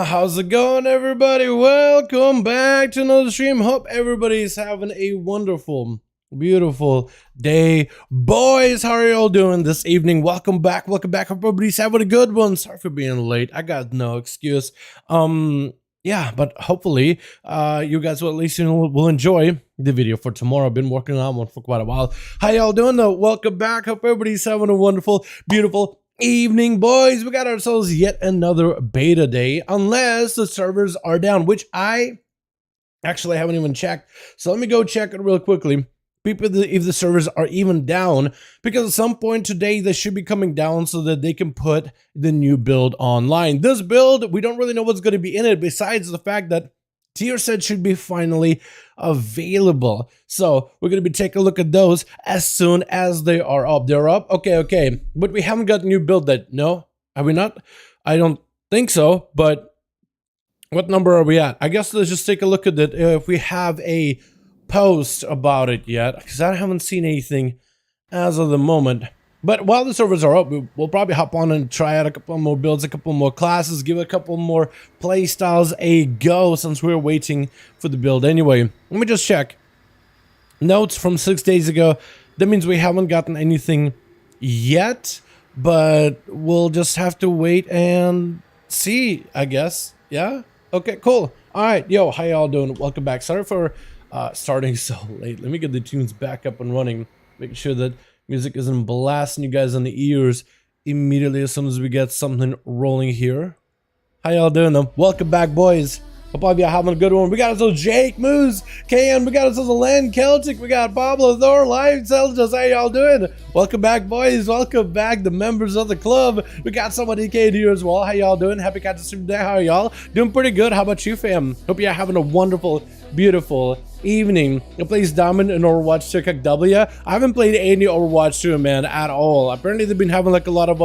How's it going, everybody? Welcome back to another stream. Hope everybody's having a wonderful, beautiful day. Boys, how are y'all doing this evening? Welcome back. Hope everybody's having a good one. Sorry for being late. I got no excuse. Yeah, but hopefully you guys will at least will enjoy the video for tomorrow. I've been working on one for quite a while. How y'all doing though? Welcome back. Hope everybody's having a wonderful, beautiful evening, boys. We got ourselves yet another beta day, unless the servers are down, which I actually haven't even checked. So let me go check it real quickly. People, if the servers are even down, because at some point today they should be coming down so that they can put the new build online. This build, we don't really know what's going to be in it, besides the fact that tier set should be finally available. So we're going to be taking a look at those as soon as they are up. They're up? Okay. But we haven't got a new build that, no? Have we not? I don't think so, but what number are we at? I guess let's just take a look at it if we have a post about it yet, because I haven't seen anything as of the moment. But while the servers are up, we'll probably hop on and try out a couple more builds, a couple more classes, give a couple more play styles a go, since we're waiting for the build anyway. Let me just check. Notes from 6 days ago. That means we haven't gotten anything yet, but we'll just have to wait and see, I guess. Yeah? Okay, cool. All right, yo, how y'all doing? Welcome back. Sorry for starting so late. Let me get the tunes back up and running, making sure that music isn't blasting you guys on the ears immediately as soon as we get something rolling here. How y'all doing though? Welcome back, boys. Hope all of you are having a good one. We got ourselves Jake, Moose, KN, we got ourselves Land Celtic, we got Pablo, Thor, Live, Celsius. How y'all doing? Welcome back, boys. Welcome back, the members of the club. We got somebody here as well. How y'all doing? Happy catch the stream today. How are y'all? Doing pretty good. How about you, fam? Hope you're having a wonderful, beautiful evening. It plays Diamond in Overwatch 2 W. I haven't played any Overwatch 2, man, at all. Apparently they've been having like a lot of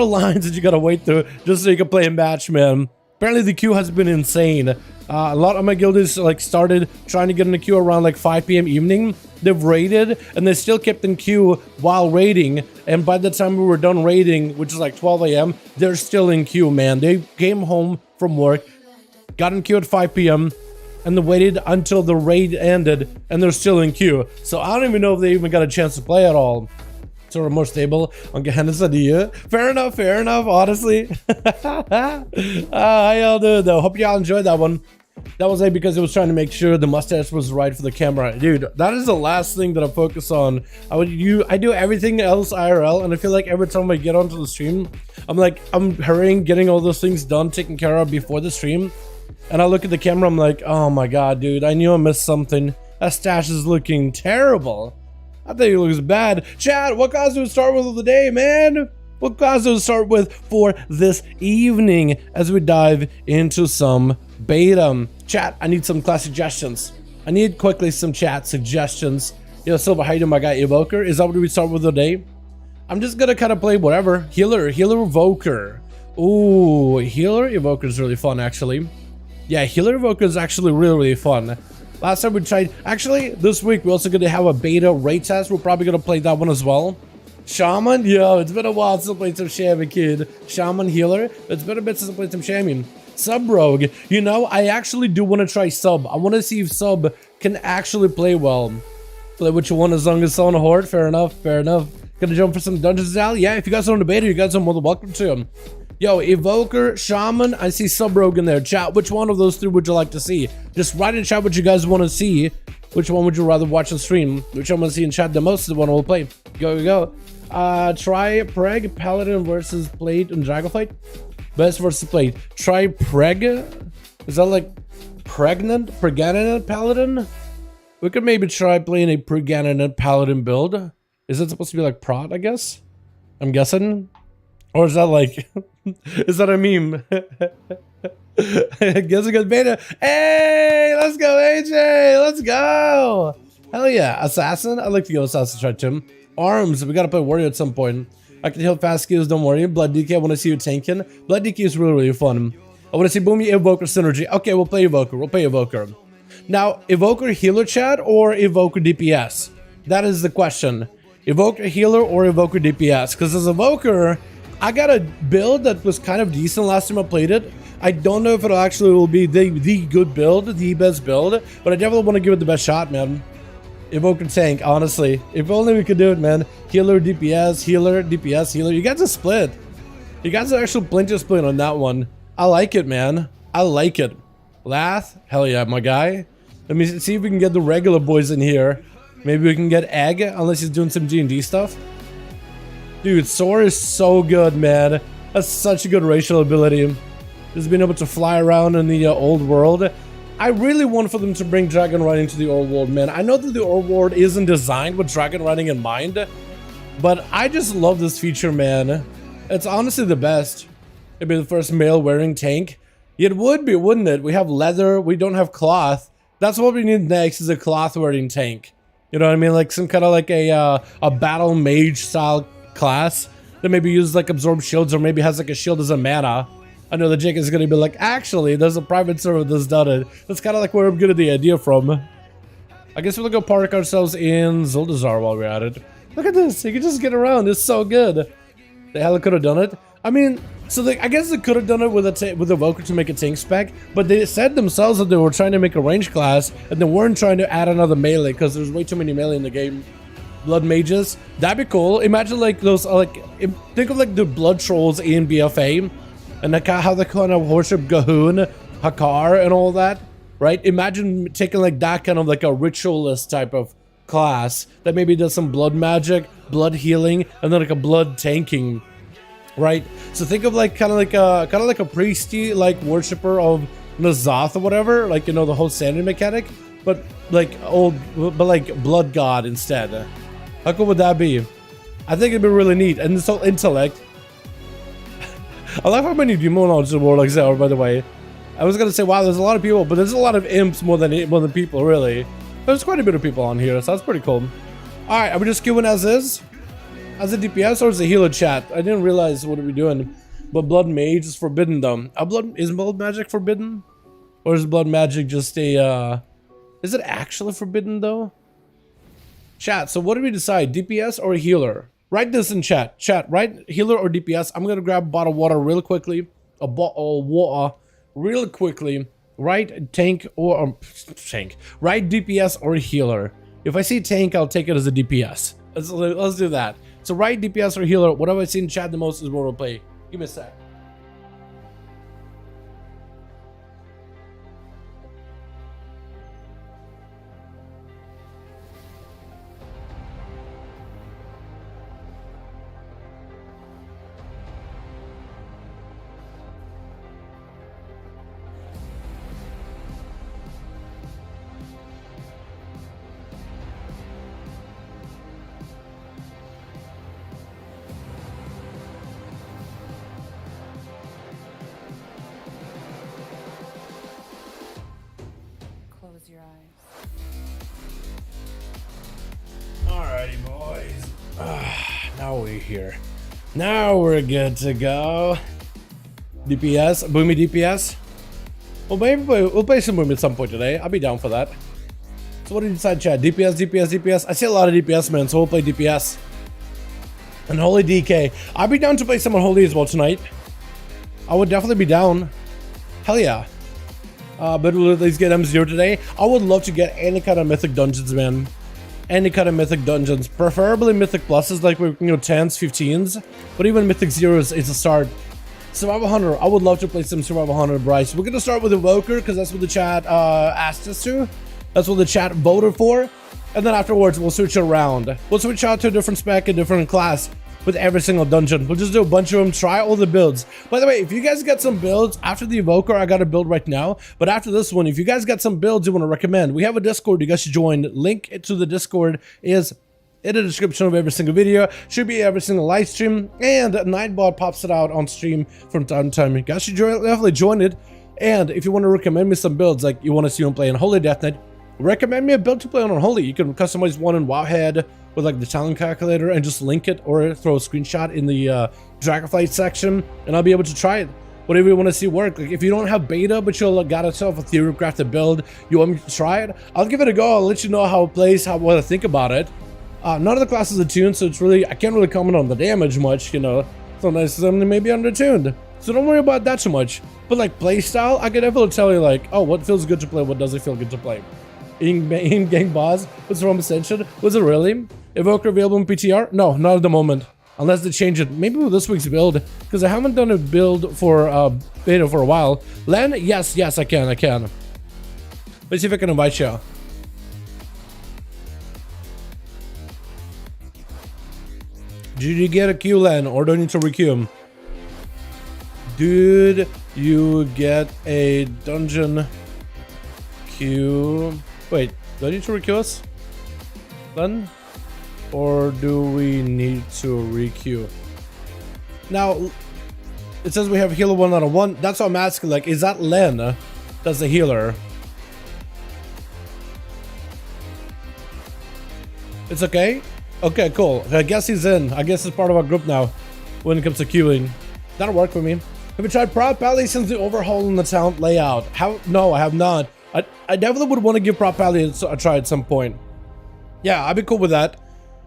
lines that you gotta wait through just so you can play a match, man. Apparently the queue has been insane. A lot of my guildies like started trying to get in the queue around like 5 p.m. evening. They've raided and they still kept in queue while raiding, and by the time we were done raiding, which is like 12 a.m, they're still in queue, man. They came home from work, got in queue at 5 p.m, and they waited until the raid ended, and they're still in queue. So I don't even know if they even got a chance to play at all. So we're more stable on Gehenna's idea. Fair enough, honestly. How y'all doing though? Hope y'all enjoyed that one. That was because it was trying to make sure the mustache was right for the camera. Dude, that is the last thing that I focus on. I do everything else IRL, and I feel like every time I get onto the stream, I'm hurrying, getting all those things done, taken care of before the stream. And I look at the camera, I'm like, oh my god, dude, I knew I missed something. That stash is looking terrible. I think it looks bad. Chat, what class do we start with of the day, man? What class do we start with for this evening as we dive into some beta? Chat, I need some class suggestions. I need quickly some chat suggestions. Yo, Silver, how you doing, my guy? Evoker? Is that what we start with today? I'm just gonna kind of play whatever. Healer Evoker. Ooh, Healer Evoker is really fun, actually. Yeah, Healer Evoker is actually really fun. Last time we tried, actually, this week we're also going to have a beta raid test. We're probably going to play that one as well. Shaman? Yo, it's been a while since I played some Shaman, kid. Shaman Healer? It's been a bit since I played some Shaman. Sub Rogue. You know, I actually do want to try Sub. I want to see if Sub can actually play well. Play which one as long as it's on a Horde? Fair enough. Gonna jump for some dungeons now? Yeah, if you guys are on the beta, you guys are more than welcome to. Yo, Evoker, Shaman, I see Sub Rogue in there. Chat, which one of those three would you like to see? Just write in chat what you guys want to see, Which one would you rather watch on stream? Which one want to see in chat the most is the one we'll play. Go. Try Preg Paladin versus Plate and Dragonflight. Best versus Plate. Try Preg. Is that like pregnant Paladin? We could maybe try playing a pregnant Paladin build. Is it supposed to be like prod, I guess? I'm guessing. Or is that like... is that a meme? I guess we got beta. Hey, let's go, AJ. Let's go. Hell yeah. Assassin? I'd like to go Assassin try Tim. Arms. We gotta play Warrior at some point. I can heal fast skills, don't worry. Blood DK, I want to see you tanking. Blood DK is really fun. I want to see Boomy Evoker synergy. Okay, we'll play Evoker. We'll play Evoker. Now, Evoker healer chat or Evoker DPS? That is the question. Evoker healer or Evoker DPS? Because as Evoker, I got a build that was kind of decent last time I played it. I don't know if it actually will be the good build, the best build, but I definitely want to give it the best shot, man. Evoker tank, honestly. If only we could do it, man. Healer, DPS, healer, DPS, healer. You guys are split. You guys are actually plenty of split on that one. I like it, man. I like it. Lath? Hell yeah, my guy. Let me see if we can get the regular boys in here. Maybe we can get Egg, unless he's doing some G&D stuff. Dude, Soar is so good, man. That's such a good racial ability. Just being able to fly around in the old world. I really want for them to bring dragon riding to the old world, man. I know that the old world isn't designed with dragon riding in mind, but I just love this feature, man. It's honestly the best. It'd be the first male wearing tank. It would be, wouldn't it? We have leather, we don't have cloth. That's what we need next, is a cloth wearing tank. You know what I mean? Like some kind of like a battle mage style class that maybe uses like absorb shields, or maybe has like a shield as a mana. I know that Jake is going to be like, actually, there's a private server that's done it. That's kind of like where I'm getting the idea from. I guess we'll go park ourselves in Zuldazar while we're at it. Look at this. You can just get around. It's so good. The hell could have done it. I mean, so I guess they could have done it with a Evoker to make a tank spec, but they said themselves that they were trying to make a range class, and they weren't trying to add another melee, because there's way too many melee in the game. Blood mages. That'd be cool. Imagine like those, think of like the blood trolls in BFA. And like how they kind of worship Gahoon, Hakar, and all that, right? Imagine taking like that kind of like a ritualist type of class that maybe does some blood magic, blood healing, and then like a blood tanking, right? So think of like kind of like a priesty like worshiper of Nazoth or whatever, like, you know, the whole standard mechanic, but like like blood god instead. How cool would that be? I think it'd be really neat. And this whole intellect. I love how many demonologists in Warlock Zero, by the way. I was gonna say, wow, there's a lot of people, but there's a lot of imps more than people, really. There's quite a bit of people on here, so that's pretty cool. Alright, are we just queuing as is? As a DPS or as a healer chat? I didn't realize what are we doing. But blood mage is forbidden though. Is blood magic forbidden? Or is blood magic just a is it actually forbidden though? Chat, so what do we decide? DPS or healer? Write this in chat. Chat, write healer or DPS. I'm gonna grab a bottle of water real quickly. A bottle of water real quickly. Write tank or tank. Write DPS or healer. If I see tank, I'll take it as a DPS. Let's do that. So write DPS or healer. Whatever I see in chat the most is what we'll play. Give me a sec. Your eyes. Alrighty, boys. Now we're here. Now we're good to go. DPS, Boomy DPS. Well, maybe we'll play some Boomy at some point today. I'll be down for that. So what do you decide, chat? DPS, DPS, DPS. I see a lot of DPS, man, so we'll play DPS. And Holy DK. I'll be down to play some Holy as well tonight. I would definitely be down. Hell yeah. But we'll at least get M0 today. I would love to get any kind of mythic dungeons, man. Any kind of mythic dungeons. Preferably mythic pluses, like, you know, 10s, 15s. But even mythic zeros is a start. Survival Hunter. I would love to play some Survival Hunter, Bryce. We're going to start with Evoker, because that's what the chat asked us to. That's what the chat voted for. And then afterwards, we'll switch around. We'll switch out to a different spec, a different class with every single dungeon. We'll just do a bunch of them, try all the builds. By the way, if you guys get some builds after the Evoker, I got a build right now. But after this one, if you guys got some builds you want to recommend, we have a Discord you guys should join. Link to the Discord is in the description of every single video. Should be every single live stream. And Nightbot pops it out on stream from time to time. You guys should definitely join it. And if you want to recommend me some builds, like you want to see them play in Holy Death Knight, recommend me a build to play on Unholy. You can customize one in Wowhead with like the talent calculator and just link it or throw a screenshot in the Dragonflight section, and I'll be able to try it. Whatever you want to see work. Like if you don't have beta, but you got yourself a theory crafted build, you want me to try it, I'll give it a go. I'll let you know how it plays, what I think about it. None of the classes are tuned, so it's really, I can't really comment on the damage much, you know. Sometimes something may be undertuned. So don't worry about that too much. But like play style, I can definitely tell you like, oh, what feels good to play, what doesn't feel good to play. In-game boss was from Ascension. Was it really? Evoker available in PTR? No, not at the moment. Unless they change it. Maybe with this week's build. Because I haven't done a build for beta for a while. Len? Yes, I can. Let's see if I can invite you. Did you get a queue, Len? Or do I need to requeue him? Dude, you get a dungeon queue. Wait, do I need to requeue us? Len? Or do we need to requeue? Now, it says we have healer 1 out of 1. That's what I'm asking. Like, is that Len? That's the healer. It's okay? Okay, cool. I guess he's in. I guess he's part of our group now when it comes to queuing. That'll work for me. Have you tried Prop Pally since the overhaul in the talent layout? No, I have not. I definitely would want to give Prop Pally a try at some point. Yeah, I'd be cool with that.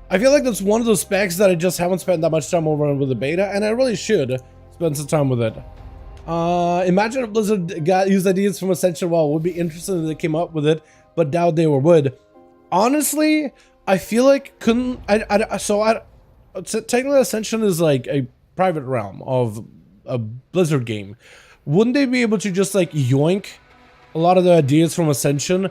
I feel like that's one of those specs that I just haven't spent that much time over with the beta, and I really should spend some time with it. Imagine if Blizzard used ideas from Ascension. Well, it would be interesting if they came up with it, but doubt they would. Honestly, I feel like technically Ascension is like a private realm of a Blizzard game. Wouldn't they be able to just like yoink a lot of the ideas from Ascension,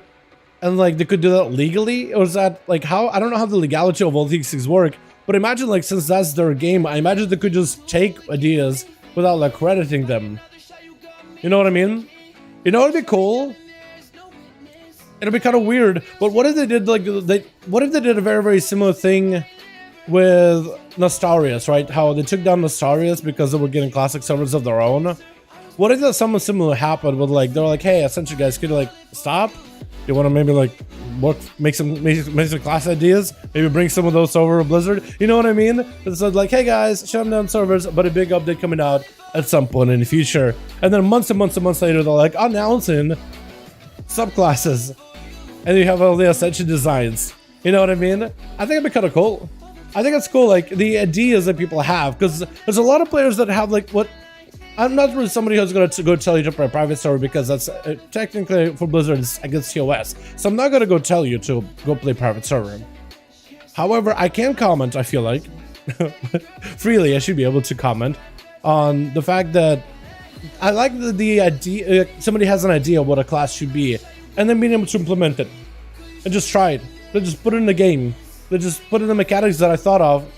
and like they could do that legally? Or is that like how? I don't know how the legality of all these things work, but imagine like since that's their game, I imagine they could just take ideas without like crediting them. You know what I mean? You know, it'd be cool. It'd be kind of weird, but what if they did like what if they did a very, very similar thing with Nostarius, right? How they took down Nostarius because they were getting classic servers of their own. What if something similar happened with like, they're like, hey, Ascension guys, could you like stop? You want to maybe like make some class ideas? Maybe bring some of those over to Blizzard? You know what I mean? It's like, hey guys, shut down servers, but a big update coming out at some point in the future. And then months and months and months later, they're like announcing subclasses. And you have all the Ascension designs. You know what I mean? I think it'd be kind of cool. I think it's cool, like the ideas that people have, because there's a lot of players that have like what. I'm not really somebody who's going to go tell you to play a private server, because that's technically for Blizzard it's against TOS. So I'm not going to go tell you to go play private server. However, I can comment, I feel like. Freely, I should be able to comment on the fact that I like the idea, somebody has an idea of what a class should be, and then being able to implement it. And just try it. They just put it in the game. They just put in the mechanics that I thought of.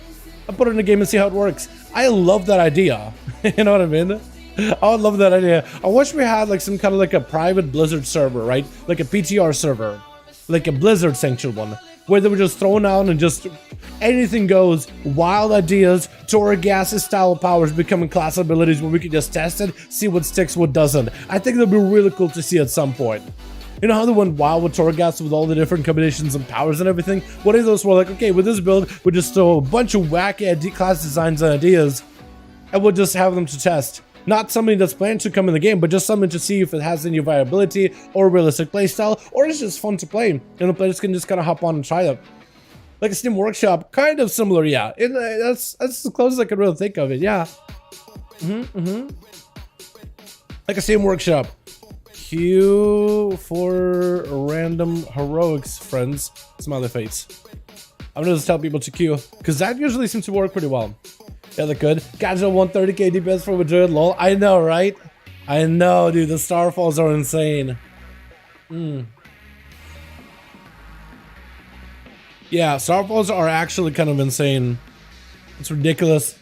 I put it in the game and see how it works. I love that idea. You know what I mean? I would love that idea. I wish we had like some kind of like a private Blizzard server, right? Like a PTR server. Like a Blizzard sanctioned one. Where they were just thrown out and just anything goes. Wild ideas, Torghast style powers becoming class abilities where we could just test it, see what sticks, what doesn't. I think that'd be really cool to see at some point. You know how they went wild with Torghast with all the different combinations and powers and everything? What if those were like, okay, with this build, we just throw a bunch of wacky class designs and ideas, and we'll just have them to test. Not something that's planned to come in the game, but just something to see if it has any viability or realistic playstyle, or it's just fun to play, and the players can just kind of hop on and try it. Like a Steam Workshop, kind of similar, yeah. That's as close as I could really think of it, yeah. Like a Steam Workshop. Q for random heroics, friends. Smiley face. I'm gonna just tell people to queue, because that usually seems to work pretty well. Yeah, they could. Casual 130k DPS for Madrid, lol. I know, right? I know, dude. The Starfalls are insane. Yeah, Starfalls are actually kind of insane. It's ridiculous.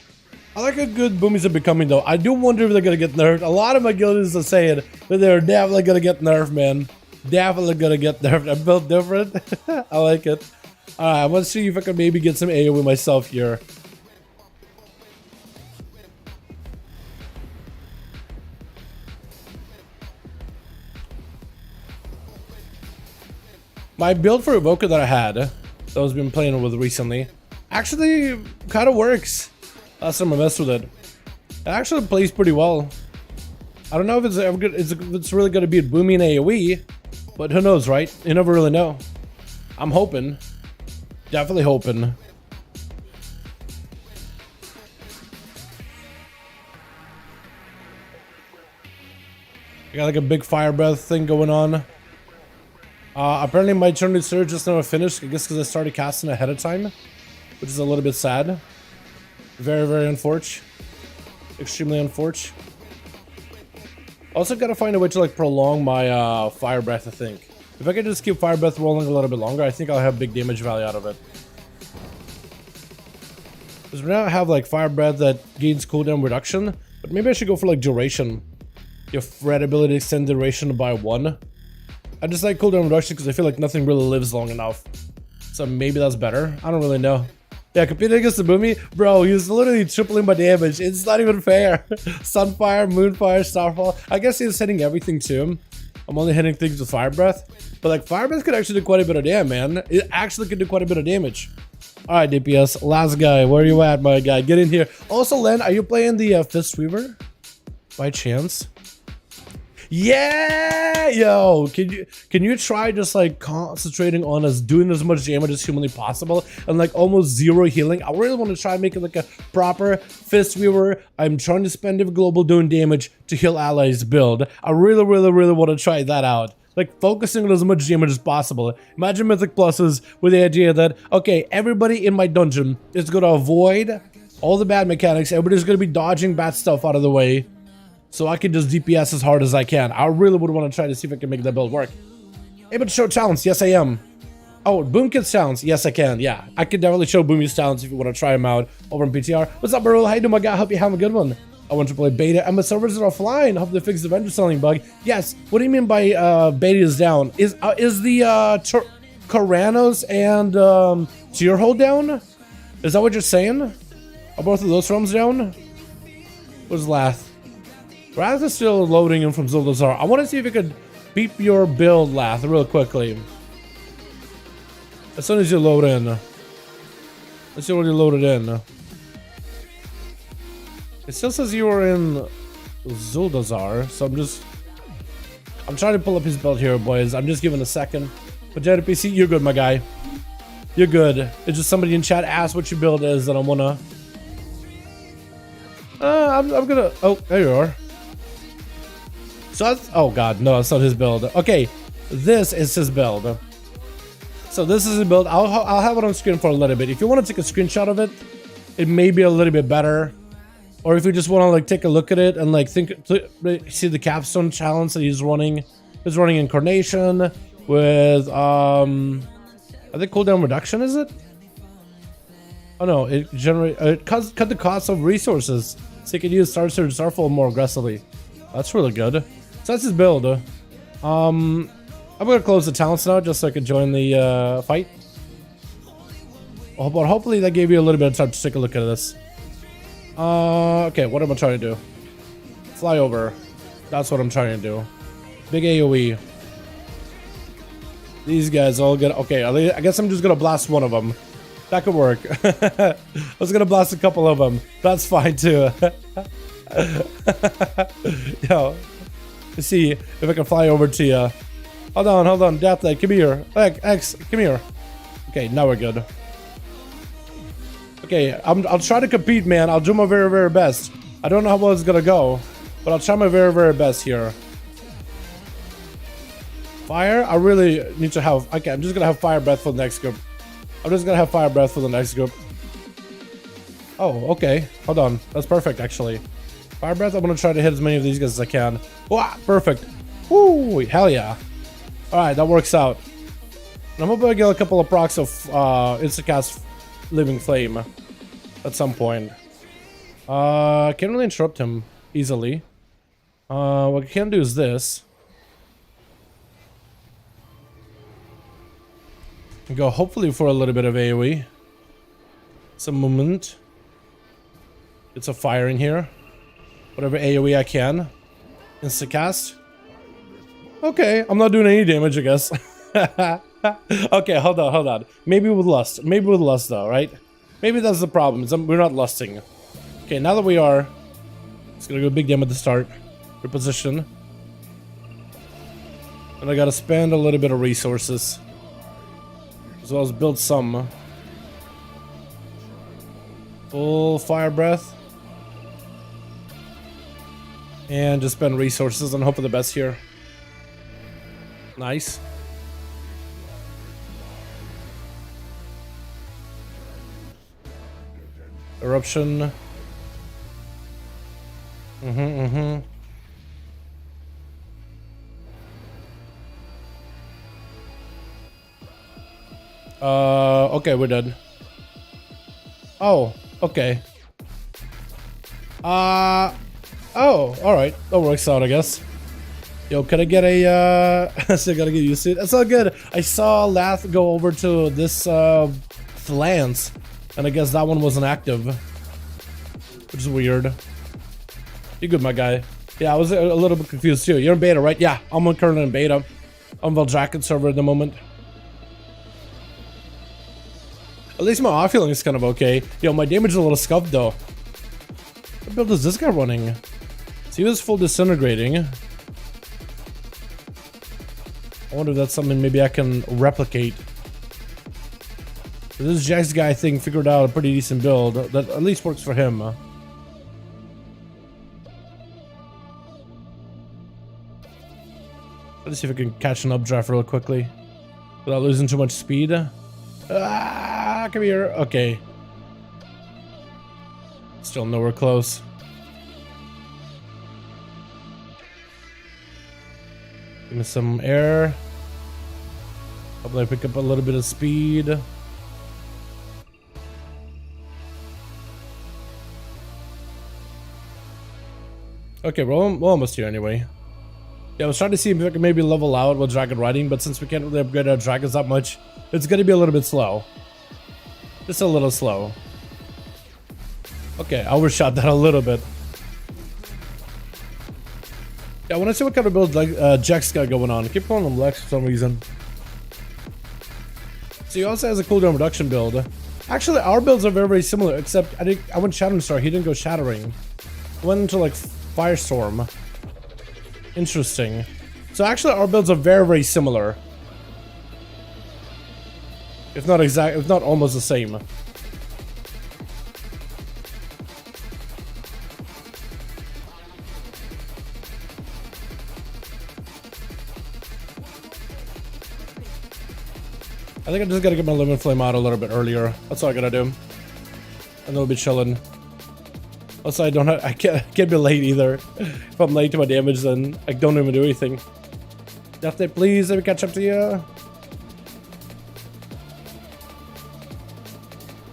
I like how good boomies are becoming though. I do wonder if they're gonna get nerfed. A lot of my guildies are saying that they're definitely gonna get nerfed, man. Definitely gonna get nerfed. I'm built different. I like it. Alright, let's see if I can maybe get some AoE myself here. My build for Evoker that I had, that I've been playing with recently, actually kind of works. Last time I messed with it. It actually plays pretty well. I don't know if it's ever good, if it's really going to be a booming AoE, but who knows, right? You never really know. I'm hoping. Definitely hoping. I got like a big fire breath thing going on. Apparently my Eternity Surge just never finished, I guess because I started casting ahead of time, which is a little bit sad. Very, very unfortunate. Extremely unfortunate. Also gotta find a way to like prolong my fire breath, I think. If I could just keep fire breath rolling a little bit longer, I think I'll have big damage value out of it. Because we now have like fire breath that gains cooldown reduction, but maybe I should go for like duration. Your threat ability extend duration by 1. I just like cooldown reduction because I feel like nothing really lives long enough. So maybe that's better. I don't really know. Yeah, competing against the Boomy, bro, he's literally tripling my damage. It's not even fair. Sunfire, Moonfire, Starfall. I guess he's hitting everything too. I'm only hitting things with Fire Breath. But like Fire Breath could actually do quite a bit of damage, man. It actually could do quite a bit of damage. Alright, DPS. Last guy. Where are you at, my guy? Get in here. Also, Len, are you playing the Fist Weaver? By chance? Yeah, yo, can you try just like concentrating on us doing as much damage as humanly possible and like almost zero healing? I really want to try making like a proper Fist Weaver. I'm trying to spend every global doing damage to heal allies build. I really want to try that out. Like focusing on as much damage as possible. Imagine Mythic Pluses with the idea that, okay, everybody in my dungeon is going to avoid all the bad mechanics. Everybody's going to be dodging bad stuff out of the way. So I can just DPS as hard as I can. I really would want to try to see if I can make that build work. Able to show talents? Yes, I am. Oh, Boomkid's talents? Yes, I can. Yeah, I can definitely show Boomy's talents if you want to try him out over in PTR. What's up, bro? How you doing, my guy? Hope you have a good one. I want to play beta, and my servers are offline. Hope they fix the vendor selling bug. Yes. What do you mean by beta is down? Is the Karanos and Tierhold down? Is that what you're saying? Are both of those realms down? What's Lath? Lath is still loading in from Zuldazar. I want to see if you could beep your build, Lath, real quickly. As soon as you load in. Let's see what you loaded in. It still says you were in Zuldazar, so I'm trying to pull up his build here, boys. I'm just giving a second. But JPC, you're good, my guy. You're good. It's just somebody in chat asked what your build is, and I wanna. I'm gonna. Oh, there you are. So that's, oh god, no, that's not his build. Okay, this is his build. So this is his build. I'll have it on screen for a little bit. If you want to take a screenshot of it, it may be a little bit better. Or if you just want to like take a look at it and like see the capstone challenge that he's running. He's running Incarnation with I think cooldown reduction, is it? Oh no, it cut the cost of resources, so you can use Star Surge Starfall more aggressively. That's really good. So that's his build. I'm gonna close the talents now just so I can join the fight. But hopefully that gave you a little bit of time to take a look at this. Okay, what am I trying to do? Fly over. That's what I'm trying to do. Big AoE. These guys all get okay. I guess I'm just gonna blast one of them. That could work. I was gonna blast a couple of them. That's fine too. Yo, let's see if I can fly over to you. Hold on, Deathlight, come here. X, come here. Okay, now we're good. Okay, I'll try to compete, man. I'll do my very, very best. I don't know how well it's gonna go, but I'll try my very, very best here. Fire? I really need to have. Okay, I'm just gonna have fire breath for the next group. Oh, okay. Hold on. That's perfect, actually. Fire breath. I'm gonna try to hit as many of these guys as I can. Wow, perfect. Woo! Hell yeah! All right, that works out. I'm hoping I get a couple of procs of Instacast Living Flame at some point. Can't really interrupt him easily. What I can do is this. Go hopefully for a little bit of AoE. Some movement. Get some fire in here. Whatever AoE I can. Instacast. Okay, I'm not doing any damage, I guess. Okay, hold on. Maybe with lust. Maybe with lust though, right? Maybe that's the problem. We're not lusting. Okay, now that we are, it's gonna go big damage at the start. Reposition. And I gotta spend a little bit of resources. As well as build some. Full fire breath. And just spend resources and hope for the best here. Nice. Eruption. Okay, we're done. Oh, okay. Oh, alright. That works out, I guess. Yo, can I get a, so I gotta get used to it. That's all good. I saw Lath go over to this, Flans, and I guess that one wasn't active. Which is weird. You good, my guy? Yeah, I was a little bit confused too. You're in beta, right? Yeah, I'm currently in beta. I'm on Valdraken server at the moment. At least my off healing is kind of okay. Yo, my damage is a little scuffed though. What build is this guy running? See, he was full disintegrating. I wonder if that's something maybe I can replicate. This Jax guy thing figured out a pretty decent build that at least works for him. Let's see if I can catch an updraft real quickly without losing too much speed. Ah, come here. Okay. Still nowhere close. Give me some air. Hopefully I pick up a little bit of speed. Okay, we're almost here anyway. Yeah, I was trying to see if I could maybe level out with dragon riding, but since we can't really upgrade our dragons that much, it's gonna be a little bit slow. Just a little slow. Okay, I overshot that a little bit. Yeah, I want to see what kind of build like Jax got going on. I keep calling him Lex for some reason. So he also has a cooldown reduction build. Actually, our builds are very, very similar, except I went Shattering Star. He didn't go Shattering. I went into like Firestorm. Interesting. So actually, our builds are very, very similar. If not exact, if not almost the same. I think I just gotta get my Living Flame out a little bit earlier. That's all I gotta do. And then we'll be chilling. Also, I can't be late either. If I'm late to my damage, then I don't even do anything. Death Day, please, let me catch up to you.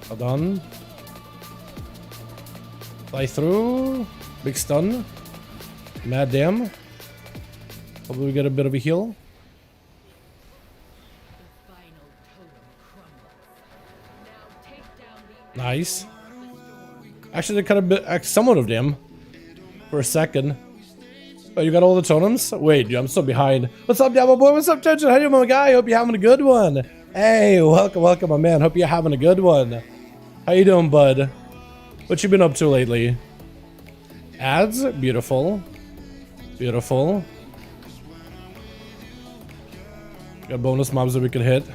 Well done. Fly through. Big stun. Mad damn. Hopefully we get a bit of a heal. Nice. Actually, they cut a bit, somewhat of them for a second. Oh, you got all the totems? Wait, dude, I'm so behind. What's up, Diablo Boy? What's up, Tension? How you doing, my guy? Hope you're having a good one. Hey, welcome, my man. Hope you're having a good one. How you doing, bud? What you been up to lately? Ads? Beautiful. Beautiful. Got bonus mobs that we could hit.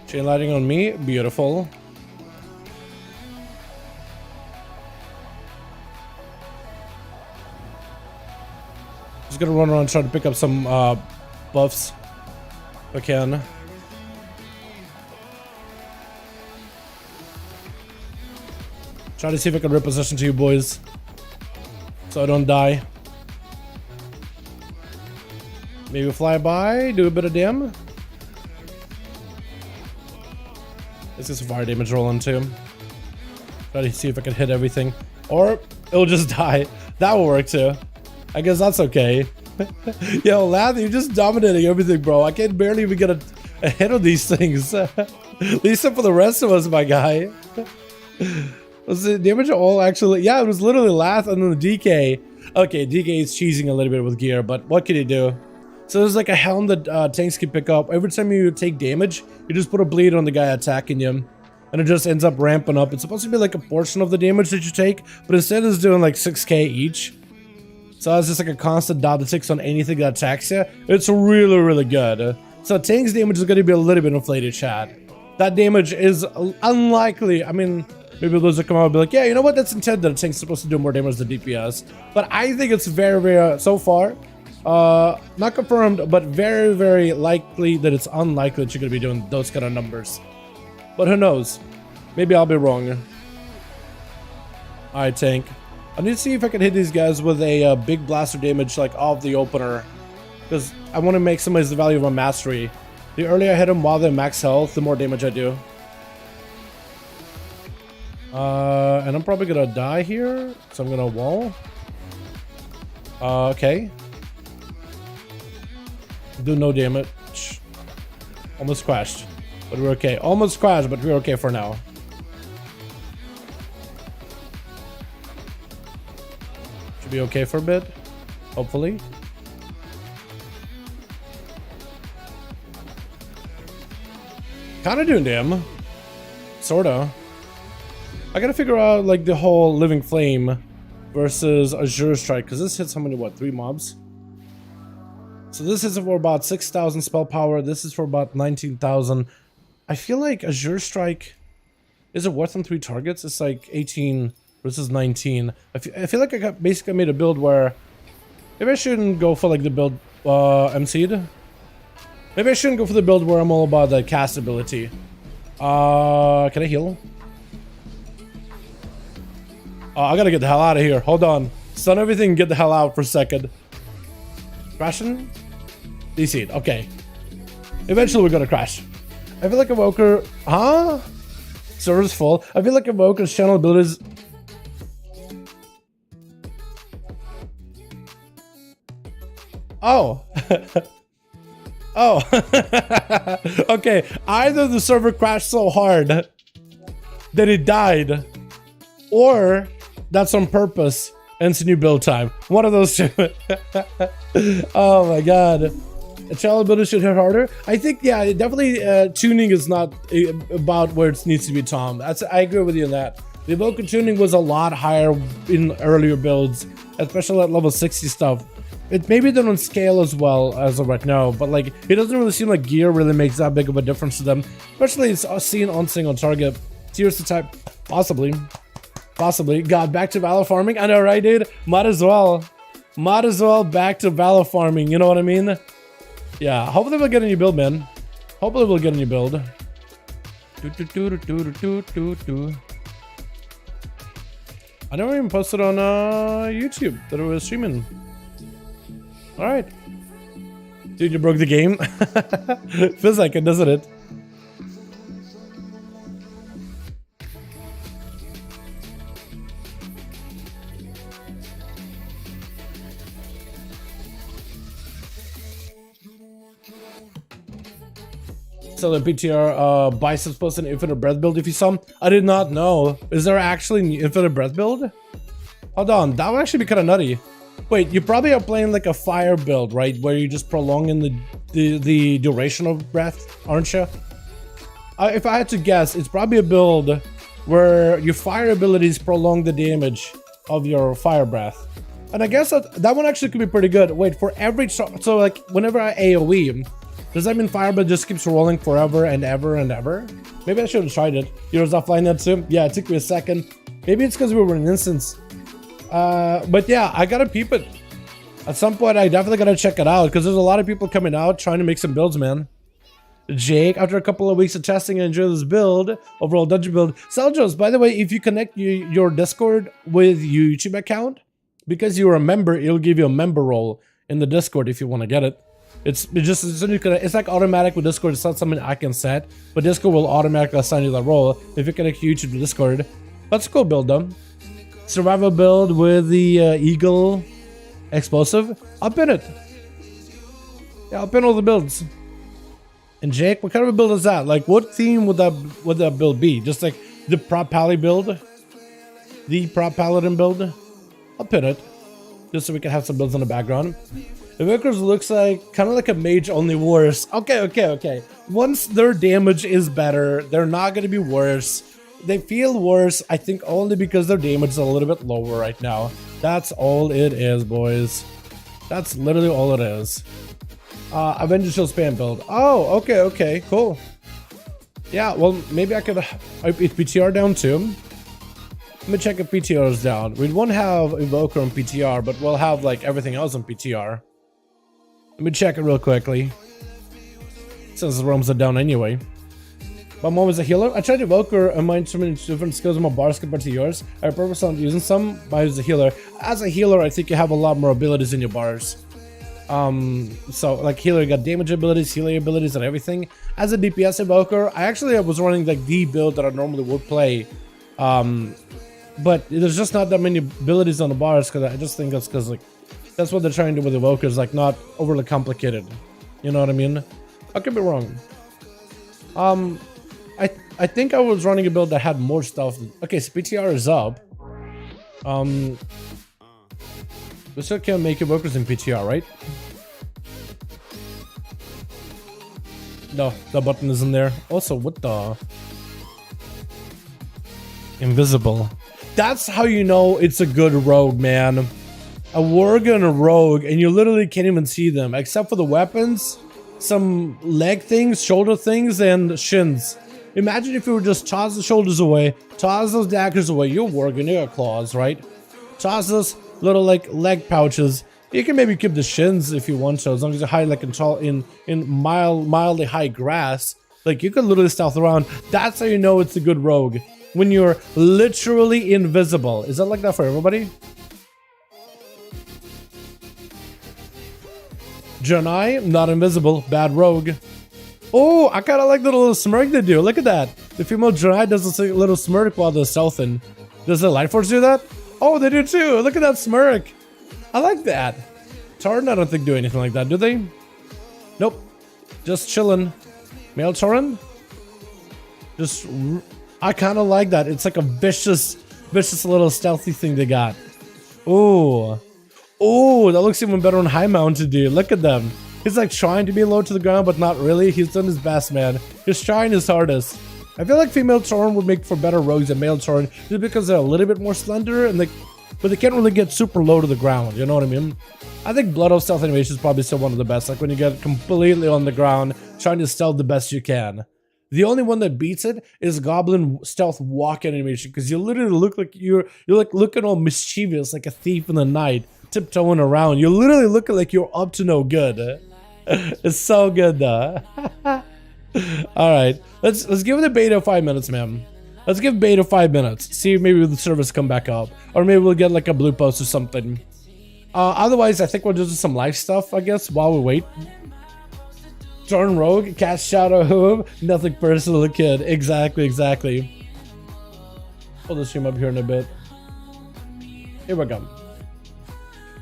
Chain lighting on me? Beautiful. Just gonna run around and try to pick up some buffs if I can. Try to see if I can reposition to you boys so I don't die. Maybe fly by, do a bit of damn. Let's get some fire damage rolling too. Try to see if I can hit everything. Or it'll just die. That will work too. I guess that's okay. Yo, Lath, you're just dominating everything, bro. I can barely even get a hit on these things. At least for the rest of us, my guy. Was the damage all actually? Yeah, it was literally Lath and then the DK. Okay, DK is cheesing a little bit with gear, but what can you do? So there's like a helm that tanks can pick up. Every time you take damage, you just put a bleed on the guy attacking you. And it just ends up ramping up. It's supposed to be like a portion of the damage that you take, but instead it's doing like 6k each. So it's just like a constant dot that ticks on anything that attacks you. It's really, really good. So tank's damage is going to be a little bit inflated, chat. That damage is unlikely. I mean, maybe those will come out and be like, yeah, you know what? That's intended. A tank's supposed to do more damage than DPS. But I think it's very, very, so far, not confirmed, but very, very likely that it's unlikely that you're going to be doing those kind of numbers. But who knows? Maybe I'll be wrong. Alright, tank. I need to see if I can hit these guys with a big blaster damage, like off the opener. Because I want to maximize the value of my mastery. The earlier I hit them while they're max health, the more damage I do. And I'm probably gonna die here, so I'm gonna wall. Okay. Do no damage. Almost crashed. But we're okay. Almost crashed, but we're okay for now. Should be okay for a bit. Hopefully. Kinda doing damn. Sorta. I gotta figure out like the whole Living Flame versus Azure Strike, because this hits how many, what, 3 mobs? So this is for about 6,000 spell power. This is for about 19,000. I feel like Azure Strike, is it worth on 3 targets? It's like 18 versus 19. I feel like I basically made a build where maybe I shouldn't go for like the build MC'd. Maybe I shouldn't go for the build where I'm all about the cast ability. Can I heal? I gotta get the hell out of here. Hold on. Stun everything and get the hell out for a second. Crashing? DC'd. Okay. Eventually we're gonna crash. I feel like Evoker... Huh? Server's full. I feel like Evoker's channel abilities... Oh. Oh. Okay. Either the server crashed so hard that it died, or that's on purpose and it's a new build time. One of those two. Oh my god. A channel ability should hit harder. I think, yeah, definitely tuning is not about where it needs to be, Tom. I agree with you on that. The Evoker tuning was a lot higher in earlier builds, especially at level 60 stuff. It maybe they don't scale as well as of right now, but like it doesn't really seem like gear really makes that big of a difference to them. Especially it's seen on single target. Tears to type, possibly. Possibly. God, back to Valor farming? I know, right, dude? Might as well. Might as well back to Valor farming, you know what I mean? Yeah, hopefully we'll get a new build, man. Hopefully we'll get a new build. I never even posted on YouTube that I was streaming. Alright. Dude, you broke the game? Feels like it, doesn't it? So the PTR biceps plus an infinite breath build if you saw. I did not know. Is there actually an infinite breath build? Hold on, that would actually be kind of nutty. Wait, you probably are playing like a fire build, right? Where you just prolonging the duration of breath, aren't you? If I had to guess, it's probably a build where your fire abilities prolong the damage of your fire breath. And I guess that one actually could be pretty good. Wait, for every... So like, whenever I AoE, does that mean fire breath just keeps rolling forever and ever and ever? Maybe I should have tried it. You was offline that too? Yeah, it took me a second. Maybe it's because we were in an instance. But yeah, I gotta peep it. At some point, I definitely gotta check it out because there's a lot of people coming out trying to make some builds, man. Jake, after a couple of weeks of testing and enjoy this build, overall dungeon build. Seljos, by the way, if you connect your Discord with your YouTube account, because you're a member, it'll give you a member role in the Discord if you want to get it. It's like automatic with Discord. It's not something I can set, but Discord will automatically assign you that role if you connect YouTube to Discord. That's a cool build though. Survival build with the Eagle explosive. I'll pin it. Yeah, I'll pin all the builds. And Jake, what kind of a build is that? Like, what theme would that build be? Just like the prop pally build, the prop paladin build. I'll pin it, just so we can have some builds in the background. Evokers looks like kind of like a mage, only worse. Okay. Once their damage is better, they're not going to be worse. They feel worse, I think, only because their damage is a little bit lower right now. That's all it is, boys. That's literally all it is. Avenger Shield spam build. Oh, okay, cool. Yeah, well, maybe I could... Is PTR down too? Let me check if PTR is down. We won't have Evoker on PTR, but we'll have like everything else on PTR. Let me check it real quickly, since the realms are down anyway. My mom is a healer. I tried Evoker and my instrument different skills in my bars compared to yours. I purpose on using some, but as a healer. As a healer, I think you have a lot more abilities in your bars. So like healer, you got damage abilities, healing abilities, and everything. As a DPS Evoker, I was running like the build that I normally would play. But there's just not that many abilities on the bars, because I just think that's because like that's what they're trying to do with Evokers, like not overly complicated. You know what I mean? I could be wrong. I think I was running a build that had more stuff. Okay, so PTR is up. We still can't make Evokers in PTR, right? No, the button isn't there. Also, what the? Invisible. That's how you know it's a good rogue, man. A warg and a rogue, and you literally can't even see them, except for the weapons, some leg things, shoulder things, and shins. Imagine if you were just toss the shoulders away, toss those daggers away. You're warg and you got claws, right? Toss those little like leg pouches. You can maybe keep the shins if you want to, as long as you hide like in mildly high grass. Like you can literally stealth around. That's how you know it's a good rogue. When you're literally invisible. Is that like that for everybody? Janai, not invisible, bad rogue. Oh, I kind of like the little smirk they do. Look at that. The female Janai does this little smirk while they're stealthing. Does the Light Force do that? Oh, they do too. Look at that smirk. I like that. Tauren, I don't think do anything like that, do they? Nope. Just chilling. Male Tauren? Just... I kind of like that. It's like a vicious little stealthy thing they got. Oh, that looks even better on high mounted, dude. Look at them. He's like trying to be low to the ground, but not really. He's done his best, man. He's trying his hardest. I feel like female Tauren would make for better rogues than male Tauren, just because they're a little bit more slender and but they can't really get super low to the ground. You know what I mean? I think Blood Oath stealth animation is probably still one of the best. Like when you get completely on the ground, trying to stealth the best you can. The only one that beats it is Goblin stealth walk animation, because you literally look like you're like looking all mischievous, like a thief in the night, tiptoeing around. You literally look like you're up to no good. It's so good though. All right, let's give it a beta 5 minutes, man. Let's give beta 5 minutes. See if maybe the servers come back up, or maybe we'll get like a blue post or something. Otherwise, I think we'll just do some live stuff, I guess, while we wait. Tauren rogue, cast shadow whom, nothing personal, kid. Exactly. Pull the stream up here in a bit. Here we go.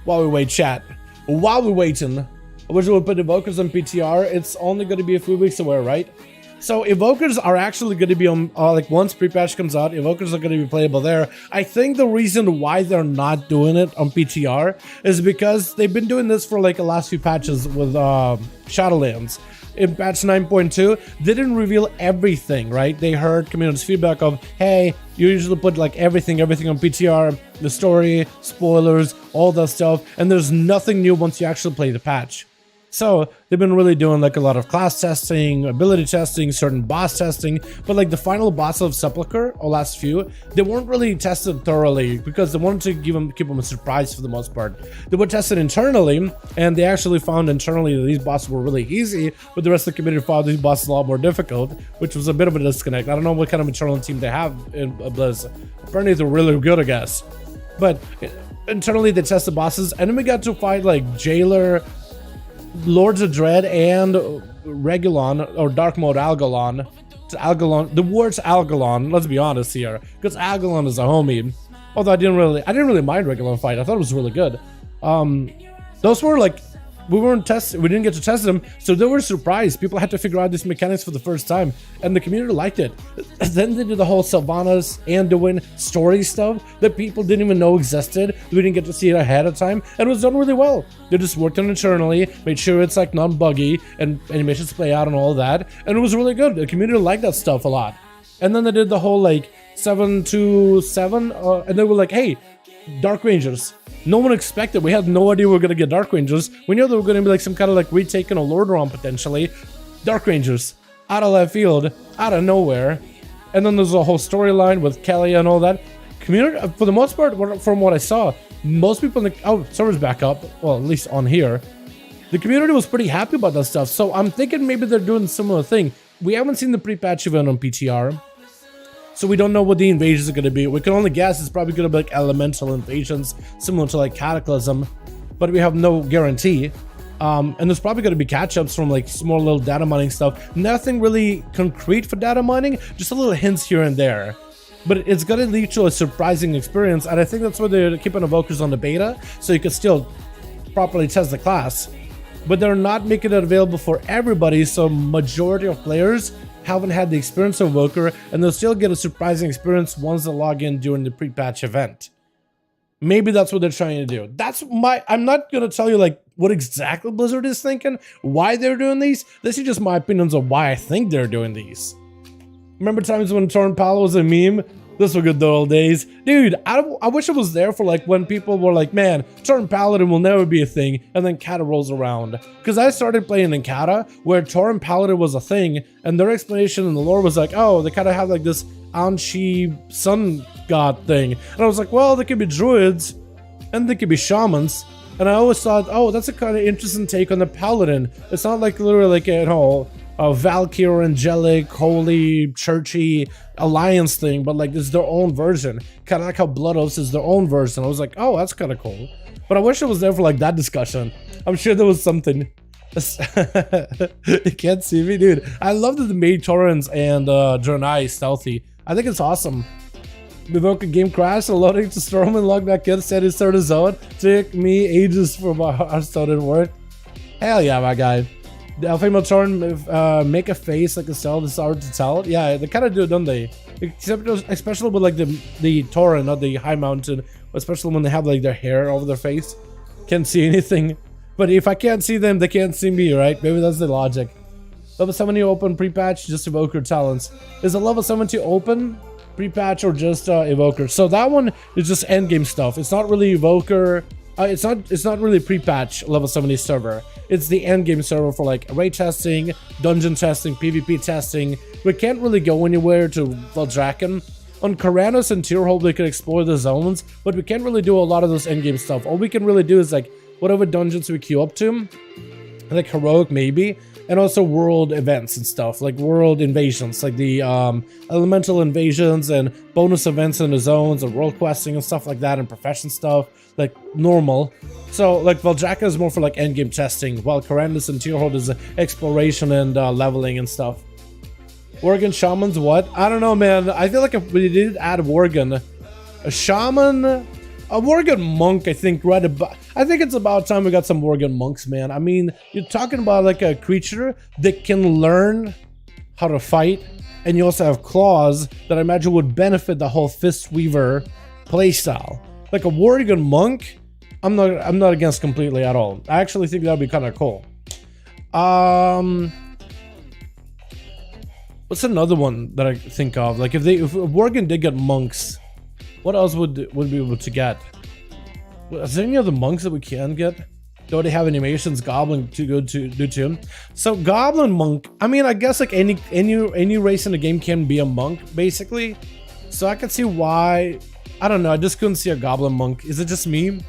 While we wait, chat. While we're waiting, I wish we would put Evokers on PTR. It's only going to be a few weeks away, right? So Evokers are actually going to be on, like once pre-patch comes out, Evokers are going to be playable there. I think the reason why they're not doing it on PTR is because they've been doing this for like the last few patches with Shadowlands. In patch 9.2, they didn't reveal everything, right? They heard community's feedback of, hey, you usually put like everything on PTR, the story, spoilers, all that stuff, and there's nothing new once you actually play the patch. So they've been really doing like a lot of class testing, ability testing, certain boss testing, but like the final boss of Sepulchre, or last few, they weren't really tested thoroughly because they wanted to keep them a surprise for the most part. They were tested internally, and they actually found internally that these bosses were really easy, but the rest of the community found these bosses a lot more difficult, which was a bit of a disconnect. I don't know what kind of internal team they have in Blizz. Apparently they're really good, I guess. But internally they tested bosses, and then we got to fight like Jailer, Lords of Dread and Regulon, or Dark Mode Algalon. It's Algalon. The word's Algalon, let's be honest here, because Algalon is a homie. Although I didn't really mind Regulon Fight. I thought it was really good. Those were like, we didn't get to test them, so they were surprised. People had to figure out these mechanics for the first time, and the community liked it. Then they did the whole Sylvanas and Anduin story stuff that people didn't even know existed. We didn't get to see it ahead of time, and it was done really well. They just worked on it internally, made sure it's like non-buggy, and animations play out and all that, and it was really good. The community liked that stuff a lot. And then they did the whole like 7-2-7, and they were like, hey, Dark Rangers. No one expected. We had no idea we were gonna get Dark Rangers. We knew there were gonna be like some kind of like retaken or Lordaeron potentially. Dark Rangers, out of left field, out of nowhere. And then there's a whole storyline with Kelly and all that. Community, for the most part, from what I saw, most people in the server's back up. Well, at least on here, the community was pretty happy about that stuff. So I'm thinking maybe they're doing a similar thing. We haven't seen the pre-patch event on PTR. So we don't know what the invasions are going to be. We can only guess it's probably going to be like elemental invasions, similar to like Cataclysm, but we have no guarantee. And there's probably going to be catch-ups from like small little data mining stuff. Nothing really concrete for data mining, just a little hints here and there. But it's going to lead to a surprising experience, and I think that's why they're keeping evokers on the beta, so you can still properly test the class. But they're not making it available for everybody, so majority of players haven't had the experience of Evoker, and they'll still get a surprising experience once they log in during the pre-patch event. Maybe that's what they're trying to do. I'm not gonna tell you like what exactly Blizzard is thinking, why they're doing these. This is just my opinions of why I think they're doing these. Remember times when Torn Palo was a meme? Those were good old days. Dude, I wish I was there for like when people were like, man, Tauren Paladin will never be a thing, and then Kata rolls around. Because I started playing in Kata, where Tauren Paladin was a thing, and their explanation in the lore was like, oh, they kind of have like this Anshi sun god thing. And I was like, well, they could be druids, and they could be shamans. And I always thought, oh, that's a kind of interesting take on the Paladin. It's not like literally like, you know, a Valkyr, angelic, holy, churchy alliance thing, but like it's their own version. Kind of like how Blood Oaths is their own version. I was like, oh, that's kind of cool. But I wish I was there for like that discussion. I'm sure there was something. You can't see me, dude. I love that they made Torrents and Draenei stealthy. I think it's awesome. Evoker game crashed, loading to storm and log back in, said he started his own. Took me ages for my Hearthstone to work. Hell yeah, my guy. The female Tauren make a face like a cell. This is hard to tell. Yeah, they kind of do, don't they? Except especially with like the Tauren, not the High Mountain, especially when they have like their hair over their face. Can't see anything. But if I can't see them, they can't see me, right? Maybe that's the logic. Level 70 open pre-patch, just Evoker talents. Is the level 70 open pre-patch or just Evoker? So that one is just endgame stuff. It's not really Evoker. It's not really pre-patch level 70 server. It's the endgame server for like array testing, dungeon testing, PvP testing. We can't really go anywhere to Valdrakken. On Karanos and Tierhold we can explore the zones, but we can't really do a lot of those endgame stuff. All we can really do is like whatever dungeons we queue up to, like heroic maybe, and also world events and stuff, like world invasions, like the elemental invasions and bonus events in the zones and world questing and stuff like that, and profession stuff, like normal. So like Valdrakken is more for like endgame testing, while Karanos and Tierhold is exploration and leveling and stuff. Worgen Shamans, what? I don't know, man. I feel like if we did add Worgen, a Shaman, a Worgen Monk, I think it's about time we got some Worgen Monks, man. I mean, you're talking about like a creature that can learn how to fight, and you also have claws that I imagine would benefit the whole Fistweaver playstyle. Like a Worgen Monk, I'm not against completely at all. I actually think that'd be kind of cool. What's another one that I think of? Like if Worgen did get monks, what else would we be able to get? Is there any other monks that we can get? Do they have animations? Goblin to go to do too. So Goblin Monk, I mean, I guess like any race in the game can be a monk basically. So I can see why. I don't know. I just couldn't see a Goblin Monk. Is it just me?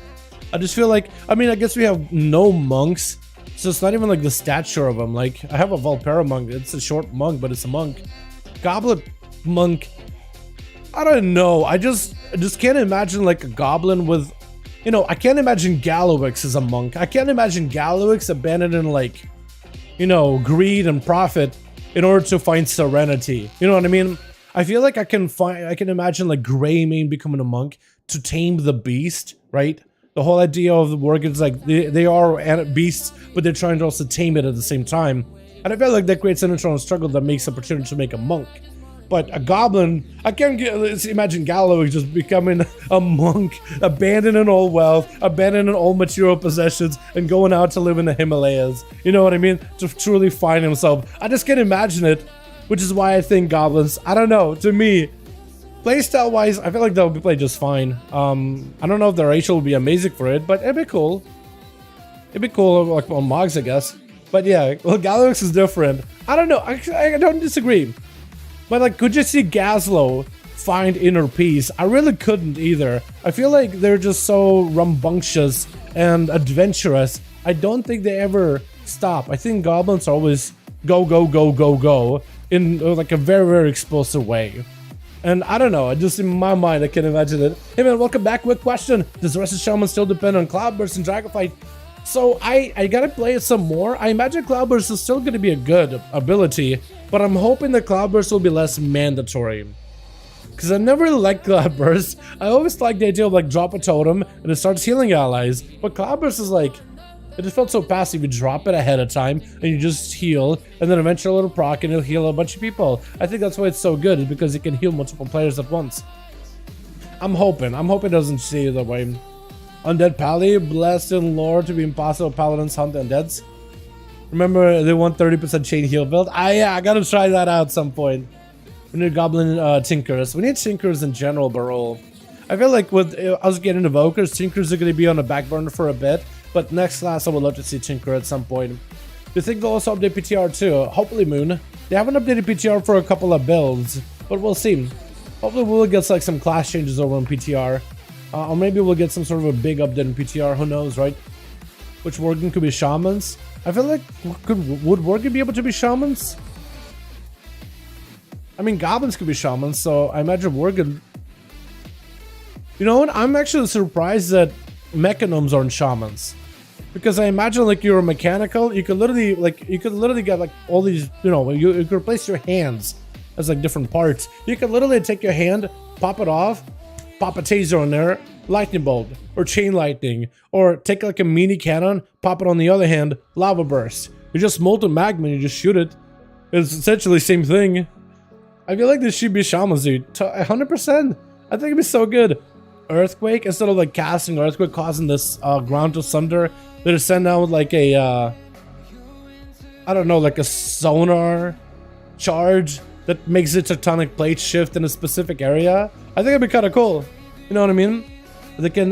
I just feel like, I mean, I guess we have no monks, so it's not even like the stature of them. Like I have a Valpera monk. It's a short monk, but it's a monk. Goblin Monk, I don't know. I just can't imagine like a goblin with you know, I can't imagine Gallowix as a monk. I can't imagine Gallowix abandoning, like, you know, greed and profit in order to find serenity. You know what I mean? I feel like I can imagine like Greymane becoming a monk to tame the beast, right? The whole idea of the work is like they are beasts, but they're trying to also tame it at the same time. And I feel like that creates an internal struggle that makes opportunity to make a monk. But a goblin, I can't imagine Gallowix just becoming a monk, abandoning all wealth, abandoning all material possessions, and going out to live in the Himalayas. You know what I mean? To truly find himself. I just can't imagine it, which is why I think goblins, I don't know, to me, playstyle wise, I feel like they'll be played just fine. I don't know if the ratio will be amazing for it, but it'd be cool. It'd be cool, like on Mogs, I guess. But yeah, well, Gallowix is different. I don't know, I don't disagree. But like, could you see Gazlowe find inner peace? I really couldn't either. I feel like they're just so rambunctious and adventurous. I don't think they ever stop. I think goblins always go, go, go, go, go in like a very, very explosive way. And I don't know, just in my mind, I can imagine it. Hey man, welcome back. Quick question. Does the rest of Shaman still depend on Cloudburst and Dragonflight? So I gotta play it some more. I imagine Cloudburst is still gonna be a good ability, but I'm hoping that Cloudburst will be less mandatory. Because I never really liked Cloudburst. I always liked the idea of like drop a totem and it starts healing allies. But Cloudburst is like, it just felt so passive. You drop it ahead of time and you just heal, and then eventually a little proc and it'll heal a bunch of people. I think that's why it's so good, is because it can heal multiple players at once. I'm hoping it doesn't stay that way. Undead Pally, blessed in lore to be impossible paladins hunt undeads. Remember they want 30% chain heal build? Yeah, I gotta try that out at some point. We need goblin tinkers. We need tinkers in general, Barol. I feel like with us getting evokers, tinkers are gonna be on the back burner for a bit, but next class I would love to see tinker at some point. Do you think they'll also update PTR too? Hopefully, Moon. They haven't updated PTR for a couple of builds, but we'll see. Hopefully we'll get like some class changes over in PTR. Or maybe we'll get some sort of a big update in PTR, who knows, right? Which Worgen could be shamans? I feel like, would Worgen be able to be shamans? I mean, goblins could be shamans, so I imagine Worgen... You know what? I'm actually surprised that mechanomes aren't shamans. Because I imagine like you're mechanical, you could literally get like all these, you know, you could replace your hands as like different parts. You could literally take your hand, pop it off, pop a taser on there, lightning bolt, or chain lightning, or take like a mini cannon, pop it on the other hand, lava burst. You just molten magma and you just shoot it. It's essentially the same thing. I feel like this should be shamans, dude. 100%. I think it'd be so good. Earthquake, instead of like casting earthquake, causing this ground to sunder, they just send out like a I don't know, like a sonar charge that makes the tectonic plate shift in a specific area. I think it'd be kind of cool. You know what I mean? They can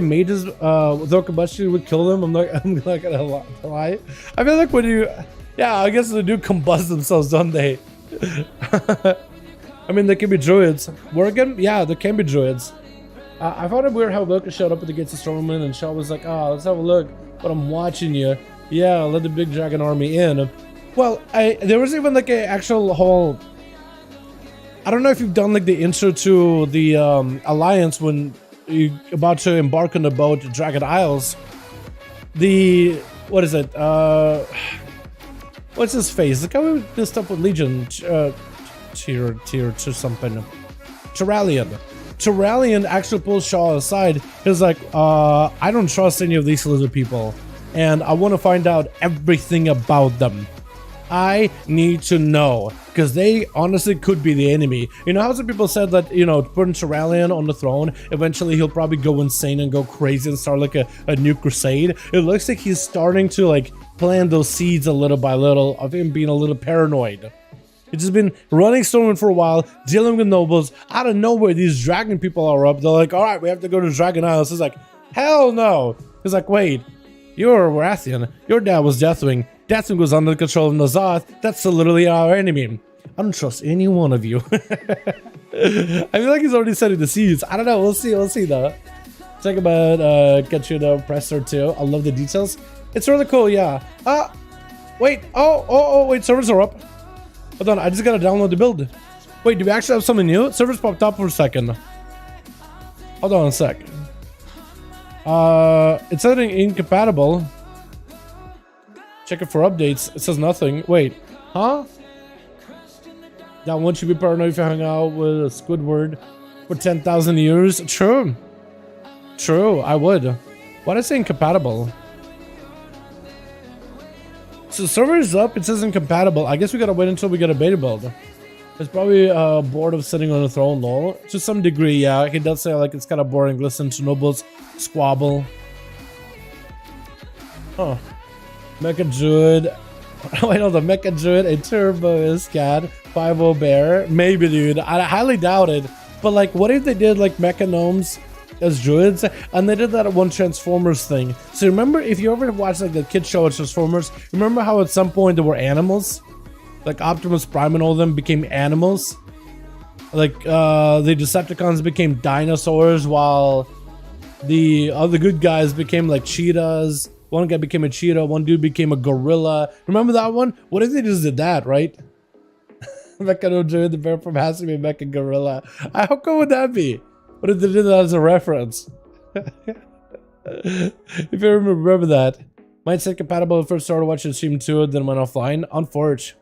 mages though combustion would kill them. I'm not gonna lie. I feel like when you, yeah, I guess they do combust themselves, don't they? I mean, they can be druids. Worgen, yeah, there can be druids. I found it weird how Wilka showed up at the gates of Stormwind and Shaw was like, "Oh, let's have a look, but I'm watching you." Yeah, let the big dragon army in. Well, there was even like a actual whole, I don't know if you've done like the intro to the Alliance when you're about to embark on the boat to Dragon Isles. The, what is it? What's his face? The guy who did stuff with Legion, tier to something. Terralion actually pulls Shaw aside. He's like, I don't trust any of these lizard people, and I want to find out everything about them. I need to know, because they honestly could be the enemy. You know how some people said that, you know, putting Terralion on the throne, eventually he'll probably go insane and go crazy and start like a new crusade? It looks like he's starting to like plant those seeds a little by little of him being a little paranoid. He's just been running Stormwind for a while, dealing with nobles. Out of nowhere, these dragon people are up. They're like, all right, we have to go to Dragon Isles. He's like, hell no. He's like, wait, you're Wrathian. Your dad was Deathwing. Deathwing was under the control of Nazath. That's literally our enemy. I don't trust any one of you. I feel like he's already setting the seeds. I don't know. We'll see though. Talk about get you the presser too. I love the details. It's really cool, yeah. Wait. Wait, servers are up. Hold on, I just gotta download the build. Wait, do we actually have something new? Servers popped up for a second. Hold on a sec. It's saying incompatible. Check it for updates. It says nothing. Wait, huh? That one should be paranoid if you hang out with Squidward for 10,000 years. True. True, I would. Why did I say incompatible? So the server is up, it says incompatible. I guess we gotta wait until we get a beta build. It's probably bored of sitting on a throne, lol. To some degree, yeah. He does say like it's kind of boring. Listen to nobles squabble. Huh. Mecha Druid. Wait, no, the Mecha Druid, a Turbo Iscad, 5-0 Bear. Maybe, dude. I highly doubt it. But like, what if they did like Mecha Gnomes as druids, and they did that at one Transformers thing? So remember, if you ever watched like the kids show at Transformers, remember how at some point there were animals? Like Optimus Prime and all of them became animals. Like the Decepticons became dinosaurs, while the other good guys became like cheetahs. One guy became a cheetah, one dude became a gorilla. Remember that one? What if they just did that, right? Mecha Druid, the bear from has to be Mecha Gorilla. How cool would that be? What if they did that as a reference? If you remember that. Might say compatible if first started watching stream 2, then went offline. Unforge.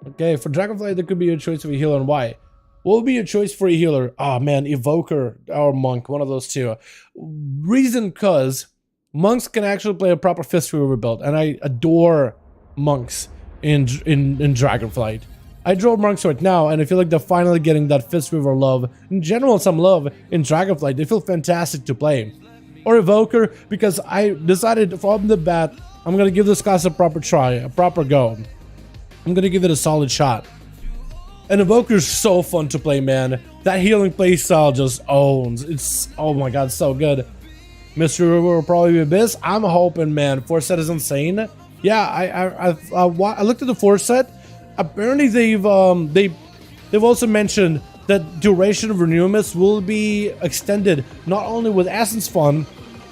Okay, for Dragonflight, there could be a choice of a healer, and why? What would be your choice for a healer? Oh man, Evoker or Monk, one of those two. Reason cause monks can actually play a proper fist weaver build, and I adore monks in Dragonflight. I draw monks right now, and I feel like they're finally getting that fist weaver love. In general, some love in Dragonflight. They feel fantastic to play. Or Evoker, because I decided from the bat, I'm gonna give this class a proper try, a proper go. I'm gonna give it a solid shot. And Evoker's so fun to play, man. That healing playstyle just owns. It's, oh my god, so good. Mystery River will probably be Abyss. I'm hoping, man. 4 set is insane. Yeah, I looked at the 4 set. Apparently they've also mentioned that duration of Renewal will be extended, not only with Essence Fun,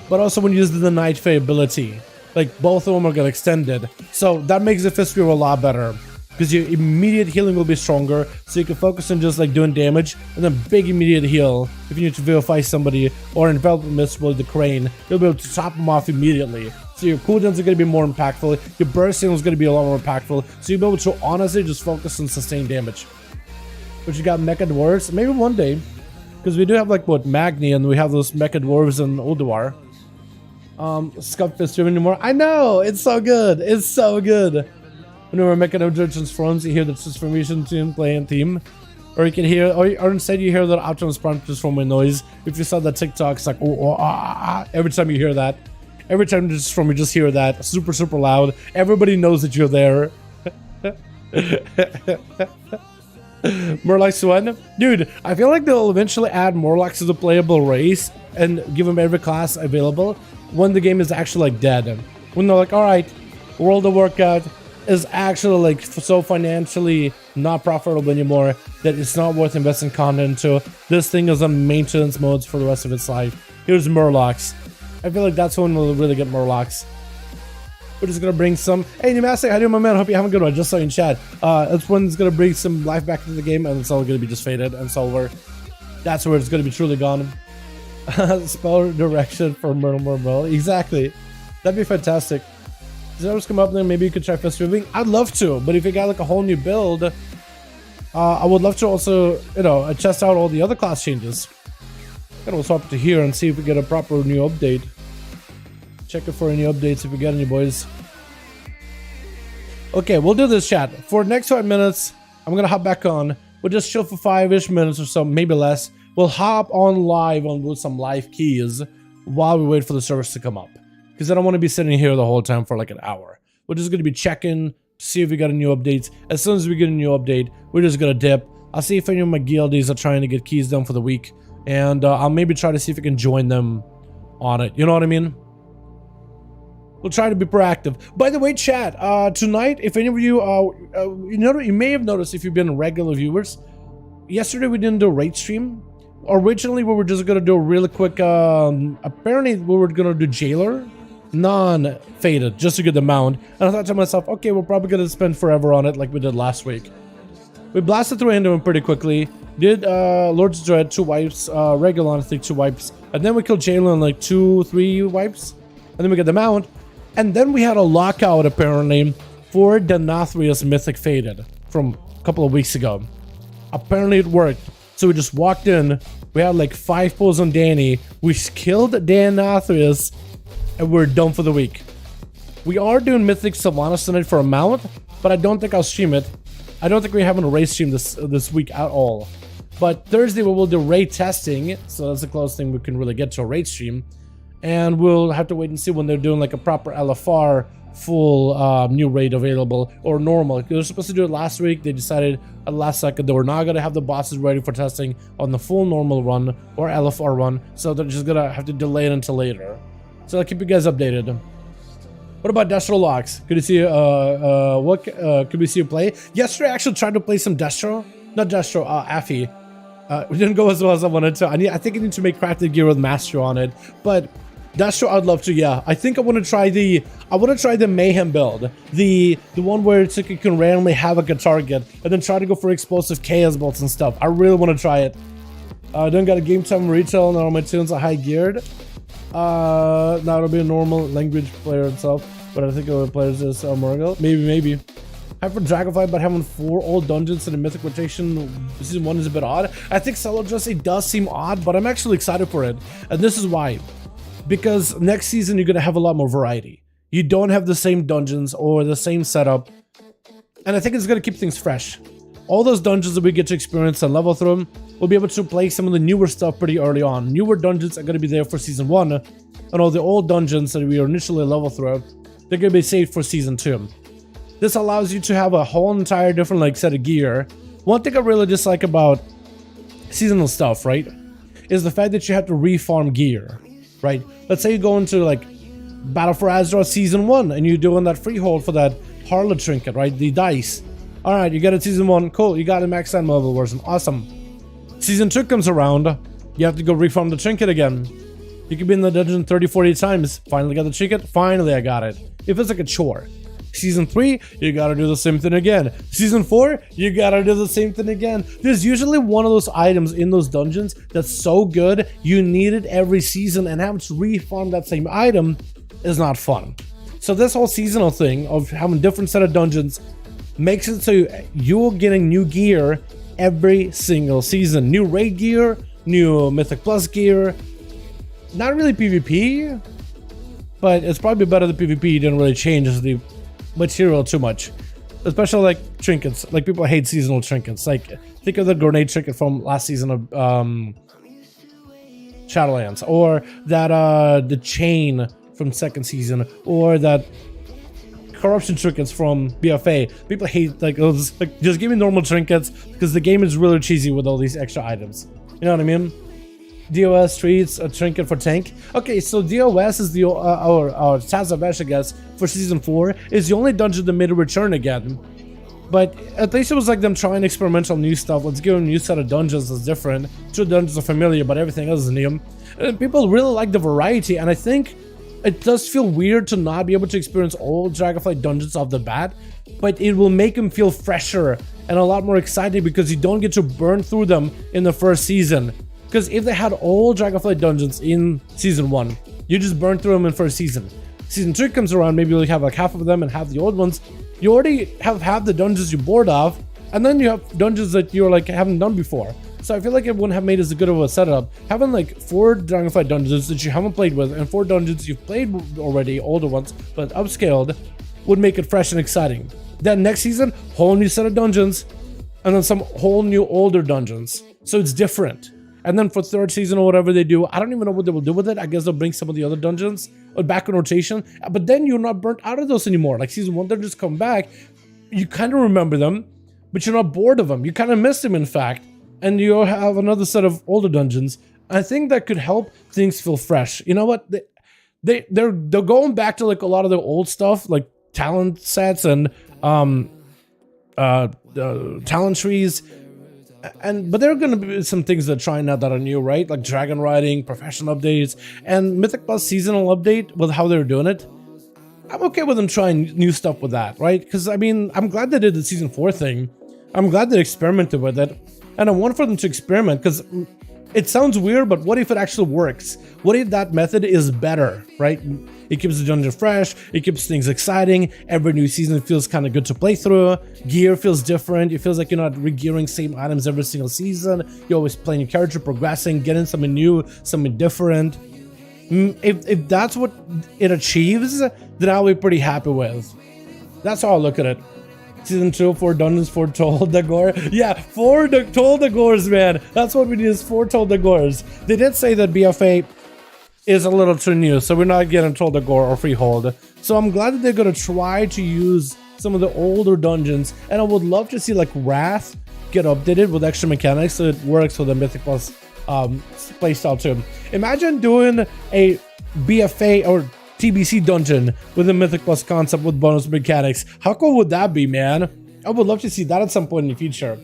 but also when using the Night Fae ability. Like, both of them are getting extended. So that makes the Fist Weaver a lot better, because your immediate healing will be stronger, so you can focus on just like doing damage, and then big immediate heal if you need to vivify somebody, or in Envelopment Mist with the Crane, you'll be able to top them off immediately. So your cooldowns are going to be more impactful, your burst healing is going to be a lot more impactful, so you'll be able to honestly just focus on sustained damage. But you got Mecha Dwarves, maybe one day, because we do have like what, Magni, and we have those Mecha Dwarves in Ulduar. Scuff Fist anymore. I know, it's so good, it's so good. Whenever Mecha transforms, you hear the transformation tune playing theme. Or you can hear, or instead you hear the Optimus Prime transforming noise. If you saw that TikTok, it's like, oh, every time you hear that. Every time you transform, you just hear that. Super, super loud. Everybody knows that you're there. Murlocs one? Dude, I feel like they'll eventually add Murlocs to the playable race and give them every class available when the game is actually like dead. When they're like, alright, World of Warcraft is actually like so financially not profitable anymore that it's not worth investing content into. This thing is on maintenance modes for the rest of its life. Here's Murlocs. I feel like that's when we'll really get Murlocs. We're just gonna bring some. Hey, Nimastic, how you doing, my man? Hope you have a good one. Just saw you in chat. That's when it's gonna bring some life back into the game, and it's all gonna be just faded, and it's over. That's where it's gonna be truly gone. Spell direction for Myrtle. Exactly. That'd be fantastic. Does that just come up there? Maybe you could try fist moving. I'd love to, but if you got like a whole new build, I would love to also, you know, test out all the other class changes. And we'll swap to here and see if we get a proper new update. Check it for any updates if we get any, boys. Okay, we'll do this, chat. For the next 5 minutes, I'm gonna hop back on. We'll just chill for 5-ish minutes or so, maybe less. We'll hop on live with some live keys while we wait for the service to come up. Because I don't want to be sitting here the whole time for like an hour. We're just gonna be checking, see if we got a new update. As soon as we get a new update, we're just gonna dip. I'll see if any of my guildies are trying to get keys done for the week. And I'll maybe try to see if I can join them on it. You know what I mean? We'll try to be proactive. By the way, chat, tonight, if any of you, you may have noticed if you've been regular viewers, yesterday we didn't do a raid stream. Originally, we were just going to do a really quick, apparently we were going to do Jailer, non-faded, just to get the mount. And I thought to myself, okay, we're probably going to spend forever on it like we did last week. We blasted through into him pretty quickly. Did Lord's Dread 2 wipes, Regulon I think 2 wipes, and then we killed Jalen like 2-3 wipes, and then we got the mount, and then we had a lockout apparently for Denathrius Mythic Faded from a couple of weeks ago. Apparently it worked, so we just walked in, we had like 5 pulls on Danny, we killed Denathrius, and we're done for the week. We are doing Mythic Sylvanas tonight for a mount, but I don't think I'll stream it. I don't think we're having a raid stream this week at all. But Thursday we will do raid testing, so that's the closest thing we can really get to a raid stream. And we'll have to wait and see when they're doing like a proper LFR full new raid available, or normal. They were supposed to do it last week. They decided at the last second they were not going to have the bosses ready for testing on the full normal run or LFR run, so they're just going to have to delay it until later. So I'll keep you guys updated. What about Destro locks? Could you see could we see you play? Yesterday I actually tried to play some Destro. Not Destro, Affy. It didn't go as well as I wanted to. I think I need to make crafted gear with Master on it. But Destro I'd love to, yeah. I think I want to try the Mayhem build. The one where it's like you can randomly have a target and then try to go for explosive chaos bolts and stuff. I really want to try it. I don't got a game time retail and all my tunes are high geared. Now it'll be a normal language player itself, but I think it would play as Morgul. Maybe. Hype for Dragonflight, but having 4 old dungeons in the mythic rotation season 1 is a bit odd. I think Solo Jesse does seem odd, but I'm actually excited for it, and this is why. Because next season you're gonna have a lot more variety. You don't have the same dungeons or the same setup, and I think it's gonna keep things fresh. All those dungeons that we get to experience and level through them, we'll be able to play some of the newer stuff pretty early on. Newer dungeons are going to be there for Season 1, and all the old dungeons that we initially level through, they're going to be saved for Season 2. This allows you to have a whole entire different like set of gear. One thing I really dislike about seasonal stuff, right, is the fact that you have to refarm gear, right? Let's say you go into like Battle for Azeroth Season 1, and you're doing that freehold for that Harlot trinket, right, the dice. Alright, you got it Season 1, cool, you got a max time level version, awesome. Season 2 comes around, you have to go reform the trinket again. You could be in the dungeon 30-40 times, finally got the trinket, finally I got it. It feels like a chore. Season 3, you gotta do the same thing again. Season 4, you gotta do the same thing again. There's usually one of those items in those dungeons that's so good, you need it every season, and having to reform that same item is not fun. So this whole seasonal thing of having different set of dungeons makes it so you're getting new gear every single season. New raid gear, new Mythic Plus gear. Not really PvP, but it's probably better than PvP didn't really change the material too much. Especially like trinkets. Like people hate seasonal trinkets. Like think of the grenade trinket from last season of Shadowlands, or that the chain from second season, or that corruption trinkets from BFA. People hate like those. Like, just give me normal trinkets because the game is really cheesy with all these extra items. You know what I mean? DOS treats a trinket for tank. Okay, so DOS is the our Tazavesh, I guess, for season 4 is the only dungeon that made a return again. But at least it was like them trying experimental new stuff. Let's give them a new set of dungeons that's different. 2 dungeons are familiar, but everything else is new. And people really like the variety, and I think it does feel weird to not be able to experience old Dragonflight dungeons off the bat, but it will make them feel fresher and a lot more exciting because you don't get to burn through them in the first season. Because if they had old Dragonflight dungeons in season 1, you just burn through them in first season. Season 2 comes around, maybe you'll have like half of them and half the old ones. You already have half the dungeons you're bored of, and then you have dungeons that you're like haven't done before. So I feel like it wouldn't have made as good of a setup. Having like 4 Dragonflight dungeons that you haven't played with and 4 dungeons you've played already, older ones, but upscaled, would make it fresh and exciting. Then next season, whole new set of dungeons, and then some whole new older dungeons. So it's different. And then for 3rd season or whatever they do, I don't even know what they will do with it. I guess they'll bring some of the other dungeons back in rotation. But then you're not burnt out of those anymore. Like season 1 dungeons come back, you kind of remember them, but you're not bored of them. You kind of miss them, in fact. And you have another set of older dungeons. I think that could help things feel fresh. You know what? They're going back to like a lot of the old stuff, like talent sets and talent trees. But there are going to be some things that are trying out that are new, right? Like dragon riding, professional updates, and Mythic Plus seasonal update with how they're doing it. I'm okay with them trying new stuff with that, right? Because I mean, I'm glad they did the season 4 thing. I'm glad they experimented with it. and I want for them to experiment, because it sounds weird, but what if it actually works? What if that method is better, right? It keeps the dungeon fresh, it keeps things exciting, every new season feels kind of good to play through, gear feels different, it feels like you're not re-gearing same items every single season, you're always playing your character, progressing, getting something new, something different. If that's what it achieves, then I'll be pretty happy with. That's how I look at it. Season 2, 4 dungeons, 4 Toll Dagor. Yeah, 4 Toll Dagors, man. That's what we need, is 4 Toll Dagors. They did say that BFA is a little too new, so we're not getting Toll Dagor or Freehold. So I'm glad that they're going to try to use some of the older dungeons, and I would love to see like Wrath get updated with extra mechanics so it works for the Mythic Plus playstyle too. Imagine doing a BFA or TBC dungeon with a Mythic Plus concept with bonus mechanics. How cool would that be, man? I would love to see that at some point in the future.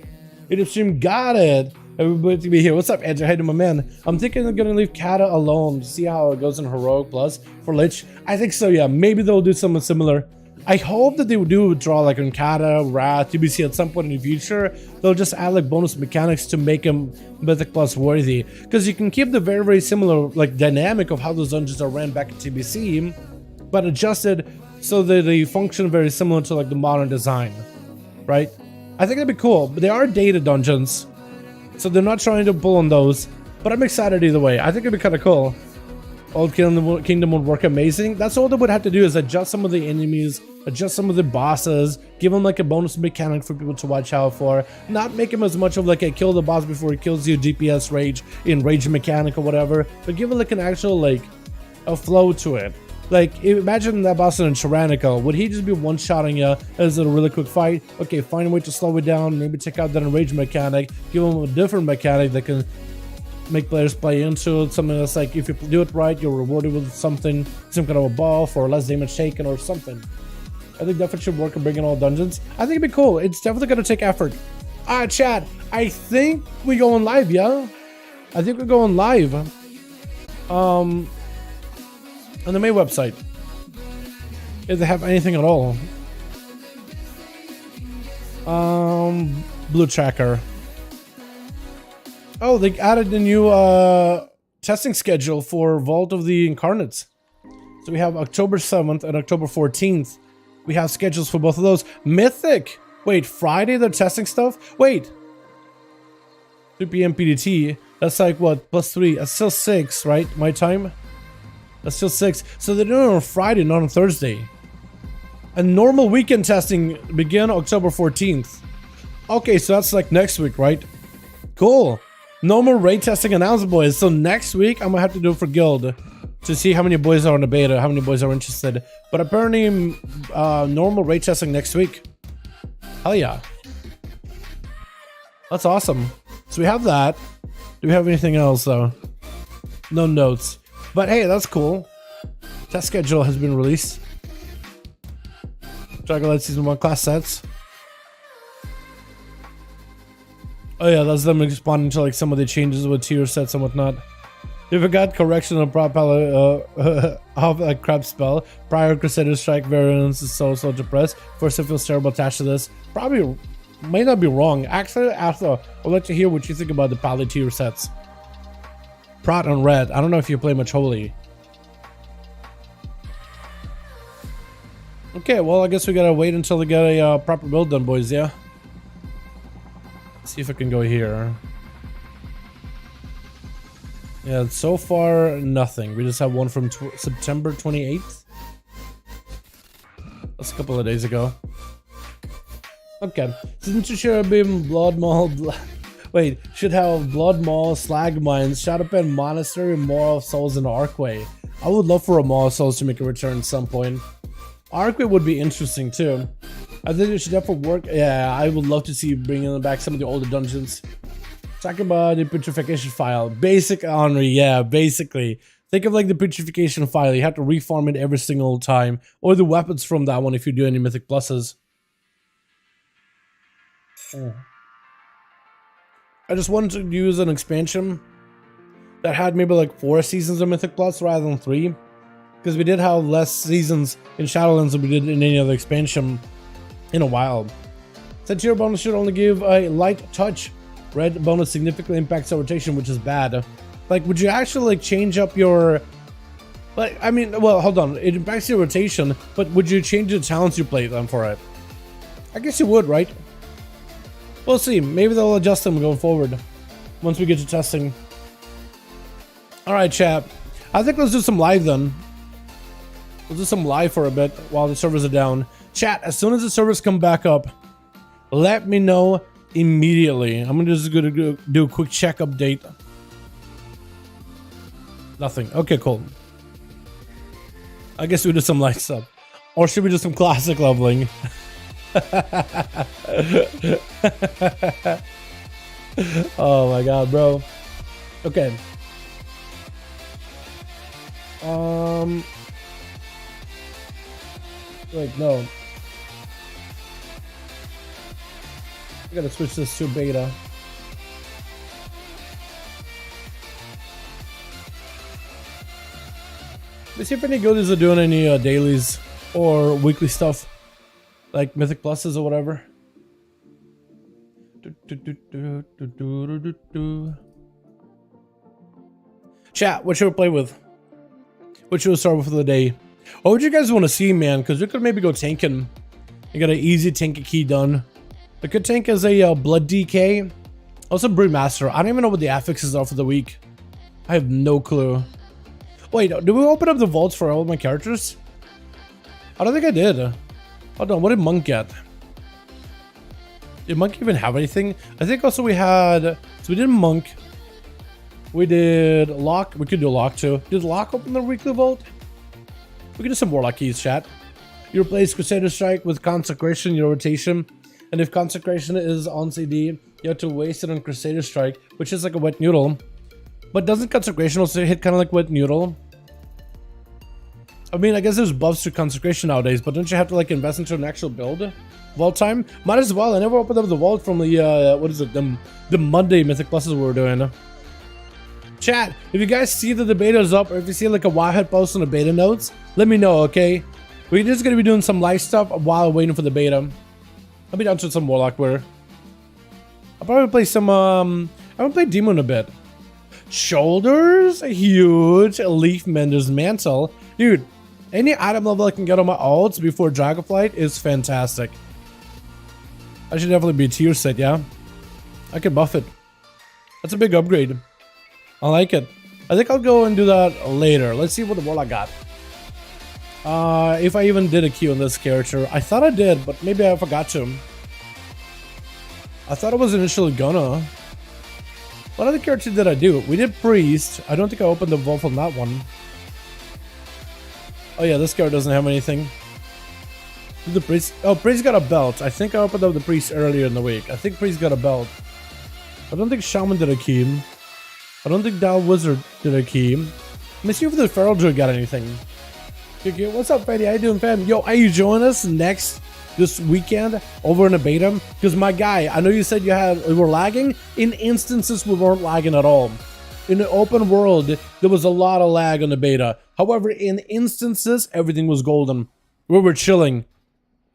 Livestream got it. Everybody to be here. What's up, Edge? Hey to my man. I'm thinking I'm gonna leave Kata alone to see how it goes in Heroic Plus for Lich. I think so, yeah. Maybe they'll do something similar. I hope that they would do draw like on Kata, Wrath, TBC at some point in the future. They'll just add like bonus mechanics to make them Mythic Plus worthy. Because you can keep the very, very similar like dynamic of how those dungeons are ran back in TBC, but adjusted so that they function very similar to like the modern design, right? I think that'd be cool. But they are data dungeons, so they're not trying to pull on those. But I'm excited either way. I think it'd be kind of cool. Old Kingdom would work amazing. That's all they would have to do, is adjust some of the enemies, adjust some of the bosses, give them like a bonus mechanic for people to watch out for, not make him as much of like a kill the boss before he kills you DPS rage in rage mechanic or whatever, but give it like an actual like a flow to it. Like imagine that boss in Tyrannical, would he just be one-shotting you as a really quick fight? Okay, find a way to slow it down, maybe check out that enrage mechanic, give him a different mechanic that can make players play into it, something that's like, if you do it right, you're rewarded with something, some kind of a buff or less damage taken or something. I think definitely should work on bringing all dungeons. I think it'd be cool. It's definitely gonna take effort. Chat, I think we going live, yeah? I think we're going live. On the main website. If they have anything at all. Blue Tracker. Oh, they added a new testing schedule for Vault of the Incarnates. So we have October 7th and October 14th. We have schedules for both of those. Mythic! Wait, Friday they're testing stuff? Wait! 2 PM PDT. That's like what? +3. That's still 6, right? My time? That's still 6. So they're doing it on Friday, not on Thursday. And normal weekend testing begin October 14th. Okay, so that's like next week, right? Cool. No more raid testing announced, boys. So next week, I'm gonna have to do it for Guild to see how many boys are in the beta, how many boys are interested. But apparently, normal raid testing next week. Hell yeah. That's awesome. So we have that. Do we have anything else, though? No notes. But hey, that's cool. Test schedule has been released. Dragonflight Season 1 class sets. Oh yeah, that's them responding to like some of the changes with tier sets and whatnot. They forgot correction of prop of a crab spell. Prior Crusader Strike variants is so depressed. First, it feels terrible attached to this. Probably might not be wrong. Actually, Arthur, I'd like to hear what you think about the Pally tier sets. Prot and Red. I don't know if you play much Holy. Okay, well, I guess we gotta wait until we get a proper build done, boys, yeah? See if I can go here. Yeah, so far nothing. We just have one from September 28th. That's a couple of days ago. Okay, since you should have been Blood Maul, wait, should have Blood Maul, Slag Mines, Shadowpen Monastery, Maw of Souls, and Archway. I would love for a Maw of Souls to make a return at some point. Archway would be interesting too. I think it should definitely work. Yeah, I would love to see you bringing back some of the older dungeons. Talk about the Putrefaction file. Basic Honor, yeah, basically. Think of like the Putrefaction file. You have to reform it every single time. Or the weapons from that one if you do any Mythic Pluses. I just wanted to use an expansion that had maybe like 4 seasons of Mythic Plus rather than 3. Because we did have less seasons in Shadowlands than we did in any other expansion in a while. Said tier bonus should only give a light touch Red bonus significantly impacts our rotation, which is bad. Like, would you actually like change up your... Like, I mean, well, hold on. It impacts your rotation, but would you change the talents you play then for it? I guess you would, right? We'll see. Maybe they'll adjust them going forward once we get to testing. Alright, chat. I think let's do some live then. Let's do some live for a bit while the servers are down. Chat, as soon as the servers come back up, let me know immediately. I'm just gonna do a quick check update. Nothing. Okay, cool. I guess we do some light stuff. Or should we do some classic leveling? Oh my god, bro. Okay. Wait, no. I gotta switch this to beta. Let's see if any guilds are doing any dailies or weekly stuff, like Mythic Pluses or whatever. Chat, what should we play with? What should we start with for the day? What would you guys want to see, man? Because we could maybe go tanking. You got an easy tank key done. The good tank is a Blood DK. Also Broodmaster. I don't even know what the affixes are for the week. I have no clue. Wait, did we open up the vaults for all my characters? I don't think I did. Hold on, what did Monk get? Did Monk even have anything? I think also we had... So we did Monk. We did Lock. We could do Lock too. Did Lock open the weekly vault? We could do some Warlock keys, chat. You replace Crusader Strike with Consecration, your rotation. And if Consecration is on CD, you have to waste it on Crusader Strike, which is like a wet noodle. But doesn't Consecration also hit kind of like wet noodle? I mean, I guess there's buffs to Consecration nowadays, but don't you have to like invest into an actual build? Vault time? Might as well. I never opened up the vault from the, what is it? The Monday Mythic Pluses we were doing. Chat, if you guys see that the beta is up, or if you see like a Wildhead post on the beta notes, let me know, okay? We're just gonna be doing some live stuff while waiting for the beta. I'll be down to some Warlock wear. I'll probably play some, I'm gonna play Demon a bit. Shoulders, huge. Leaf Mender's Mantle. Dude, any item level I can get on my alts before Dragonflight is fantastic. I should definitely be a tier set, yeah? I can buff it. That's a big upgrade. I like it. I think I'll go and do that later. Let's see what the Warlock got. If I even did a queue on this character. I thought I did, but maybe I forgot to. I thought I was initially gonna. What other character did I do? We did Priest. I don't think I opened the vault on that one. Oh yeah, this character doesn't have anything. Did the Priest... Oh, Priest got a belt. I think I opened up the Priest earlier in the week. I think Priest got a belt. I don't think Shaman did a key. I don't think Dal Wizard did a key. Let me see if the Feral Druid got anything. Okay, what's up, Fetty? How you doing, fam? Yo, are you joining us this weekend over in the beta? Because my guy, I know you said you were lagging. In instances, we weren't lagging at all. In the open world, there was a lot of lag on the beta. However, in instances, everything was golden. We were chilling.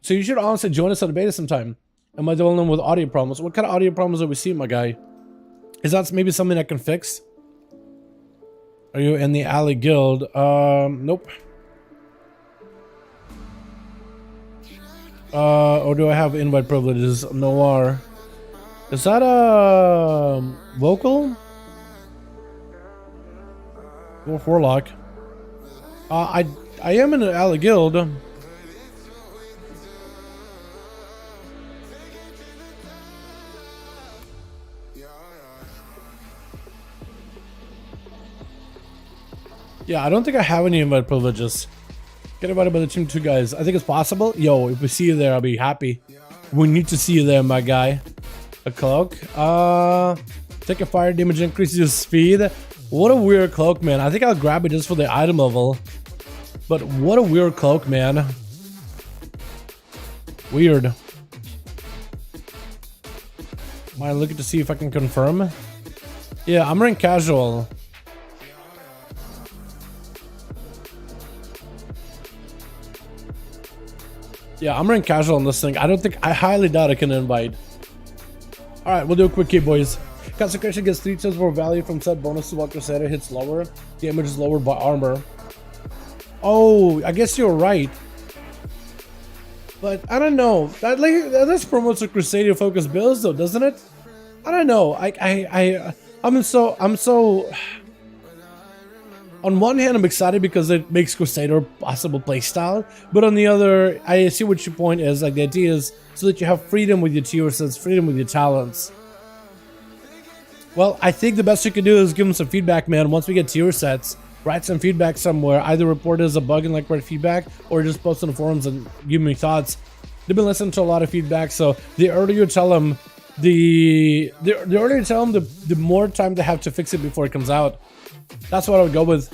So you should honestly join us on the beta sometime. Am I the only one with audio problems? What kind of audio problems are we seeing, my guy? Is that maybe something I can fix? Are you in the Alley Guild? Nope. Or do I have invite privileges? Noir. Is that a vocal? Wolf Warlock. I am in the Alley Guild. Yeah, I don't think I have any invite privileges. Get invited by the team 2 guys. I think it's possible. Yo, if we see you there, I'll be happy. We need to see you there, my guy. A cloak. Take a fire damage, increases your speed. What a weird cloak, man. I think I'll grab it just for the item level. But what a weird cloak, man. Weird. Am I looking to see if I can confirm? Yeah, I'm rank casual. Yeah, I'm rank casual on this thing. I highly doubt I can invite. Alright, we'll do a quick key, boys. Consecration gets 3 times more value from set bonuses while Crusader hits lower. Damage is lowered by armor. Oh, I guess you're right. But I don't know. That promotes the Crusader focused builds though, doesn't it? I don't know. I'm so on one hand I'm excited because it makes Crusader a possible playstyle, but on the other, I see what your point is. Like the idea is so that you have freedom with your tier sets, freedom with your talents. Well, I think the best you can do is give them some feedback, man. Once we get tier sets, write some feedback somewhere. Either report it as a bug and like write feedback, or just post on the forums and give me thoughts. They've been listening to a lot of feedback, so the earlier you tell them, the earlier you tell them, the more time they have to fix it before it comes out. That's what I would go with.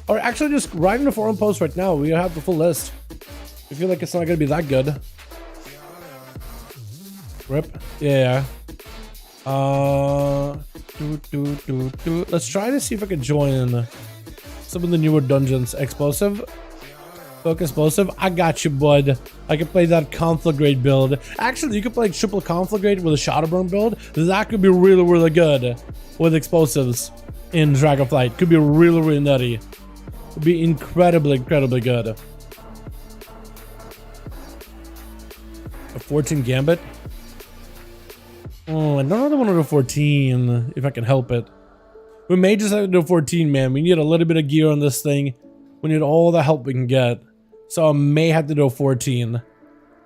Or actually, just write in the forum post right now. We have the full list. I feel like it's not gonna be that good. Rip. Yeah. Let's try to see if I can join some of the newer dungeons. Explosive. Focus explosive. I got you, bud. I can play that conflagrate build. Actually, you could play triple conflagrate with a Shadowburn build. That could be really, really good with explosives in Dragonflight. Could be really, really nutty. Could be incredibly, incredibly good. A 14 Gambit. Oh, I don't really want to go 14 if I can help it. We may just have to do 14, man. We need a little bit of gear on this thing. We need all the help we can get. So I may have to do 14,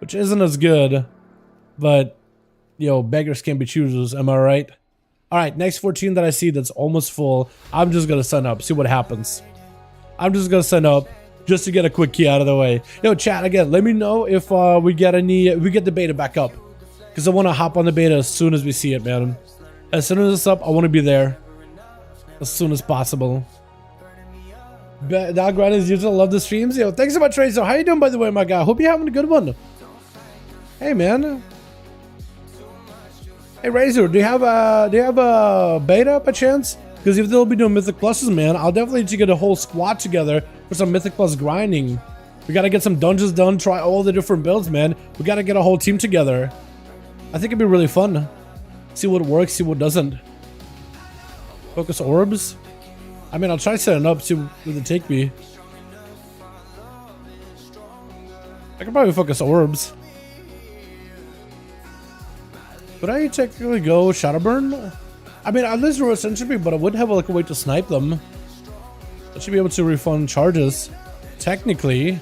which isn't as good, but yo, beggars can't be choosers, am I right? All right, next 14 that I see that's almost full, I'm just gonna sign up, see what happens. I'm just gonna sign up just to get a quick key out of the way. Yo, chat again, let me know if we get the beta back up, because I want to hop on the beta as soon as we see it, man. As soon as it's up, I want to be there as soon as possible. Dalaran is usual. Love the streams. Yo, thanks so much, Razor. How you doing, by the way, my guy? Hope you're having a good one. Hey, man. Hey, Razor, do you have a beta by chance? Because if they'll be doing Mythic Pluses, man, I'll definitely need to get a whole squad together for some Mythic Plus grinding. We gotta get some dungeons done, try all the different builds, man. We gotta get a whole team together. I think it'd be really fun. See what works, see what doesn't. Focus orbs. I mean, I'll try setting up, see where they take me. I could probably focus orbs. Would I technically go Shadowburn? I mean, at least Reverse Entropy, but I would have like a way to snipe them. I should be able to refund charges. Technically.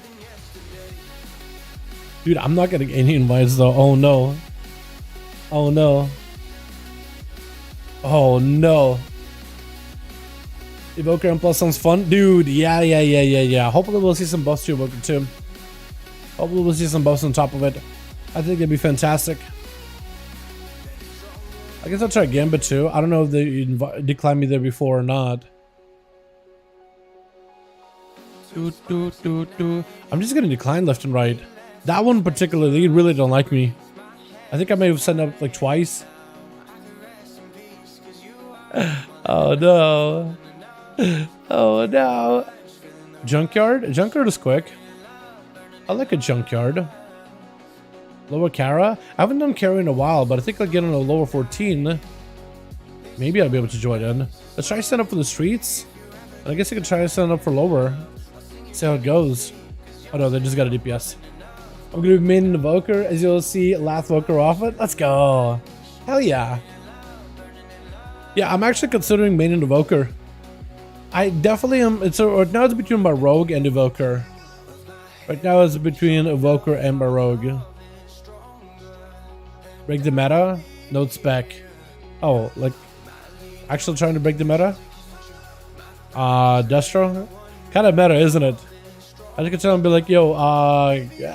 Dude, I'm not getting any invites though. Oh no. Oh no. Oh no. Evoker and Plus sounds fun. Dude, yeah. Hopefully we'll see some buffs to Evoker too. Hopefully we'll see some buffs on top of it. I think that'd be fantastic. I guess I'll try Gambit too. I don't know if they declined me there before or not. I'm just gonna decline left and right. That one particularly, they really don't like me. I think I may have sent up like twice. Oh no. Oh no. Junkyard? Junkyard is quick. I like a junkyard. Lower Kara? I haven't done Kara in a while, but I think I'll get on a lower 14. Maybe I'll be able to join in. Let's try to sign up for the streets. And I guess I can try to sign up for lower. See how it goes. Oh no, they just got a DPS. I'm gonna be main in Evoker, as you'll see last Evoker off it. Let's go. Hell yeah. Yeah, I'm actually considering main in Evoker. I definitely am. Right now it's between my Rogue and Evoker. Right now it's between Evoker and my Rogue. Break the meta? Note spec. Oh, like actually trying to break the meta? Destro? Kind of meta, isn't it? I could tell him, be like, yo,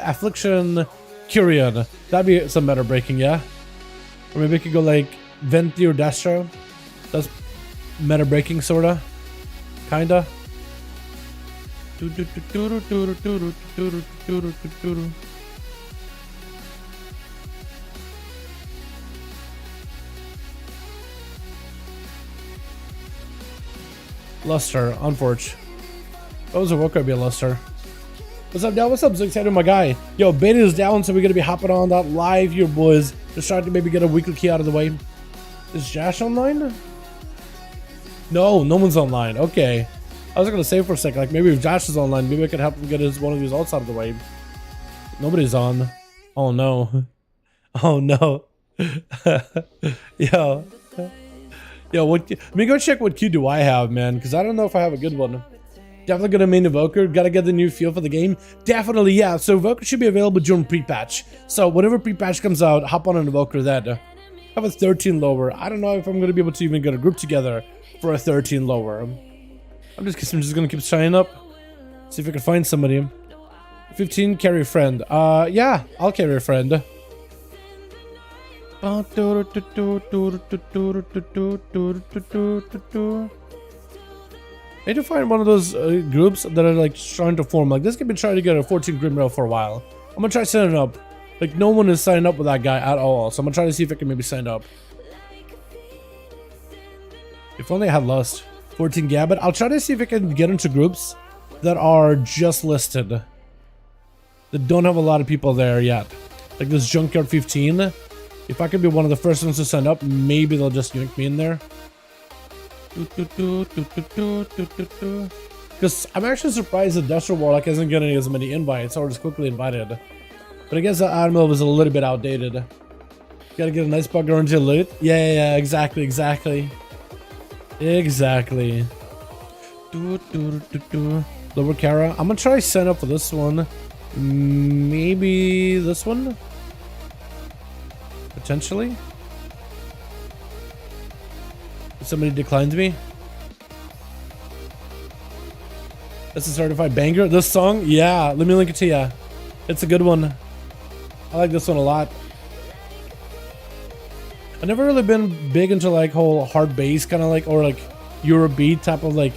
Affliction Kyrian. That'd be some meta breaking, yeah? Or maybe we could go like Venti or Destro. That's meta breaking, sorta. Kinda. Luster, unfortunate. That was a worker be a Luster. What's up, Dal? What's up? So excited, my guy. Yo, beta is down, so we're gonna be hopping on that live here, boys. Just trying to maybe get a weekly key out of the way. Is Jash online? No, no one's online. Okay. I was gonna say for a second, like maybe if Josh is online, maybe I could help him get one of these ults out of the way. Nobody's on. Oh no. Oh no. Yo. Yo, what? Let me go check what queue do I have, man, because I don't know if I have a good one. Definitely gonna main Evoker. Gotta get the new feel for the game. Definitely, yeah. So Evoker should be available during pre-patch. So whenever pre-patch comes out, hop on an Evoker then. I have a 13 lower. I don't know if I'm gonna be able to even get a group together for a 13 lower. I'm just gonna keep trying up. See if I can find somebody. 15 carry a friend. Yeah, I'll carry a friend. I need to find one of those groups that are like trying to form. Like this could be trying to get a 14 Grim Rail for a while. I'm gonna try setting up. Like no one is signed up with that guy at all. So I'm gonna try to see if I can maybe sign up. If only I had Lust. 14 Gabbard. I'll try to see if I can get into groups that are just listed. That don't have a lot of people there yet. Like this Junkyard 15. If I could be one of the first ones to sign up, maybe they'll just yank me in there. Because I'm actually surprised that Destro Warlock hasn't getting as many invites or is quickly invited. But I guess the Admiral was a little bit outdated. Gotta get a nice bug into loot. Yeah, exactly. Exactly. Lower Kara. I'm gonna try sign up for this one. Maybe this one? Potentially? Somebody declined me. That's a certified banger. This song? Yeah, let me link it to you. It's a good one. I like this one a lot. I've never really been big into like whole hard bass kind of like, or like Eurobeat type of like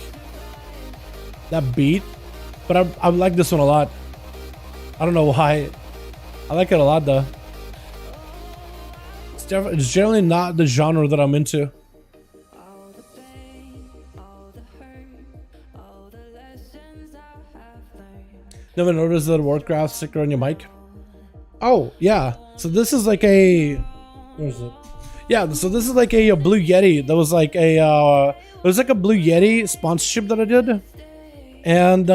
that beat, but I like this one a lot. I don't know why. I like it a lot though. It's generally not the genre that I'm into. Never noticed that Warcraft sticker on your mic? Oh yeah. So this is like a. Where is it? Yeah. So this is like a Blue Yeti. That was like a. It was like a Blue Yeti sponsorship that I did, and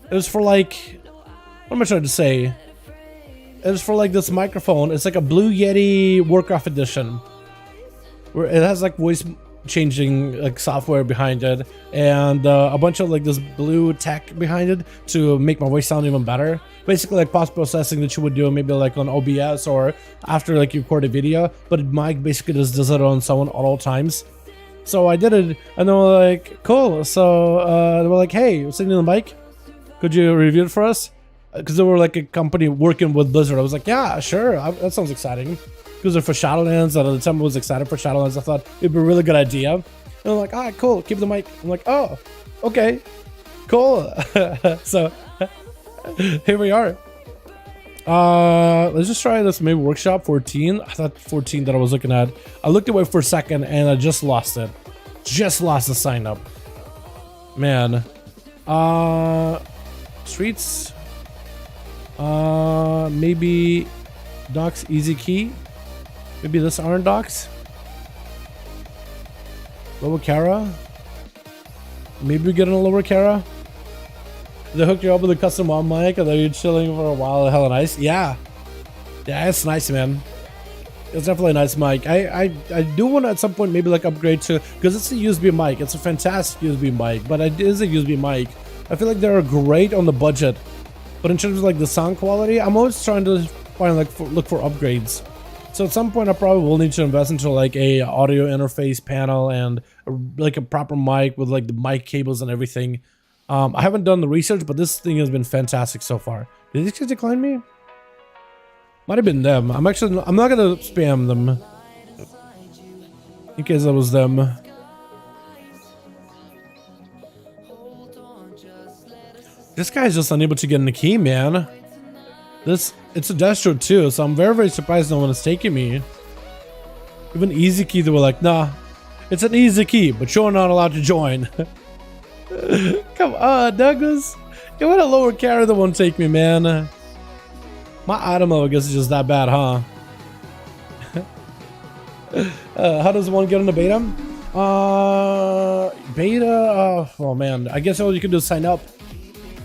it was for like. What am I trying to say? It was for like this microphone. It's like a Blue Yeti Warcraft edition, where it has like voice changing like software behind it and a bunch of like this blue tech behind it to make my voice sound even better. Basically like post processing that you would do maybe like on OBS or after like you record a video, but mic basically just does it on its own at all times. So I did it and they were like, cool. So they were like, hey, we're sitting on the mic, could you review it for us? Because they were like a company working with Blizzard. I was like, yeah, sure, that sounds exciting. Because they're for Shadowlands, and at the time I was excited for Shadowlands. I thought it'd be a really good idea. And I'm like, alright, cool, keep the mic. I'm like, oh, okay, cool. So here we are. Let's just try this maybe workshop 14. I thought 14 that I was looking at. I looked away for a second and I just lost it. Just lost the sign up. Man. Streets. Maybe Docs Easy Key. Maybe this Iron Docs. Lower Kara. Maybe we get in a Lower Kara. They hooked you up with a custom on mic and then you're chilling for a while. Hella nice. Yeah. Yeah, it's nice, man. It's definitely a nice mic. I do want to at some point maybe like upgrade to, because it's a USB mic. It's a fantastic USB mic, but it is a USB mic. I feel like they're great on the budget, but in terms of like the sound quality, I'm always trying to find like look for upgrades. So at some point I probably will need to invest into like a audio interface panel and like a proper mic with like the mic cables and everything. I haven't done the research, but this thing has been fantastic so far. Did these guys decline me? Might have been them. I'm not gonna spam them in case that was them. This guy's just unable to get in the key, man. It's a Destro too, so I'm very, very surprised no one is taking me. Even Easy Key, they were like, nah, it's an easy key, but you're not allowed to join. Come on, Douglas. You want a Lower Kara that won't take me, man. My item level, I guess, is just that bad, huh? How does one get in the beta? Beta. Oh man, I guess all you can do is sign up,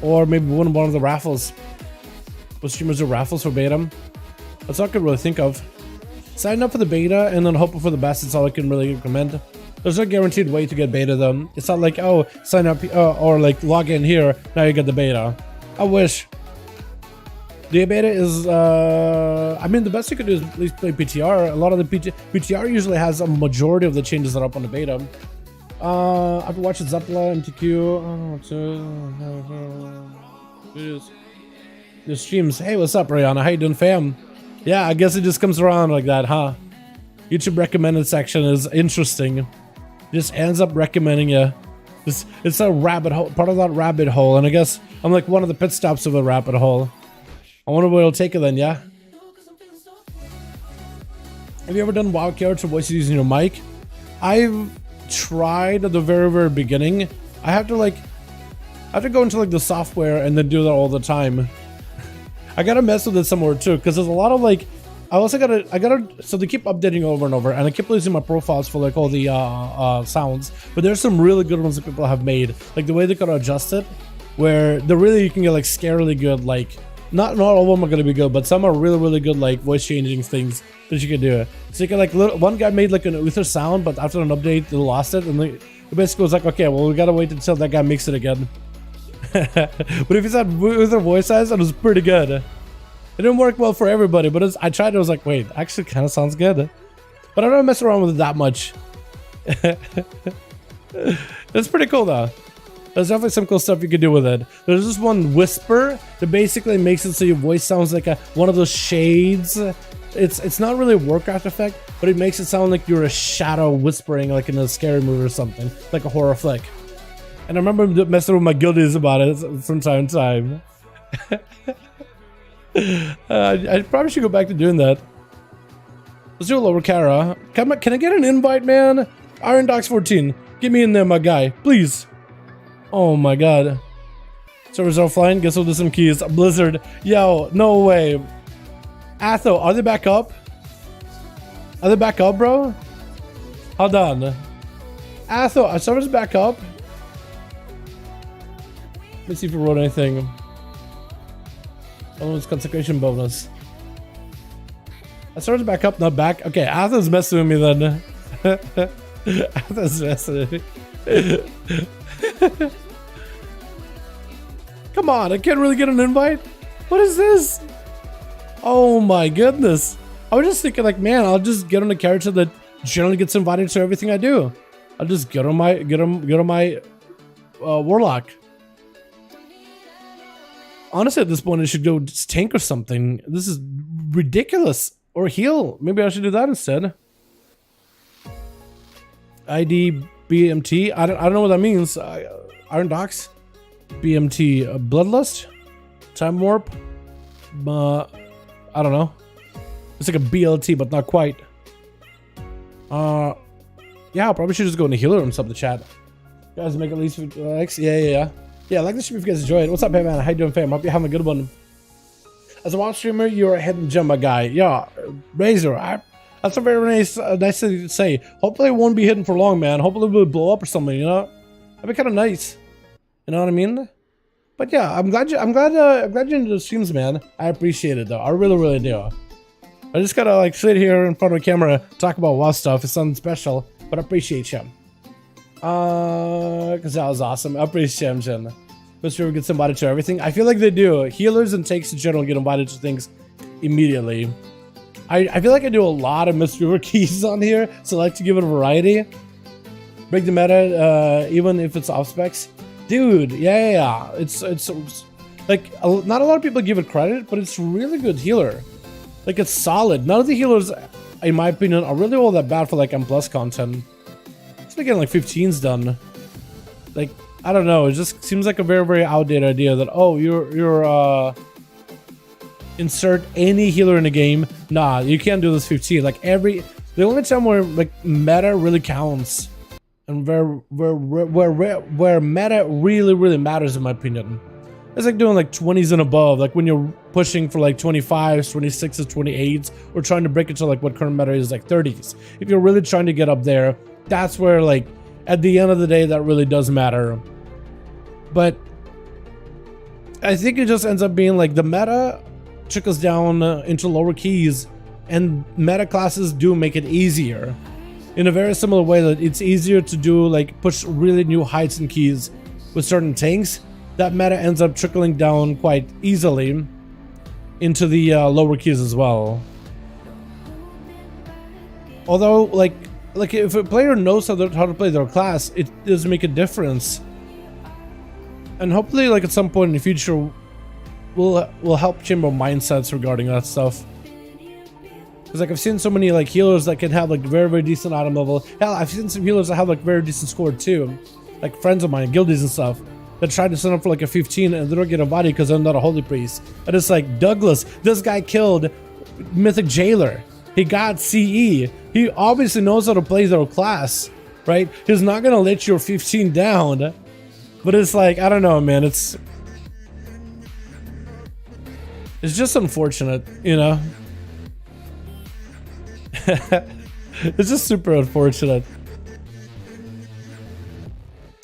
or maybe win one of the raffles. What streamers do raffles for beta? That's all I could really think of. Sign up for the beta and then hope for the best. It's all I can really recommend. There's no guaranteed way to get beta though. It's not like, oh, sign up or like log in here, now you get the beta. I wish. The beta is, I mean, the best you could do is at least play PTR. A lot of the PTR usually has a majority of the changes that are up on the beta. I've been watching Zeppela, MTQ. The streams. Hey, what's up, Rihanna? How you doing, fam? Yeah, I guess it just comes around like that, huh? YouTube recommended section is interesting. Just ends up recommending you. It's a rabbit hole, part of that rabbit hole, and I guess I'm like one of the pit stops of a rabbit hole. I wonder where it'll take it then, yeah? Have you ever done WoW character voices using your mic? I've tried at the very, very beginning. I have to go into like the software and then do that all the time. I gotta mess with it somewhere too, because there's a lot of like, so they keep updating over and over, and I keep losing my profiles for like all the sounds, but there's some really good ones that people have made, like the way they could adjust it, where you can get like scarily good, like, not all of them are gonna be good, but some are really, really good, like voice changing things that you can do. So you can like, one guy made like an Uther sound, but after an update, they lost it, and it basically was like, okay, well, we gotta wait until that guy makes it again. But if you said Uther voice size, it was pretty good. It didn't work well for everybody, but I tried. I was like, wait, actually, kind of sounds good. But I don't mess around with it that much. It's pretty cool though. There's definitely some cool stuff you can do with it. There's this one whisper that basically makes it so your voice sounds like one of those shades. It's not really a Warcraft effect, but it makes it sound like you're a shadow whispering, like in a scary movie or something, like a horror flick. And I remember messing with my guildies about it from time to time. I probably should go back to doing that. Let's do a lower Kara. Can I get an invite, man? Iron Docs 14. Get me in there, my guy. Please. Oh my god. Servers offline. Guess we'll do some keys. Blizzard. Yo, no way. Atho, are they back up? Are they back up, bro? Hold on. Atho, are servers back up? Let's see if we wrote anything. Oh, it's consecration bonus. I started back up, not back. Okay, Atha's messing with me then. Atha's messing with me. Come on, I can't really get an invite? What is this? Oh my goodness. I was just thinking like, man, I'll just get on a character that generally gets invited to everything I do. I'll just get on my warlock. Honestly, at this point, I should go just tank or something. This is ridiculous. Or heal. Maybe I should do that instead. ID BMT. I don't know what that means. Iron Docs. BMT. Bloodlust. Time Warp. I don't know. It's like a BLT, but not quite. Yeah, I probably should just go into healer and sub the chat. You guys make at least likes. Yeah. Yeah, like the stream if you guys enjoyed. What's up, hey man? How you doing, fam? Hope you're having a good one. As a WoW streamer, you're a hidden gem, my guy. Yeah, Razor. That's a very nice thing to say. Hopefully, it won't be hidden for long, man. Hopefully, it will blow up or something. You know, that'd be kind of nice. You know what I mean? But yeah, I'm glad you're into the streams, man. I appreciate it though. I really, really do. I just gotta like sit here in front of the camera, talk about WoW stuff. It's something special, but I appreciate you. Because that was awesome. I appreciate him, Jen. Let's sure we get somebody to everything. I feel like they do. Healers and tanks in general get invited to things immediately. I feel like I do a lot of Mistweaver keys on here, so I like to give it a variety. Break the meta, even if it's off specs. Dude, yeah. It's like, not a lot of people give it credit, but it's really good healer. Like, it's solid. None of the healers, in my opinion, are really all that bad for like M+ content. Getting like 15s done. Like, I don't know, it just seems like a very, very outdated idea that, oh, you're insert any healer in the game. Nah, you can't do this 15. Like the only time where like meta really counts and where meta really, really matters in my opinion, it's like doing like 20s and above, like when you're pushing for like 25s, 26s, 28s, or trying to break it to like what current meta is, like 30s. If you're really trying to get up there, that's where, like, at the end of the day, that really does matter. But I think it just ends up being like the meta trickles down into lower keys, and meta classes do make it easier in a very similar way that it's easier to do, like, push really new heights and keys with certain tanks. That meta ends up trickling down quite easily into the lower keys as well. Although, like if a player knows how to play their class, it does make a difference. And hopefully, like, at some point in the future, we'll help chamber mindsets regarding that stuff. Because, like, I've seen so many, like, healers that can have, like, very, very decent item level. Hell, I've seen some healers that have, like, very decent score too. Like, friends of mine, guildies and stuff, that tried to sign up for, like, a 15 and they don't get a body because they're not a holy priest. And it's like, Douglas, this guy killed Mythic Jailer. He got CE. He obviously knows how to play their class, right? He's not going to let your 15 down. But it's like, I don't know, man. It's just unfortunate, you know? It's just super unfortunate.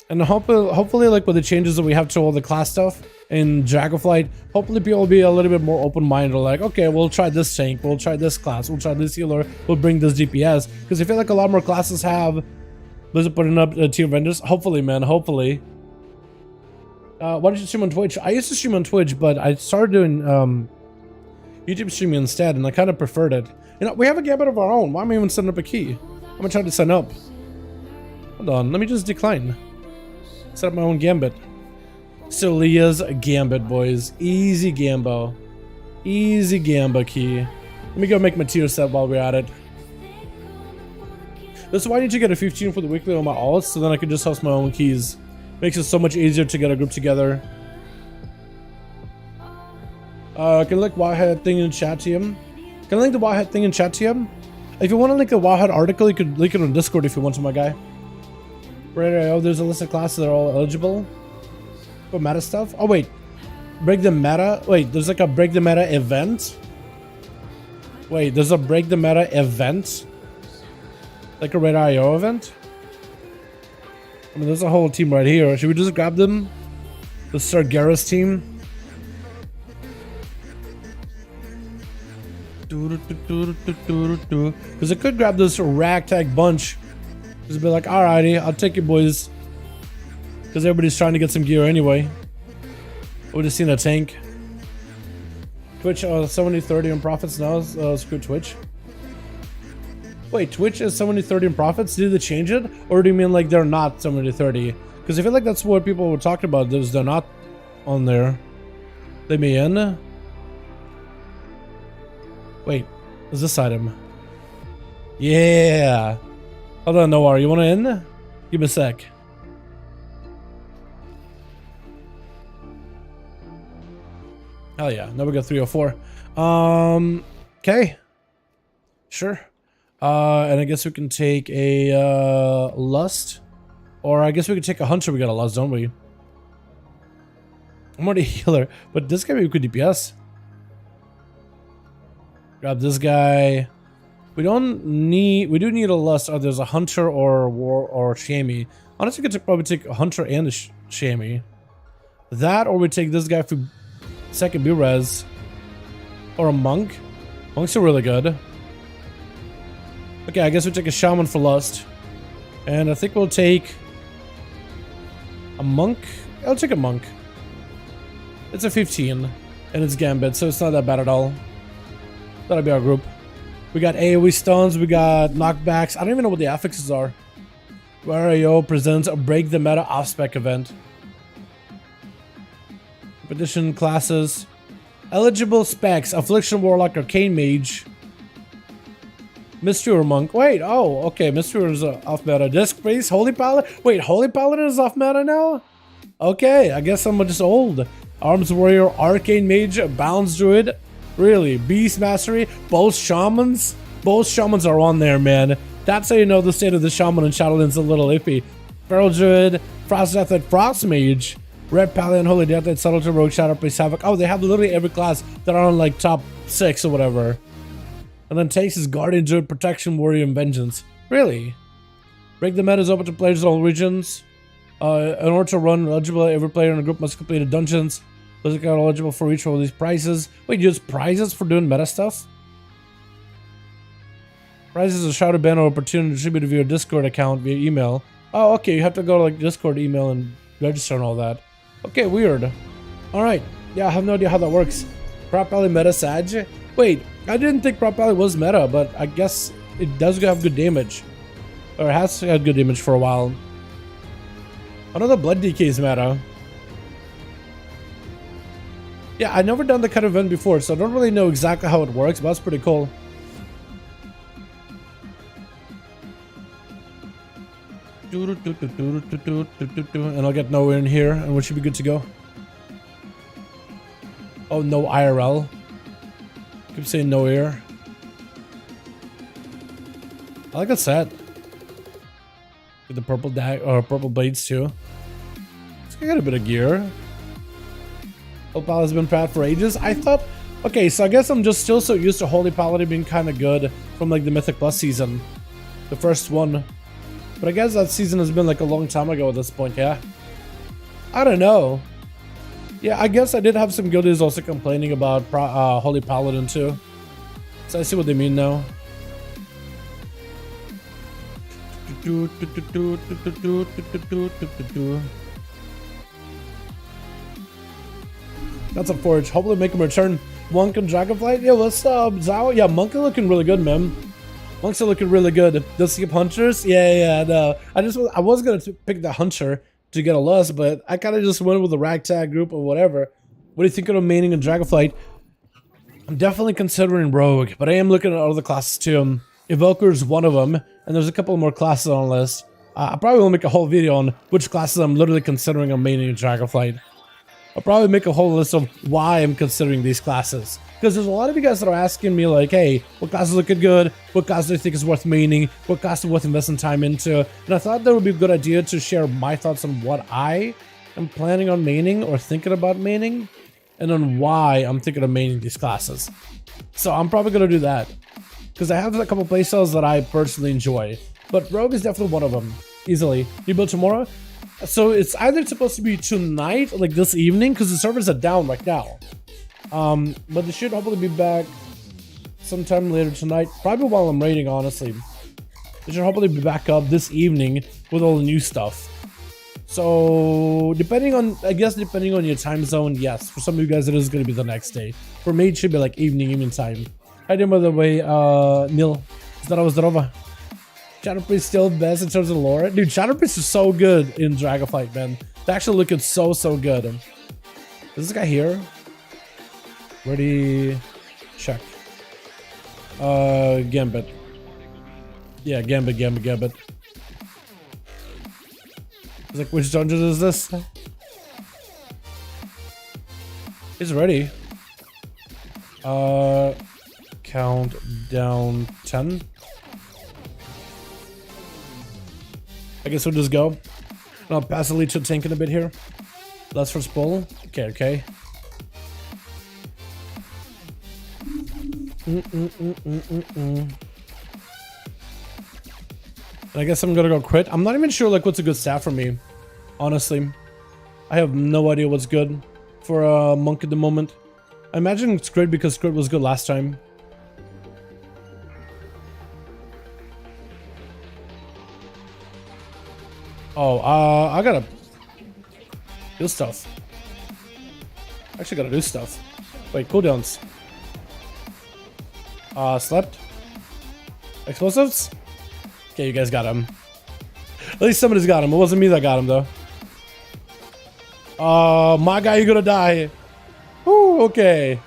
And hopefully, like, with the changes that we have to all the class stuff in Dragonflight, hopefully people will be a little bit more open-minded, like, okay, we'll try this tank, we'll try this class, we'll try this healer, we'll bring this DPS. Because I feel like a lot more classes have Blizzard putting up tier vendors. Hopefully, man, hopefully. Why did you stream on Twitch? I used to stream on Twitch, but I started doing YouTube streaming instead, and I kind of preferred it. You know, we have a gambit of our own. Why am I even setting up a key? I'm gonna try to sign up. Hold on, let me just decline. Set up my own gambit. So Leah's gambit, boys. Easy gambo. Easy gamba key. Let me go make my tier set while we're at it. This is why I need to get a 15 for the weekly on my alts, so then I can just host my own keys. Makes it so much easier to get a group together. Can I link Wowhead thing in chat to him? Can I link the Wowhead thing in chat to him? If you want to link the Wowhead article, you could link it on Discord if you want to, my guy. Right, oh, there's a list of classes that are all eligible for meta stuff. Oh wait, break the meta. Wait, there's like a break the meta event. Wait, there's a break the meta event, like a Red IO event. I mean, there's a whole team right here. Should we just grab them? The Sargeras team. Because I could grab this ragtag bunch. Just be like, alrighty, I'll take you, boys. Because everybody's trying to get some gear anyway. We just seen a tank. Twitch 70-30 on profits now. Screw Twitch. Wait, Twitch is 70-30 in profits? Did they change it? Or do you mean like they're not 70-30? Because I feel like that's what people were talking about. They're not on there. Let me in. Wait, is this item? Yeah. Hold on, Noir. You want to in? Give me a sec. Hell yeah. Now we got 304. Okay. Sure. And I guess we can take a Lust. Or I guess we could take a Hunter. We got a Lust, don't we? I'm already a healer. But this guy we could DPS. Grab this guy. We do need a Lust. Oh, there's a Hunter or War or Shamey. Honestly, we could probably take a Hunter and a Shamey. That, or we take this guy for second B-Res. Or a Monk. Monks are really good. Okay, I guess we take a Shaman for Lust. And I think we'll take a Monk. I'll take a Monk. It's a 15. And it's Gambit, so it's not that bad at all. That'll be our group. We got AoE stuns, we got knockbacks. I don't even know what the affixes are. WARIO presents a Break the Meta off-spec event. Competition classes. Eligible specs. Affliction Warlock, Arcane Mage. Mystery or Monk. Wait, oh, okay. Mystery is off meta. Disc Priest, Holy Paladin. Wait, Holy Paladin is off meta now? Okay, I guess I'm just old. Arms Warrior, Arcane Mage, Bounce Druid. Really? Beast Mastery? Both Shamans? Both Shamans are on there, man. That's how you know the state of the Shaman and Shadowlands a little iffy. Feral Druid, Frost Death, Frost Mage, Red Paladin, Holy Death, Subtle Rogue, Shadow Priest, Havoc. Oh, they have literally every class that are on like top 6 or whatever. And then takes his Guardian Druid, Protection, Warrior, and Vengeance. Really? Break the meta is open to players in all regions. In order to run eligible, every player in a group must complete a dungeons. Those are eligible for each one of these prizes. Wait, you use prizes for doing meta stuff? Prizes are shouted banner opportunity distributed via your Discord account via email. Oh, okay, you have to go to like Discord email and register and all that. Okay, weird. Alright, yeah, I have no idea how that works. Prop Valley meta Sag? Wait, I didn't think Prop Valley was meta, but I guess it does have good damage. Or it has had good damage for a while. Another Blood DK's meta. Yeah, I've never done the kind of event before, so I don't really know exactly how it works, but that's pretty cool. And I'll get nowhere in here, and we should be good to go. Oh, no IRL. Keep saying no air. I like that set. With the purple purple blades too. It's got a bit of gear. Opal has been bad for ages. I thought, okay, so I guess I'm just still so used to Holy Paladin being kind of good from like the Mythic Plus season, the first one. But I guess that season has been like a long time ago at this point. Yeah, I don't know. Yeah, I guess I did have some guildies also complaining about Holy Paladin too. So I see what they mean now. That's a forge. Hopefully make him return. Monk and Dragonflight. Yeah, what's up, Zao? Yeah, Monk are looking really good, man. Monks are looking really good. Does skip hunters? Yeah, no. I was gonna pick the hunter to get a lust, but I kind of just went with the ragtag group or whatever. What do you think of maining and Dragonflight? I'm definitely considering Rogue, but I am looking at other classes too. Evoker is one of them, and there's a couple more classes on the list. I probably will make a whole video on which classes I'm literally considering on maining and Dragonflight. I'll probably make a whole list of why I'm considering these classes. Because there's a lot of you guys that are asking me like, hey, what classes looking good? What classes do you think is worth maining? What classes are worth investing time into? And I thought that would be a good idea to share my thoughts on what I am planning on maining or thinking about maining. And on why I'm thinking of maining these classes. So I'm probably going to do that. Because I have a couple playstyles that I personally enjoy. But Rogue is definitely one of them. Easily. You build tomorrow? So it's either supposed to be tonight, like this evening, because the servers are down right now. But they should hopefully be back sometime later tonight. Probably while I'm raiding, honestly. They should hopefully be back up this evening with all the new stuff. So depending on your time zone, yes. For some of you guys, it is going to be the next day. For me, it should be like evening time. Hi there, by the way, Neil. Zdarova. Shadow Priest still best in terms of lore. Dude, Shadow Priest is so good in Dragonflight, man. They're actually looking so good. Is this guy here? Ready? Check. Gambit. Yeah, Gambit. It's like, which dungeon is this? He's ready. Count down 10. I guess we'll just go. And I'll pass the lead to tank in a bit here. That's for Spool. Okay. And I guess I'm gonna go crit. I'm not even sure like what's a good stat for me. Honestly. I have no idea what's good for a monk at the moment. I imagine it's crit because crit was good last time. Oh, I gotta do stuff. Actually gotta do stuff. Wait, cooldowns. Slept. Explosives? Okay, you guys got him. At least somebody's got him. It wasn't me that got him though. My guy, you're gonna die. Ooh, okay.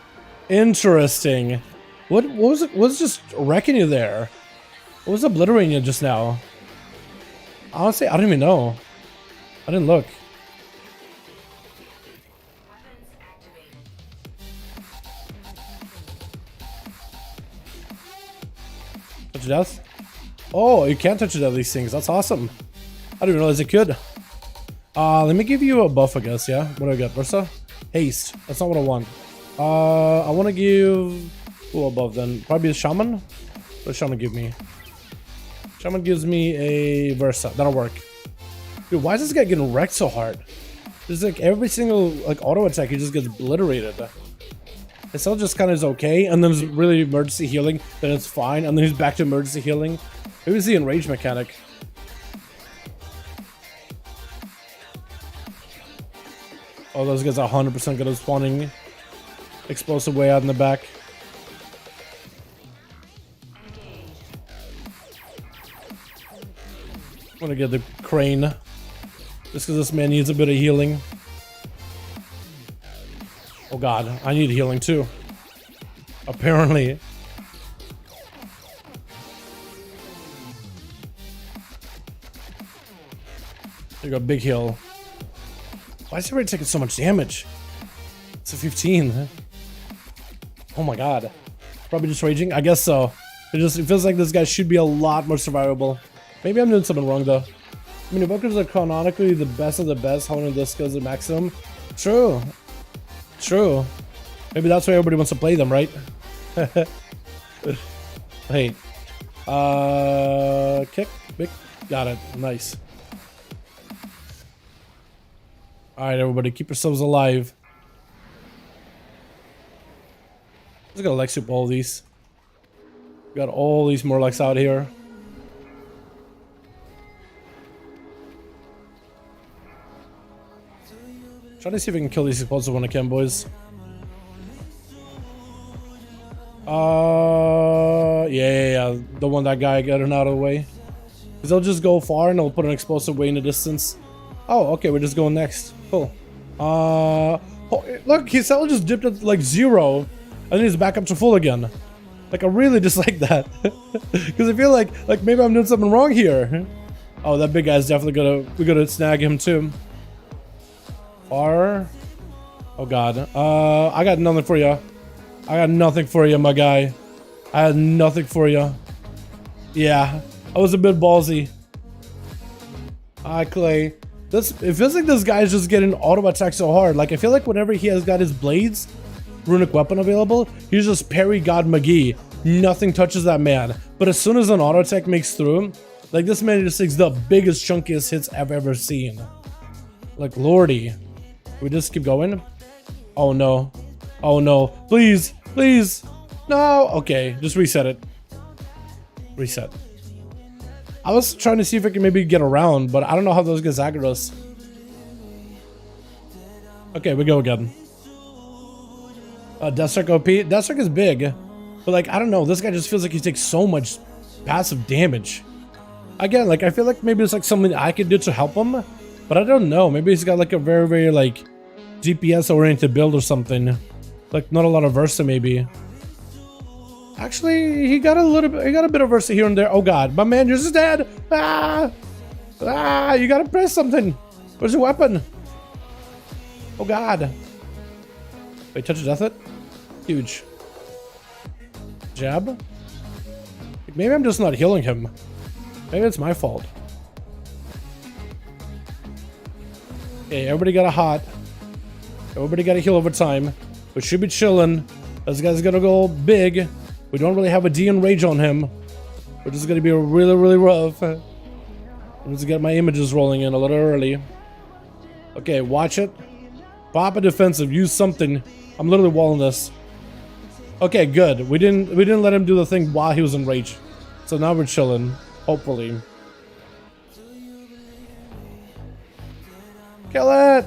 Interesting. What was it? What was just wrecking you there? What was obliterating you just now? Honestly, I don't even know. I didn't look. Touch death? Oh, you can't touch death these things. That's awesome. I didn't even realize it could. Let me give you a buff, I guess, yeah? What do I got? Versa? Haste. That's not what I want. I want to give... Who above then? Probably a Shaman? What does Shaman give me? Shaman gives me a Versa. That'll work. Dude, why is this guy getting wrecked so hard? There's like every single like auto attack, he just gets obliterated. His health just kind of is okay, and then there's really emergency healing, then it's fine, and then he's back to emergency healing. Maybe it's the enrage mechanic. Oh, those guys are 100% good at spawning explosive way out in the back. I'm gonna get the crane just because this man needs a bit of healing. Oh god, I need healing too. Apparently. There you go, big heal. Why is everybody taking so much damage? It's a 15. Oh my god. Probably just raging? I guess so. It feels like this guy should be a lot more survivable. Maybe I'm doing something wrong though. I mean, evokers are canonically the best of the best, honing their skills at maximum. True. True. Maybe that's why everybody wants to play them, right? Hey. Kick. Big. Got it. Nice. Alright, everybody, keep yourselves alive. Let's go Lex up all these. We got all these Morlocks out here. Trying to see if I can kill these explosive when I can, boys. Yeah. Don't want that guy getting out of the way. Because they'll just go far and they'll put an explosive way in the distance. Oh, okay, we're just going next. Cool. Oh, look, his cell just dipped at like 0, and then he's back up to full again. Like, I really dislike that. Because I feel like maybe I'm doing something wrong here. Oh, that big guy's definitely we gotta snag him too. Far. Oh god. I got nothing for you. I got nothing for you, my guy. I had nothing for you. Yeah, I was a bit ballsy. Hi, Clay. It feels like this guy's just getting auto attack so hard. Like, I feel like whenever he has got his blades, runic weapon available, he's just parry God McGee. Nothing touches that man. But as soon as an auto attack makes through, like, this man just takes the biggest, chunkiest hits I've ever seen. Like, lordy. We just keep going? Oh no. Oh no. Please. Please. No. Okay, just reset it. Reset. I was trying to see if I can maybe get around, but I don't know how those guys aggro us. Okay, we go again. Deathstrike OP. Deathstrike is big, but like, I don't know. This guy just feels like he takes so much passive damage. Again, like, I feel like maybe it's like something I could do to help him, but I don't know. Maybe he's got like a very, very like DPS oriented build or something. Like, not a lot of Versa maybe. Actually, he got a bit of Versa here and there. Oh god, my man, you're just dead. Ah! Ah, you gotta press something. Where's your weapon? Oh god. Wait, touch death it? Huge. Jab? Maybe I'm just not healing him. Maybe it's my fault. Okay, everybody got a hot. Everybody got a heal over time. We should be chilling. This guy's gonna go big. We don't really have a D enrage on him. We're just gonna be really, really rough. I'm just get my images rolling in a little early. Okay, watch it. Pop a defensive. Use something. I'm literally walling this. Okay, good. We didn't let him do the thing while he was in rage. So now we're chilling. Hopefully. Kill it!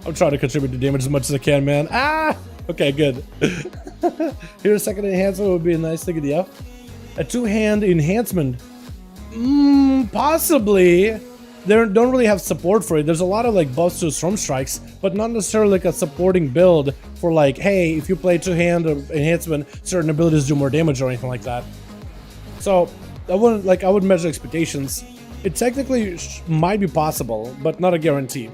I'm trying to contribute to damage as much as I can, man. Ah! Okay, good. Here, a second enhancement would be a nice thing of the F. A two-hand enhancement. Possibly. They don't really have support for it. There's a lot of like buffs to storm strikes, but not necessarily like a supporting build for like, hey, if you play two-hand enhancement, certain abilities do more damage or anything like that. So I would measure expectations. It technically might be possible, but not a guarantee.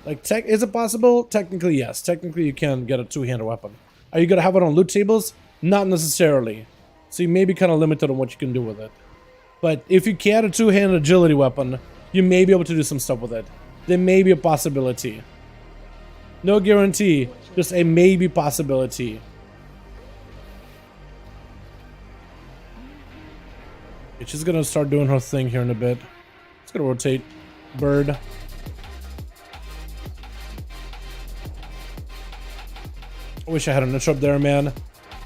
Like, is it possible? Technically, yes. Technically, you can get a two-handed weapon. Are you gonna have it on loot tables? Not necessarily. So you may be kind of limited on what you can do with it. But if you can a two-handed agility weapon, you may be able to do some stuff with it. There may be a possibility. No guarantee, just a maybe possibility. Okay, she's gonna start doing her thing here in a bit. It's gonna rotate. Bird. I wish I had an interrupt there, man.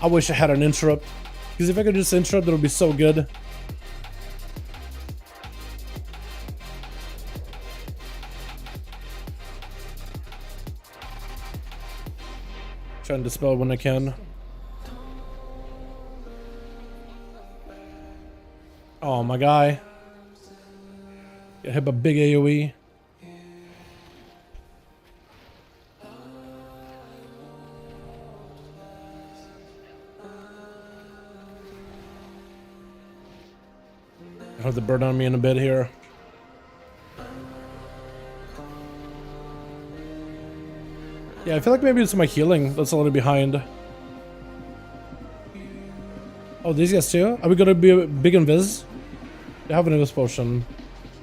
I wish I had an interrupt. Because if I could just interrupt, it would be so good. Trying to dispel when I can. Oh, my guy. Get hit by big AoE. I have the bird on me in a bit here. Yeah, I feel like maybe it's my healing that's a little behind. Oh, these guys too? Are we gonna be a big invis? They have an invis potion.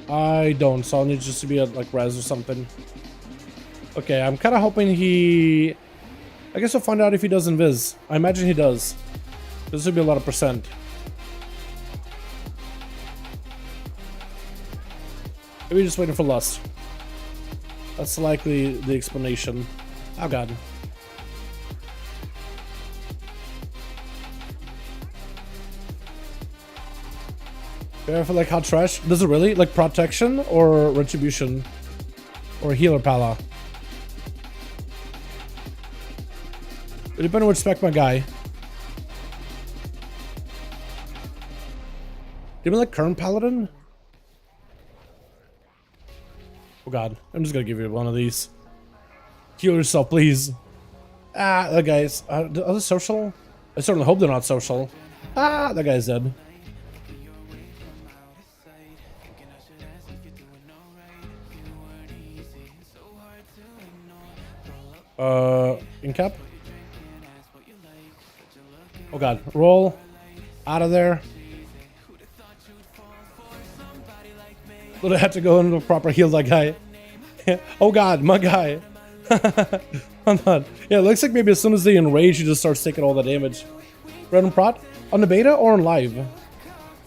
I don't, so I'll need just to be at like res or something. Okay, I'm kind of hoping he... I guess we'll find out if he does invis. I imagine he does. This would be a lot of percent. Maybe just waiting for lust. That's likely the explanation. Oh god. I feel like how trash. Does it really? Like protection or retribution? Or healer pala? It depends on which spec my guy. Give me like current paladin? Oh god, I'm just gonna give you one of these. Heal yourself, please. Ah, that guy's... are they social? I certainly hope they're not social. Ah, that guy's dead. In cap? Oh god, roll. Out of there. Would I have to go into a proper heal that guy? Oh god, my guy. Hold on. Yeah, it looks like maybe as soon as they enrage, he just starts taking all the damage. Red and Prot? On the beta or on live?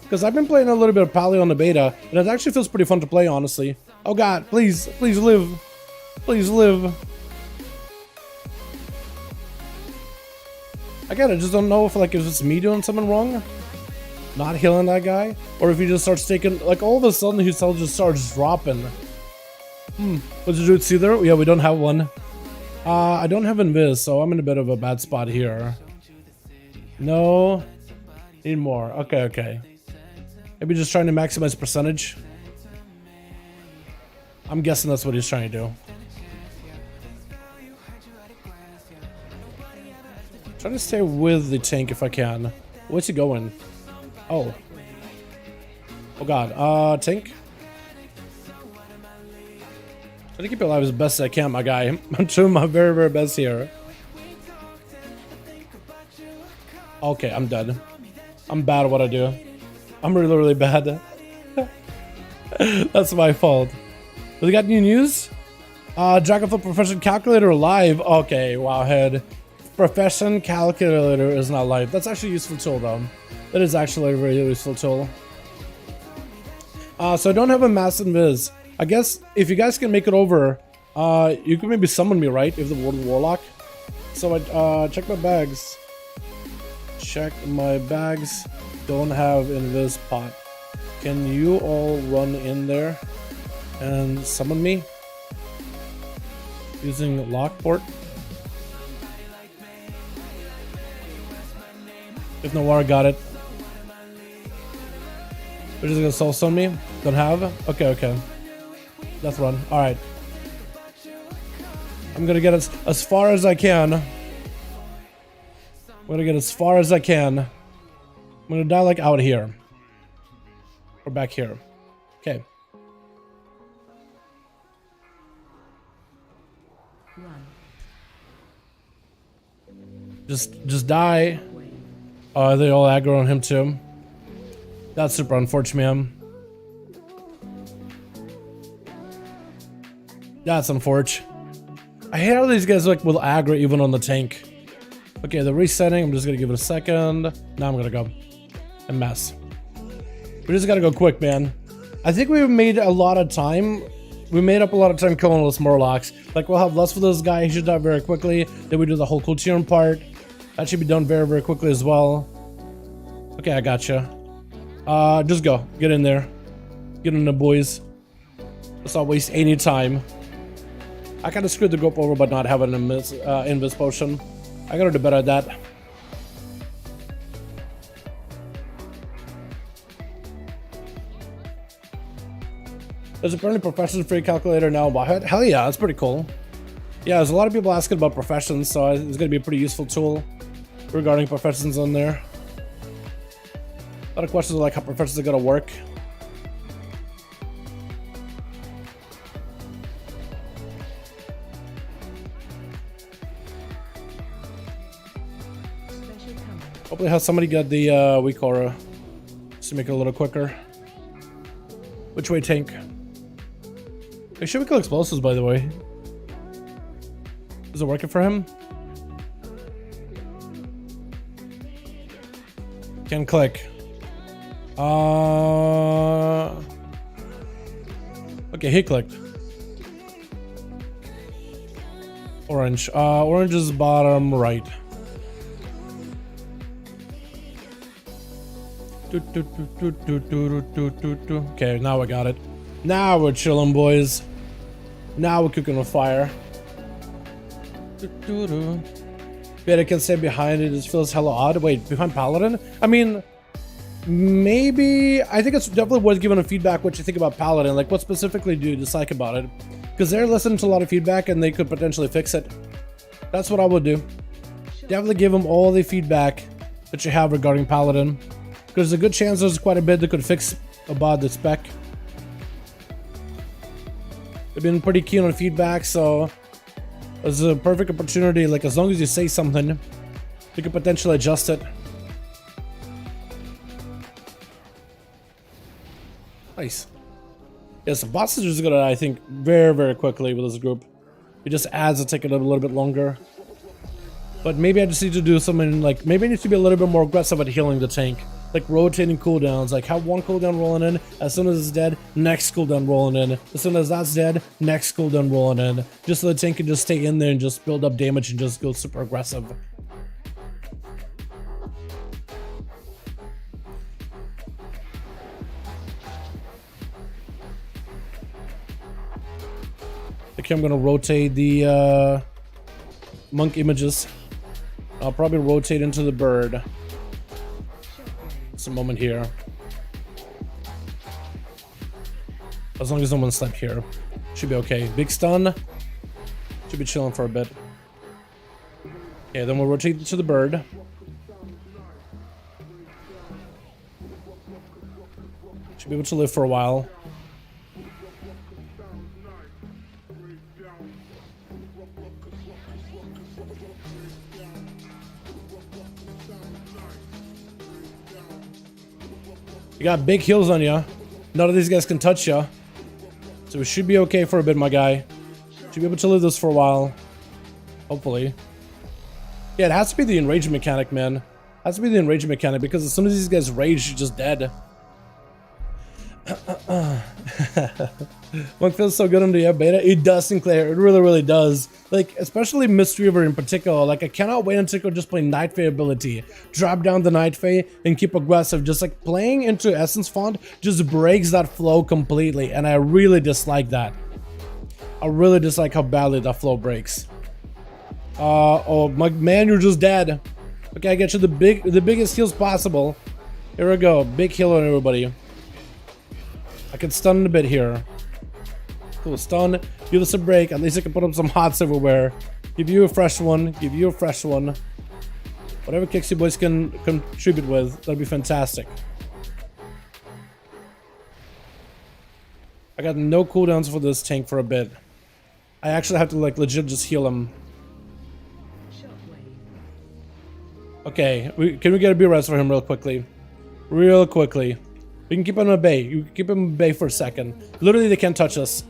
Because I've been playing a little bit of Pally on the beta, and it actually feels pretty fun to play, honestly. Oh god, please, please live. Please live. Again, I just don't know if like if it's me doing something wrong. Not healing that guy. Or if he just starts taking, like all of a sudden his health just starts dropping. What's the Jutsu there? Yeah, we don't have one. I don't have invis, so I'm in a bit of a bad spot here. No. Need more. Okay, okay. Maybe just trying to maximize percentage. I'm guessing that's what he's trying to do. Trying to stay with the tank if I can. Where's he going? Oh. Oh god. Tank? Try to keep it alive as best as I can, my guy. I'm doing my very, very best here. Okay, I'm dead. I'm bad at what I do. I'm really, really bad. That's my fault. We got new news? Dragonflight Profession Calculator live. Okay, wowhead. Profession Calculator is not live. That's actually a useful tool though. That is actually a very useful tool. So I don't have a mass invis. I guess if you guys can make it over, you can maybe summon me, right? If the Warlock. So I check my bags. Check my bags. Don't have invis pot. Can you all run in there and summon me using lockport? If no war, got it. We're just gonna soul stone me. Don't have. Okay, okay. Let's run. All right. I'm gonna get as far as I can. I'm gonna get as far as I can. I'm gonna die like out here. Or back here. Okay. Just die. Oh, they all aggro on him too. That's super unfortunate, man. That's unfortunate. I hate how these guys like will aggro even on the tank. Okay, they're resetting. I'm just gonna give it a second. Now I'm gonna go and mess. We just gotta go quick, man. I think we made a lot of time. We made up a lot of time killing those Morlocks. Like, we'll have less for this guy. He should die very quickly. Then we do the whole Kultiran part. That should be done very, very quickly as well. Okay, I gotcha. Just go. Get in there. Get in there, boys. Let's not waste any time. I kind of screwed the group over by not having an invis potion. I gotta do better at that. There's apparently professions free calculator now. Hell yeah, that's pretty cool. Yeah, there's a lot of people asking about professions, so it's gonna be a pretty useful tool regarding professions on there. A lot of questions like how professions are gonna work. Hopefully have somebody get the weak aura just to make it a little quicker. Which way, tank? Hey, should we kill explosives, by the way? Is it working for him? Can click. Okay, he clicked. Orange. Orange is bottom right. Okay, now I got it. Now we're chilling, boys. Now we're cooking with fire. Beta can stay behind it. It feels hella odd. Wait, behind Paladin? I mean, maybe. I think it's definitely worth giving a feedback what you think about Paladin. Like, what specifically do you dislike about it? Because they're listening to a lot of feedback and they could potentially fix it. That's what I would do. Definitely give them all the feedback that you have regarding Paladin. Because there's a good chance there's quite a bit that could fix about the spec. They've been pretty keen on feedback, so it's a perfect opportunity. Like, as long as you say something, you could potentially adjust it. Nice. Yes, the boss is just gonna, I think, very, very quickly with this group. It just adds to take it a little bit longer. But maybe I just need to do something like, maybe I need to be a little bit more aggressive at healing the tank. Like rotating cooldowns, like have one cooldown rolling in, as soon as it's dead, next cooldown rolling in. As soon as that's dead, next cooldown rolling in. Just so the tank can just stay in there and just build up damage and just go super aggressive. Okay, I'm gonna rotate the monk images. I'll probably rotate into the bird. Just a moment here. As long as no one slept here, should be okay. Big stun. Should be chilling for a bit. Okay, then we'll rotate to the bird. Should be able to live for a while. You got big heals on you. None of these guys can touch you. So we should be okay for a bit, my guy. Should be able to live this for a while. Hopefully. Yeah, it has to be the enrage mechanic, man. It has to be the enrage mechanic, because as soon as these guys rage, you're just dead. One feels so good on the beta. It does, Sinclair. It really, really does. Like, especially Mistweaver in particular. Like, I cannot wait until I just play Night Fae ability. Drop down the Night Fae and keep aggressive. Just like playing into Essence Font just breaks that flow completely. And I really dislike that. I really dislike how badly that flow breaks. Oh my man, you're just dead. Okay, I get you the biggest heals possible. Here we go. Big heal on everybody. I can stun in a bit here. Cool, stun. Give us a break. At least I can put up some hots everywhere. Give you a fresh one. Give you a fresh one. Whatever kicks you boys can contribute with, that'll be fantastic. I got no cooldowns for this tank for a bit. I actually have to like legit just heal him. Okay, can we get a B-res for him real quickly? Real quickly. We can keep him at bay. You can keep him at bay for a second. Literally, they can't touch us.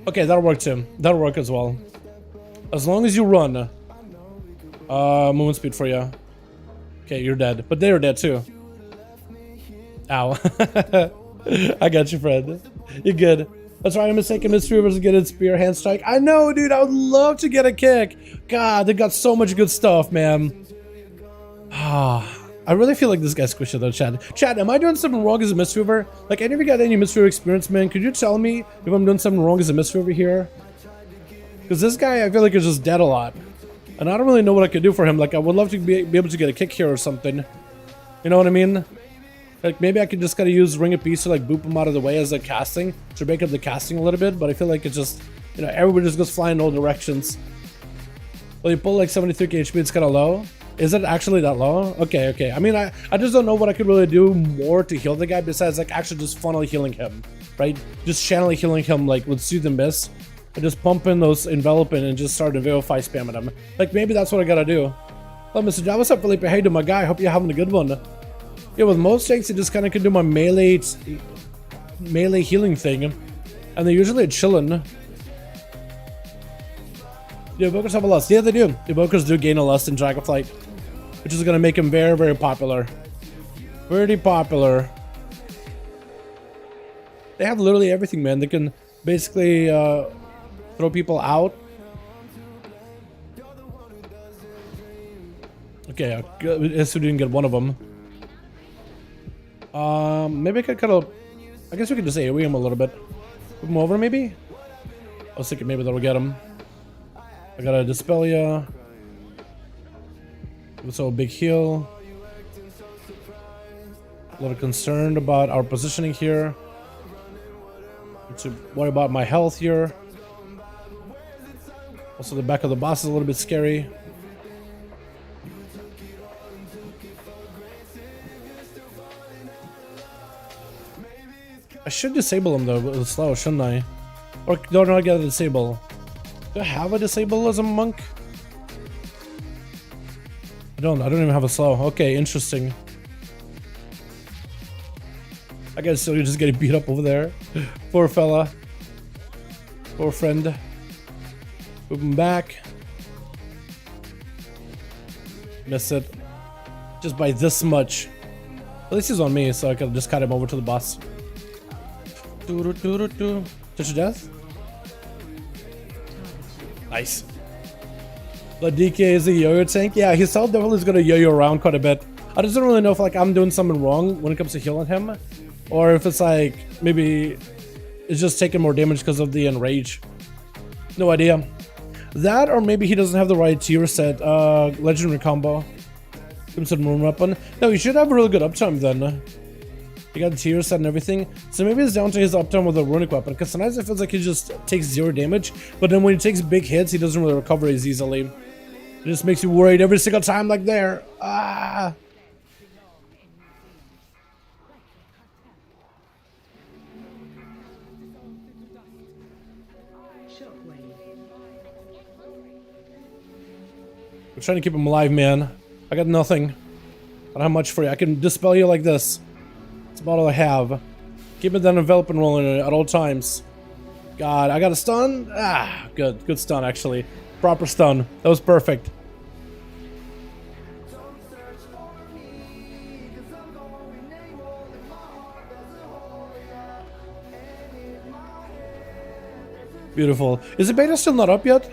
Okay, that'll work too. That'll work as well. As long as you run. Movement speed for you. Okay, you're dead. But they're dead too. Ow. I got you, friend. You're good. That's right, I'm mistaken. Mystery was get its spear hand strike. I know, dude. I would love to get a kick. God, they got so much good stuff, man. Ah. I really feel like this guy's squishy though, Chad. Chad, am I doing something wrong as a Mistweaver? Like, any of you got any Mistweaver experience, man? Could you tell me if I'm doing something wrong as a Mistweaver here? Because this guy, I feel like, is just dead a lot. And I don't really know what I could do for him. Like, I would love to be able to get a kick here or something. You know what I mean? Like, maybe I could just kind of use Ring of Peace to, like, boop him out of the way as a casting. To break up the casting a little bit. But I feel like it just, you know, everybody just goes flying in all directions. Well, you pull, like, 73k HP, it's kind of low. Is it actually that low? Okay, okay. I mean, I just don't know what I could really do more to heal the guy besides, like, actually just funnel healing him, right? Just channel healing him, like, with Soothe and Miss. And just pump in those enveloping and just start to Vivify spamming him. Like, maybe that's what I gotta do. Hello, Mr. John. What's up, Felipe? Hey, dude, my guy. Hope you're having a good one. Yeah, with most tanks, you just kind of can do my melee healing thing. And they're usually chilling. Yeah, Evokers have a lust. Yeah, they do. The Evokers do gain a lust in Dragonflight, which is going to make him very, very popular. Very popular. They have literally everything, man. They can basically throw people out. Okay, I guess we didn't get one of them. Maybe I could kind of... I guess we could just AoE him a little bit. Move him over, maybe? I was thinking maybe that'll get him. I gotta dispel ya. So a big heal. A little concerned about our positioning here. Need to worry about my health here. Also, the back of the boss is a little bit scary. I should disable him though with slow, shouldn't I? Or don't I get a disable? Do I have a disable as a monk? I don't even have a slow. Okay, interesting. I guess so you're just getting beat up over there. Poor fella. Poor friend. Move him back. Miss it. Just by this much. At least he's on me, so I could just cut him over to the boss. Touch of death? Nice. The DK is a yo-yo tank. Yeah, his health definitely is gonna yo-yo around quite a bit. I just don't really know if like I'm doing something wrong when it comes to healing him, or if it's like maybe it's just taking more damage because of the enrage. No idea. That, or maybe he doesn't have the right tier set. Legendary combo. Comes with moon weapon. No, he should have a really good uptime then. He got the tier set and everything. So maybe it's down to his uptime with a runic weapon. Because sometimes it feels like he just takes 0 damage. But then when he takes big hits, he doesn't really recover as easily. It just makes you worried every single time like there. Ah. We're trying to keep him alive, man. I got nothing. I don't have much for you. I can dispel you like this. That's about all I have. Keep it that enveloping rolling at all times. God, I got a stun? Ah, good. Good stun, actually. Proper stun. That was perfect. Beautiful. Is the beta still not up yet?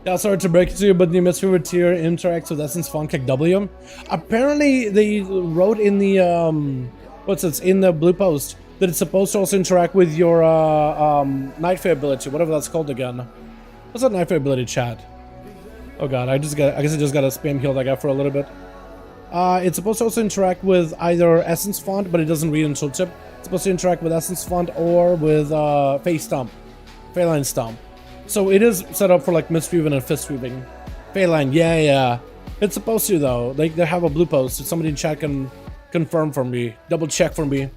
Yeah, sorry to break it to you, but the Mistweaver tier interacts with Essence Font like W. Apparently, they wrote in the in the blue post that it's supposed to also interact with your Nightfare ability, whatever that's called again. What's that Nightfare ability, chat? Oh god, I guess I just got a spam heal that guy for a little bit. It's supposed to also interact with either Essence Font, but it doesn't read in tooltip. It's supposed to interact with Essence Font or with Face Stomp, Phalanx Stomp. So it is set up for like Mistweaving and Fist Weaving. Phalanx, yeah. It's supposed to though. They have a blue post. If somebody in chat can confirm for me, double check for me.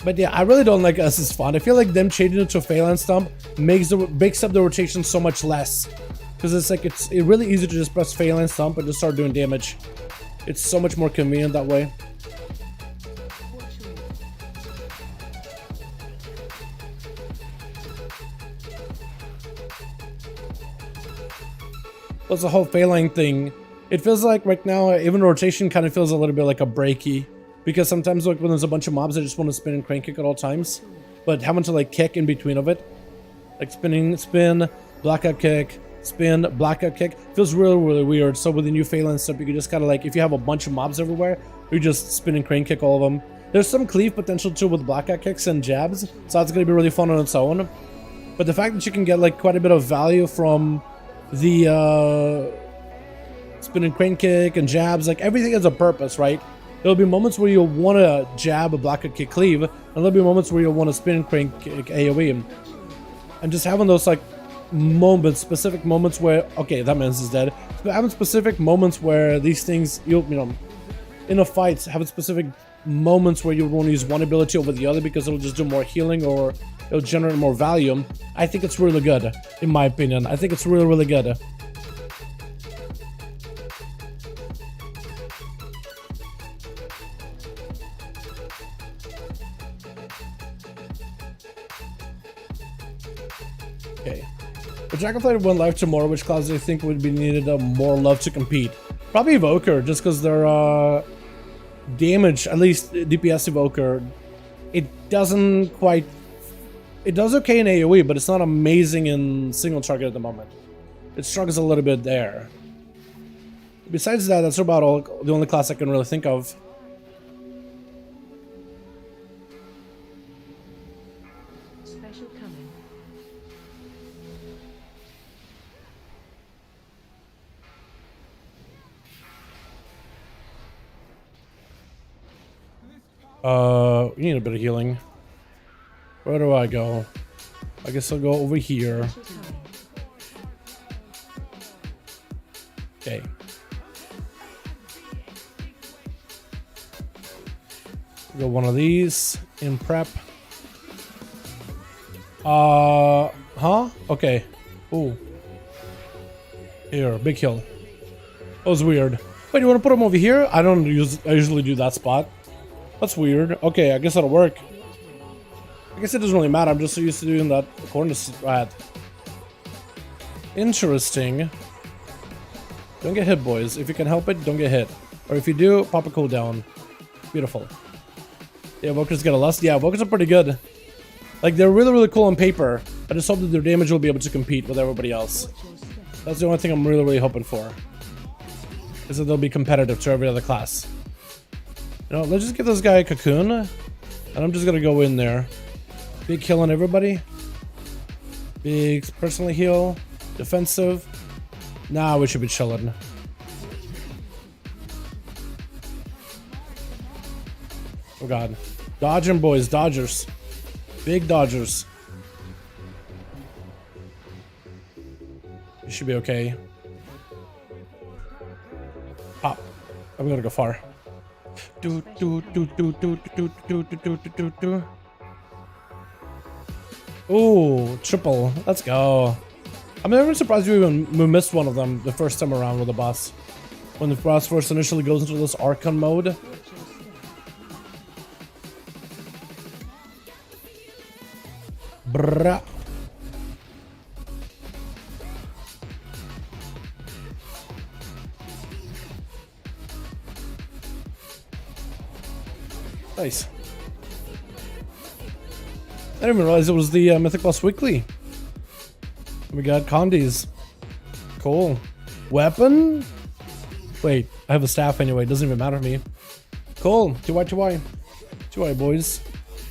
But yeah, I really don't like Essence Font. I feel like them changing it to Phalanx Stomp makes up the rotation so much less. Because it's like it's really easy to just press Phalanx Stomp and just start doing damage. It's so much more convenient that way. Plus the whole failing thing. It feels like right now, even rotation kind of feels a little bit like a breaky. Because sometimes like when there's a bunch of mobs, I just want to spin and crank kick at all times. But having to like kick in between of it. Like spin, blackout kick, spin, blackout kick. Feels really, really weird. So with the new failing stuff, you can just kind of like, if you have a bunch of mobs everywhere, you just spin and crank kick all of them. There's some cleave potential too with blackout kicks and jabs. So that's going to be really fun on its own. But the fact that you can get like quite a bit of value from the spin and crane kick and jabs, like everything has a purpose, right? There'll be moments where you'll want to jab a blackout kick cleave, and there'll be moments where you'll want to spin and crane kick AoE. And just having those like moments, specific moments where, okay, that man's is dead. But having specific moments where these things, you know, in a fight, having specific moments where you want to use one ability over the other because it'll just do more healing or it'll generate more value. I think it's really good, in my opinion. I think it's really, really good. Okay. The Dragonflight went live tomorrow, which classes I think would be needed more love to compete. Probably Evoker, just because they're damage, at least DPS Evoker. It doesn't quite... It does okay in AoE, but it's not amazing in single target at the moment. It struggles a little bit there. Besides that, that's about the only class I can really think of. Special coming. You need a bit of healing. Where do I go? I guess I'll go over here. Okay. Go one of these in prep. Huh? Okay. Ooh. Here, big hill. That was weird. Wait, you want to put him over here? I usually do that spot. That's weird. Okay, I guess that'll work. I guess it doesn't really matter. I'm just so used to doing that according to strat. Interesting. Don't get hit, boys. If you can help it, don't get hit. Or if you do, pop a cooldown. Beautiful. Yeah, Evokers get a lust. Yeah, Evokers are pretty good. Like, they're really, really cool on paper. I just hope that their damage will be able to compete with everybody else. That's the only thing I'm really, really hoping for. Is that they'll be competitive to every other class. You know, let's just give this guy a cocoon. And I'm just gonna go in there. Big heal on everybody. Big personally heal. Defensive. Nah, we should be chilling. Oh god. Dodging, boys. Dodgers. Big dodgers. You should be okay. Pop. I'm gonna go far. Ooh, triple. Let's go. I'm never surprised we missed one of them the first time around with the boss. When the boss first initially goes into this Archon mode. Brrrah. Nice. I didn't even realize it was the Mythic Boss Weekly. We got Condies. Cool. Weapon? Wait, I have a staff anyway. It doesn't even matter to me. Cool. 2Y, 2Y. 2Y, boys.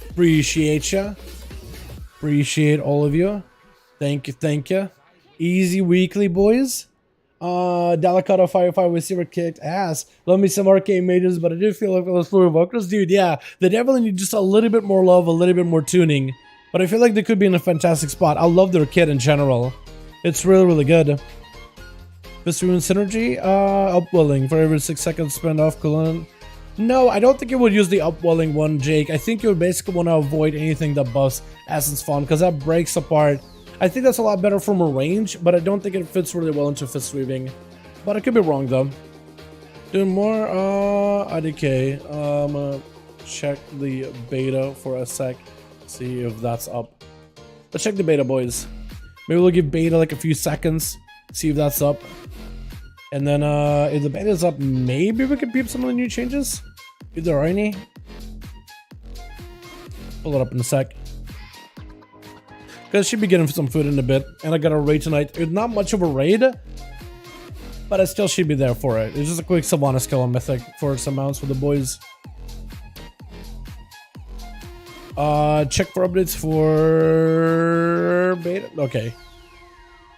Appreciate ya. Appreciate all of you. Thank you, thank you. Easy weekly, boys. Dalakata Firefire with Silver kicked ass. Love me some arcane mages, but I do feel like those four evokers, dude. Yeah, they definitely need just a little bit more love, a little bit more tuning. But I feel like they could be in a fantastic spot. I love their kit in general. It's really, really good. This rune synergy, upwelling for every 6 seconds spend off coolant. No, I don't think it would use the upwelling one, Jake. I think you would basically want to avoid anything that buffs Essence Fawn because that breaks apart. I think that's a lot better from a range, but I don't think it fits really well into fist weaving. But I could be wrong though. Doing more IDK. Check the beta for a sec. See if that's up. Let's check the beta, boys. Maybe we'll give beta like a few seconds. See if that's up. And then if the beta is up, maybe we can peep some of the new changes, if there are any. Pull it up in a sec. Because she'll be getting some food in a bit. And I got a raid tonight. It's not much of a raid, but I still should be there for it. It's just a quick Sylvanas skill on Mythic for some mounts for the boys. Check for updates for beta. Okay.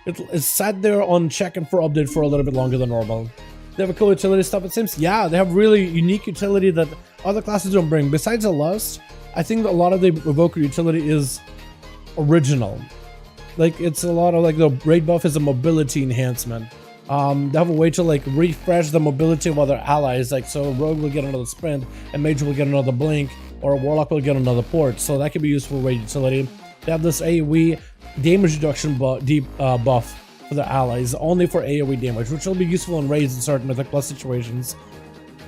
It's sat there on checking for update for a little bit longer than normal. They have a cool utility stuff, it seems. Yeah, they have really unique utility that other classes don't bring. Besides the Lust, I think a lot of the Evoker utility is original. Like, it's a lot of, like, the raid buff is a mobility enhancement. They have a way to, like, refresh the mobility of other allies. Like, so Rogue will get another sprint, and Mage will get another blink, or Warlock will get another port. So that could be useful raid utility. They have this AoE damage reduction buff for their allies, only for AoE damage, which will be useful in raids in certain Mythic Plus situations.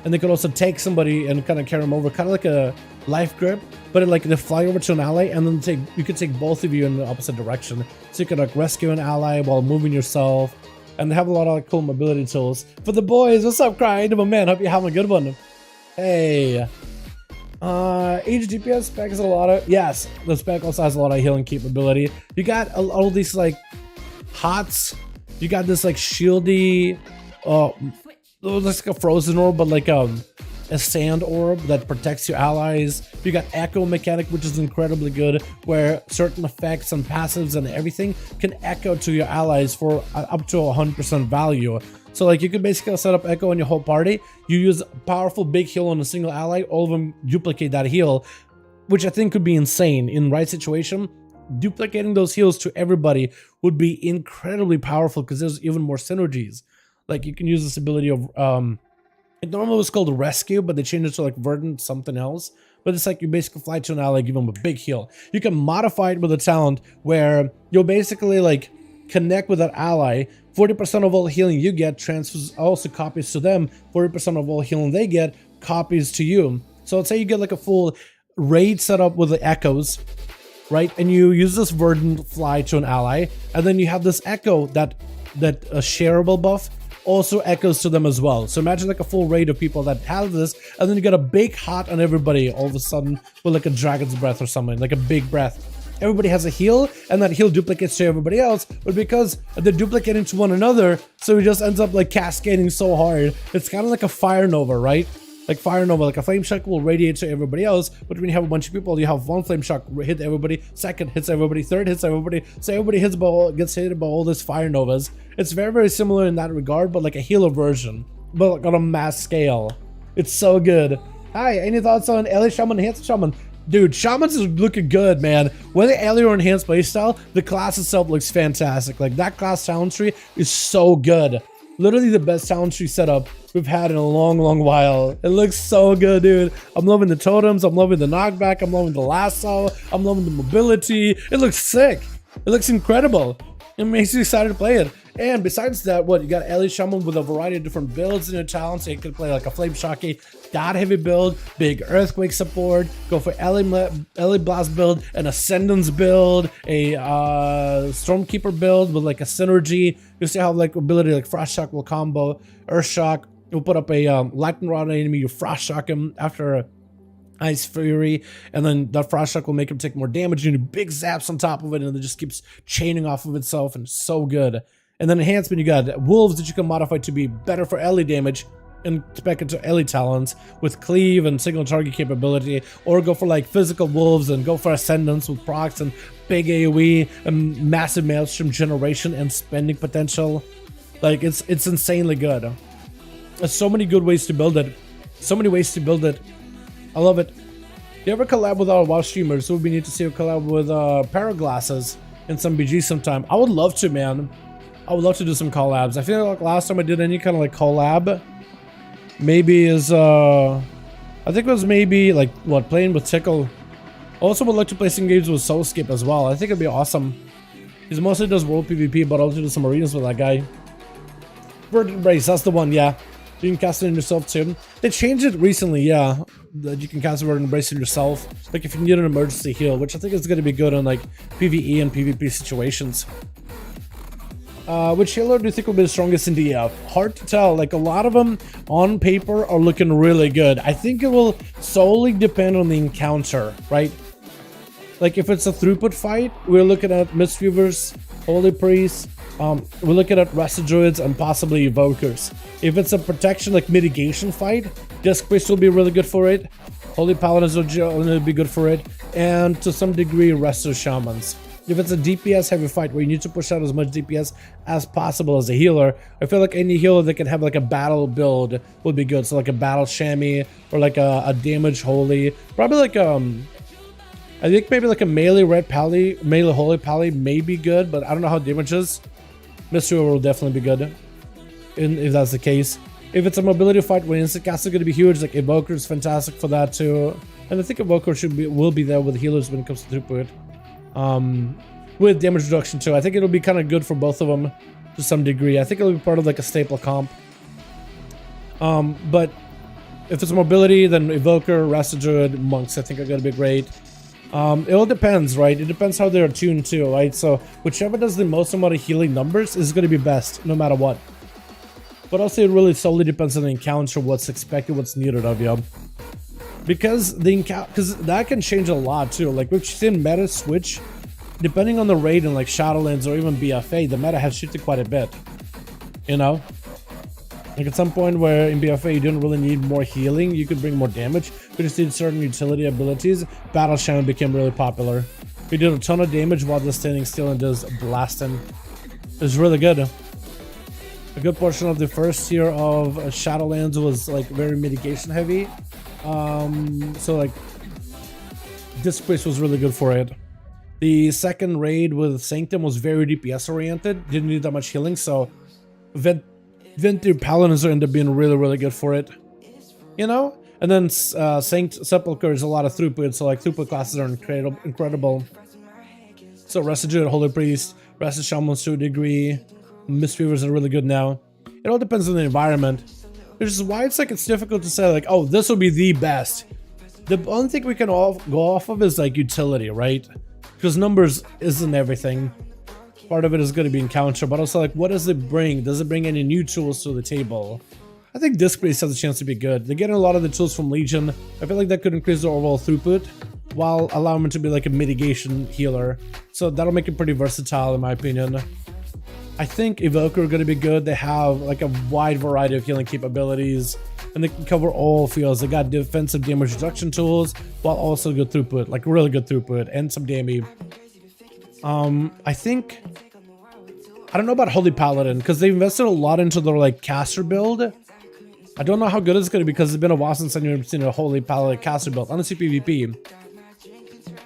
And they could also take somebody and kind of carry them over, kind of like a life grip, but like they fly over to an ally, and then you could take both of you in the opposite direction. So you could like rescue an ally while moving yourself, and they have a lot of like, cool mobility tools. For the boys, what's up, Cry? My man, hope you're having a good one. Hey. HDPS spec is a lot of, yes, the spec also has a lot of healing capability. You got all these like hots, you got this like shieldy, looks like a frozen orb, but like a sand orb that protects your allies. You got echo mechanic, which is incredibly good, where certain effects and passives and everything can echo to your allies for up to 100% value. So like you could basically set up echo on your whole party. You use a powerful big heal on a single ally, all of them duplicate that heal, which I think could be insane in right situation. Duplicating those heals to everybody would be incredibly powerful because there's even more synergies. Like you can use this ability of it normally was called rescue, but they changed it to like verdant something else. But it's like you basically fly to an ally, give them a big heal. You can modify it with a talent where you'll basically like connect with that ally. 40% of all healing you get transfers also copies to them. 40% of all healing they get copies to you. So let's say you get like a full raid setup with the echoes, right? And you use this verdant fly to an ally, and then you have this echo that shareable buff also echoes to them as well. So imagine like a full raid of people that have this, and then you get a big hot on everybody all of a sudden with like a dragon's breath or something, like a big breath. Everybody has a heal, and that heal duplicates to everybody else, but because they're duplicating to one another, so it just ends up like cascading so hard. It's kind of like a fire nova, right? Like fire nova, like a flame shock will radiate to everybody else, but when you have a bunch of people, you have one flame shock hit everybody, second hits everybody, third hits everybody, so everybody gets hit by all these fire novas. It's very, very similar in that regard, but like a healer version, but like on a mass scale. It's so good. Hi, any thoughts on Ellie Shaman, Enhanced Shaman? Dude, Shamans is looking good, man. With the Ellie or Enhanced playstyle, the class itself looks fantastic. Like that class talent tree is so good. Literally the best talent tree setup we've had in a long, long while. It looks so good, dude. I'm loving the totems. I'm loving the knockback. I'm loving the lasso. I'm loving the mobility. It looks sick. It looks incredible. It makes you excited to play it. And besides that, what, you got Ellie Shaman with a variety of different builds in your talent. So you could play like a Flame Shocky, that heavy build, big Earthquake support, go for Ellie Blast build, an Ascendance build, a Stormkeeper build with like a synergy. You see how like ability like Frost Shock will combo, Earth Shock. You'll put up a Lightning Rod on an enemy, you Frost Shock him after Ice Fury, and then that Frost Shock will make him take more damage, and you do big zaps on top of it, and it just keeps chaining off of itself, and it's so good. And then enhancement, you got wolves that you can modify to be better for Ellie damage and spec into Ellie talents with cleave and single target capability, or go for like physical wolves and go for ascendance with procs and big AoE and massive maelstrom generation and spending potential. Like it's insanely good. There's so many good ways to build it. So many ways to build it. I love it. Do you ever collab with our WoW streamers? So we need to see a collab with Paraglasses in some BG sometime. I would love to, man. I would love to do some collabs. I feel like last time I did any kind of like collab, maybe is I think it was maybe like what, playing with Tickle. Also would like to play some games with Soulskip as well. I think it'd be awesome. He mostly does world PvP, but also do some arenas with that guy. Verdant Embrace, that's the one, yeah. You can cast it in yourself too. They changed it recently, yeah, that you can cast Verdant Embrace in yourself, like if you need an emergency heal, which I think is going to be good on like PvE and PvP situations. Which healer do you think will be the strongest in DF? Hard to tell. Like, a lot of them on paper are looking really good. I think it will solely depend on the encounter, right? Like, if it's a throughput fight, we're looking at Mistweavers, Holy Priests, we're looking at Rested Druids, and possibly Evokers. If it's a protection, like mitigation fight, Disc Priest will be really good for it. Holy Paladins will be good for it. And to some degree, Rested Shamans. If it's a DPS heavy fight where you need to push out as much DPS as possible as a healer, I feel like any healer that can have like a battle build would be good. So like a battle chamois or like a damage holy. Probably like I think maybe like a melee red pally, melee holy pally may be good, but I don't know how damage is. Mystery will definitely be good if that's the case. If it's a mobility fight where instant cast is going to be huge, like Evoker is fantastic for that too. And I think Evoker will be there with healers when it comes to throughput. With damage reduction too. I think it'll be kind of good for both of them to some degree. I think it'll be part of like a staple comp. But if it's mobility, then Evoker, Rested Druid, Monks I think are going to be great. It all depends, right? It depends how they're attuned to, right? So whichever does the most amount of healing numbers is going to be best no matter what. But also it really solely depends on the encounter, what's expected, what's needed of you. Because that can change a lot too. Like we've seen meta switch depending on the raid in like Shadowlands or even BFA. The meta has shifted quite a bit, you know. Like at some point where in BFA you didn't really need more healing, you could bring more damage, you just need certain utility abilities. Battle Shaman became really popular. We did a ton of damage while just standing still and just blasting. It was really good. A good portion of the first tier of Shadowlands was like very mitigation heavy. So like Disc Priest was really good for it. The second raid with Sanctum was very DPS oriented, didn't need that much healing, so Ventir Paladins ended up being really good for it, you know. And then Saint Sepulchre is a lot of throughput, so like throughput classes are incredible. So Rested Druid, Holy Priest, Rested Shamans to a degree, Mistweavers are really good now. It all depends on the environment, which is why it's difficult to say like, oh, this will be the best. The only thing we can all go off of is like utility, right? Because numbers isn't everything. Part of it is going to be encounter, but also like, what does it bring? Does it bring any new tools to the table? I think Disc Priest has a chance to be good. They're getting a lot of the tools from Legion. I feel like that could increase the overall throughput while allowing them to be like a mitigation healer. So that'll make it pretty versatile in my opinion. I think Evoker are going to be good. They have like a wide variety of healing capabilities and they can cover all fields. They got defensive damage reduction tools while also good throughput, like really good throughput and some damage. I think, I don't know about Holy Paladin because they invested a lot into their like caster build. I don't know how good it's going to be because it's been a while since I've seen a Holy Paladin caster build, honestly PvP.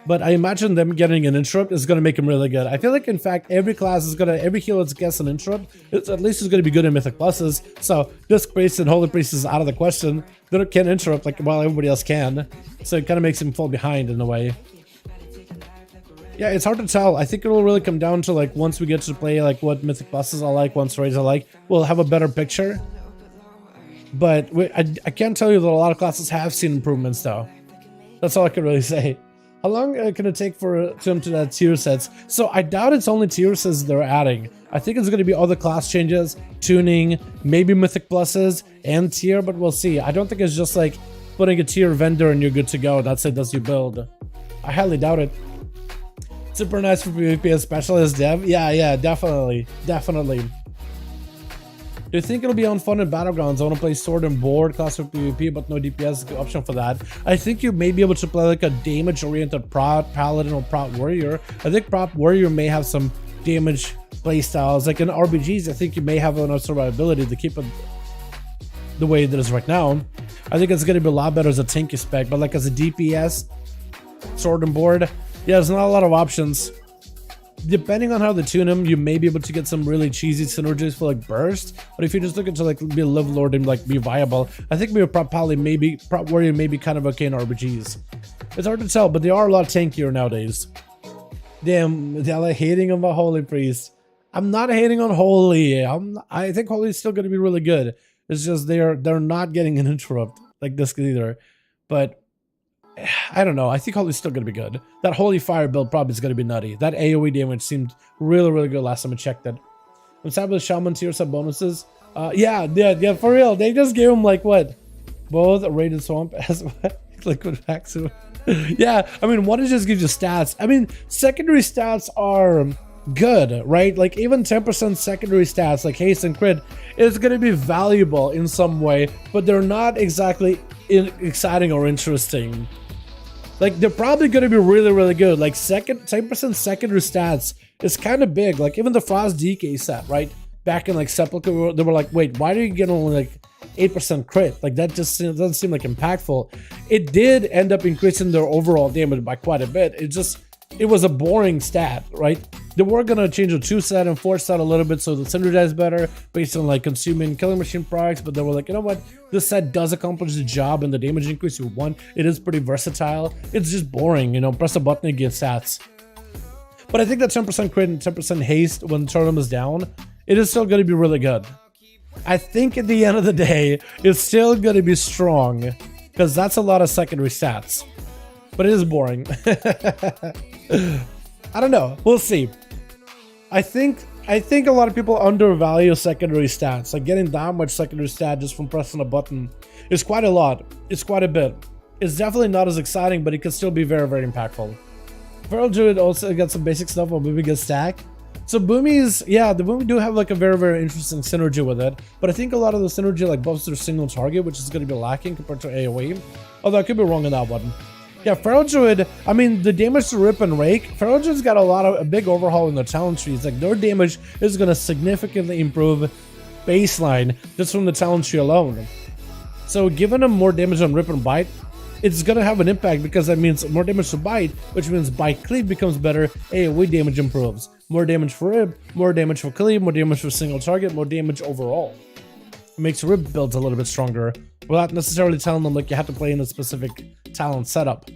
But I imagine them getting an interrupt is going to make them really good. I feel like, in fact, every class is going to, every healer that gets an interrupt, at least is going to be good in Mythic Pluses. So, Disc Priest and Holy Priest is out of the question. They can't interrupt like while everybody else can. So, it kind of makes them fall behind in a way. Yeah, it's hard to tell. I think it will really come down to, like, once we get to play, like, what Mythic Pluses are like, once raids are like, we'll have a better picture. But I can't tell you that a lot of classes have seen improvements, though. That's all I can really say. How long can it take for them to add tier sets? So I doubt it's only tier sets they're adding. I think it's going to be other class changes, tuning, maybe Mythic Pluses, and tier, but we'll see. I don't think it's just like putting a tier vendor and you're good to go. That's it, that's your build. I highly doubt it. Super nice for PvP, especially as dev. Yeah, definitely. Do you think it'll be on fun in Battlegrounds? I want to play Sword and Board class for PvP, but no DPS option for that. I think you may be able to play like a damage-oriented Prot Paladin or Prot Warrior. I think Prot Warrior may have some damage playstyles. Like in RBGs, I think you may have enough survivability to keep it the way it is right now. I think it's going to be a lot better as a tanky spec, but like as a DPS, Sword and Board, yeah, there's not a lot of options. Depending on how they tune them, you may be able to get some really cheesy synergies for like burst. But if you're just looking to like be a live lord and like be viable, I think maybe Prot Warrior may be kind of okay in RBGs. It's hard to tell, but they are a lot tankier nowadays. Damn, they're like hating on my Holy Priest. I'm not hating on Holy. I think Holy is still going to be really good. It's just they're not getting an interrupt like this either. But I don't know. I think Holy's still going to be good. That Holy Fire build probably is going to be nutty. That AoE damage seemed really good last time I checked it. Established Shaman tier sub bonuses. Yeah, for real. They just gave him like what? Both rated swamp as liquid vaccine. Yeah, I mean, one just gives you stats. I mean, secondary stats are good, right? Like even 10% secondary stats like haste and crit is going to be valuable in some way, but they're not exactly exciting or interesting. Like they're probably going to be really good. Like 10% secondary stats is kind of big. Like even the Frost DK set, right? Back in like Sepulchre, they were like, wait, why do you get only like 8% crit? Like that just doesn't seem like impactful. It did end up increasing their overall damage by quite a bit. It was a boring stat, right? They were gonna change the 2 set and 4 set a little bit so the synergize better based on like consuming killing machine products, but they were like, you know what? This set does accomplish the job and the damage increase you want. It is pretty versatile. It's just boring, you know, press a button and get stats. But I think that 10% crit and 10% haste when the tournament is down, it is still gonna be really good. I think at the end of the day, it's still gonna be strong because that's a lot of secondary stats. But it is boring. I don't know. We'll see. I think a lot of people undervalue secondary stats. Like getting that much secondary stat just from pressing a button is quite a lot. It's quite a bit. It's definitely not as exciting, but it can still be very impactful. Feral Druid also got some basic stuff on Boomy gets stack. So Boomies, yeah, the Boomy do have like a very interesting synergy with it, but I think a lot of the synergy like buffs their single target, which is going to be lacking compared to AoE. Although I could be wrong on that one. Yeah, Feral Druid, I mean, the damage to Rip and Rake, Feral Druid's got a big overhaul in their talent trees. Like, their damage is going to significantly improve baseline just from the talent tree alone. So, giving them more damage on Rip and Bite, it's going to have an impact because that means more damage to Bite, which means Bite Cleave becomes better, AoE damage improves. More damage for Rip, more damage for Cleave, more damage for single target, more damage overall. It makes Rip builds a little bit stronger without necessarily telling them like you have to play in a specific talent setup.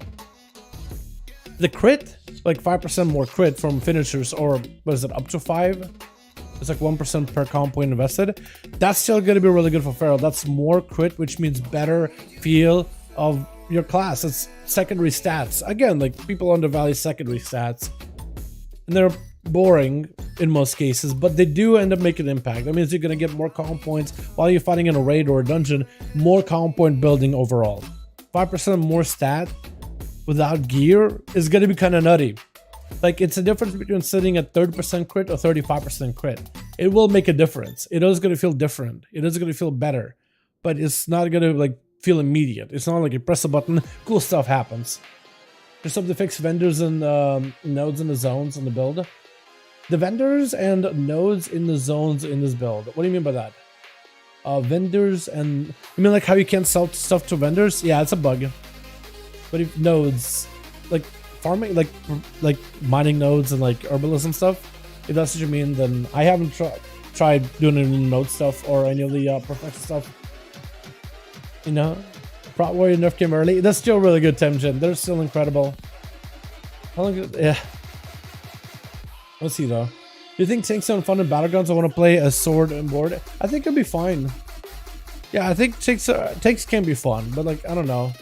The crit, like 5% more crit from finishers, or what is it, up to 5? It's like 1% per comp point invested. That's still going to be really good for Feral. That's more crit, which means better feel of your class. It's secondary stats. Again, like people undervalue secondary stats. And they're boring in most cases, but they do end up making an impact. That means you're going to get more comp points while you're fighting in a raid or a dungeon, more comp point building overall. 5% more stat without gear is going to be kind of nutty. Like, it's a difference between sitting at 30% crit or 35% crit. It will make a difference. It is going to feel different. It is going to feel better, but it's not going to like feel immediate. It's not like you press a button, cool stuff happens. There's something to fix vendors and nodes in the zones in the build. The vendors and nodes in the zones in this build. What do you mean by that? Vendors and... You mean like how you can't sell stuff to vendors? Yeah, it's a bug. But if nodes... Like farming, like mining nodes and like herbalism stuff, if that's what you mean, then I haven't tried doing any node stuff or any of the professional stuff. You know? Prot Warrior nerf came early. That's still really good, Temjin. They're still incredible. How long... Yeah. Let's see though. Do you think tanks sound fun in Battlegrounds? I want to play a sword and board. I think it'll be fine. Yeah, I think tanks can be fun, but like, I don't know.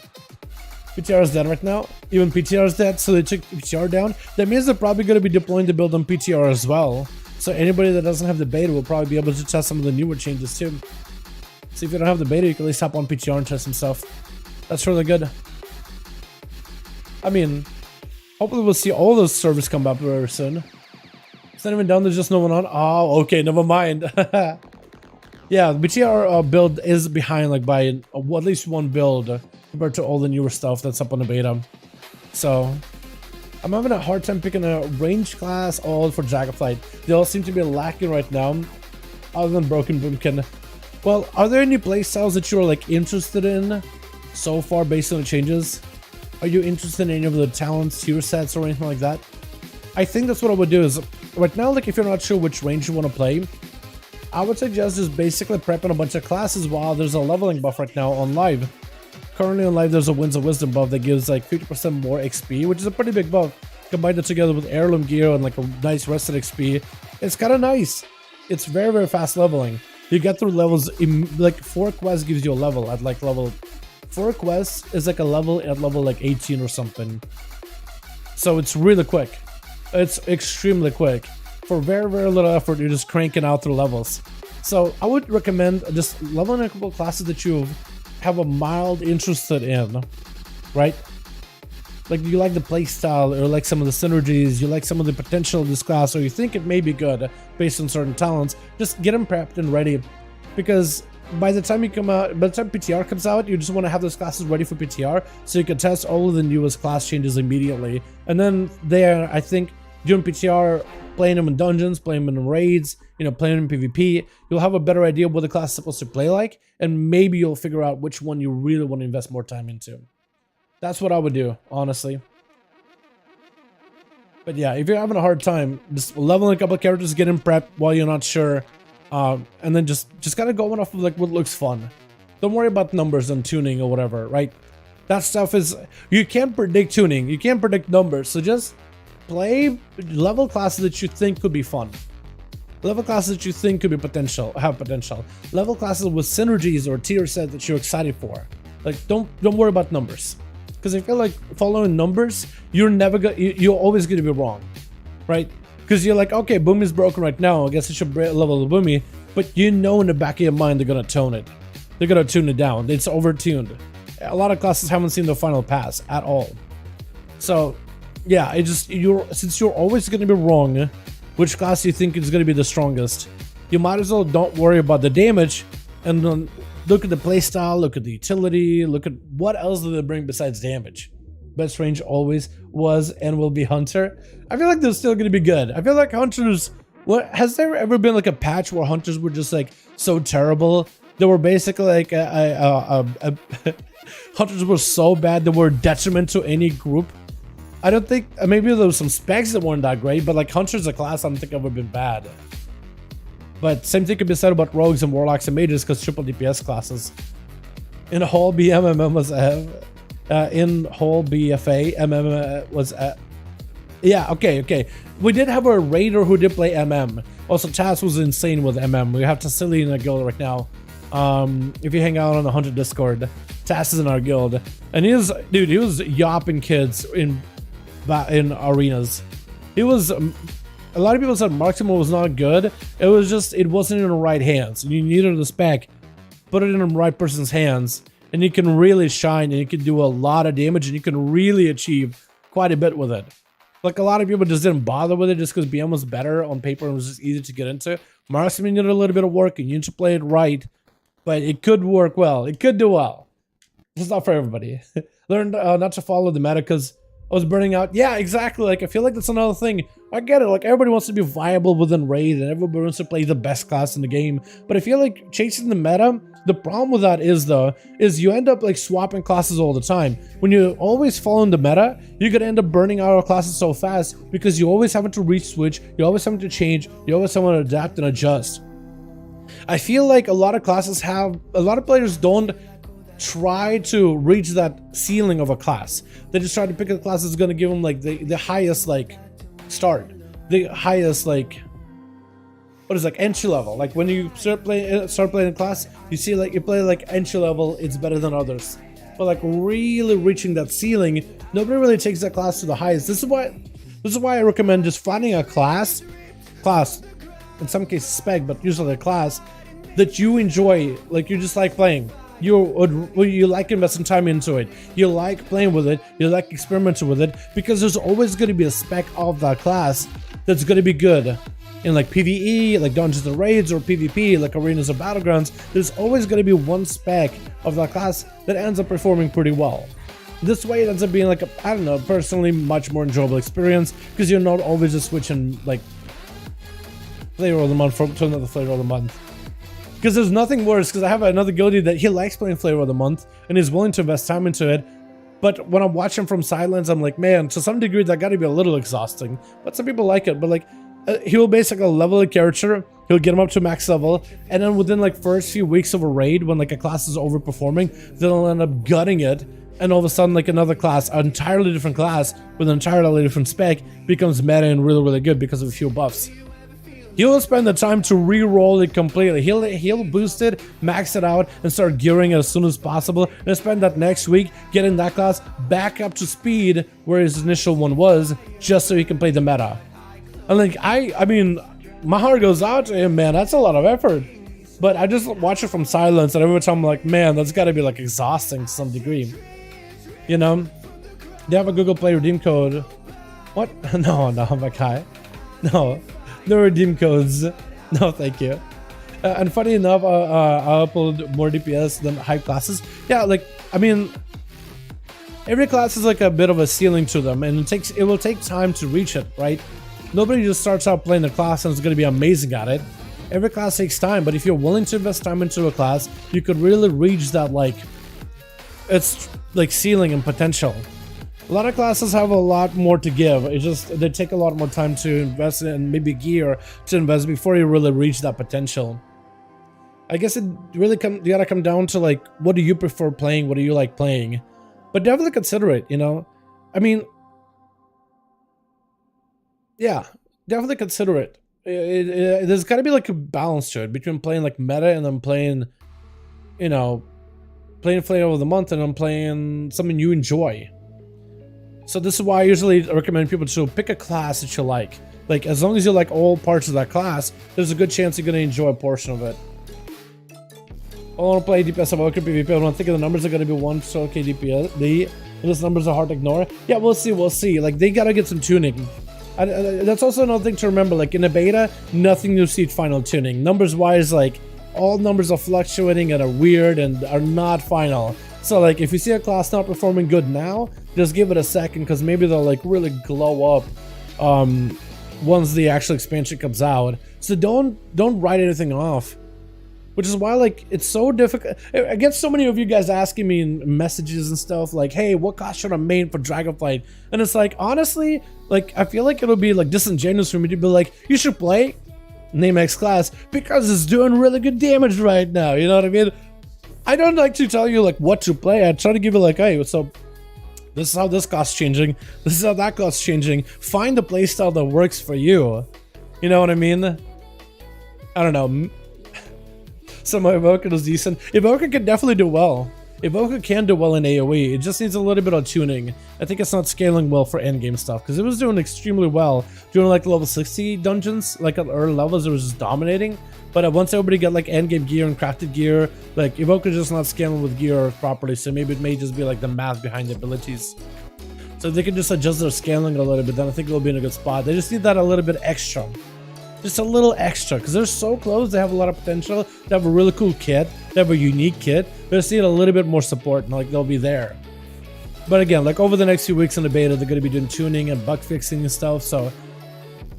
PTR is dead right now. Even PTR is dead, so they took PTR down. That means they're probably going to be deploying the build on PTR as well. So anybody that doesn't have the beta will probably be able to test some of the newer changes too. So if you don't have the beta, you can at least hop on PTR and test some stuff. That's really good. I mean, hopefully we'll see all those servers come up very soon. It's not even done, there's just no one on. Oh, okay, never mind. Yeah, the BTR build is behind like by at least one build compared to all the newer stuff that's up on the beta. So I'm having a hard time picking a range class all for Dragonflight. They all seem to be lacking right now, other than Broken Boomkin. Well, are there any playstyles that you're like interested in so far based on the changes? Are you interested in any of the talents, tier sets, or anything like that? I think that's what I would do is, right now, like if you're not sure which range you want to play, I would suggest just basically prepping a bunch of classes while there's a leveling buff right now on live. Currently on live, there's a Winds of Wisdom buff that gives like 50% more XP, which is a pretty big buff. Combine it together with heirloom gear and like a nice rested XP. It's kind of nice. It's very fast leveling. You get through levels, like 4 quests gives you a level at like level... 4 quests is like a level at level like 18 or something. So it's really quick. It's extremely quick. for very, very little effort, you're just cranking out through levels. So I would recommend just leveling a couple of classes that you have a mild interested in, right? Like you like the playstyle, or like some of the synergies, you like some of the potential of this class, or you think it may be good based on certain talents. Just get them prepped and ready, because by the time PTR comes out, you just want to have those classes ready for PTR, so you can test all of the newest class changes immediately. And then there, I think during PTR, playing them in dungeons, playing them in raids, playing them in PvP, you'll have a better idea of what the class is supposed to play like, and maybe you'll figure out which one you really want to invest more time into. That's what I would do, honestly. But yeah, if you're having a hard time, just leveling a couple of characters, get in prep while you're not sure, and then just kind of going off of like what looks fun. Don't worry about numbers and tuning or whatever, right? That stuff is, you can't predict tuning, you can't predict numbers, so just play level classes that you think could be fun. Level classes that you think could be have potential. Level classes with synergies or tier set that you're excited for. Like don't worry about numbers. Because I feel like following numbers, you're always going to be wrong, right? Because you're like, okay, Boomy's broken right now, I guess I should level the Boomy, but in the back of your mind, they're going to tone it. They're going to tune it down. It's overtuned. A lot of classes haven't seen the final pass at all. So, yeah, since you're always going to be wrong, which class you think is going to be the strongest, you might as well don't worry about the damage, and then look at the playstyle, look at the utility, look at what else do they bring besides damage. Best range always was and will be Hunter. I feel like they're still going to be good. I feel like Hunters... has there ever been like a patch where Hunters were just like so terrible? They were basically like Hunters were so bad they were a detriment to any group. I don't think... maybe there was some specs that weren't that great, but like Hunters as a class I don't think ever been bad. But same thing could be said about rogues and warlocks and mages, because triple DPS classes. In whole BMMM was in whole BFA MM was yeah, okay. We did have a raider who did play MM. Also, Taz was insane with MM. We have Tassili in our guild right now. If you hang out on the Hunter Discord, Taz is in our guild, and he was yopping kids in arenas. He was. A lot of people said Marksman was not good. It wasn't in the right hands. You needed the spec, put it in the right person's hands, and you can really shine, and you can do a lot of damage, and you can really achieve quite a bit with it. Like a lot of people just didn't bother with it just because BM was better on paper and was just easy to get into. Marksman needed a little bit of work, and you need to play it right, but it could work well. It could do well. It's not for everybody. Learn not to follow the meta because I was burning out. Yeah, exactly. Like, I feel like that's another thing. I get it. Like, everybody wants to be viable within raid, and everybody wants to play the best class in the game. But I feel like chasing the meta, the problem with that is you end up like swapping classes all the time. When you're always following the meta, you're gonna end up burning out our classes so fast because you always having to re-switch, you always having to change, you always having to adapt and adjust. I feel like a lot of players don't try to reach that ceiling of a class. They just try to pick a class that's going to give them like the highest like start, the highest like entry level. Like when you start playing a class, you see like you play like entry level, it's better than others. But like really reaching that ceiling, nobody really takes that class to the highest. This is why I recommend just finding a class, in some cases spec, but usually a class that you enjoy, like you just like playing. You like investing time into it, you like playing with it, you like experimenting with it, because there's always going to be a spec of that class that's going to be good in like PvE, like Dungeons and Raids, or PvP, like Arenas or Battlegrounds. There's always going to be one spec of that class that ends up performing pretty well. This way it ends up being like I don't know, personally much more enjoyable experience, because you're not always just switching like flavor of the month to another flavor of the month. Because there's nothing worse, because I have another guildie that he likes playing flavor of the month and is willing to invest time into it, but when I'm watching from sidelines, I'm like, man, to some degree that gotta be a little exhausting. But some people like it. But like he will basically level a character, he'll get him up to max level, and then within like first few weeks of a raid, when like a class is overperforming, they'll end up gutting it, and all of a sudden like another class, an entirely different class with an entirely different spec, becomes meta and really, really good because of a few buffs. He'll spend the time to re-roll it completely. He'll boost it, max it out, and start gearing it as soon as possible, and spend that next week getting that class back up to speed where his initial one was, just so he can play the meta. And like I mean, my heart goes out to him, man. That's a lot of effort. But I just watch it from silence, and every time I'm like, man, that's got to be like exhausting to some degree. You know, they have a Google Play redeem code. What? No, my guy. No redeem codes. No, thank you. And funny enough, I upload more DPS than high classes. Yeah, like I mean, every class is like a bit of a ceiling to them, and it will take time to reach it, right? Nobody just starts out playing the class and is going to be amazing at it. Every class takes time, but if you're willing to invest time into a class, you could really reach that, like, it's like ceiling and potential. A lot of classes have a lot more to give. It's just they take a lot more time to invest in, maybe gear to invest before you really reach that potential. I guess it really you gotta come down to like, what do you prefer playing? What do you like playing? But definitely consider it, you know? I mean, yeah, definitely consider it. There's got to be like a balance to it between playing like meta and then playing, you know, playing Flavor of the Month and then playing something you enjoy. So this is why I usually recommend people to pick a class that you like. Like, as long as you like all parts of that class, there's a good chance you're going to enjoy a portion of it. I want to play DPS of Warcraft PvP. I don't think the numbers are going to be 1 to okay DPS. Those numbers are hard to ignore. Yeah, we'll see. Like, they got to get some tuning. That's also another thing to remember. Like, in a beta, nothing you see final tuning. Numbers wise, like, all numbers are fluctuating and are weird and are not final. So like, if you see a class not performing good now, just give it a second, because maybe they'll like really glow up once the actual expansion comes out. So don't write anything off. Which is why, like, it's so difficult. I get so many of you guys asking me in messages and stuff like, hey, what class should I main for Dragonflight? And it's like, honestly, like, I feel like it'll be like disingenuous for me to be like, you should play name X class because it's doing really good damage right now. You know what I mean? I don't like to tell you like what to play. I try to give you like, hey, so this is how this class changing. This is how that class changing. Find the playstyle that works for you. You know what I mean? I don't know. So my Evoker is decent. Evoker can definitely do well. Evoker can do well in AoE. It just needs a little bit of tuning. I think it's not scaling well for endgame stuff, because it was doing extremely well doing like level 60 dungeons, like at early levels it was just dominating. But once everybody got like endgame gear and crafted gear, like Evoker's just not scaling with gear properly, so maybe it may just be like the math behind the abilities. So if they can just adjust their scaling a little bit, then I think they'll be in a good spot. They just need that a little bit extra. Just a little extra, because they're so close. They have a lot of potential. They have a really cool kit. They have a unique kit. They just need a little bit more support, and like they'll be there. But again, like over the next few weeks in the beta, they're going to be doing tuning and bug fixing and stuff. So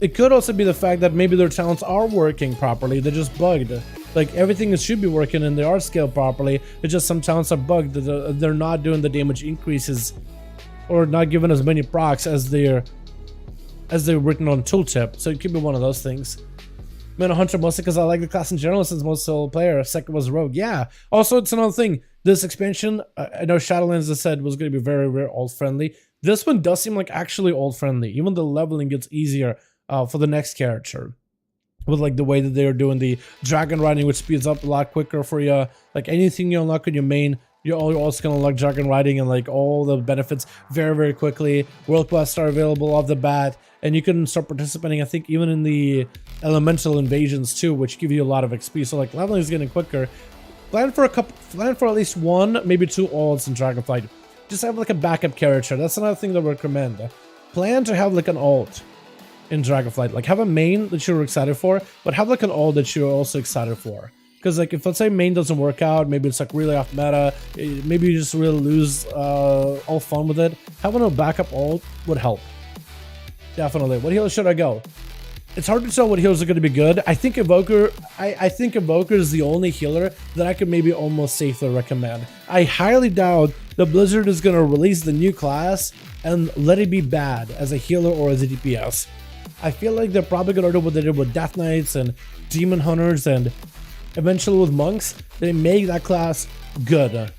it could also be the fact that maybe their talents are working properly. They're just bugged. Like everything should be working and they are scaled properly. It's just some talents are bugged. They're not doing the damage increases or not giving as many procs as they're written on tooltip. So it could be one of those things. Man, a hunter mostly because I like the class in general since most solo player. Second was rogue. Yeah. Also, it's another thing. This expansion, I know Shadowlands has said was going to be very, very old friendly. This one does seem like actually old friendly. Even the leveling gets easier for the next character. With like the way that they're doing the dragon riding, which speeds up a lot quicker for you. Like anything you unlock in your main, you're also going to unlock dragon riding and like all the benefits very, very quickly. World quests are available off the bat. And you can start participating, I think, even in the elemental invasions too, which give you a lot of XP. So like leveling is getting quicker. Plan for at least 1, maybe 2 ults in Dragonflight. Just have like a backup character. That's another thing that I recommend. Plan to have like an ult in Dragonflight. Like have a main that you're excited for, but have like an ult that you're also excited for. Because like if let's say main doesn't work out, maybe it's like really off meta, maybe you just really lose all fun with it, having a backup ult would help. Definitely. What healer should I go? It's hard to tell what healers are going to be good. I think Evoker. I think Evoker is the only healer that I could maybe almost safely recommend. I highly doubt that Blizzard is going to release the new class and let it be bad as a healer or as a DPS. I feel like they're probably going to do what they did with Death Knights and Demon Hunters and eventually with Monks. They make that class good,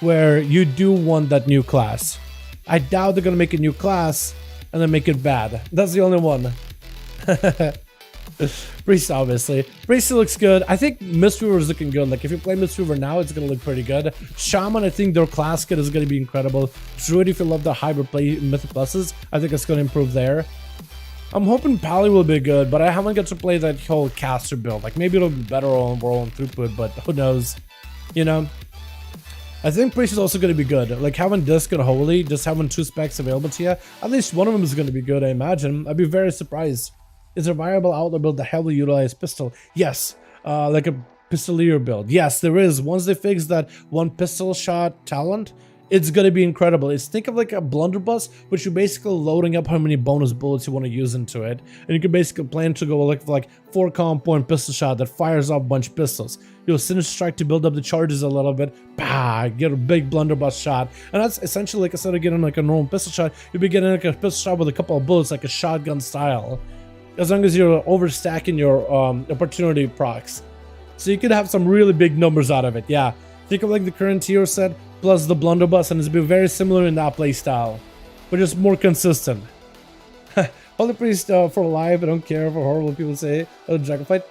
where you do want that new class. I doubt they're going to make a new class and then make it bad. That's the only one. Priest, obviously. Priest looks good. I think Mistweaver is looking good. Like, if you play Mistweaver now, it's going to look pretty good. Shaman, I think their class kit is going to be incredible. Druid, if you love the hybrid play Mythic Pluses, I think it's going to improve there. I'm hoping Pally will be good, but I haven't got to play that whole caster build. Like, maybe it'll be better on World on throughput, but who knows? You know? I think Priest is also going to be good. Like, having Disc and Holy, just having 2 specs available to you, at least one of them is going to be good, I imagine. I'd be very surprised. Is there a viable outlaw build that heavily utilized pistol? Yes. Like a pistolier build. Yes, there is. Once they fix that one pistol shot talent, it's going to be incredible. It's think of like a blunderbuss, which you're basically loading up how many bonus bullets you want to use into it. And you can basically plan to go like 4 combo and pistol shot that fires off a bunch of pistols. You'll sinister strike to build up the charges a little bit. Bah, get a big blunderbuss shot. And that's essentially like instead of getting like a normal pistol shot, you'll be getting like a pistol shot with a couple of bullets, like a shotgun style. As long as you're overstacking your opportunity procs. So you could have some really big numbers out of it. Yeah. Think of like the current tier set plus the blunderbuss, and it's been very similar in that play style, but just more consistent. Holy Priest for live, I don't care for horrible people say. Dragonflight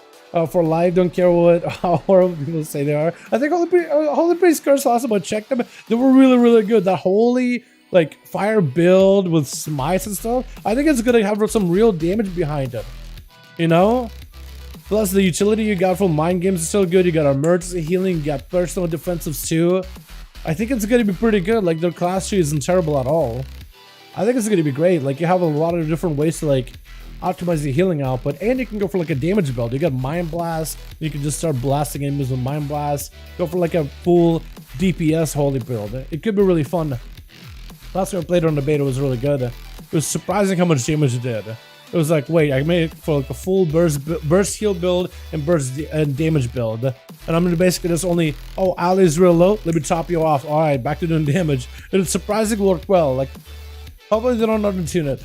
for live, don't care what how horrible people say they are. I think Holy Priest curse last about check them. They were really good. That holy like fire build with smites and stuff. I think it's gonna have some real damage behind it. You know. Plus the utility you got from mind games is still good. You got emergency healing, you got personal defensives too. I think it's going to be pretty good. Like their class tree isn't terrible at all. I think it's going to be great. Like you have a lot of different ways to like optimize the healing output, and you can go for like a damage build. You got Mind Blast. You can just start blasting enemies with Mind Blast. Go for like a full DPS holy build. It could be really fun. Last time I played it on the beta was really good. It was surprising how much damage it did. It was like, wait, I made it for like a full burst heal build and burst damage build. And I'm gonna basically just only, oh, Ali's real low, let me top you off. All right, back to doing damage. And it surprisingly worked well. Like, hopefully they don't auto-tune it.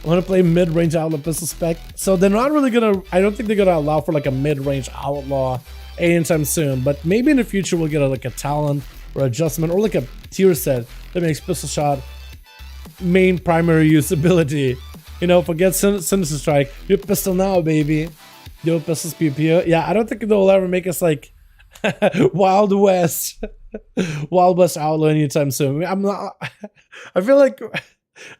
I want to play mid-range outlaw pistol spec. So they're not really gonna, I don't think they're gonna allow for like a mid-range outlaw anytime soon. But maybe in the future we'll get like a talent or adjustment or like a tier set that makes pistol shot main primary usability. You know, forget Sinister Strike. Your pistol now, baby. Your pistol's PPO. Yeah, I don't think they'll ever make us like Wild West. Wild West Outlaw anytime soon. I'm not. I feel like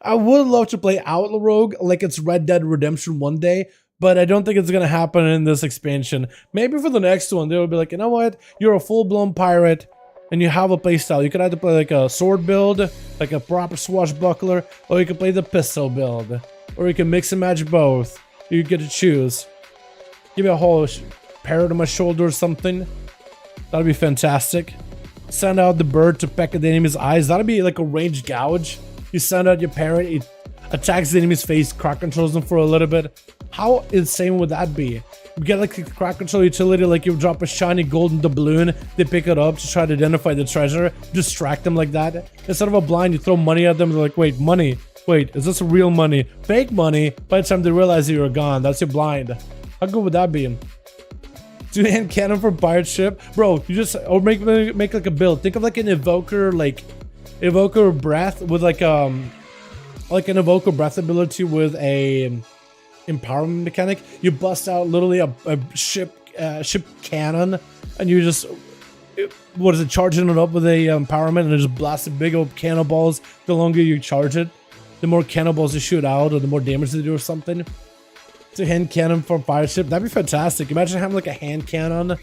I would love to play Outlaw Rogue like it's Red Dead Redemption one day, but I don't think it's gonna happen in this expansion. Maybe for the next one, they'll be like, you know what? You're a full-blown pirate. And you have a playstyle. You could either play like a sword build, like a proper swashbuckler, or you can play the pistol build. Or you can mix and match both. You get to choose. Give me a whole parrot on my shoulder or something. That'd be fantastic. Send out the bird to peck at the enemy's eyes. That'd be like a ranged gouge. You send out your parrot, it attacks the enemy's face, crack controls them for a little bit. How insane would that be? You get like a crack control utility, like you drop a shiny golden doubloon, they pick it up to try to identify the treasure, distract them like that. Instead of a blind, you throw money at them, they're like, wait, money. Wait, is this real money? Fake money. By the time they realize you're gone, that's your blind. How good would that be? Two-hand cannon for pirate ship, bro. You just or make like a build. Think of like an evoker, like evoker breath with like an evoker breath ability with a empowerment mechanic. You bust out literally a ship cannon, and you just what is it? Charging it up with a empowerment, and it just blasts big old cannonballs. The longer you charge it, the more cannonballs you shoot out, or the more damage they do, or something. It's a hand cannon for pirate ship. That'd be fantastic. Imagine having like a hand cannon,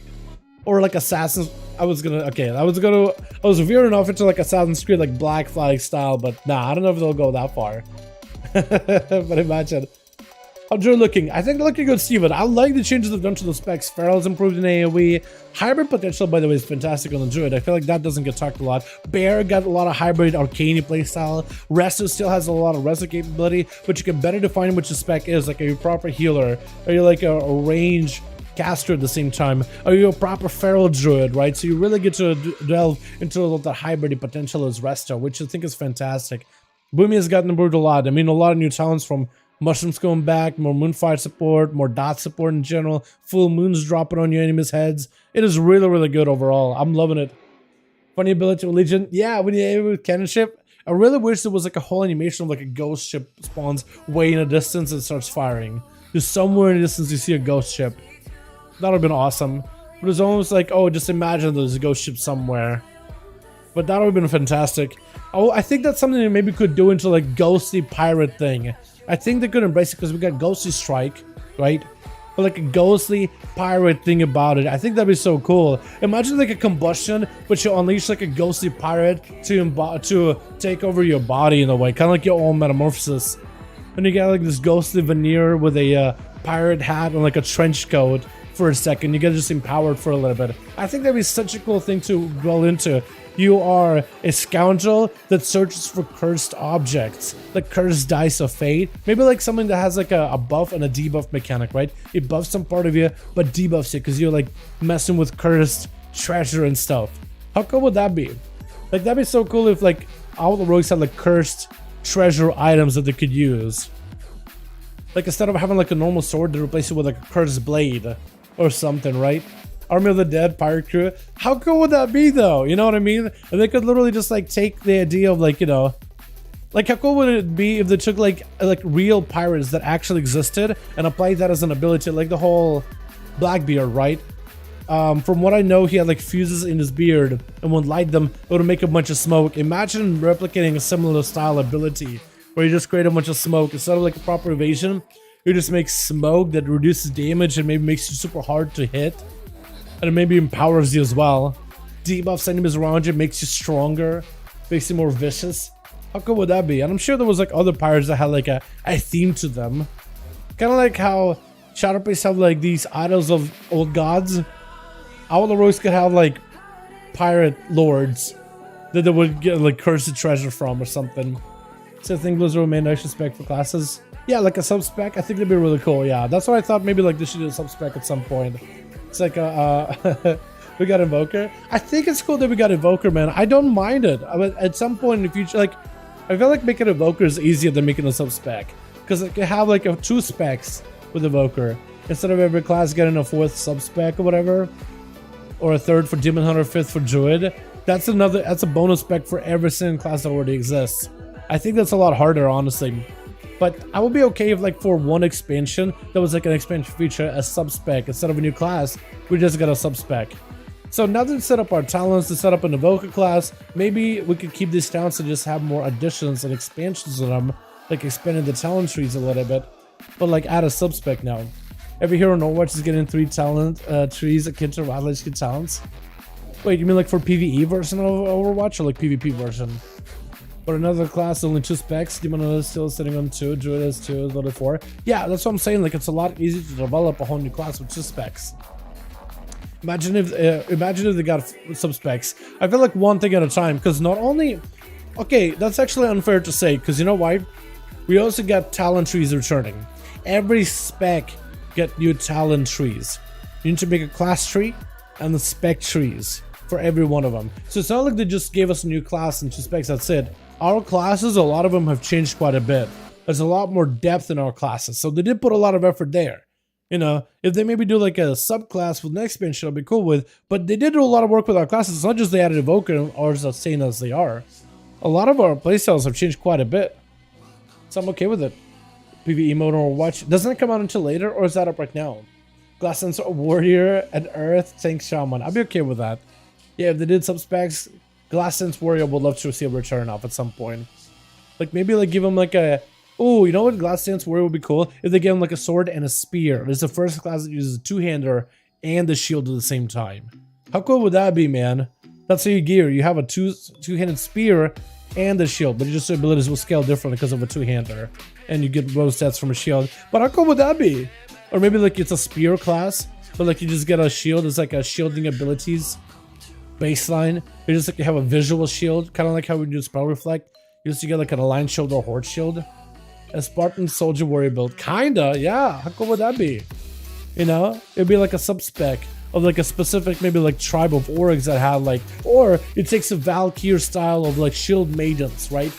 or like Assassin's. I was veering off into like Assassin's Creed, like Black Flag style, but nah, I don't know if they'll go that far. But imagine. How's Druid looking? I think they're looking good, Steven. I like the changes they've done to the specs. Feral's improved in AoE. Hybrid potential, by the way, is fantastic on the Druid. I feel like that doesn't get talked a lot. Bear got a lot of hybrid Arcane playstyle. Resto still has a lot of Resto capability, but you can better define which the spec is. Like, are you a proper healer? Are you like a range caster at the same time? Are you a proper Feral Druid, right? So you really get to delve into what the hybrid potential is Resto, which I think is fantastic. Boomy has gotten improved a lot. I mean, a lot of new talents from Mushrooms going back, more Moonfire support, more dot support in general, full moons dropping on your enemies' heads. It is really good overall. I'm loving it. Funny ability with Legion. Yeah, when you have with cannon ship, I really wish there was like a whole animation of like a ghost ship spawns way in a distance and starts firing. Just somewhere in the distance you see a ghost ship. That would have been awesome. But it's almost like, oh, just imagine there's a ghost ship somewhere. But that would have been fantastic. Oh, I think that's something they maybe could do into like ghosty pirate thing. I think they could embrace it because we got Ghostly Strike, right? But like a ghostly pirate thing about it. I think that'd be so cool. Imagine like a combustion, but you unleash like a ghostly pirate to take over your body in a way, kind of like your own metamorphosis. And you get like this ghostly veneer with a pirate hat and like a trench coat for a second. You get just empowered for a little bit. I think that'd be such a cool thing to dwell into. You are a scoundrel that searches for cursed objects, like cursed dice of fate. Maybe like something that has like a buff and a debuff mechanic, right? It buffs some part of you, but debuffs you because you're like messing with cursed treasure and stuff. How cool would that be? Like that'd be so cool if like all the rogues had like cursed treasure items that they could use. Like instead of having like a normal sword, they replace it with like a cursed blade or something, right? Army of the Dead pirate crew. How cool would that be though? You know what I mean? And they could literally just like take the idea of like, you know, like how cool would it be if they took like real pirates that actually existed and applied that as an ability, like the whole Blackbeard, right? From what I know, he had like fuses in his beard and would light them, it would make a bunch of smoke. Imagine replicating a similar style ability where you just create a bunch of smoke instead of like a proper evasion. You just make smoke that reduces damage and maybe makes you super hard to hit. And it maybe empowers you as well. Debuffs enemies around you, makes you stronger, makes you more vicious. How cool would that be? And I'm sure there was like other pirates that had like a theme to them. Kind of like how ShadowPlace have like these idols of old gods. All the rogues could have like pirate lords that they would get like cursed treasure from or something. So I think those are main extra spec for classes. Yeah, like a sub-spec, I think that'd be really cool. Yeah, that's why I thought maybe like they should do a sub-spec at some point. It's like we got Invoker. I think it's cool that we got Invoker, man. I don't mind it. At some point in the future, like I feel like making Invoker is easier than making a sub-spec because it can have like two specs with Invoker instead of every class getting a 4th sub-spec or whatever, or a 3rd for Demon Hunter, 5th for Druid. That's a bonus spec for every single class that already exists. I think that's a lot harder, honestly. But I would be okay if like for one expansion, that was like an expansion feature, a sub-spec. Instead of a new class, we just got a sub-spec. So now that we set up our talents, to set up an Evoker class, maybe we could keep these talents and just have more additions and expansions in them, like expanding the talent trees a little bit, but like add a sub-spec now. Every hero in Overwatch is getting 3 talent trees akin to Rival HQ talents. Wait, you mean like for PvE version of Overwatch or like PvP version? Or another class, only 2 specs. Demon Hunter is still sitting on 2. Druid has 2, Loaded 4. Yeah, that's what I'm saying. Like, it's a lot easier to develop a whole new class with 2 specs. Imagine if they got sub specs. I feel like one thing at a time, because not only. Okay, that's actually unfair to say, because you know why? We also got talent trees returning. Every spec get new talent trees. You need to make a class tree and the spec trees for every one of them. So it's not like they just gave us a new class and 2 specs. That's it. Our classes, a lot of them have changed quite a bit. There's a lot more depth in our classes, so they did put a lot of effort there. You know, if they maybe do like a subclass with next expansion, I'll be cool with. But they did do a lot of work with our classes. It's not just they added Evoker and ours are staying as they are. A lot of our playstyles have changed quite a bit, so I'm okay with it. PvE mode or Watch doesn't it come out until later, or is that up right now? Glass Sensor Warrior and Earth Tank Shaman. I'll be okay with that. Yeah, if they did sub-specs, Glass Sense Warrior would love to see a return off at some point. Like maybe like give him like a... Oh, you know what? Glass Sense Warrior would be cool? If they give him like a sword and a spear. It's the first class that uses a 2-hander and the shield at the same time. How cool would that be, man? That's how you gear. You have a two-handed spear and the shield, but just the abilities will scale differently because of a 2-hander. And you get both stats from a shield. But how cool would that be? Or maybe like it's a spear class, but like you just get a shield. It's like a shielding abilities baseline. You just like you have a visual shield, kind of like how we do Spell Reflect. You just get like an aligned shield or horde shield. A Spartan Soldier Warrior build. Kinda, yeah. How cool would that be? You know? It'd be like a sub-spec of like a specific maybe like tribe of orgs that had like, or it takes a Valkyrie style of like shield maidens, right?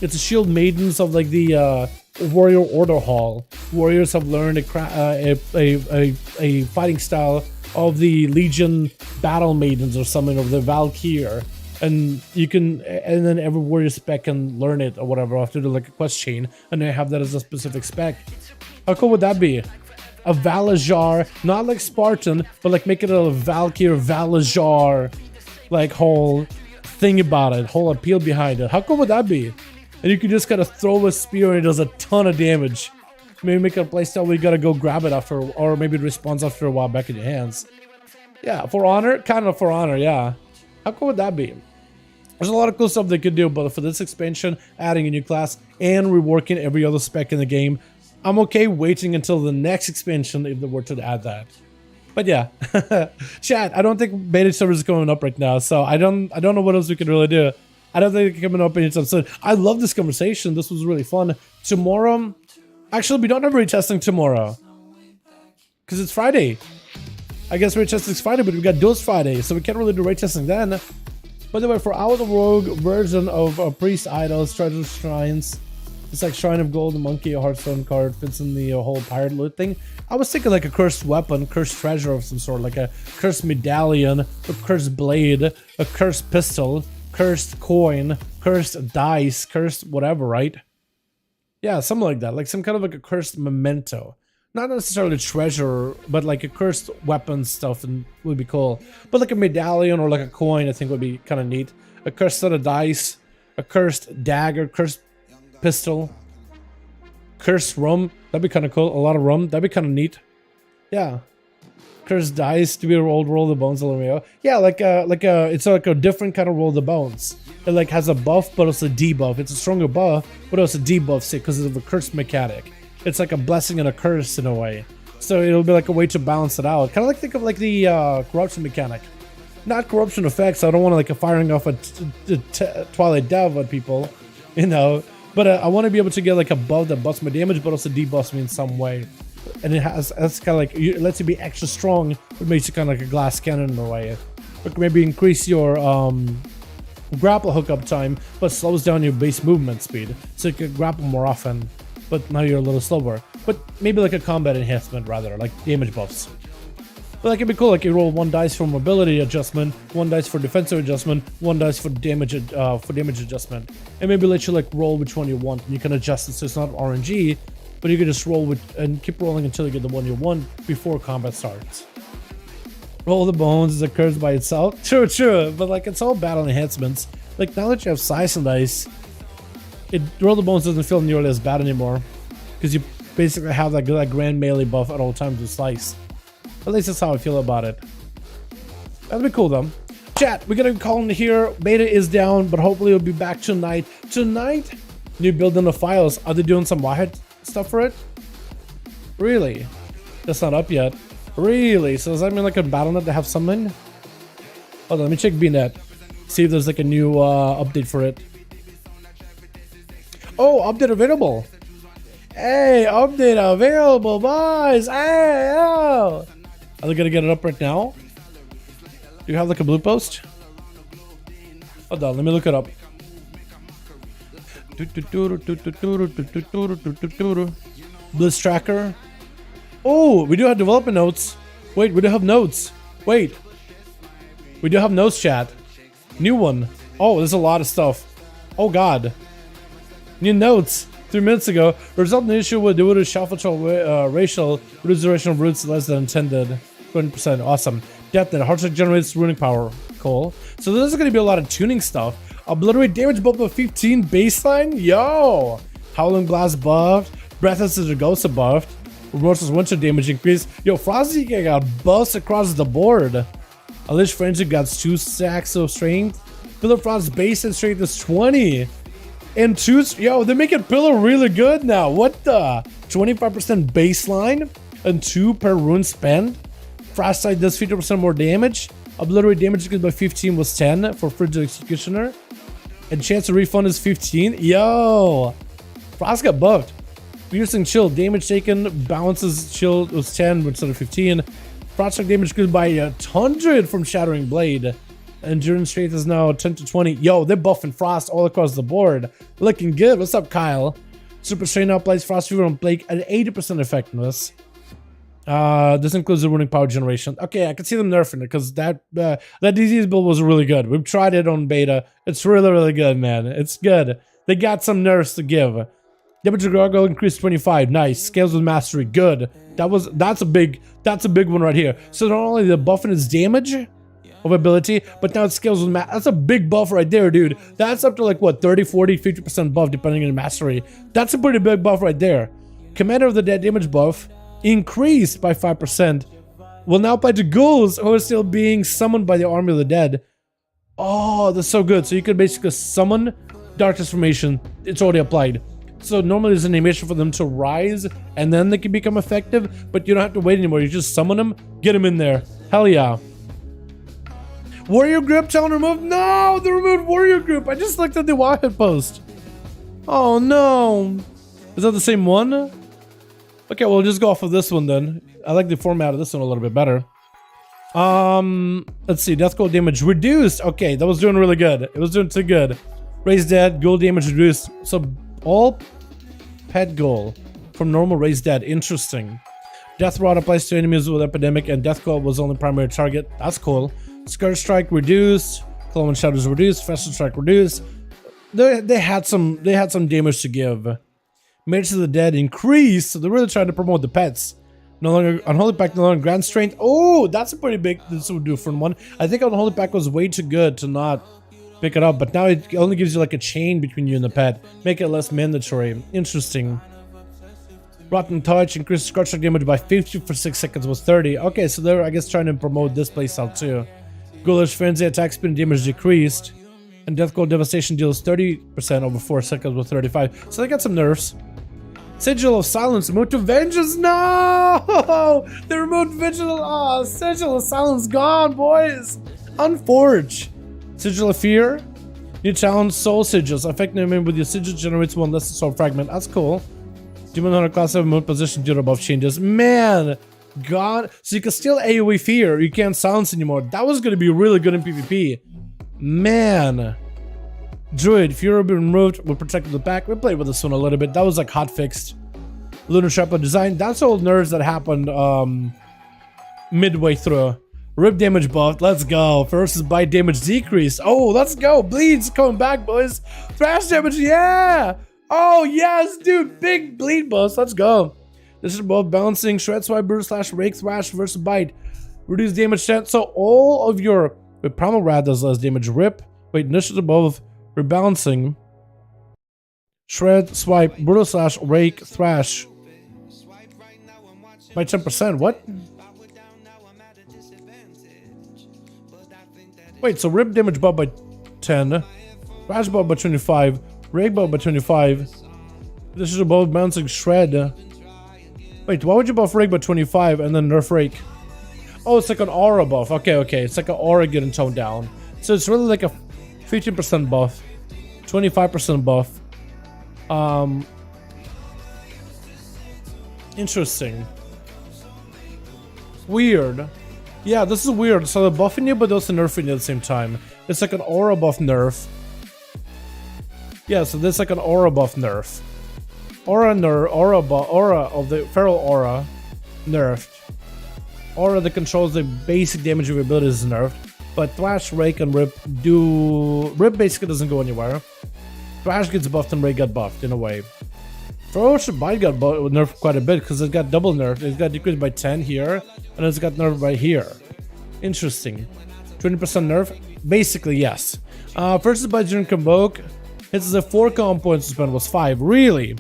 It's a shield maidens of like the warrior order hall. Warriors have learned a fighting style of the Legion battle maidens or something of the Valkyrie. And you can, and then every warrior spec can learn it or whatever after like a quest chain, and they have that as a specific spec. How cool would that be? A Valajar, not like Spartan, but like make it a Valkyrie Valajar, like whole thing about it, whole appeal behind it. How cool would that be? And you can just kind of throw a spear and it does a ton of damage. Maybe make a playstyle where you gotta go grab it after, or maybe it respawns after a while back in your hands. Yeah, for honor, kind of for honor, yeah. How cool would that be? There's a lot of cool stuff they could do, but for this expansion, adding a new class and reworking every other spec in the game, I'm okay waiting until the next expansion if they were to add that. But yeah, chat, I don't think beta servers is going up right now, so I don't know what else we could really do. I don't think it's coming up anytime soon. I love this conversation. This was really fun. Tomorrow, actually, we don't have retesting tomorrow because it's Friday. I guess retesting's Friday, but we got Duels Friday, so we can't really do retesting then. By the way, for our rogue version of priest idols, treasure shrines, it's like Shrine of Gold, a monkey, a Hearthstone card, fits in the whole pirate loot thing. I was thinking like a cursed weapon, cursed treasure of some sort, like a cursed medallion, a cursed blade, a cursed pistol, cursed coin, cursed dice, cursed whatever, right? Yeah, something like that, like some kind of like a cursed memento. Not necessarily treasure, but like a cursed weapon stuff and would be cool. But like a medallion or like a coin, I think would be kind of neat. A cursed set of dice, a cursed dagger, cursed pistol, cursed rum. That'd be kind of cool. A lot of rum. That'd be kind of neat. Yeah. Cursed dice to be a roll the bones. Yeah, it's like a different kind of roll the bones. It like has a buff, but also a debuff. It's a stronger buff, but also a debuff, say, because of a cursed mechanic. It's like a blessing and a curse in a way. So it'll be like a way to balance it out. Kind of like think of like the corruption mechanic. Not corruption effects. I don't want to like a firing off a Twilight Dev on people, you know. But I want to be able to get like a buff that buffs my damage, but also debuffs me in some way. And that's kind of like, it lets you be extra strong. It makes you kind of like a glass cannon in a way. Or maybe increase your grapple hookup time, but slows down your base movement speed. So you can grapple more often. But now you're a little slower. But maybe like a combat enhancement rather, like damage buffs. But that could be cool, like you roll 1 dice for mobility adjustment, 1 dice for defensive adjustment, 1 dice for damage adjustment. And maybe let you like roll which one you want, and you can adjust it so it's not RNG, but you can just roll with and keep rolling until you get the one you want before combat starts. Roll the bones is a curse by itself. True, but like it's all battle enhancements. Like now that you have size and dice, roll the bones doesn't feel nearly as bad anymore, because you basically have that grand melee buff at all times with slice. At least that's how I feel about it. That'd be cool though. Chat, we're gonna call in here. Beta is down, but hopefully it'll be back tonight. Tonight, new building the files. Are they doing some Wahid stuff for it? Really? That's not up yet. Really? So does that mean like a BattleNet to have something? Hold on, let me check BNet. See if there's like a new update for it. Oh, update available. Hey, update available, boys. Hey, yo. Are they gonna get it up right now? Do you have like a blue post? Hold on, let me look it up. Bliss tracker. Oh, we do have development notes. Wait, we do have notes. Wait. We do have notes, chat. New one. Oh, there's a lot of stuff. Oh god. New notes. 3 minutes ago, result in the issue with due to shuffle racial reduration of roots less than intended. 20%. Awesome. Depth that Heartsick generates ruining power. Cool. So there's going to be a lot of tuning stuff. Obliterate damage buff of 15 baseline. Yo! Howling Blast buffed. Breathless is a ghost buffed. Remorseless Winter damage increase. Yo, Frosty got buffs across the board. Unleashed Frenzy got 2 stacks of strength. Pillar Frost's base and strength is 20. And 2, yo, they're making Pillar really good now. What the? 25% baseline and 2 per rune spend. Frostite does 50% more damage. Obliterate damage increased by 15 was 10 for Frigid Executioner. And chance to refund is 15. Yo! Frost got buffed. Piercing Chill. Damage taken. Balances Chill was 10 instead of 15. Frostite damage increased by 100 from Shattering Blade. Endurance strength is now 10 to 20. Yo, they're buffing Frost all across the board. Looking good. What's up, Kyle? Super Strain now applies Frost Fever on Blake at 80% effectiveness. This includes the ruining power generation. Okay, I can see them nerfing it because that disease build was really good. We've tried it on beta. It's really, really good, man. It's good. They got some nerfs to give. Damage to Gargoyle increased 25. Nice. Scales with mastery. Good. That's a big one right here. So not only the buffing its damage, of ability, but now it scales with that's a big buff right there, dude. That's up to like what, 30, 40, 50% buff depending on mastery. That's a pretty big buff right there. Commander of the Dead damage buff increased by 5%. Will now apply to ghouls who are still being summoned by the army of the dead. Oh, that's so good. So you could basically summon Dark Transformation. It's already applied. So normally there's an animation for them to rise and then they can become effective, but you don't have to wait anymore. You just summon them, get them in there. Hell yeah. Warrior Grip challenge removed? No, they removed Warrior Grip. I just looked at the Wahid post. Oh no. Is that the same one? Okay, we'll just go off of this one then. I like the format of this one a little bit better. Let's see. Death Goal damage reduced. Okay, that was doing really good. It was doing too good. Raised dead, goal damage reduced. So all pet goal from normal raised dead. Interesting. Death Rod applies to enemies with epidemic, and Death Goal was only primary target. That's cool. Scourge Strike reduced. Clone Shadows reduced. Festival Strike reduced. They had some damage to give. Mage of the Dead increased. So they're really trying to promote the pets. No longer Unholy Pact, no longer Grand Strength. Oh, that's a pretty big. This would do for one. I think Unholy Pact was way too good to not pick it up, but now it only gives you like a chain between you and the pet. Make it less mandatory. Interesting. Rotten Touch increases Scorch Strike damage by 50 for 6 seconds was 30. Okay, so they're, I guess, trying to promote this playstyle too. Ghoulish Frenzy attack speed and damage decreased. And Death Goal Devastation deals 30% over 4 seconds with 35. So they got some nerfs. Sigil of Silence moved to Vengeance. No! They removed Vigil. Oh, Sigil of Silence gone, boys. Unforge. Sigil of Fear. New challenge Soul Sigils. Affecting enemy with your sigil generates one less soul fragment. That's cool. Demon Hunter class 7 move position due to buff changes. Man, God. So you can still AoE Fear. You can't silence anymore. That was going to be really good in PvP. Man. Druid, Fear will be removed. We'll protect the back. We played with this one a little bit. That was like hot fixed. Lunar Trapper design. That's all nerves that happened midway through. Rip damage buff. Let's go. Versus bite damage decrease. Oh, let's go. Bleed's coming back, boys. Thrash damage. Yeah. Oh, yes, dude. Big bleed buffs. Let's go. This is both balancing Shred Swipe, Bruise Slash, Rake, Thrash versus bite. Reduce damage 10. So all of your. Wait, Primal Wrath does less damage. Rip. Wait, initiative above. Rebalancing. Shred, Swipe, Brutal Slash, Rake, Thrash. By 10%. What? Wait, so Rip damage buff by 10. Thrash buff by 25. Rake buff by 25. This is above balancing Shred. Wait, why would you buff Rake by 25 and then nerf Rake? Oh, it's like an aura buff. Okay, okay. It's like an aura getting toned down. So it's really like a 15% buff. 25% buff. Interesting. Weird. Yeah, this is weird. So they're buffing you, but also nerfing you at the same time. It's like an aura buff nerf. Yeah, so there's like an aura buff nerf. Aura of the feral aura nerfed. Aura that controls the basic damage of your abilities is nerfed. But Thrash, Rake, and Rip do... Rip basically doesn't go anywhere. Thrash gets buffed and Rake got buffed in a way. Ferocious Bite got nerfed quite a bit because it got double nerfed. It got decreased by 10 here, and it's got nerfed by here. Interesting. 20% nerf? Basically, yes. Versus Bite during Convoke. Hits a 4 comp points to spend was 5. Really?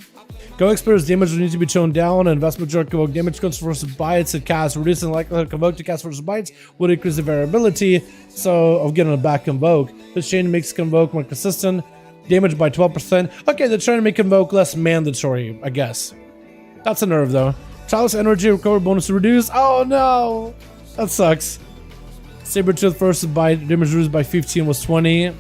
Go Experience damage will need to be toned down, and Invest Majority Convoke damage comes versus bites and cast, reducing the likelihood of Convoke to cast versus bites would increase the variability of getting a back Convoke. This change makes Convoke more consistent. Damage by 12%. Okay, they're trying to make Convoke less mandatory, I guess. That's a nerve, though. Child's energy recovery bonus reduced. Oh, no. That sucks. Sabertooth versus bite. Damage reduced by 15 was 20.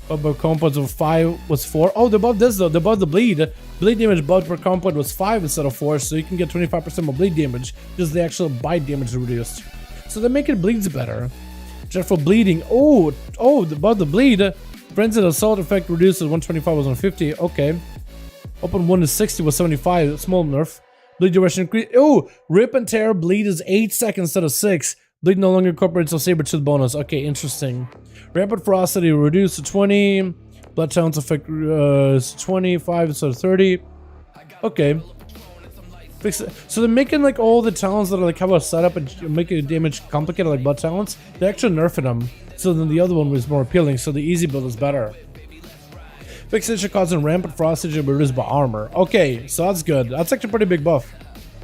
Above compounds of 5 was 4. Oh, they're above this, though. They're above the bleed. Bleed damage buff per compound was 5 instead of 4, so you can get 25% more bleed damage. Just the actual bite damage reduced. So they're making bleeds better. Dreadful bleeding. Oh, above the bleed. Frenzied assault effect reduced. 125 was 150. Okay. Open 1 is 60 was 75. Small nerf. Bleed duration increase. Oh, rip and tear bleed is 8 seconds instead of 6. Bleed no longer incorporates a Sabertooth bonus. Okay, interesting. Rapid ferocity reduced to 20. Blood challenge effect is 25 instead of 30. Okay. Fix it. So they're making like all the talents that are like have a setup and making damage complicated like butt talents. They're actually nerfing them. So then the other one was more appealing. So the easy build is better. Fixation causing rampant frostage and reduced by armor. Okay, so that's good. That's actually a pretty big buff.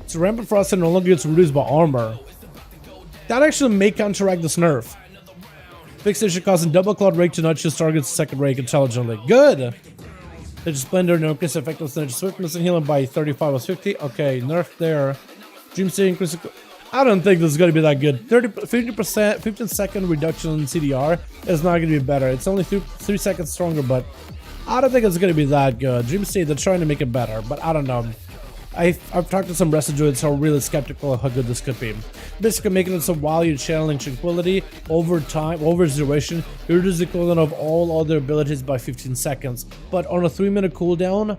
So rampant frostage no longer gets reduced by armor. That actually may counteract this nerf. Fixation causing double cloud rake to not just targets second rake intelligently. Good. They just splendor no increase effectiveness and swiftness and healing by 35 was 50. Okay, nerf there. Dream state increase. I don't think this is going to be that good. 50%, 15-second reduction in CDR is not going to be better. It's only 3 seconds stronger, but I don't think it's going to be that good. Dream state, they're trying to make it better, but I don't know. I've talked to some residuals who are really skeptical of how good this could be. Basically making it so while you're channeling tranquility, over time, over its duration, you reduce the cooldown of all other abilities by 15 seconds. But on a 3-minute cooldown,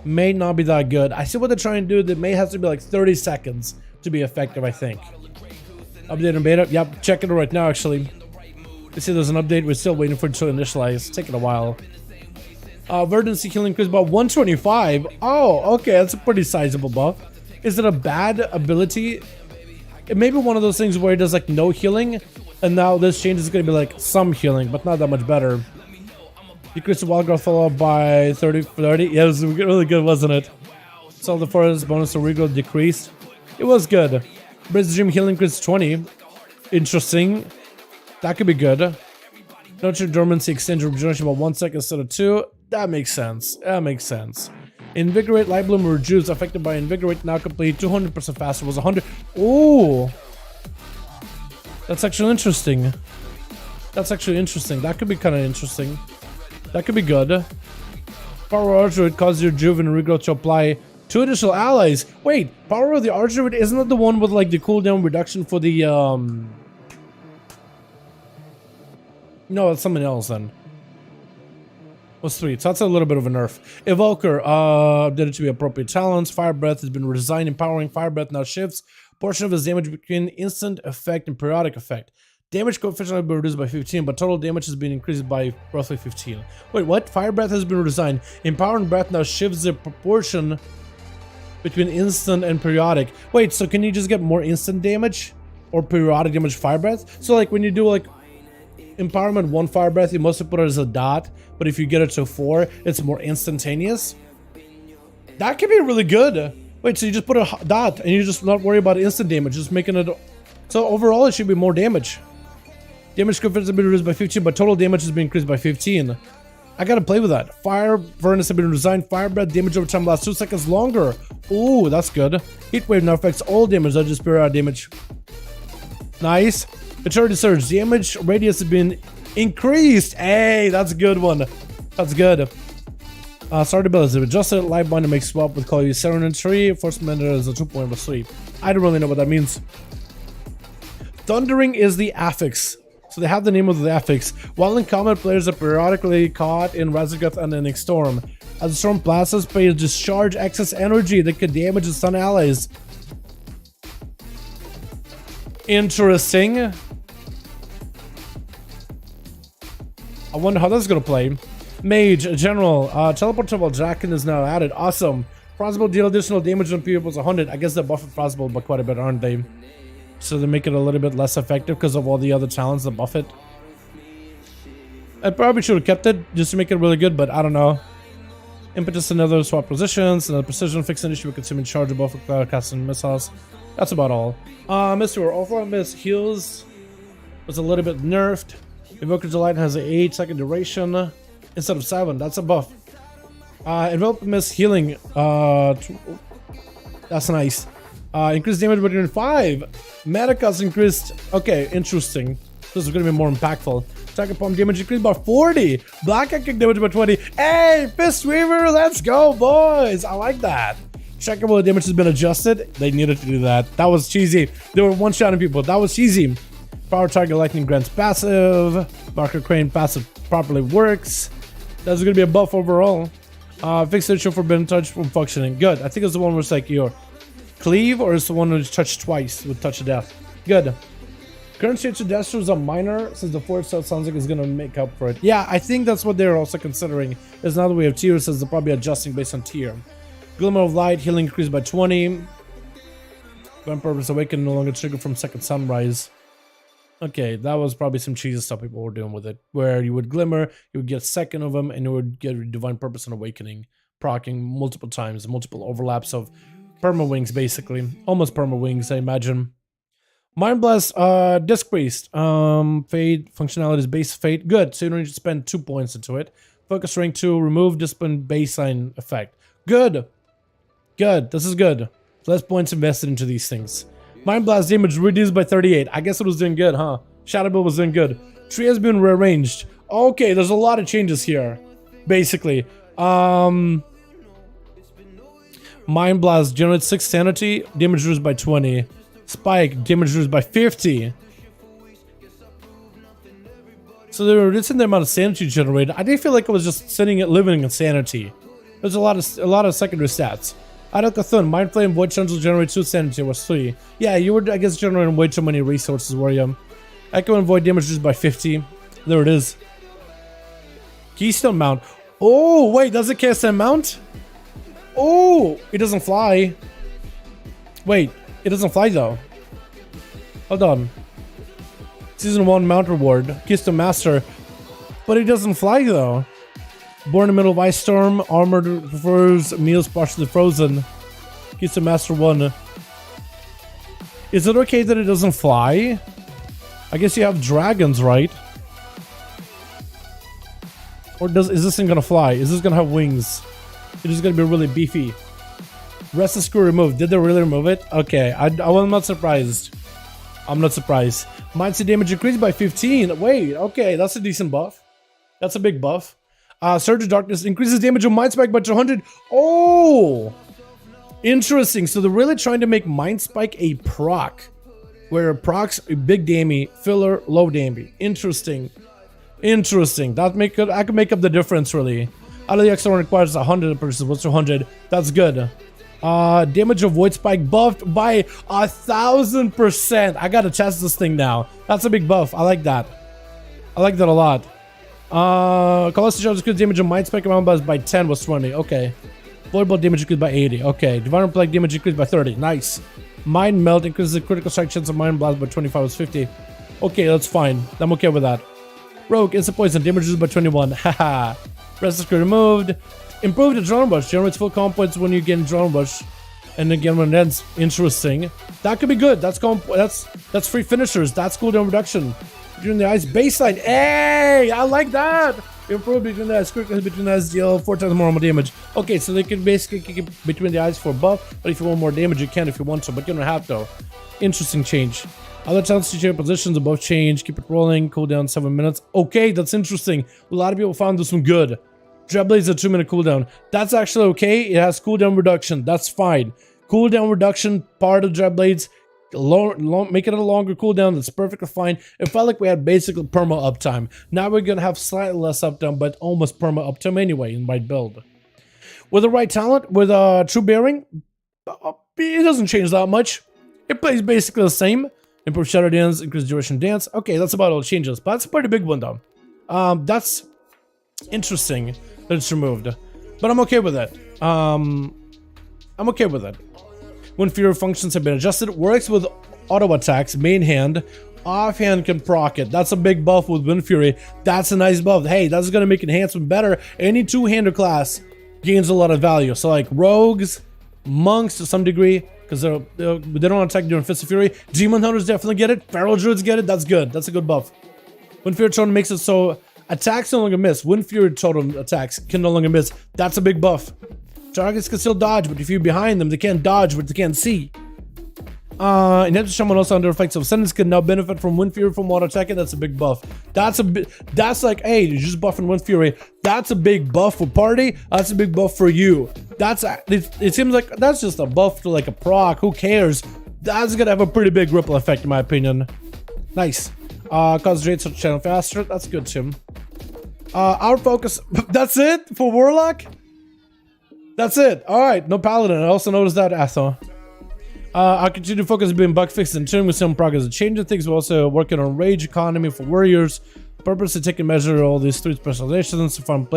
may not be that good. I see what they're trying to do. That may have to be like 30 seconds to be effective, I think. Update on beta? Yep, checking it right now actually. You see there's an update, we're still waiting for it to initialize. It's taking a while. Verdancy healing increased by 125. Oh, okay, that's a pretty sizable buff. Is it a bad ability? It may be one of those things where it does like no healing, and now this change is going to be like some healing, but not that much better. Decrease the wild growth follow by 30. Yeah, it was really good, wasn't it? So the forest bonus to regrowth decreased. It was good. Bridge Dream healing increased 20. Interesting. That could be good. Nurture Dormancy extends regeneration by 1 second instead of 2. That makes sense. That makes sense. Invigorate Light Bloom reduced, affected by Invigorate now complete 200% faster was 100. Ooh, that's actually interesting. That's actually interesting. That could be kind of interesting. That could be good. Power Archer causes your Juve and regrowth to apply 2 additional allies. Wait, Power of the Archer isn't that the one with like the cooldown reduction for the No, it's something else then. Was 3, so that's a little bit of a nerf. Evoker, did it to be appropriate talents. Fire Breath has been redesigned, empowering Fire Breath now shifts portion of his damage between instant effect and periodic effect. Damage coefficient has been reduced by 15, but total damage has been increased by roughly 15. Wait, what? Fire Breath has been redesigned. Empowering Breath now shifts the proportion between instant and periodic. Wait, so can you just get more instant damage or periodic damage Fire Breath? So like when you do like Empowerment 1 Fire Breath, you mostly put it as a dot, but if you get it to 4, it's more instantaneous. That could be really good. Wait, so you just put a dot and you just not worry about instant damage, just making it. So overall, it should be more damage. Damage coefficient has been reduced by 15, but total damage has been increased by 15. I gotta play with that. Fire Furnace has been designed. Fire Breath damage over time lasts 2 seconds longer. Ooh, that's good. Heat Wave now affects all damage, not just periodic damage. Nice. Maturity Surge. Damage radius has been increased. Hey, that's a good one. That's good. Start abilities. Adjusted light bond to make swap with Call You Serenity. Force Mender is a 2.3. I don't really know what that means. Thundering is the affix. So they have the name of the affix. While in combat, players are periodically caught in Razorgoth and an storm. As the storm passes, players discharge excess energy that could damage the stun allies. Interesting. I wonder how that's gonna play. Mage, General, teleport while Draken is now added. Awesome. Frostbolt deal additional damage on people's 100. I guess they're buffing Frostbolt by quite a bit, aren't they? So they make it a little bit less effective because of all the other talents that buff it. I probably should have kept it just to make it really good, but I don't know. Impetus and other swap positions, and the precision fix an issue with consuming charge of buff with cloud casting missiles. That's about all. Mr. Offline Miss heals was a little bit nerfed. Evoker Delight has an 8-second duration instead of 7. That's a buff. Envelop Miss healing. That's nice. Increased damage between 5. Medica's increased. Okay, interesting. This is going to be more impactful. Attack bomb damage increased by 40. Black kick damage by 20. Hey, Fist Weaver, let's go, boys. I like that. Checkable damage has been adjusted. They needed to do that. That was cheesy. They were one-shotting people. That was cheesy. Power Target Lightning grants passive. Barker Crane passive properly works. That's going to be a buff overall. Fixed issue Forbidden Touch from functioning. Good. I think it's the one where it's like your cleave, or it's the one who's touched twice with Touch of Death. Good. Current state to Destro is a minor, since the fourth set sounds like it's going to make up for it. Yeah, I think that's what they're also considering. Is now that we have tiers, is they're probably adjusting based on tier. Glimmer of Light, healing increased by 20. Divine Purpose Awaken no longer triggered from second sunrise. Okay, that was probably some cheesy stuff people were doing with it, where you would Glimmer, you would get a second of them, and you would get Divine Purpose and Awakening, proccing multiple times, multiple overlaps of perma wings, basically. Almost perma wings, I imagine. Mind Blast, Disc Priest, Fade, functionality is base Fade. Good, so you don't need to spend 2 points into it. Focus Ring 2, remove Discipline baseline effect. Good. Good, this is good. Less points invested into these things. Mind Blast damage reduced by 38. I guess it was doing good, huh? Shadow Bill was doing good. Tree has been rearranged. Okay, there's a lot of changes here. Basically. Mind Blast generates 6 sanity, damage reduced by 20. Spike, damage reduced by 50. So they're reducing the amount of sanity generated. I did feel like it was just living in sanity. There's a lot of secondary stats. Adel Mind Flame, Void Channel generates 2 sanity, was 3. Yeah, you were, I guess, generating way too many resources, were you? Echo and Void damage reduced by 50. There it is. Keystone Mount. Oh, wait, does it cast a mount? Oh, it doesn't fly. Wait, it doesn't fly though. Hold on. Season 1 mount reward. Keystone Master. But it doesn't fly though. Born in the middle of Ice Storm, armored prefers meals partially frozen. Keystone Master 1. Is it okay that it doesn't fly? I guess you have dragons, right? Or is this thing gonna fly? Is this gonna have wings? It is gonna be really beefy. Restless Screw removed. Did they really remove it? Okay, I'm not surprised. I'm not surprised. Mindset damage increased by 15. Wait, okay, that's a decent buff. That's a big buff. Surge of Darkness increases damage of Mind Spike by 200. Oh! Interesting. So they're really trying to make Mind Spike a proc. Where it procs a big damage, filler, low damage. Interesting. Interesting. I can make up the difference, really. Out of the extra one requires 100 versus what's 200. That's good. Damage of Void Spike buffed by 1000%. I gotta test this thing now. That's a big buff. I like that. I like that a lot. Colossus Shards increased damage of Mind Spike around buzz by 10 was 20. Okay. Void Ball damage increased by 80. Okay. Divine Plague damage increased by 30. Nice. Mind Melt increases the critical strike chance of Mind Blast by 25 was 50. Okay, that's fine. I'm okay with that. Rogue Instant Poison damage reduced by 21. Haha. Restless Crew removed. Improved Adrenaline Rush. Generates full comp points when you get Adrenaline Rush. And again when it ends. Interesting. That could be good. That's free finishers. That's cooldown reduction. Between the eyes baseline. Hey, I like that. Improved between the eyes. Critical between the eyes deal 4 times more damage. Okay, so they can basically kick it between the eyes for a buff, but if you want more damage, you can if you want to, but you don't have to. Interesting change. Other talents to change positions above change. Keep it rolling. Cooldown 7 minutes. Okay, that's interesting. A lot of people found this one good. Dreadblade's a 2-minute cooldown. That's actually okay. It has cooldown reduction. That's fine. Cooldown reduction part of Dreadblades. Make it a longer cooldown. That's perfectly fine. It felt like we had basically perma uptime. Now we're gonna have slightly less uptime, but almost perma uptime anyway in my build. With the right talent, with True Bearing, it doesn't change that much. It plays basically the same. Improve Shadow Dance, increase duration dance. Okay, that's about all it changes, but that's a pretty big one though. That's interesting that it's removed, but I'm okay with it. I'm okay with it. When Fury functions have been adjusted, works with auto attacks, main hand, offhand can proc it. That's a big buff with Wind Fury. That's a nice buff. Hey, that's gonna make enhancement better. Any two-hander class gains a lot of value. So like rogues, monks to some degree, because they don't attack during Fist of Fury. Demon Hunters definitely get it. Feral Druids get it. That's good. That's a good buff. Wind Fury Totem makes it so attacks no longer miss. Wind Fury Totem attacks can no longer miss. That's a big buff. Targets can still dodge, but if you're behind them, they can't dodge, but they can't see. Instead, someone else under effects of sentence can now benefit from Wind Fury from auto attacking. That's a big buff. That's like, hey, you're just buffing Wind Fury. That's a big buff for party. That's a big buff for you. It seems like that's just a buff to like a proc. Who cares? That's gonna have a pretty big ripple effect in my opinion. Nice. Concentrate such channel faster. That's good, Tim. Our focus. That's it for Warlock. That's it. All right, no Paladin. I also noticed that, Atho. Our continued focus has been bug fixed and turning with some progress and changing things. We're also working on Rage Economy for Warriors. Purpose to take a measure of all these 3 specializations to find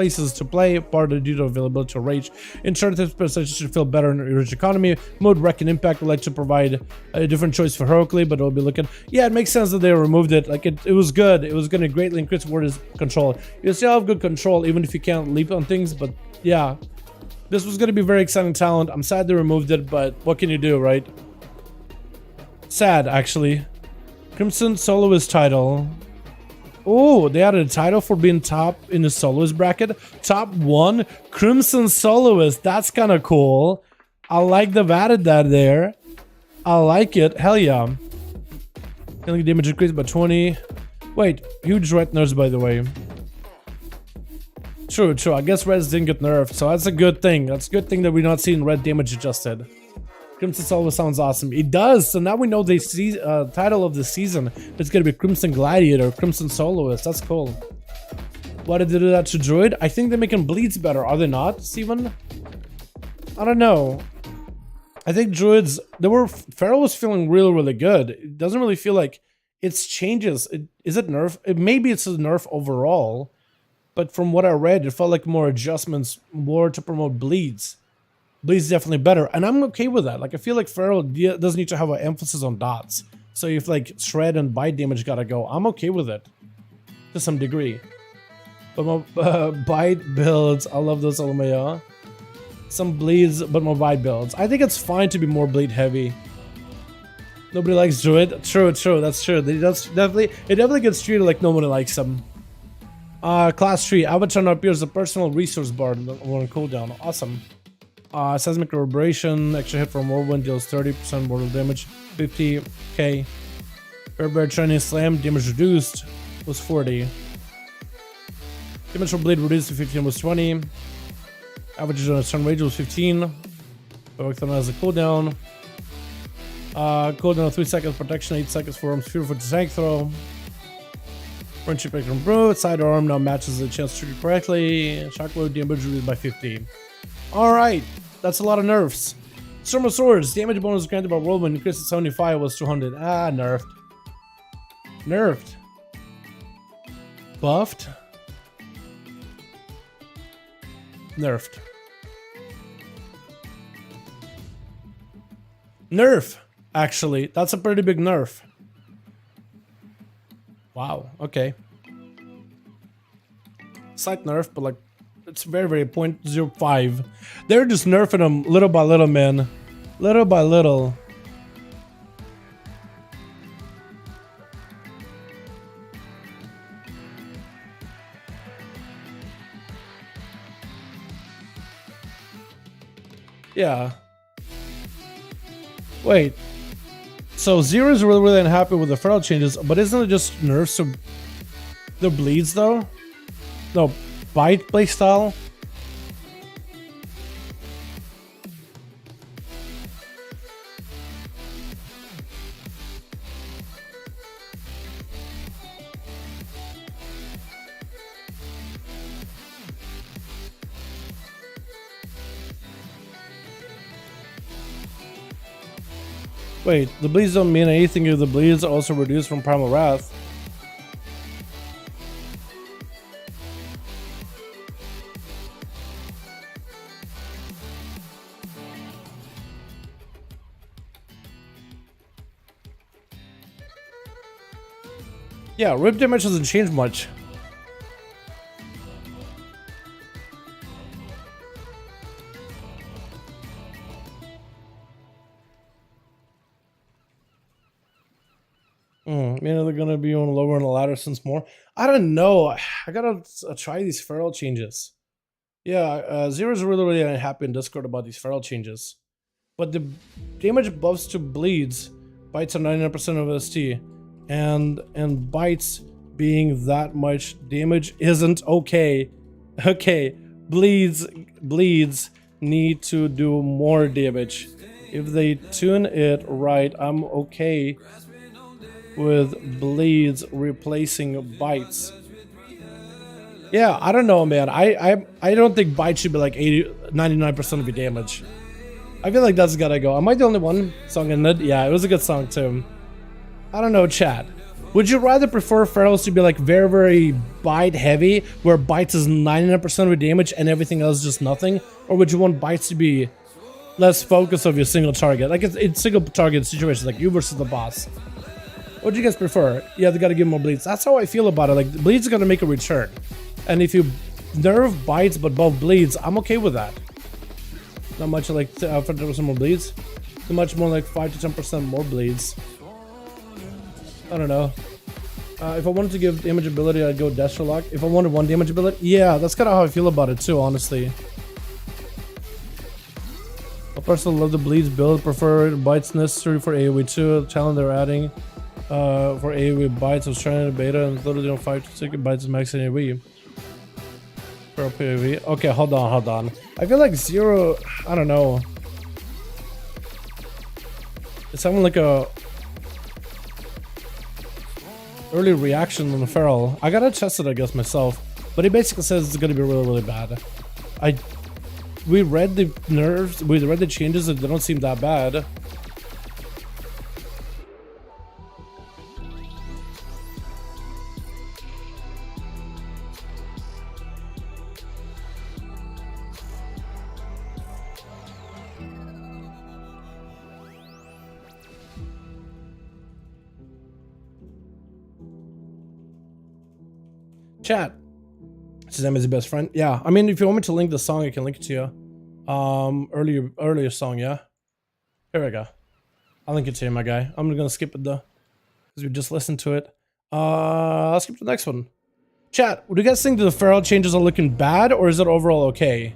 places to play, partly due to availability of rage. Interactive percentage should feel better in a rich economy. Mode Wreck and Impact would like to provide a different choice for heroically, but it'll be looking. Yeah, it makes sense that they removed it. Like it was good. It was going to greatly increase warrior's control. You still have good control even if you can't leap on things, but yeah. This was going to be very exciting talent. I'm sad they removed it, but what can you do, right? Sad, actually. Crimson Soloist title. Oh, they added a title for being top in the Soloist bracket. Top 1, Crimson Soloist. That's kind of cool. I like they've added that there. I like it. Hell yeah. Killing damage increased by 20. Wait, huge red nerfs, by the way. True. I guess reds didn't get nerfed, so that's a good thing. That's a good thing that we're not seeing red damage adjusted. Crimson Soloist sounds awesome. It does. So now we know the title of the season. It's gonna be Crimson Gladiator, Crimson Soloist. That's cool. Why did they do that to Druid? I think they're making bleeds better. Are they not, Steven? I don't know. I think Druids. Feral was feeling really good. It doesn't really feel like it's changes. Is it nerf? Maybe it's a nerf overall. But from what I read, it felt like more adjustments, more to promote bleeds. Bleeds definitely better, and I'm okay with that. Like I feel like Feral doesn't need to have an emphasis on dots. So if like shred and bite damage gotta go, I'm okay with it to some degree. But more bite builds, I love those LMAO. Some bleeds, but more bite builds. I think it's fine to be more bleed heavy. Nobody likes Druid. True, that's true. It definitely gets treated like nobody likes them. Class 3, Avatar now appears as a personal resource bar on cooldown. Awesome. Seismic reverberation, extra hit from whirlwind deals 30% mortal damage, 50k. Bear training slam, damage reduced was 40. Damage from blade reduced to 15 was 20. Average on a turn rage was 15. Worked on as a cooldown. Cooldown 3 seconds, protection 8 seconds for arms, fearful to tank throw. Friendship can improve. Sidearm now matches the chance to shoot correctly. Shockwave damage reduced by 50. Alright, that's a lot of nerfs. Storm of Swords, damage bonus granted by whirlwind increased to 75 was 200. Ah, nerfed. Nerfed. Buffed. Nerfed. Nerf, actually. That's a pretty big nerf. Wow, okay. Slight nerf, but like, it's very 0.05. They're just nerfing them little by little, man. Little by little. Yeah. Wait. So Zero is really unhappy with the feral changes, but isn't it just nerfs to the bleeds though? No, bite playstyle. Wait, the bleeds don't mean anything if the bleeds are also reduced from Primal Wrath. Yeah, rip damage doesn't change much. Maybe they're gonna be on lower on the ladder since more. I don't know. I gotta try these feral changes. Yeah, Zero's really unhappy in Discord about these feral changes. But the damage buffs to bleeds, bites are 99% of ST, and bites being that much damage isn't okay. Okay, bleeds need to do more damage. If they tune it right, I'm okay with bleeds replacing bites. Yeah, I don't know, man. I don't think bites should be like 99% of your damage. I feel like that's gotta go. Am I the only one song in it? Yeah, it was a good song too. I don't know, chat. Would you rather prefer ferals to be like very, very bite heavy, where bites is 99% of your damage and everything else is just nothing? Or would you want bites to be less focus of your single target? Like it's single target situations, like you versus the boss. What do you guys prefer? Yeah, they gotta give more bleeds. That's how I feel about it. Like, bleeds are gonna make a return. And if you nerf bites but both bleeds, I'm okay with that. Not much like 50% more bleeds. Too much more like 5 to 10% more bleeds. I don't know. If I wanted to give damage ability, I'd go Destro Lock. If I wanted one damage ability, yeah, that's kind of how I feel about it too, honestly. I personally love the bleeds build. Prefer bites necessary for AoE 2. Talent they're adding for AoE bites. I was trying to beta and literally on 5 to 6 bites max AoE. For AoE. Okay, hold on. I feel like 0. I don't know. It's having like a early reaction on the feral. I gotta test it, I guess, myself. But he basically says it's gonna be really, really bad. We read the nerves, we read the changes, and they don't seem that bad. Chat. Shazam is your best friend. Yeah, I mean, if you want me to link the song, I can link it to you. Earlier song, yeah. Here we go. I'll link it to you, my guy. I'm gonna skip it though, because we just listened to it. I'll skip the next one. Chat, what do you guys think the feral changes are looking bad, or is it overall okay?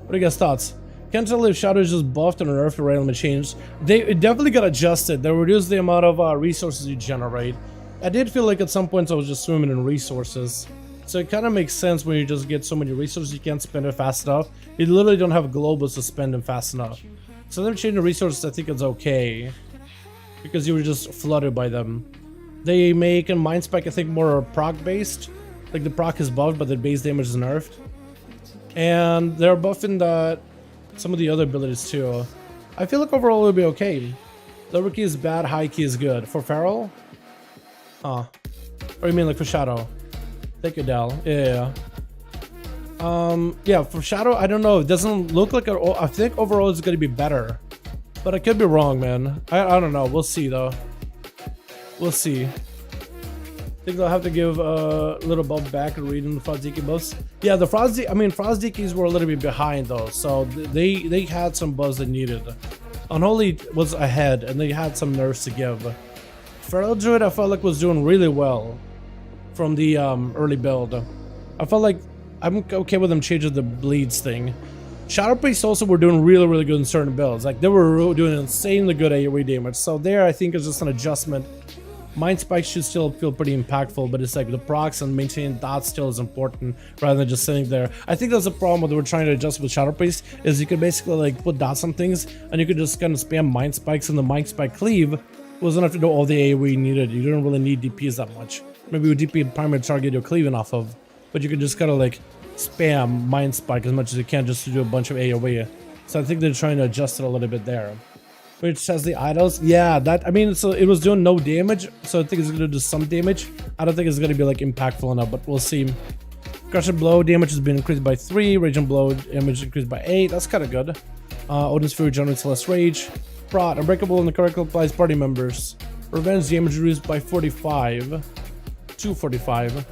What are you guys' thoughts? Can't tell if Shadow is just buffed or nerfed or randomly changed. It definitely got adjusted. They reduced the amount of resources you generate. I did feel like at some points I was just swimming in resources. So it kind of makes sense when you just get so many resources you can't spend it fast enough. You literally don't have globals to spend them fast enough. So them changing the resources, I think it's okay. Because you were just flooded by them. They make a Mind Spike, I think, more proc based. Like the proc is buffed, but the base damage is nerfed. And they're buffing some of the other abilities too. I feel like overall it'll be okay. Lower key is bad, high key is good. For feral? Huh. Or you mean like for Shadow? Thank you, Dal. Yeah. Yeah, for Shadow, I don't know. It doesn't look like I think overall it's gonna be better. But I could be wrong, man. I don't know. We'll see though. We'll see. I think they'll have to give a little bump back and reading the Frozdiki buffs. Yeah, the Frozdikis were a little bit behind though, so they had some buffs they needed. Unholy was ahead, and they had some nerfs to give. Feral Druid, I felt like was doing really well from the early build. I felt like I'm okay with them changing the bleeds thing. Shadow Priests also were doing really, really good in certain builds. Like they were doing insanely good AoE damage. So there, I think it's just an adjustment. Mind Spike should still feel pretty impactful, but it's like the procs and maintaining dots still is important rather than just sitting there. I think that's the problem what we're trying to adjust with Shadow Priest is you could basically like put dots on things and you could just kind of spam Mind Spikes, and the Mind Spike cleave wasn't enough to do all the AoE you needed. You didn't really need DPs that much. Maybe with DP primary target you're cleaving off of, but you could just kind of like spam Mind Spike as much as you can just to do a bunch of AoE. So I think they're trying to adjust it a little bit there. Which has the idols. Yeah, that, I mean, so it was doing no damage, so I think it's gonna do some damage. I don't think it's gonna be like impactful enough, but we'll see. Crushing Blow damage has been increased by 3, Raging Blow damage increased by 8, that's kind of good. Odin's Fury generates less rage. Prot, Unbreakable and the correct applies party members. Revenge damage reduced by 45. 245.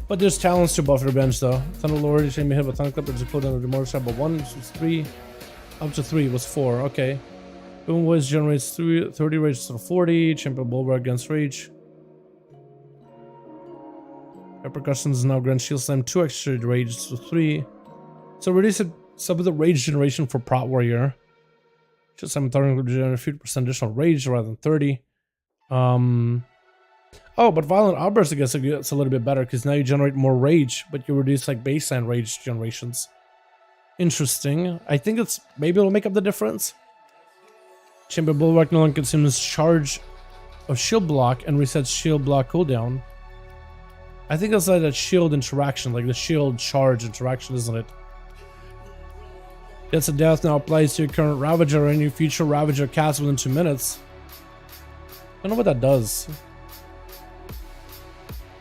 But there's talents to buff Revenge though. Thunder Lord, you may hit with Thunderclap, which is put under the Mortal Shot, but 1 was 3. Up to 3 was 4, okay. Boom Voice generates 30 rage to 40. Champion Bulwark against rage. Repercussions now grant Shield Slam 2 extra rage to 3. So reduce some of the rage generation for Prot Warrior. Shield Slam Thunderclap generate 50% additional rage rather than 30. Oh, but Violent Outburst I guess it's a little bit better because now you generate more rage, but you reduce like baseline rage generations. Interesting. I think it's maybe it'll make up the difference. Chamber Bulwark no longer consumes charge of shield block and resets shield block cooldown. I think that's like a shield interaction, like the shield charge interaction, isn't it? Gets a death now applies to your current Ravager or any future Ravager cast within 2 minutes. I don't know what that does.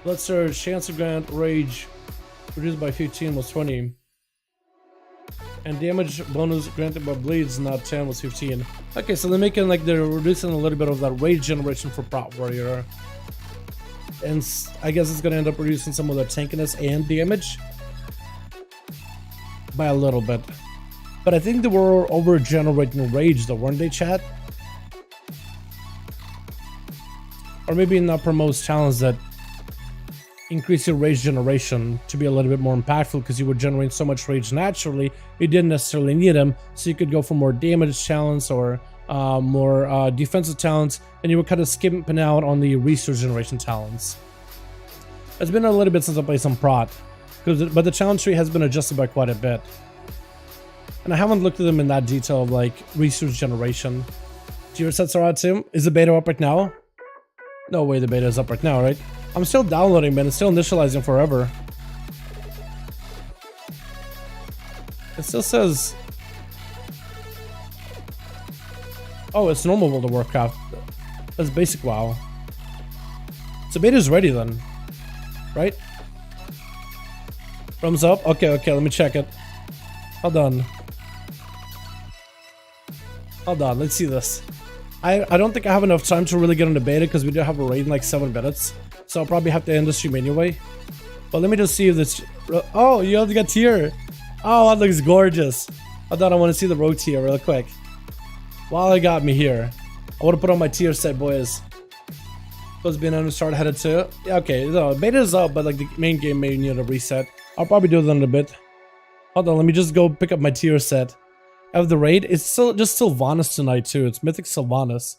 Blood Surge, chance to grant rage reduced by 15 was 20. And damage bonus granted by bleeds, not 10, was 15. Okay, so they're making like they're reducing a little bit of that rage generation for Prot Warrior. And I guess it's gonna end up reducing some of the tankiness and damage by a little bit. But I think they were over generating rage though, weren't they, chat? Or maybe in upper most challenge that increase your rage generation to be a little bit more impactful because you were generating so much rage naturally, you didn't necessarily need them, so you could go for more damage talents or more defensive talents, and you were kind of skipping out on the resource generation talents. It's been a little bit since I played some Prot, but the challenge tree has been adjusted by quite a bit. And I haven't looked at them in that detail of like resource generation. Do your sets are out too? Is the beta up right now? No way the beta is up right now, right? I'm still downloading, man. It's still initializing forever. It still says... Oh, it's normal World of Warcraft. That's basic WoW. So beta's ready then. Right? Thumbs up? Okay, let me check it. Hold on. Let's see this. I don't think I have enough time to really get into beta because we do have a raid in like 7 minutes. So I'll probably have to end the stream anyway. But let me just see if this... Oh, you have to get tier. Oh, that looks gorgeous. I thought I want to see the rogue tier real quick. While I got me here, I want to put on my tier set, boys. Supposed to be an start headed to... Yeah, okay, no, beta is up, but like the main game may need a reset. I'll probably do that in a bit. Hold on, let me just go pick up my tier set. Of the raid, it's still just Sylvanas tonight too. It's Mythic Sylvanas.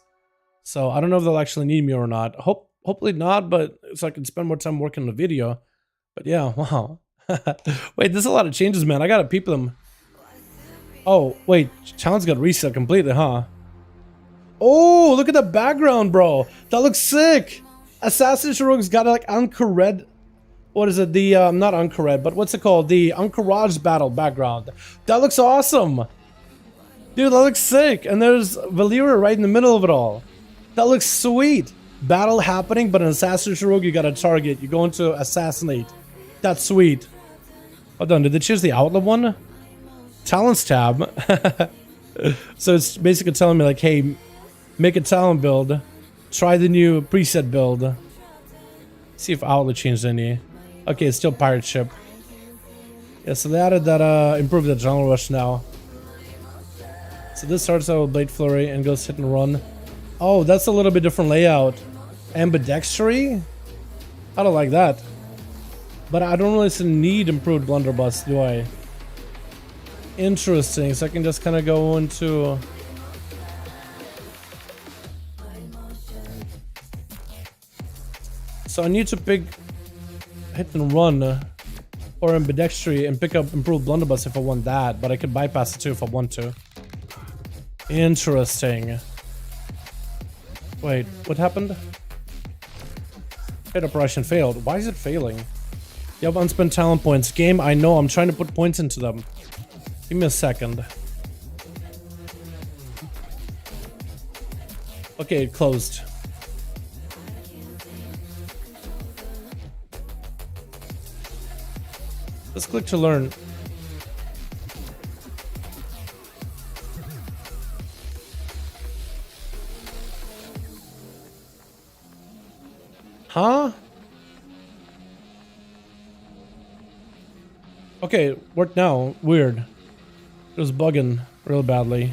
So I don't know if they'll actually need me or not. Hopefully not, but so I can spend more time working on the video. But yeah, wow. Wait, there's a lot of changes, man. I gotta peep them. Oh, wait, challenge got reset completely, huh? Oh, look at the background, bro. That looks sick. Assassin's Rogue's got like Anchored. What is it? The not Anchored, but what's it called? The Anchorage battle background. That looks awesome. Dude, that looks sick. And there's Valyria right in the middle of it all. That looks sweet. Battle happening, but in Assassin's Rogue, you got a target. You're going to assassinate. That's sweet. Hold on, did they choose the Outlaw one? Talents tab. So it's basically telling me like, hey, make a talent build. Try the new preset build. See if Outlaw changed any. Okay, it's still pirate ship. Yeah, so they added that, improved the Adrenaline Rush now. So this starts out with Blade Flurry and goes hit and run. Oh, that's a little bit different layout. Ambidextrous? I don't like that. But I don't really need improved blunderbuss, do I? Interesting, so I can just kind of go into... So I need to pick hit and run or ambidextrous and pick up improved blunderbuss if I want that, but I could bypass it too if I want to. Interesting. Wait, what happened? Hit operation failed. Why is it failing? You have unspent talent points. Game, I know, I'm trying to put points into them. Give me a second. Okay, it closed. Let's click to learn. Huh? Okay, worked now. Weird. It was bugging real badly.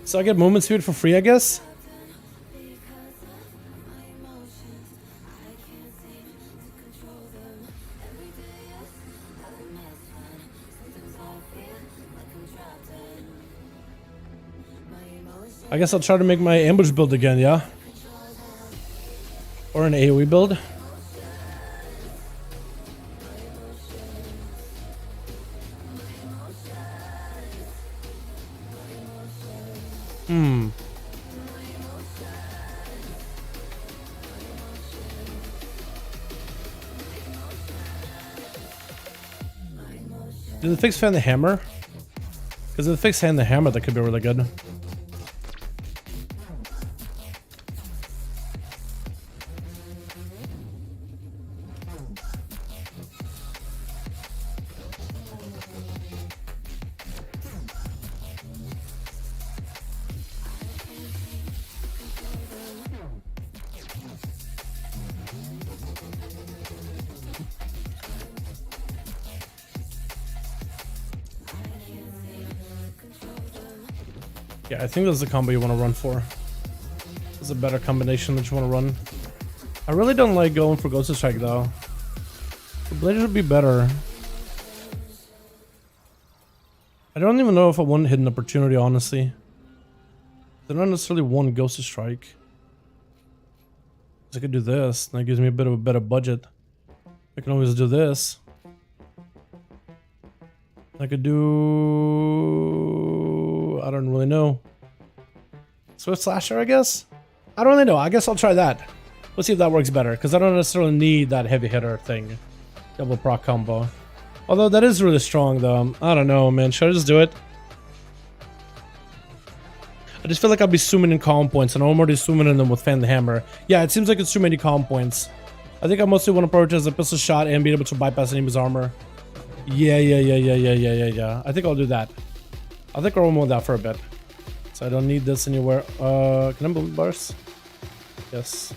So I get movement speed for free, I guess? I guess I'll try to make my ambush build again, yeah? Or an AoE build. Did the fix fan the hammer? Because if the fix hand the hammer, that could be really good. Yeah, I think that's the combo you want to run for. It's a better combination that you want to run. I really don't like going for Ghost Strike though. The Blade would be better. I don't even know if I want Hidden Opportunity, honestly. They're not necessarily one Ghost Strike. I could do this, and that gives me a bit of a better budget. I can always do this. I could do... I don't really know. Swift Slasher, I guess? I don't really know. I guess I'll try that. Let's see if that works better, because I don't necessarily need that heavy hitter thing. Double proc combo. Although that is really strong, though. I don't know, man. Should I just do it? I just feel like I'll be swimming in calm points, and I'm already swimming in them with Fan the Hammer. Yeah, it seems like it's too many calm points. I think I mostly want to prioritize a pistol shot and be able to bypass enemy's armor. Yeah. I think I'll do that. I think I'll roam with that for a bit. So I don't need this anywhere. Can I move bars? Yes.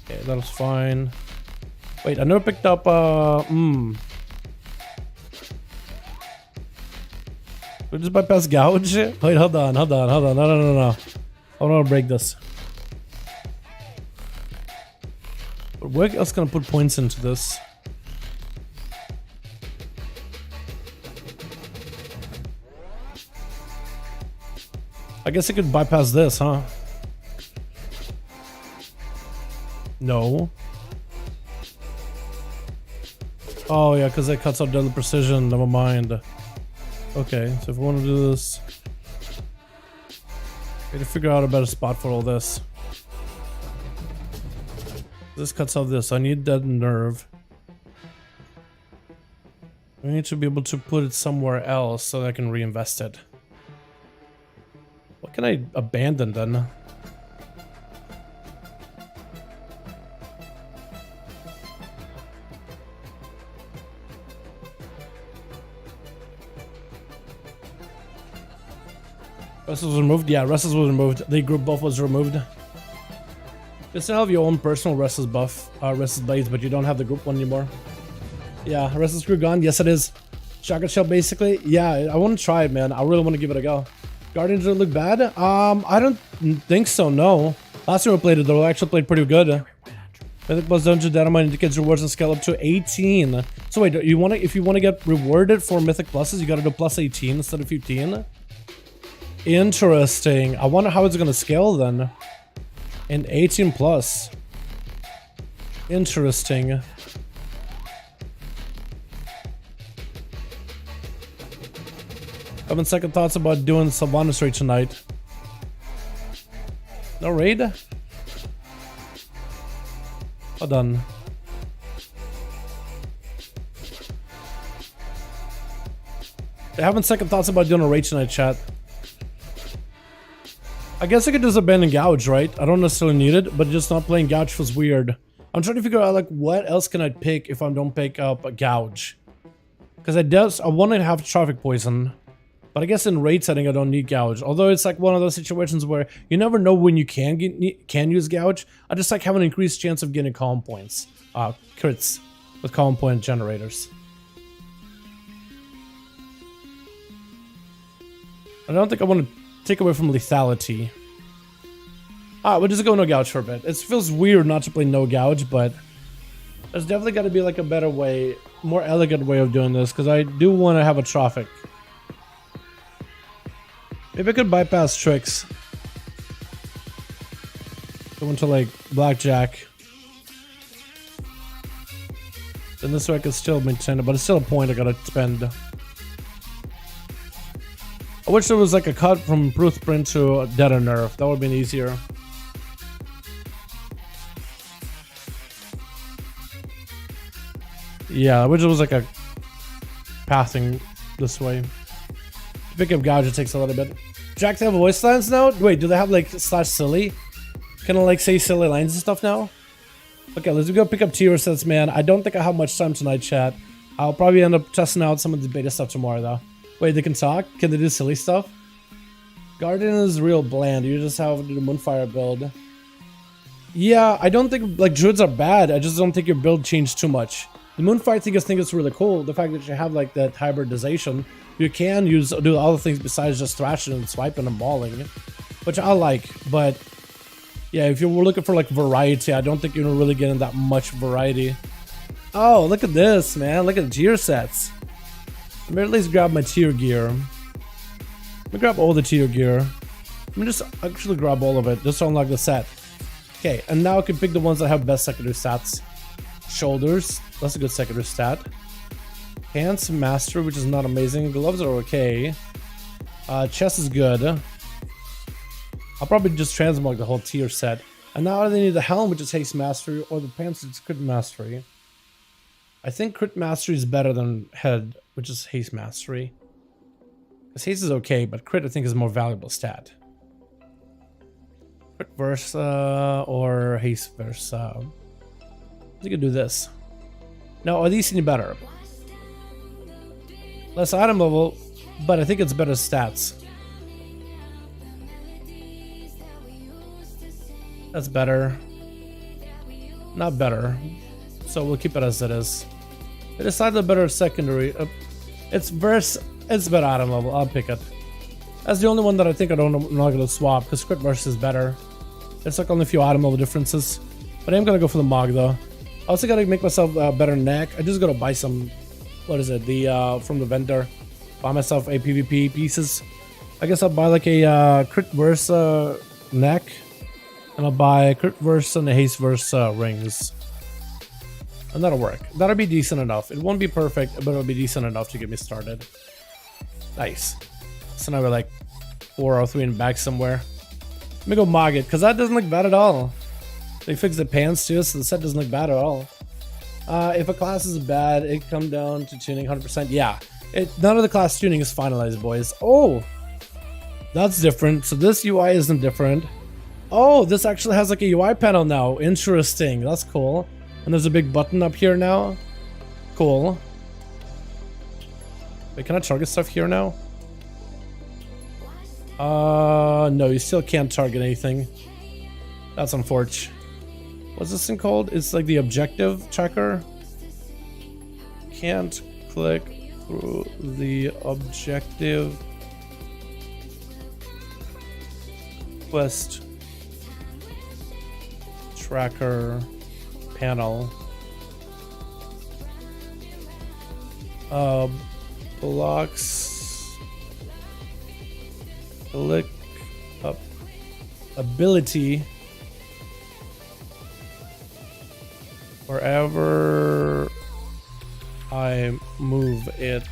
Okay, that was fine. Wait, I never picked up, We just bypass gouge? Wait, hold on. No. I want to break this. But where else can I put points into this? I guess I could bypass this, huh? No. Oh yeah, because it cuts out deadly precision. Never mind. Okay, so if we want to do this, we need to figure out a better spot for all this. This cuts out this. I need that nerve. We need to be able to put it somewhere else so that I can reinvest it. What can I abandon then? Restless was removed? Yeah, Restless was removed. The group buff was removed. You still have your own personal Restless buff, Restless Blades, but you don't have the group one anymore. Yeah, Restless Crew gone? Yes, it is. Shotgun Shell, basically? Yeah, I want to try it, man. I really want to give it a go. Guardians don't look bad? I don't think so, no. Last time we played it, though, I actually played pretty good. Mythic Plus Dungeon Dynamite indicates rewards and scale up to 18. So wait, if you want to get rewarded for Mythic Pluses, you gotta do plus 18 instead of 15? Interesting. I wonder how it's gonna scale then. And 18 plus. Interesting. Having second thoughts about doing Sylvanas raid tonight. No raid? Well done. Having second thoughts about doing a raid tonight, chat. I guess I could just abandon Gouge, right? I don't necessarily need it, but just not playing Gouge feels weird. I'm trying to figure out, like, what else can I pick if I don't pick up a Gouge? Because I want to have Traffic Poison. But I guess in raid setting, I don't need Gouge. Although it's like one of those situations where you never know when you can use Gouge. I just like have an increased chance of getting calm points. Crits with calm point generators. I don't think I want to take away from lethality. We'll just go no Gouge for a bit. It feels weird not to play no Gouge, but there's definitely got to be like a better way, more elegant way of doing this, because I do want to have a traffic. Maybe I could bypass tricks. Go into like blackjack. Then this way I can still maintain it, but it's still a point I gotta spend. I wish there was like a cut from Improved Print to Dead or Nerf. That would have been easier. Yeah, I wish there was like a pathing this way. To pick up Gouge, it takes a little bit. Jack, they have voice lines now? Wait, do they have like slash silly? Can I like say silly lines and stuff now? Okay, let's go pick up tier sets, man. I don't think I have much time tonight, chat. I'll probably end up testing out some of the beta stuff tomorrow, though. Wait, they can talk? Can they do silly stuff? Guardian is real bland. You just have to do the Moonfire build. Yeah, I don't think like druids are bad. I just don't think your build changed too much. The moonfight thing, I think it's really cool. The fact that you have like that hybridization, you can do other things besides just thrashing and swiping and balling, which I like. But yeah, if you were looking for like variety, I don't think you're really getting that much variety. Oh, look at this, man! Look at gear sets. Let me at least grab my tier gear. Let me grab all the tier gear. Let me just actually grab all of it just to unlock the set. Okay, and now I can pick the ones that have best secondary stats. Shoulders, that's a good secondary stat. Pants, mastery, which is not amazing. Gloves are okay. Chest is good. I'll probably just transmog the whole tier set. And now I need the helm, which is haste mastery, or the pants, which is crit mastery. I think crit mastery is better than head, which is haste mastery. Because haste is okay, but crit I think is a more valuable stat. Crit Versa or haste Versa. You can do this. Now, are these any better? Less item level, but I think it's better stats. That's better. Not better. So we'll keep it as it is. I decided a better secondary. It's better item level. I'll pick it. That's the only one that I think I'm not gonna swap because crit verse is better. It's like only a few item level differences. But I'm gonna go for the Mog though. I also gotta make myself a better neck. I just gotta buy some, what is it? The from the vendor. Buy myself a PvP pieces. I guess I'll buy like a crit verse neck. And I'll buy crit verse and a haste verse rings. And that'll work. That'll be decent enough. It won't be perfect, but it'll be decent enough to get me started. Nice. So now we're like 403 in back somewhere. Let me go Mog it, because that doesn't look bad at all. They fixed the pants too, so the set doesn't look bad at all. If a class is bad, it come down to tuning 100%. Yeah, none of the class tuning is finalized, boys. Oh, that's different. So this UI isn't different. Oh, this actually has like a UI panel now. Interesting. That's cool. And there's a big button up here now. Cool. Wait, can I target stuff here now? No, you still can't target anything. That's unfortunate. What's this thing called? It's like the objective tracker. Can't click through the objective quest tracker panel. Blocks. Click up. Ability. Wherever I move it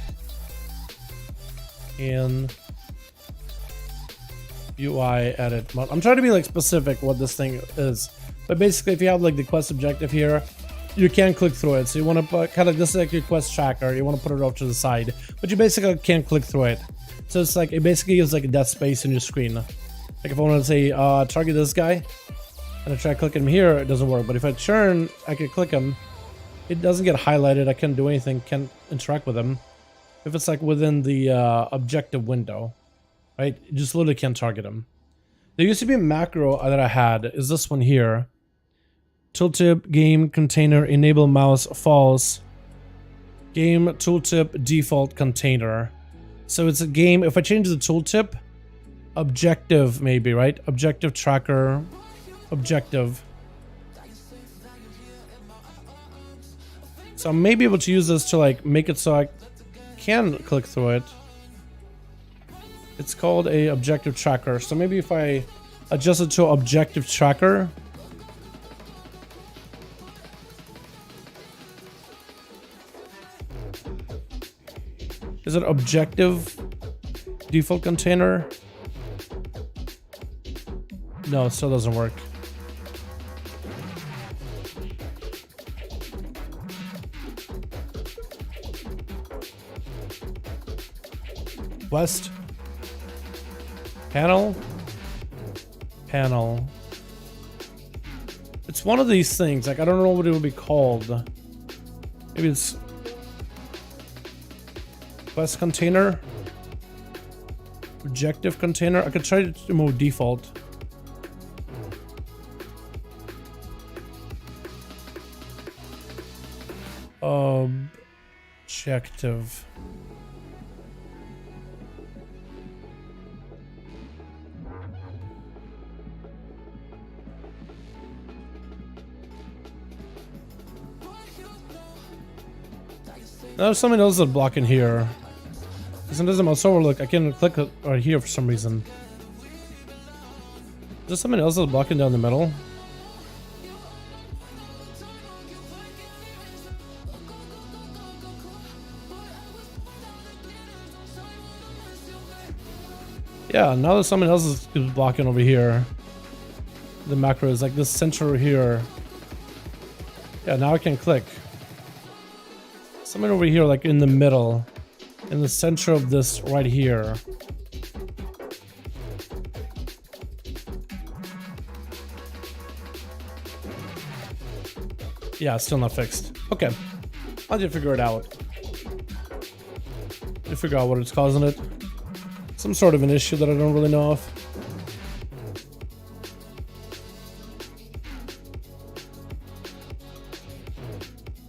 in UI edit mode. I'm trying to be like specific what this thing is, but basically if you have like the quest objective here, you can click through it. So you want to put kind of, this is like your quest tracker, you want to put it off to the side, but you basically can't click through it. So it's like, it basically gives like a dead space in your screen. Like if I want to say target this guy and I try to click him here, it doesn't work. But if I churn, I can click him, it doesn't get highlighted, I can't do anything, can't interact with him. If it's like within the objective window, right? You just literally can't target him. There used to be a macro that I had, is this one here. Tooltip, game, container, enable mouse, false. Game, tooltip, default, container. So it's a game, if I change the tooltip, objective maybe, right? Objective tracker, objective. So I may be able to use this to like make it so I can click through it. It's called a objective tracker. So maybe if I adjust it to objective tracker. Is it objective default container? No, it still doesn't work. West. Panel. Panel. It's one of these things. Like, I don't know what it would be called. Maybe it's quest container. Objective container. I could try to remove default. Objective. There's something else that's blocking here. Sometimes on my server, look, I can click it right here for some reason. There's something else that's blocking down the middle. Yeah, now there's something else is blocking over here. The macro is like this center here. Yeah, now I can click. Something over here, like in the middle. In the center of this right here. Yeah, still not fixed. Okay. I did figure it out. I figure out what it's causing it. Some sort of an issue that I don't really know of.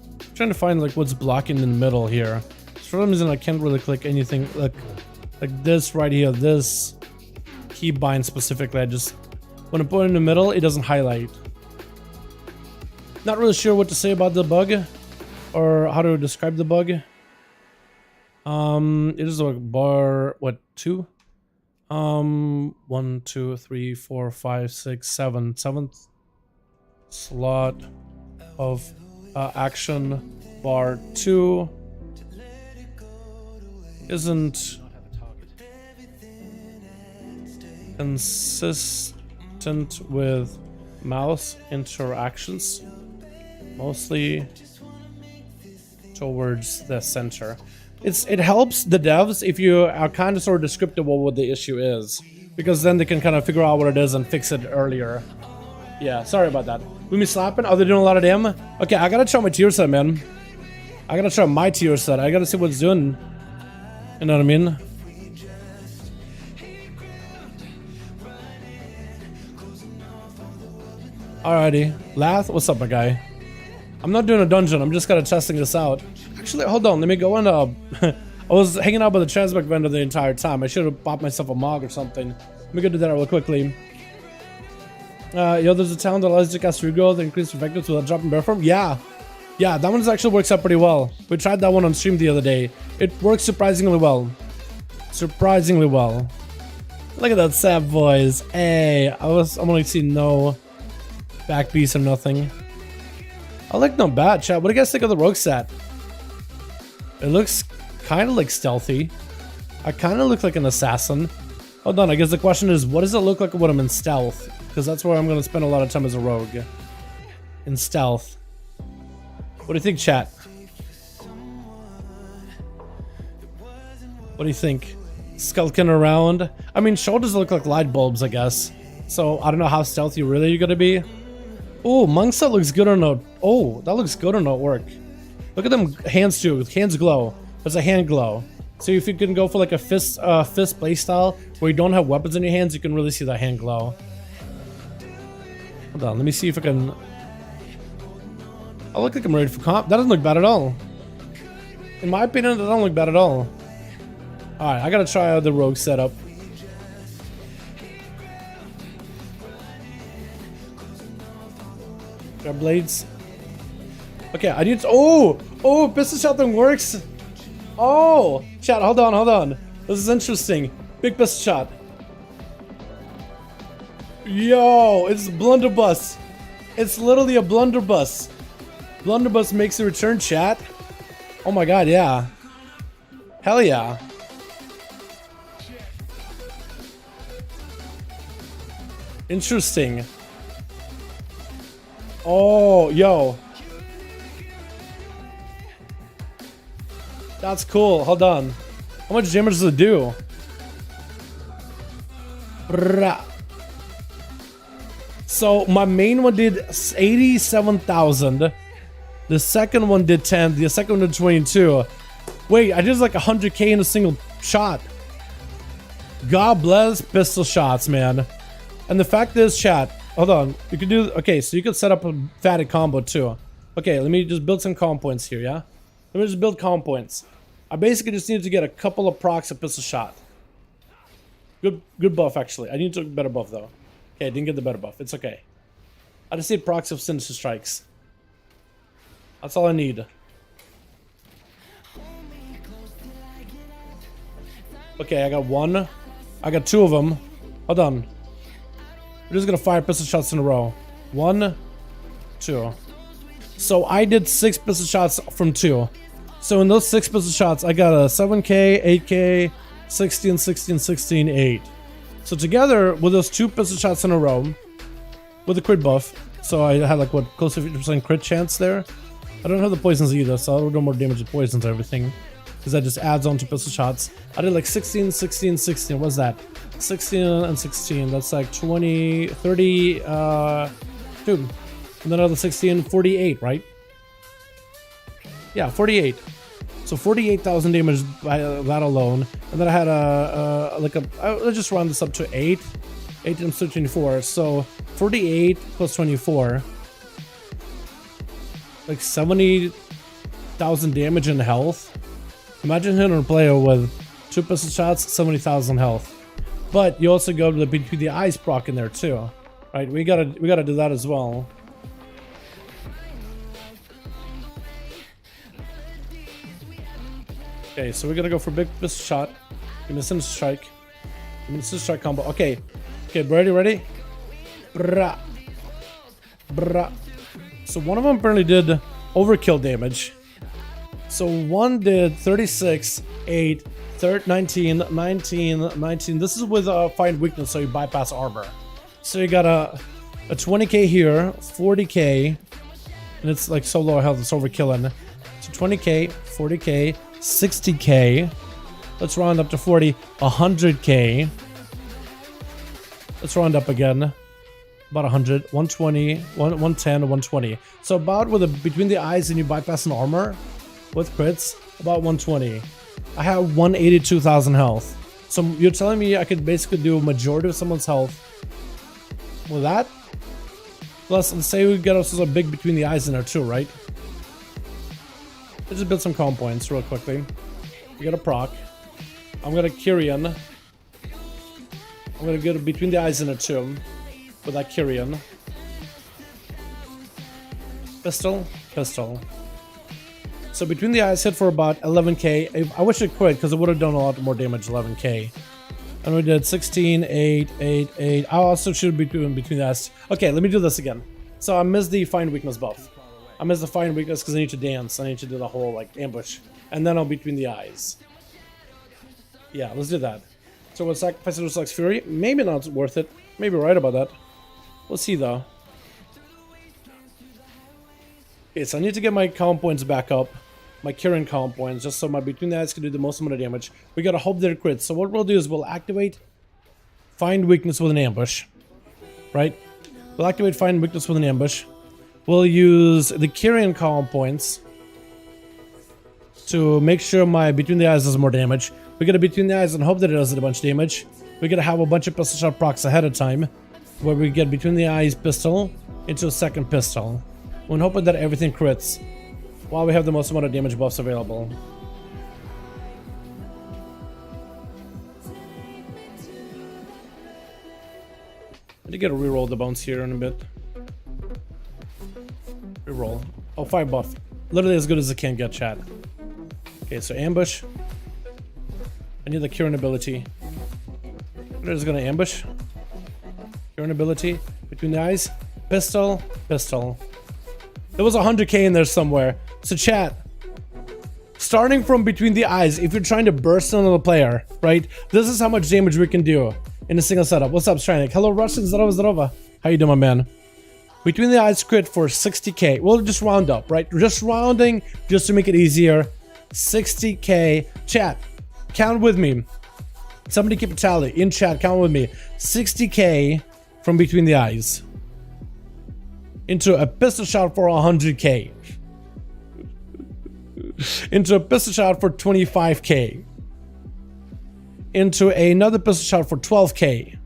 I'm trying to find like what's blocking in the middle here. For some reason I can't really click anything like this right here, this keybind specifically. I just, when I put it in the middle, it doesn't highlight. Not really sure what to say about the bug or how to describe the bug. It is like bar, what, 2? 1, 2, 3, 4, 5, 6, 7. 7th slot of action bar 2 isn't consistent with mouse interactions, mostly towards the center. It helps the devs if you are kind of sort of descriptive of what the issue is, because then they can kind of figure out what it is and fix it earlier. Yeah, sorry about that. We me slapping? Are they doing a lot of damage? Okay, I gotta try my tier set, man. I gotta try my tier set. I gotta see what it's doing. You know what I mean? Alrighty. Lath, what's up, my guy? I'm not doing a dungeon. I'm just kind of testing this out. Actually, hold on. Let me go in. I was hanging out with the transmog vendor the entire time. I should have bought myself a mog or something. Let me go do that real quickly. Yo, there's a talent that allows you to cast regrowth and increase effectiveness without dropping bear form. Yeah. Yeah, that one actually works out pretty well. We tried that one on stream the other day. It works surprisingly well. Surprisingly well. Look at that sad voice. Hey, I'm only seeing no back piece or nothing. I like not bad, chat. What do you guys think of the rogue set? It looks kind of like stealthy. I kind of look like an assassin. Hold on, I guess the question is, what does it look like when I'm in stealth? Because that's where I'm going to spend a lot of time as a rogue. In stealth. What do you think, chat? What do you think? Skulking around? I mean, shoulders look like light bulbs, I guess. So, I don't know how stealthy really you're going to be. Oh, monk set looks good or not. Oh, that looks good or not work. Look at them hands too. Hands glow. There's a hand glow. So if you can go for like a fist playstyle where you don't have weapons in your hands, you can really see that hand glow. Hold on, let me see if I can. I look like I'm ready for comp. That doesn't look bad at all. In my opinion, that doesn't look bad at all. Alright, I gotta try out the rogue setup. Grab blades. Okay, I need to. Oh, pistol shot thing works. Oh, chat, hold on. This is interesting. Big pistol shot. Yo, it's blunderbuss. It's literally a blunderbuss. Blunderbuss makes a return, chat. Oh my god, yeah. Hell yeah. Interesting. Oh, yo. That's cool. Hold on. How much damage does it do? So my main one did 87,000. The second one did 10. The second one did 22. Wait, I did like 100k in a single shot. God bless pistol shots, man. And the fact is, chat. Hold on. You can do. Okay, so you can set up a fatted combo too. Okay, let me just build some comp points here, yeah? Let me just build calm points. I basically just need to get a couple of procs of pistol shot. Good buff, actually. I need to get a better buff, though. Okay, I didn't get the better buff. It's okay. I just need procs of sinister strikes. That's all I need. Okay, I got one. I got two of them. Hold on. We're just gonna fire pistol shots in a row. 1, 2. So I did 6 pistol shots from 2. So in those 6 pistol shots, I got a 7K, 8K, 16, 16, 16, 8. So together, with those 2 pistol shots in a row, with the crit buff, so I had like, what, close to 50% crit chance there? I don't have the poisons either, so I'll do more damage with poisons and everything. Because that just adds on to pistol shots. I did like 16, 16, 16. What's that? 16 and 16. That's like 20, 30, dude. And then another 16, 48, right? Yeah, 48. So 48,000 damage by that alone. And then I had let's just round this up to 8. 8 times 24. So 48 plus 24. Like 70,000 damage in health. Imagine hitting a player with 2 pistol shots, 70,000 health. But you also go to the between the eyes proc in there too, right? We gotta do that as well. Okay, so we're gonna go for big pistol shot. Give me a sinister strike. Give me a sinister strike combo. Okay, ready? Brah. Brah. So one of them apparently did overkill damage. So one did 36, 8, 19, 19, 19. This is with find weakness, so you bypass armor. So you got a 20k here, 40k, and it's like so low health, it's overkilling. So 20k, 40k, 60k. Let's round up to 40, 100k. Let's round up again. About 100, 120, 110, 120. So about with between the eyes and you bypass an armor with crits, about 120. I have 182,000 health. So you're telling me I could basically do a majority of someone's health with that? Plus, let's say we get ourselves a big between the eyes in there too, right? Let's just build some calm points real quickly. We got a proc. I'm gonna Kyrian. I'm gonna get between the eyes in there too with that Kyrian. Pistol, pistol. So between the eyes hit for about 11k. I wish it quit because it would have done a lot more damage, 11k. And we did 16, 8, 8, 8. I also should be doing between the eyes. Okay, let me do this again. So I missed the find weakness buff. I missed the find weakness because I need to dance. I need to do the whole like ambush. And then I'll between the eyes. Yeah, let's do that. So with sacrifice to Reflex Fury, maybe not worth it. Maybe right about that. We'll see though. Okay, so I need to get my calm points back up. My Kirin calm points, just so my between the eyes can do the most amount of damage. We gotta hope they're crits. So what we'll do is we'll activate find weakness with an ambush. Right? We'll activate find weakness with an ambush. We'll use the Kirin calm points to make sure my between the eyes does more damage. We gotta between the eyes and hope that it does a bunch of damage. We gotta have a bunch of pistol shot procs ahead of time, where we get between the eyes pistol into a second pistol. We're hoping that everything crits while we have the most amount of damage buffs available. I need to get a reroll the bones here in a bit. Reroll. Oh, 5 buff. Literally as good as it can get, chat. Okay, so ambush. I need the Kirin ability. We're just gonna ambush. Kirin ability. Between the eyes. Pistol. Pistol. There was 100k in there somewhere. So chat, starting from between the eyes, if you're trying to burst another player, right? This is how much damage we can do in a single setup. What's up, Stranik? Hello, Russian. Zdorova. How you doing, my man? Between the eyes crit for 60k. We'll just round up, right? Just rounding, just to make it easier. 60k. Chat, count with me. Somebody keep a tally. In chat, count with me. 60k from between the eyes. Into a pistol shot for 100k. Into a pistol shot for 25k. Into another pistol shot for 12k.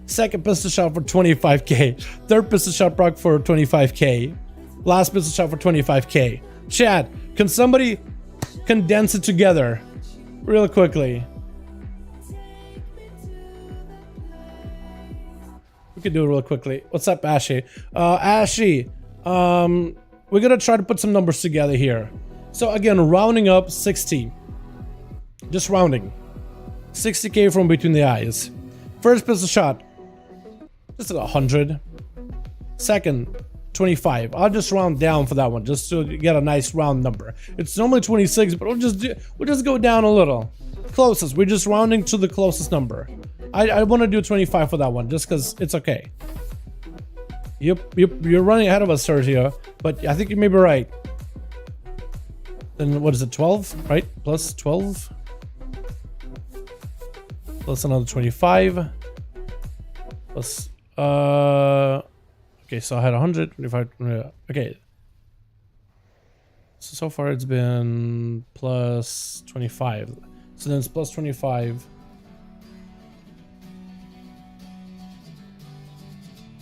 Second pistol shot for 25k. Third pistol shot proc for 25k. Last pistol shot for 25k. Chat, Can somebody condense it together real quickly? We can do it real quickly. What's up, Ashy? Ashy, we're gonna try to put some numbers together here. So again, rounding up 60. Just rounding. 60k from between the eyes. First pistol shot, just at 100. Second, 25. I'll just round down for that one, just to get a nice round number. It's normally 26, but we'll just go down a little. Closest. We're just rounding to the closest number. I want to do 25 for that one, just because it's okay. Yep, you're running ahead of us, Sergio, but I think you may be right. Then what is it? 12, right? Plus 12. Plus another 25. Plus okay, so I had 100, 25, okay. So far it's been plus 25. So then it's plus 25.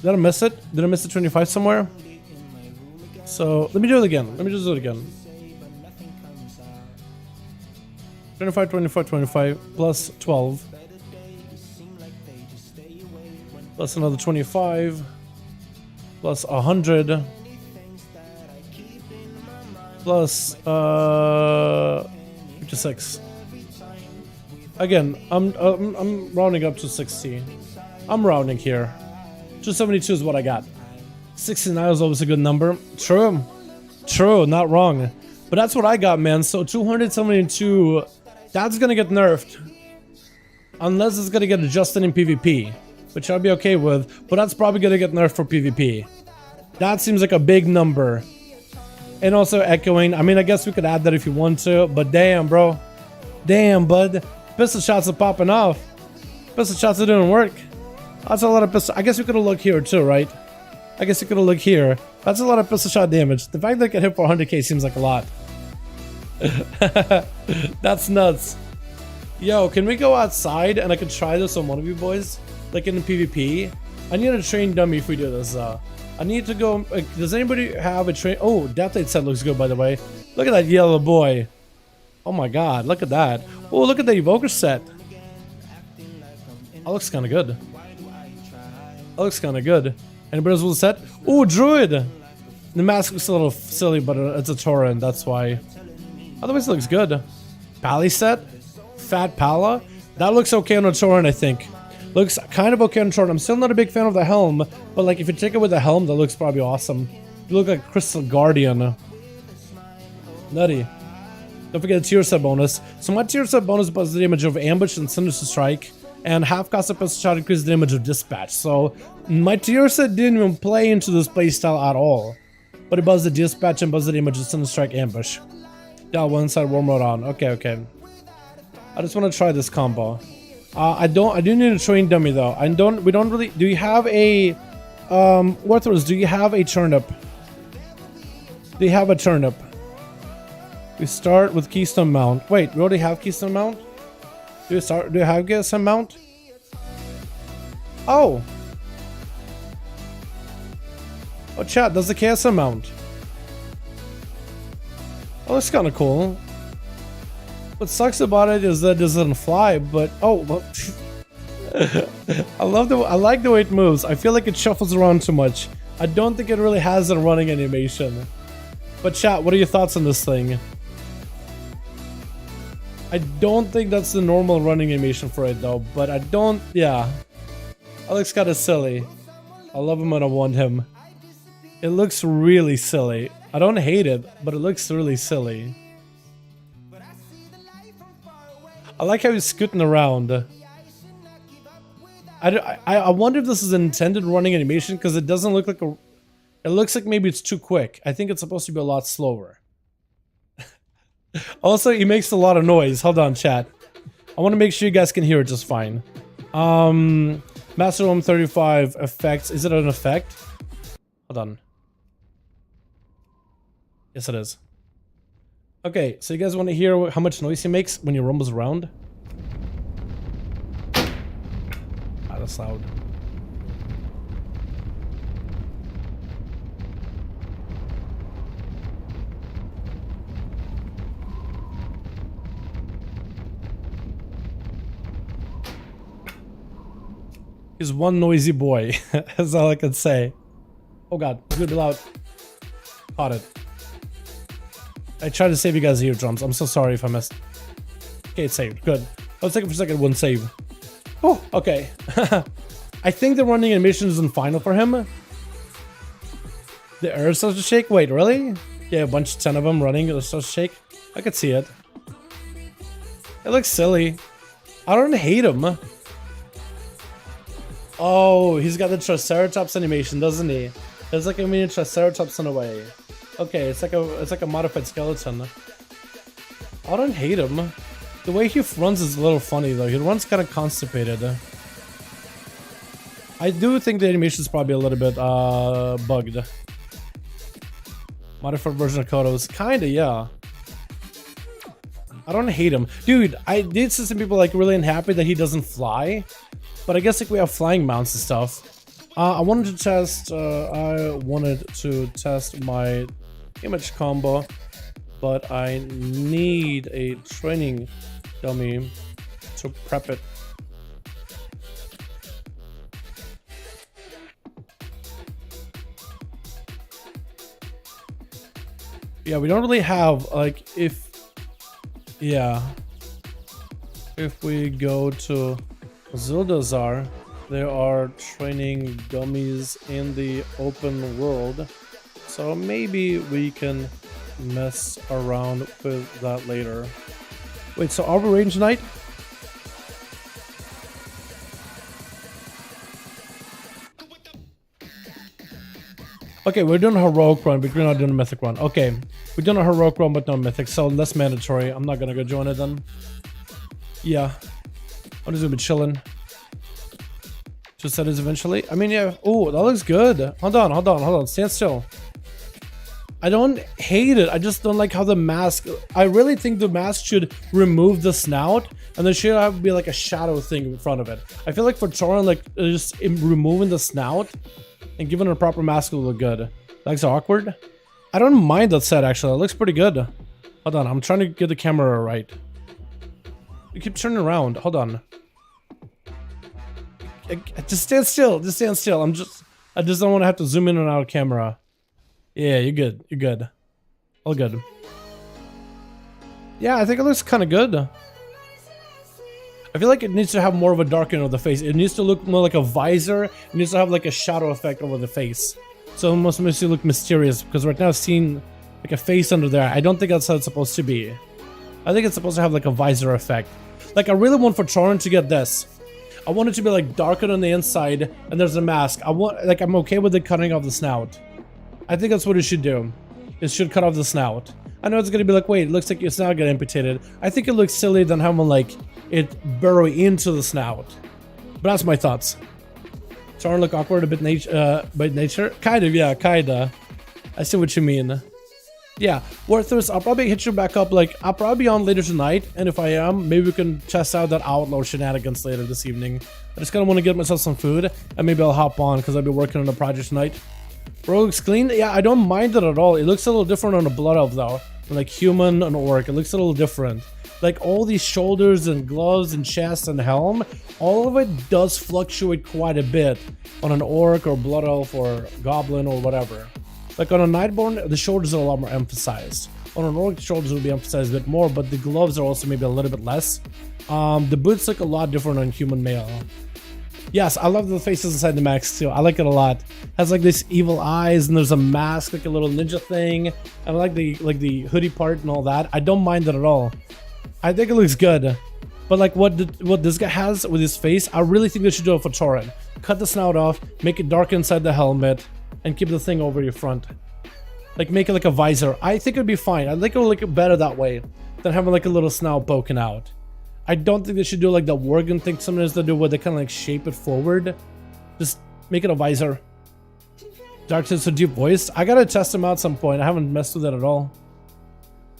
Did I miss it? Did I miss the 25 somewhere? So let me do it again. Let me just do it again. 25, 25, 25 plus 12. Plus another 25. Plus 100. Plus 56. Again, I'm rounding up to 60. I'm rounding here. 272 is what I got. 69 is always a good number. True. True, not wrong. But that's what I got, man. So 272, that's gonna get nerfed. Unless it's gonna get adjusted in PvP, which I'll be okay with. But that's probably gonna get nerfed for PvP. That seems like a big number. And also echoing. I mean, I guess we could add that if you want to. But damn, bro. Damn, bud. Pistol shots are popping off. Pistol shots are doing work. That's a lot of pistol. I guess we could have looked here too, right? I guess we could have looked here. That's a lot of pistol shot damage. The fact that I get hit for 100k seems like a lot. That's nuts. Yo, can we go outside and I can try this on one of you boys? Like in the PvP? I need a train dummy if we do this. I need to go. Does anybody have a train? Oh, Death Aid set looks good, by the way. Look at that yellow boy. Oh my god, look at that. Oh, look at the Evoker set. That looks kind of good. That looks kind of good. Anybody else with a set? Oh, Druid! The mask looks a little silly, but it's a Tauren, that's why. Otherwise, it looks good. Pally set? Fat Pala? That looks okay on a Tauren, I think. Looks kind of okay on Tauren. I'm still not a big fan of the helm, but like if you take it with the helm, that looks probably awesome. You look like Crystal Guardian. Nutty. Don't forget the tier set bonus. So my tier set bonus buffs the damage of Ambush and Sinister Strike, and half cost of pistol shot increases the damage of Dispatch. So my tier set didn't even play into this playstyle at all. But it buzzed the Dispatch and buzzed the damage of Sinister Strike Ambush. Yeah, one side warm mode on. Okay, okay. I just want to try this combo. I do need a train dummy though. We don't really. Do you have a Warthros, do you have a turnip? Do you have a turnip? We start with Keystone Mount. Wait, we already have Keystone Mount? Do you have Keystone Mount? Oh! Oh, chat, does the KSM mount? Oh, that's kind of cool. What sucks about it is that it doesn't fly, but oh, well, I like the way it moves. I feel like it shuffles around too much. I don't think it really has a running animation. But chat, what are your thoughts on this thing? I don't think that's the normal running animation for it though, but I don't, yeah. That looks kind of silly. I love him and I want him. It looks really silly. I don't hate it, but it looks really silly. I like how he's scooting around. I wonder if this is an intended running animation because it doesn't look like a... It looks like maybe it's too quick. I think it's supposed to be a lot slower. Also, he makes a lot of noise. Hold on, chat. I want to make sure you guys can hear it just fine. Master Home 35 effects. Is it an effect? Hold on. Yes, it is. Okay, so you guys want to hear how much noise he makes when he rumbles around? Ah, that's loud. He's one noisy boy. That's all I can say. Oh god, it's gonna be loud. Caught it. I tried to save you guys' eardrums. I'm so sorry if I missed. Okay, it's saved. Good. I was thinking for a second, wouldn't save. Oh, okay. I think the running animation isn't final for him. The earth starts to shake. Wait, really? Yeah, a bunch, 10 of them running. It starts to shake. I could see it. It looks silly. I don't hate him. Oh, he's got the Triceratops animation, doesn't he? There's like a mini Triceratops in a way. Okay, it's like a modified skeleton. I don't hate him. The way he runs is a little funny though. He runs kind of constipated. I do think the animation is probably a little bit bugged. Modified version of Kodos, kinda, yeah. I don't hate him, dude. I did see some people like really unhappy that he doesn't fly, but I guess like we have flying mounts and stuff. I wanted to test my image combo, but I need a training dummy to prep it. Yeah, we don't really have like if we go to Zildazar, there are training dummies in the open world, so maybe we can mess around with that later. Wait, so are we range knight? Okay, we're doing a heroic run, but we're not doing a mythic run. Okay, we're doing a heroic run, but no mythic, so less mandatory. I'm not gonna go join it then. Yeah, I'm just gonna be chilling. Just said it eventually. I mean, yeah. Oh, that looks good. Hold on. Stand still. I don't hate it. I just don't like how the mask. I really think the mask should remove the snout, and there should have be like a shadow thing in front of it. I feel like for Torin, like just removing the snout and giving it a proper mask will look good. That's awkward. I don't mind that set actually. It looks pretty good. Hold on. I'm trying to get the camera right. You keep turning around. Hold on. Just stand still. Just stand still. I just don't want to have to zoom in and out of camera. Yeah, you're good. You're good. All good. Yeah, I think it looks kind of good. I feel like it needs to have more of a darkening of the face. It needs to look more like a visor. It needs to have like a shadow effect over the face. So it almost makes you look mysterious, because right now I've seen like a face under there. I don't think that's how it's supposed to be. I think it's supposed to have like a visor effect. Like I really want for Torin to get this. I want it to be like darker on the inside and there's a mask. I'm okay with it cutting off the snout. I think that's what it should do. It should cut off the snout. I know it's gonna be like, wait, it looks like your snout got amputated. I think it looks silly than having like it burrow into the snout. But that's my thoughts. Torin look awkward a bit by nature? Kind of, yeah, kinda. I see what you mean. Yeah, Worthers, I'll probably hit you back up, like, I'll probably be on later tonight, and if I am, maybe we can test out that outlaw shenanigans later this evening. I just kinda wanna get myself some food, and maybe I'll hop on, because I'll be working on a project tonight. Bro, looks clean? Yeah, I don't mind it at all. It looks a little different on a Blood Elf, though. Like, human and orc, it looks a little different. Like, all these shoulders and gloves and chest and helm, all of it does fluctuate quite a bit on an orc or Blood Elf or Goblin or whatever. Like on a Nightborn, the shoulders are a lot more emphasized. On an orc, shoulders will be emphasized a bit more, but the gloves are also maybe a little bit less. The boots look a lot different on human male. Yes, I love the faces inside the mask too. I like it a lot. It has like this evil eyes, and there's a mask, like a little ninja thing. I like the hoodie part and all that. I don't mind it at all. I think it looks good. But like what this guy has with his face, I really think they should do it for Torin. Cut the snout off, make it dark inside the helmet, and keep the thing over your front. Like make it like a visor. I think it'd be fine. I think it would look better that way than having like a little snout poking out. I don't think they should do like the Worgen thing sometimes they do, where they kind of like shape it forward. Just make it a visor. Dark Sense of Deep Voice. I gotta test him out at some point. I haven't messed with it at all.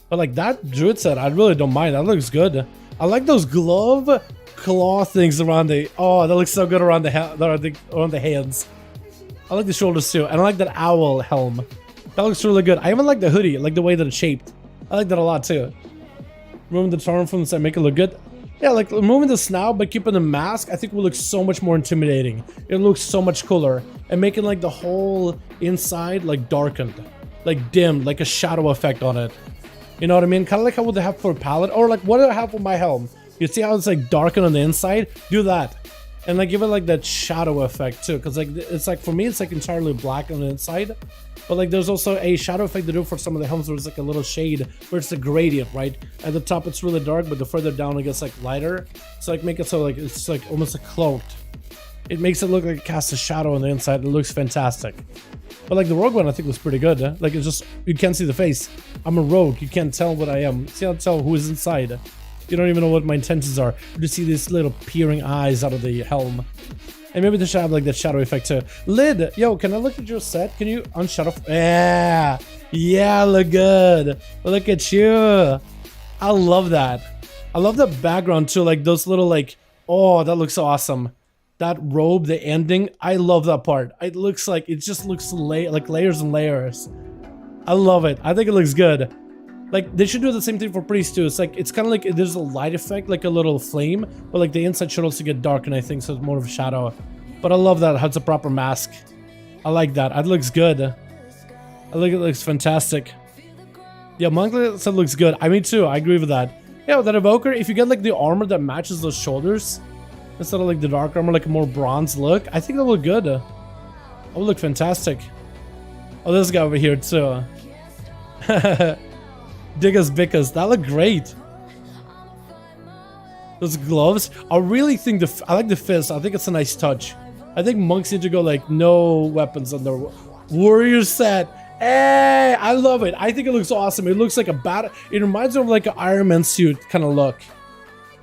But like that Druid set, I really don't mind. That looks good. I like those glove claw things around the. Oh, that looks so good around the hands. I like the shoulders too, and I like that owl helm. That looks really good. I even like the hoodie, like the way that it's shaped. I like that a lot too. Remove the Torin from the set, make it look good. Yeah, like removing the snout but keeping the mask, I think will look so much more intimidating. It looks so much cooler. And making like the whole inside like darkened, like dimmed, like a shadow effect on it. You know what I mean? Kind of like how would they have for a palette, or like what do I have for my helm? You see how it's like darkened on the inside? Do that. And like give it like that shadow effect too. Cause like it's like for me it's like entirely black on the inside. But like there's also a shadow effect to do for some of the helms where it's like a little shade where it's a gradient, right? At the top it's really dark, but the further down it gets like lighter. So like make it so like it's like almost like cloaked. It makes it look like it casts a shadow on the inside. It looks fantastic. But like the rogue one I think was pretty good. Huh? Like it's just, you can't see the face. I'm a rogue, you can't tell what I am. See how to tell who is inside. You don't even know what my intentions are. You just see these little peering eyes out of the helm. And maybe they should have like that shadow effect too. Lid, yo, can I look at your set? Can you unshadow? Yeah, yeah, look good. Look at you. I love that. I love the background too, like those little like, oh, that looks awesome. That robe, the ending, I love that part. It looks like, it just looks like layers and layers. I love it. I think it looks good. Like they should do the same thing for priest too. It's like, it's kind of like there's a light effect, like a little flame, but like the inside should also get darkened, I think, so it's more of a shadow. But I love that, how it's a proper mask. I like that. It looks good. I think it looks fantastic. Yeah, Monk said it looks good. I mean too, I agree with that. Yeah, with that evoker, if you get like the armor that matches those shoulders, instead of like the dark armor, like a more bronze look, I think that would look good. That would look fantastic. Oh, this guy over here too. Diggas Bickas, that looked great. Those gloves, I really think I like the fist. I think it's a nice touch. I think monks need to go like no weapons on their warrior set. Hey, I love it. I think it looks awesome. It looks like a bat. It reminds me of like an Iron Man suit kind of look.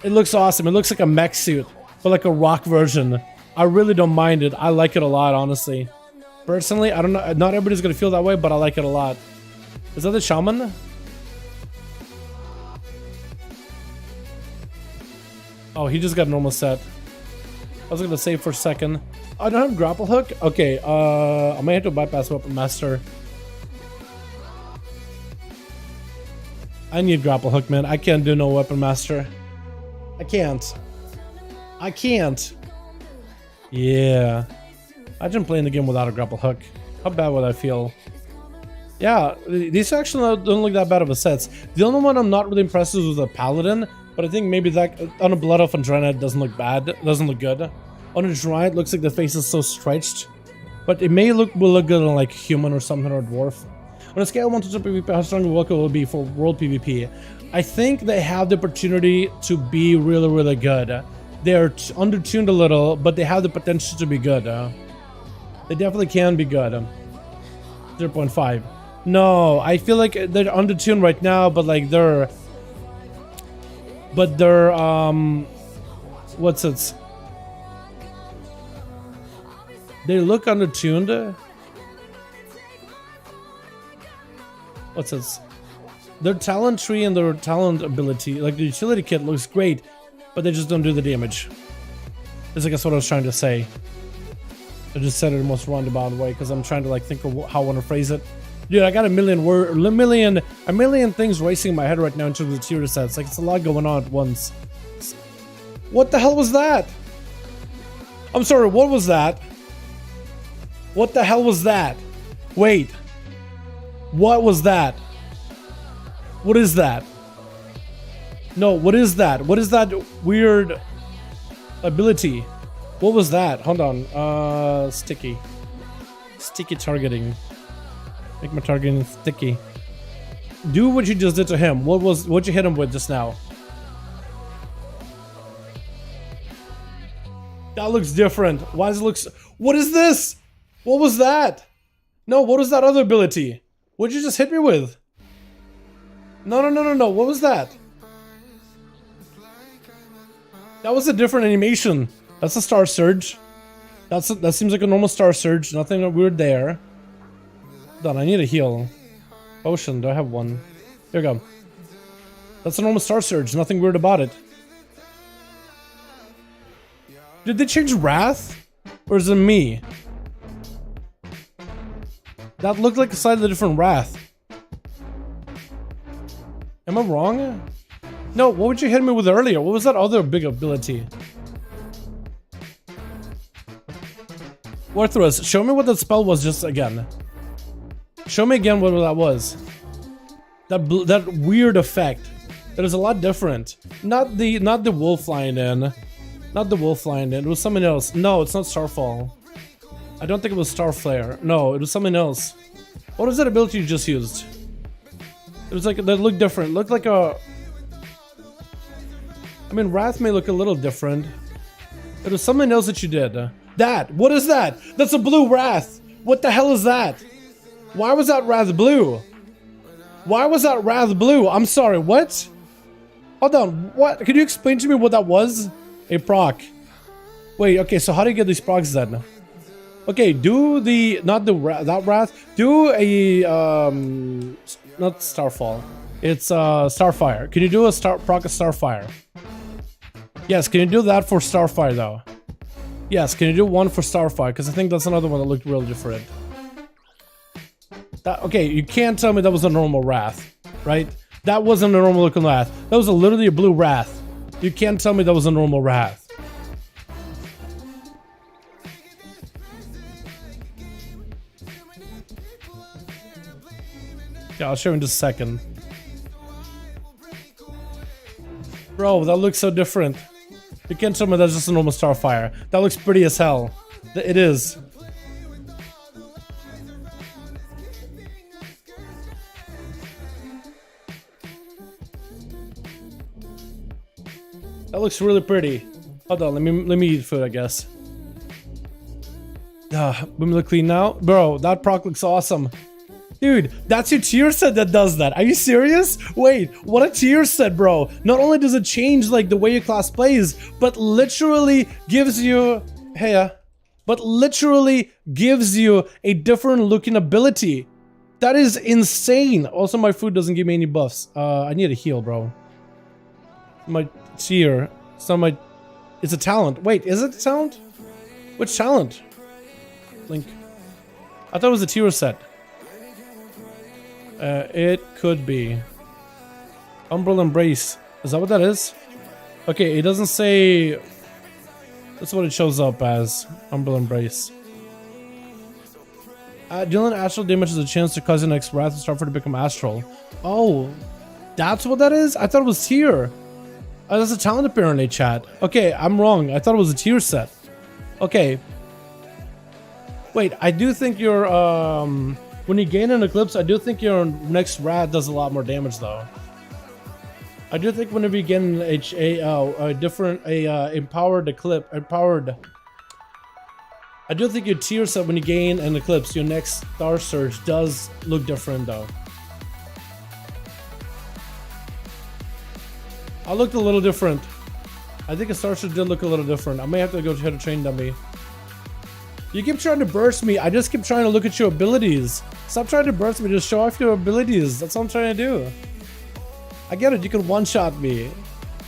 It looks awesome. It looks like a mech suit, but like a rock version. I really don't mind it. I like it a lot, honestly. Personally, I don't know. Not everybody's gonna feel that way, but I like it a lot. Is that the shaman? Oh, he just got a normal set. I was gonna save for a second. I don't have grapple hook? Okay, I might have to bypass weapon master. I need grapple hook, man. I can't do no weapon master. I can't. I can't. Yeah. Imagine playing the game without a grapple hook. How bad would I feel? Yeah, these actually don't look that bad of a sets. The only one I'm not really impressed with is the paladin. But I think maybe that on a Blood Elf and Dragonite doesn't look bad. It doesn't look good. On a Dragonite, it looks like the face is so stretched. But it will look good on like human or something, or dwarf. On a scale of 1 to 2 PvP, how strong the Welcome will be for world PvP? I think they have the opportunity to be really, really good. They're undertuned a little, but they have the potential to be good. They definitely can be good. 0.5. No, I feel like they're undertuned right now, but like they're what's it? They look undertuned. What's this? Their talent tree and their talent ability, like the utility kit looks great, but they just don't do the damage. That's I guess what I was trying to say. I just said it in the most roundabout way because I'm trying to like think of how I want to phrase it. Dude, I got a million things racing in my head right now in terms of tier sets. Like it's a lot going on at once. What the hell was that? I'm sorry, what was that? What the hell was that? Wait. What was that? What is that? No, what is that? What is that weird ability? What was that? Hold on. Sticky. Sticky targeting. Make my targeting sticky. Do what you just did to him. What'd you hit him with just now? That looks different. Why does it look what is this? What was that? No, what was that other ability? What'd you just hit me with? No. What was that? That was a different animation. That's a Star Surge. That seems like a normal Star Surge. Nothing weird there. Hold on, I need a heal. Potion, do I have one? Here we go. That's a normal Star Surge. Nothing weird about it. Did they change Wrath? Or is it me? That looked like a slightly different Wrath. Am I wrong? No, what would you hit me with earlier? What was that other big ability? Worthless, show me what that spell was just again. Show me again what that was. That weird effect. That is a lot different. Not the wolf flying in. Not the wolf flying in. It was something else. No, it's not Starfall. I don't think it was Starflare. No, it was something else. What was that ability you just used? It was like, that looked different. It looked like a... I mean, Wrath may look a little different. It was something else that you did. That! What is that? That's a blue Wrath! What the hell is that? Why was that Wrath blue? Why was that Wrath blue? I'm sorry, what? Hold on, what? Could you explain to me what that was? A proc. Wait, okay, so how do you get these procs then? Okay, do the... Not the... That Wrath. Do a... Not Starfall. It's Starfire. Can you do a proc of Starfire? Yes, can you do that for Starfire though? Yes, can you do one for Starfire? Because I think that's another one that looked real different. Okay, you can't tell me that was a normal Wrath, right? That wasn't a normal looking Wrath. That was literally a blue Wrath. You can't tell me that was a normal Wrath. Yeah, I'll show you in just a second. Bro, that looks so different. You can't tell me that's just a normal Starfire. That looks pretty as hell. It is. That looks really pretty. Hold on, let me eat food, I guess. Let me look clean now. Bro, that proc looks awesome. Dude, that's your tier set that does that. Are you serious? Wait, what a tier set, bro. Not only does it change like the way your class plays, but literally gives you... Hey, but literally gives you a different looking ability. That is insane. Also, my food doesn't give me any buffs. I need a heal, bro. My tier. It's not my... It's a talent. Wait, is it a talent? Which talent? Link. I thought it was a tier set. It could be. Umbral Embrace. Is that what that is? Okay, it doesn't say... That's what it shows up as. Umbral Embrace. Dealing astral damage is a chance to cause your next Wrath to Starfire to become astral. Oh, that's what that is? I thought it was tier. That's a talent apparently, chat. Okay, I'm wrong. I thought it was a tier set. Okay. Wait, I do think you're... When you gain an Eclipse, I do think your next Wrath does a lot more damage, though. I do think whenever you get an empowered Eclipse, I do think your tier set when you gain an Eclipse, your next Star Surge does look different, though. I looked a little different. I think a Star Surge did look a little different. I may have to go hit a train dummy. You keep trying to burst me. I just keep trying to look at your abilities. Stop trying to burst me. Just show off your abilities. That's what I'm trying to do. I get it. You can one-shot me.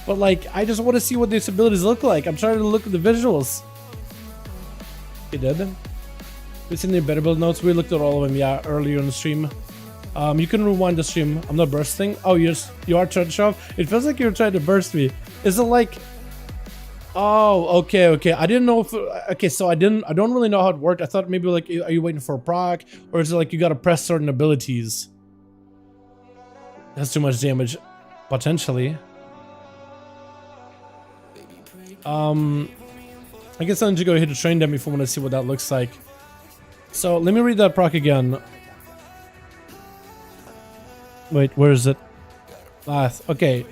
But, like, I just want to see what these abilities look like. I'm trying to look at the visuals. You did? We've seen the better build notes. We looked at all of them, yeah, earlier in the stream. You can rewind the stream. I'm not bursting. Oh, you are trying to show off? It feels like you're trying to burst me. Is it like... Oh, okay. I didn't know if... Okay, so I don't really know how it worked. I thought maybe like, are you waiting for a proc? Or is it like you gotta press certain abilities? That's too much damage. Potentially. I guess I need to go hit a train dummy if I want to see what that looks like. So, let me read that proc again. Wait, where is it? Okay.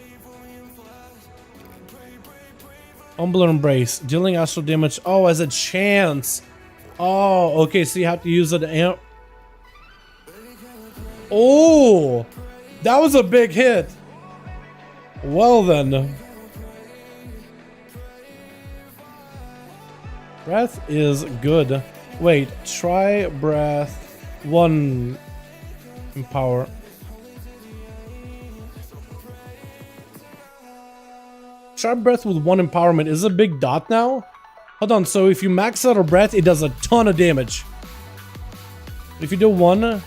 Umbral Embrace, dealing astral damage. Oh, as a chance. Oh, okay, so you have to use it. Oh, that was a big hit. Well then. Breath is good. Wait, try breath 1 empower. Try breath with 1 empowerment. Is it a big dot now? Hold on, so if you max out a breath, it does a ton of damage. If you do 1...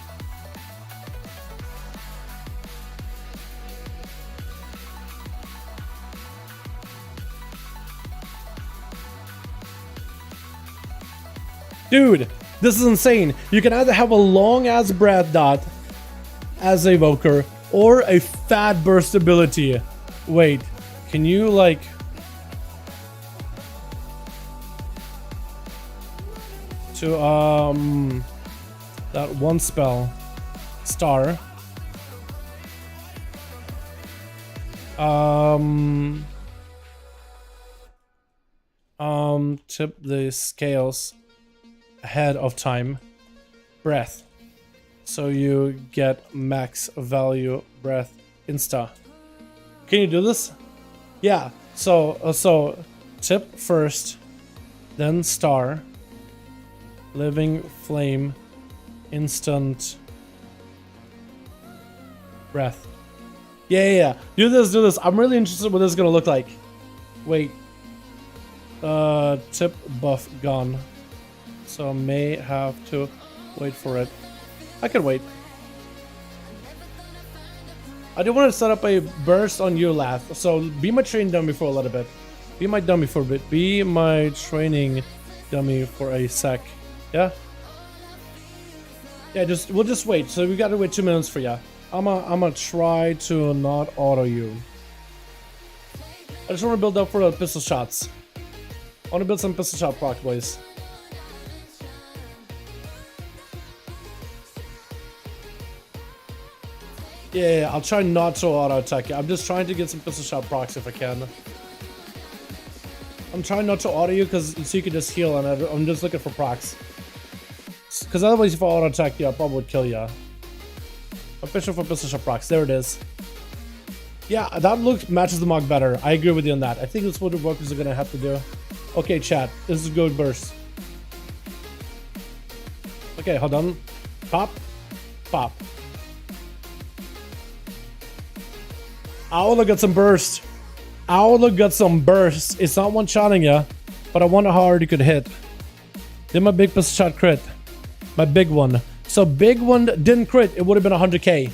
Dude, this is insane. You can either have a long ass breath dot as evoker or a fat burst ability. Wait, can you like... to that one spell star tip the scales ahead of time breath, so you get max value breath insta. Can you do this? Yeah, so tip first, then star, living flame, instant breath. Yeah. Do this. I'm really interested what this is gonna look like. Wait. Tip buff gone. So I may have to wait for it. I can wait. I do want to set up a burst on you, Lath. So be my training dummy for a little bit. Be my dummy for a bit. Be my training dummy for a sec. Yeah? Yeah, we'll just wait. So we gotta wait 2 minutes for ya. I'm gonna try to not auto you. I just want to build up for the pistol shots. I want to build some pistol shot proc, boys. Yeah, I'll try not to auto attack you. I'm just trying to get some pistol shot procs if I can. I'm trying not to auto you because so you can just heal, and I'm just looking for procs. Because otherwise, if I auto attack you, I probably would kill you. Official for pistol shot procs. There it is. Yeah, that matches the mog better. I agree with you on that. I think that's what the workers are gonna have to do. Okay, chat. This is a good burst. Okay, hold on. Pop. Pop. Owla got some burst. Owla got some burst. It's not one-shotting ya, but I wonder how hard you could hit. Did my big pistol shot crit? My big one. So big one didn't crit. It would have been 100k.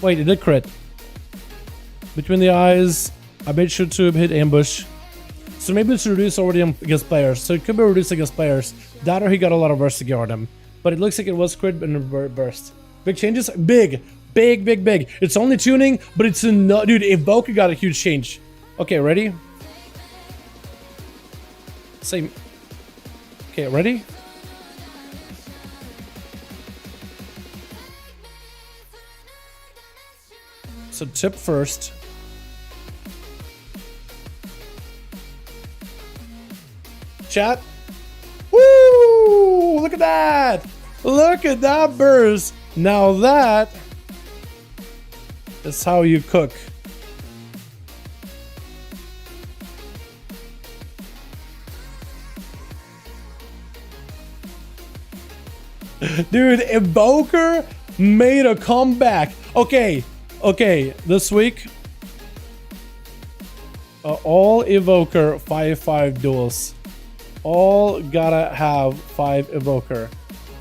Wait, it did crit. Between the eyes. I made sure to hit ambush. So maybe it's reduced already against players. So it could be reduced against players. That or he got a lot of burst to go on him. But it looks like it was crit and burst. Big changes? Big. Big. It's only tuning, but it's enough. Dude, Evoker got a huge change. Okay, ready? Same. Okay, ready? So tip first. Chat. Woo! Look at that! Look at that burst! Now that is how you cook. Dude, Evoker made a comeback. Okay, this week, all Evoker 5-5 duels. All gotta have 5 Evoker.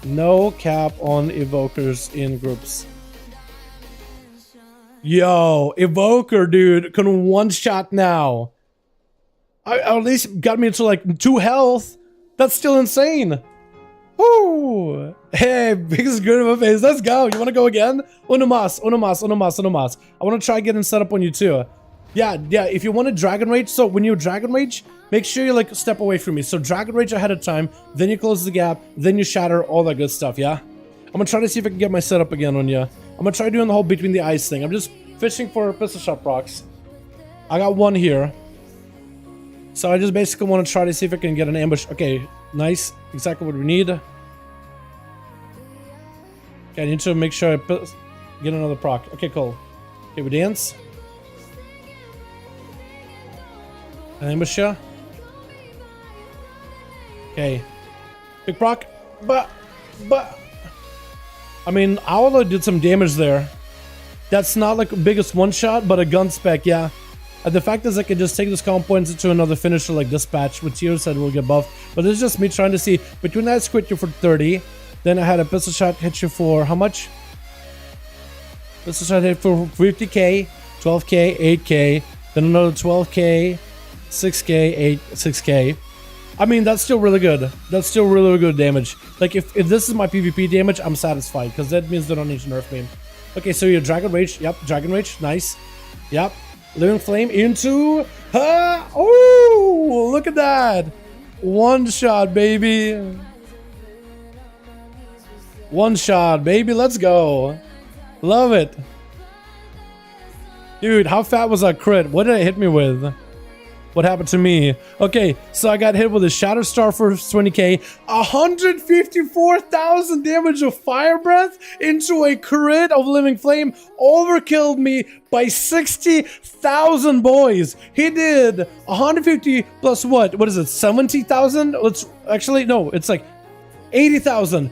No cap on Evokers in groups. Yo, Evoker, dude, can one-shot now. I at least got me to like 2 health. That's still insane. Woo! Hey, biggest grin on my face. Let's go. You want to go again? Uno mas. I want to try getting set up on you too. Yeah. If you want to Dragon Rage, so when you Dragon Rage, make sure you like step away from me. So Dragon Rage ahead of time, then you close the gap, then you shatter, all that good stuff, yeah? I'm gonna try to see if I can get my setup again on you. I'm gonna try doing the whole between the eyes thing. I'm just fishing for pistol shot procs. I got one here. So I just basically want to try to see if I can get an ambush. Okay, nice. Exactly what we need. Okay, I need to make sure I get another proc. Okay, cool. Okay, we dance. An ambush ya. Okay. Big proc. But. I mean, Owla did some damage there. That's not like the biggest one shot, but a gun spec, yeah. And the fact is I can just take this comp points into another finisher like Dispatch, which you said will get buffed. But this is just me trying to see. Between that, quit you for 30. Then I had a pistol shot hit you for how much? Pistol shot hit for 50k, 12k, 8k. Then another 12k, 6k, 6k. I mean, that's still really good. That's still really, really good damage. Like, if this is my PvP damage, I'm satisfied, because that means they don't need to nerf me. Okay, so your Dragon Rage. Yep, Dragon Rage. Nice. Yep. Living Flame into... oh, look at that. One shot, baby. One shot, baby. Let's go. Love it. Dude, how fat was that crit? What did it hit me with? What happened to me? Okay, so I got hit with a Shadow Star for 20k, 154,000 damage of Fire Breath into a crit of Living Flame, overkilled me by 60,000 boys. He did 150 plus what? What is it? 70,000? Let's actually no, it's like 80,000.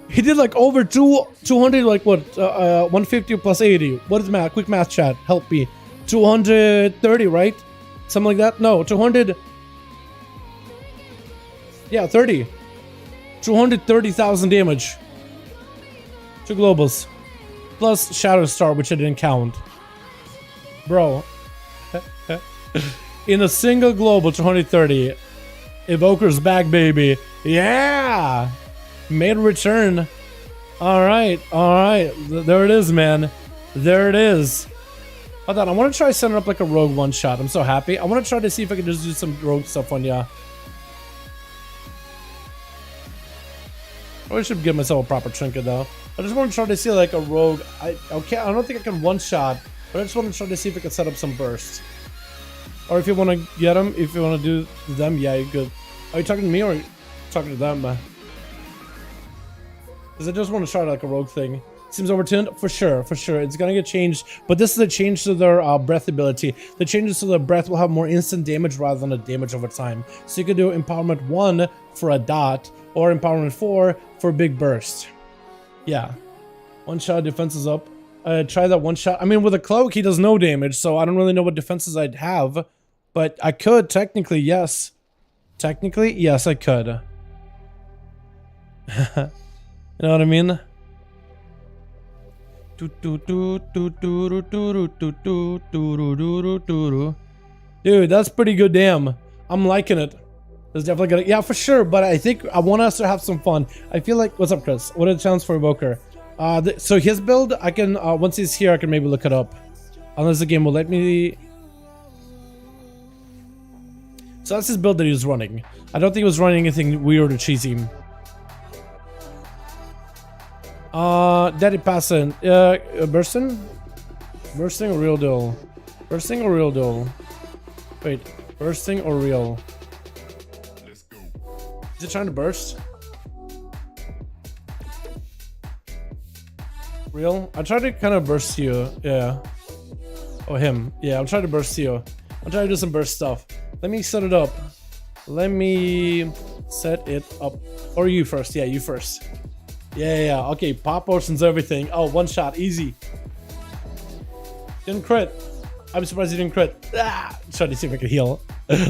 He did like over 200, like what? 150 plus 80. What is math? Quick math, chat. Help me. 230, right? Something like that? No, 200. Yeah, 30. 230,000 damage. 2 globals. Plus Shadow Star, which I didn't count. Bro. In a single global, 230. Evoker's back, baby. Yeah! Made a return. Alright, alright. There it is, man. There it is. Hold on, I want to try setting up like a rogue one shot. I'm so happy. I want to try to see if I can just do some rogue stuff on ya. I should give myself a proper trinket though. I just want to try to see like a rogue. I don't think I can one shot, but I just want to try to see if I can set up some bursts. Or if you want to get them, if you want to do them, yeah, you're good. Are you talking to me or are you talking to them? Because I just want to try like a rogue thing. Seems overtuned? For sure, for sure. It's gonna get changed. But this is a change to their breath ability. The changes to the breath will have more instant damage rather than a damage over time. So you could do Empowerment 1 for a dot, or Empowerment 4 for a big burst. Yeah. One shot, defenses up. Try that one shot. I mean, with a cloak, he does no damage, so I don't really know what defenses I'd have. But I could, technically, yes. Technically, yes, I could. You know what I mean? Dude, that's pretty good, damn. I'm liking it. It's definitely gonna, yeah, for sure, but I think I want us to have some fun. I feel like, what's up, Chris? What are the challenges for Evoker? So his build, I can, once he's here, I can maybe look it up. Unless the game will let me. So that's his build that he was running. I don't think he was running anything weird or cheesy. Daddy passing. Bursting? Bursting or real duel? Bursting or real duel? Wait, bursting or real? Let's go. Is it trying to burst? Real? I tried to kind of burst you. Yeah. Oh, him. Yeah, I'll try to burst you. I'll try to do some burst stuff. Let me set it up. Let me set it up. Or you first. Yeah, you first. Yeah. Okay, pop potions, everything. Oh, one shot. Easy. Didn't crit. I'm surprised you didn't crit. Trying to see if I could heal.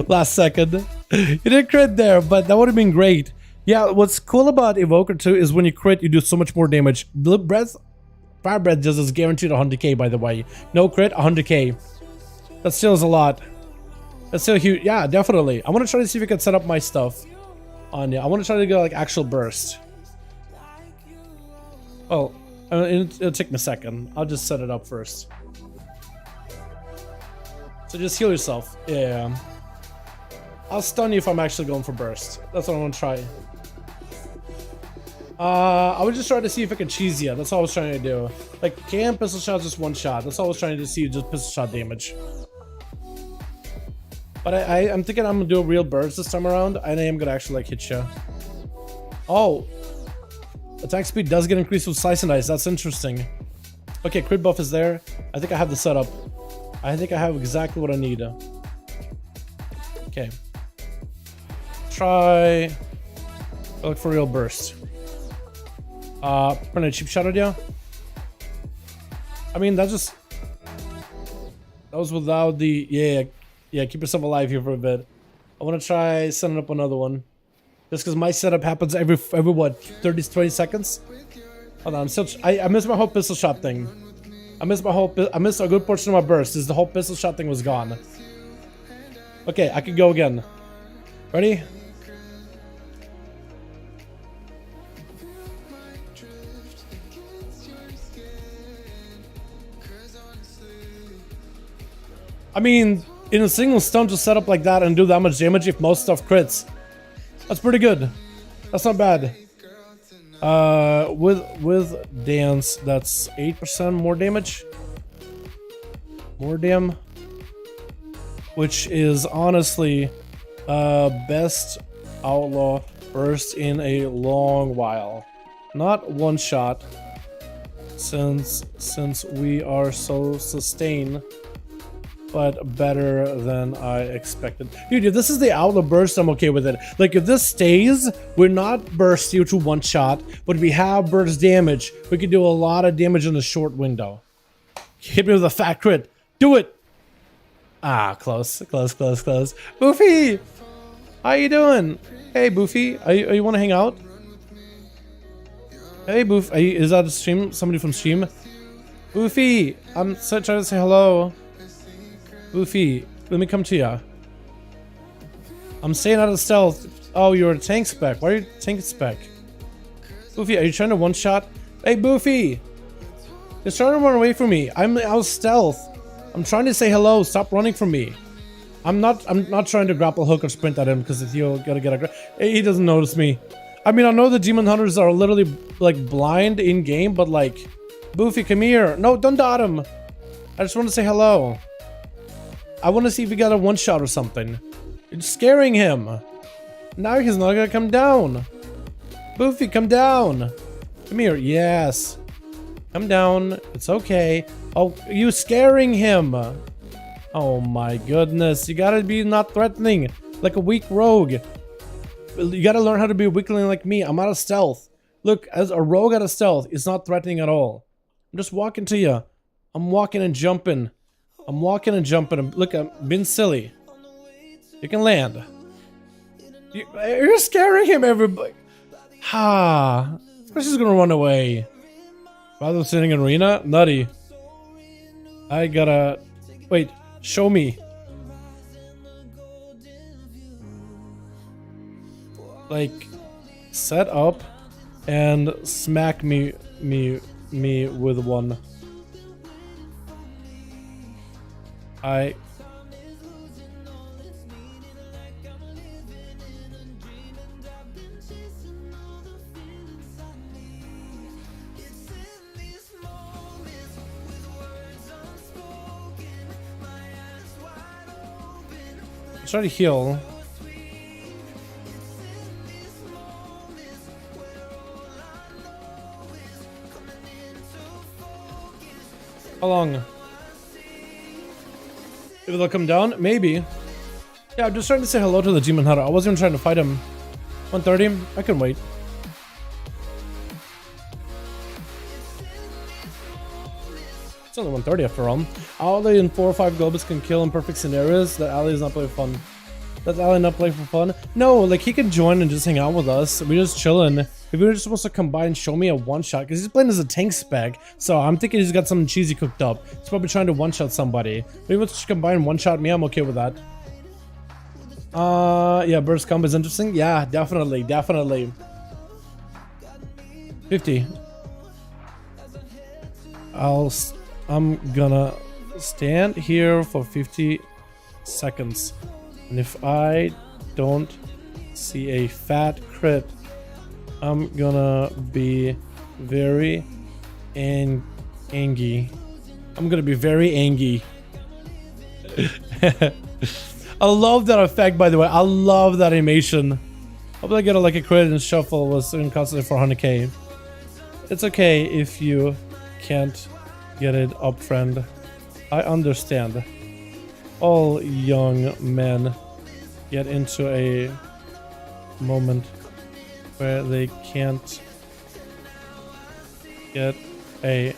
Last second. You didn't crit there, but that would have been great. Yeah, what's cool about Evoker 2 is when you crit, you do so much more damage. The breath, Fire Breath just is guaranteed 100k, by the way. No crit, 100k. That still is a lot. That's still huge. Yeah, definitely. I want to try to see if I can set up my stuff on you. I want to try to go like actual burst. Oh, it'll take me a second. I'll just set it up first. So just heal yourself. Yeah. I'll stun you if I'm actually going for burst. That's what I want to try. I was just trying to see if I can cheese you. That's all I was trying to do. Like, KM pistol shot, just one shot. That's all I was trying to see, just pistol shot damage. But I'm thinking I'm gonna do a real burst this time around, and I am gonna actually like hit you. Oh, attack speed does get increased with slice and dice. That's interesting. Okay, crit buff is there. I think I have the setup. I think I have exactly what I need. Okay. Try. Look for real burst. Put a cheap shot at you. I mean, that was without the yeah. Keep yourself alive here for a bit. I want to try setting up another one, just because my setup happens every what 20 seconds. Hold on, I'm still. I missed my whole pistol shot thing. I missed a good portion of my burst. Is the whole pistol shot thing was gone. Okay, I could go again. Ready? I mean, in a single stun to set up like that and do that much damage if most stuff crits. That's pretty good. That's not bad. With dance, that's 8% more damage. More damn. Which is honestly best outlaw burst in a long while. Not one shot. Since we are so sustained. But better than I expected. Dude, if this is the outlaw burst, I'm okay with it. Like, if this stays, we're not burst you to one shot, but we have burst damage. We can do a lot of damage in a short window. Hit me with a fat crit. Do it! Ah, close. Boofy! How you doing? Hey, Boofy. Are you want to hang out? Hey, Boof. Is that a stream? Somebody from stream? Boofy! I'm trying to say hello. Boofy, let me come to ya. I'm staying out of stealth. Oh, you're a tank spec. Why are you tank spec? Boofy, are you trying to one shot? Hey, Boofy! You're trying to run away from me. I'm out of stealth. I'm trying to say hello. Stop running from me. I'm not trying to grapple hook or sprint at him because if you gotta get a he doesn't notice me. I mean, I know the demon hunters are literally like blind in game, but like, Boofy, come here. No, don't dot him. I just want to say hello. I want to see if we got a one shot or something. You're scaring him. Now he's not gonna come down. Boofy, come down. Come here. Yes. Come down. It's okay. Oh, you scaring him. Oh my goodness. You gotta be not threatening. Like a weak rogue. You gotta learn how to be a weakling like me. I'm out of stealth. Look, as a rogue out of stealth, it's not threatening at all. I'm just walking to you. I'm walking and jumping. I'm walking and jumping. Look, I'm being silly. You can land. You're scaring him, everybody. Ha! Of course he's gonna run away. Rather than sitting in arena? Nutty. I gotta... Wait, show me. Like, set up and smack me with one. Try to heal. How long? If they'll come down? Maybe. Yeah, I'm just trying to say hello to the demon hunter. I wasn't even trying to fight him. 130? I can wait. It's only 130 after all. Ally in 4 or 5 globus can kill in perfect scenarios. That Ally is not play for fun. Does Ally not play for fun? No, like he can join and just hang out with us. We're just chilling. If we were just supposed to come by and show me a one-shot, because he's playing as a tank spec, so I'm thinking he's got something cheesy cooked up. He's probably trying to one-shot somebody. If he wants to come by and one-shot me, I'm okay with that. Yeah, burst combo is interesting. Yeah, definitely. 50. I'm gonna stand here for 50 seconds. And if I don't see a fat crit, I'm gonna be very angry. I'm gonna be very angry. I love that effect, by the way. I love that animation. Hope I get like a crit and shuffle was in constantly for 100k. It's okay if you can't get it up, friend. I understand. All young men get into a moment where they can't get a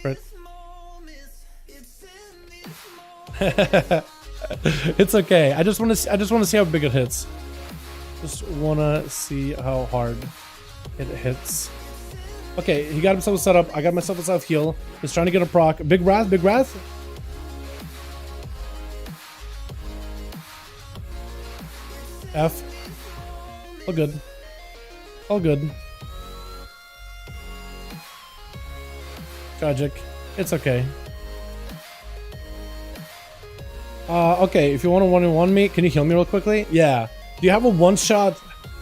crit. It's okay. I just want to see how big it hits. Just want to see how hard it hits. Okay, he got himself set up. I got myself a self heal. He's trying to get a proc. Big Wrath, Big Wrath. F. All good. All good. Tragic. It's okay. Okay, if you want to 1v1 me, can you heal me real quickly? Yeah. Do you have a one shot,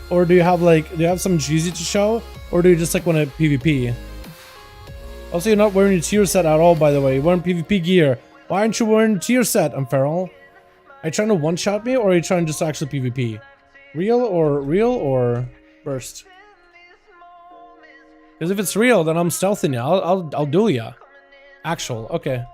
or do you have like, do you have some GZ to show, or do you just like want to PvP? Also, you're not wearing your tier set at all, by the way. You're wearing PvP gear. Why aren't you wearing your tier set, Feral? Are you trying to one shot me, or are you trying to just actually PvP? Real or burst? Because if it's real, then I'm stealthing you. I'll duel ya. Actual, okay.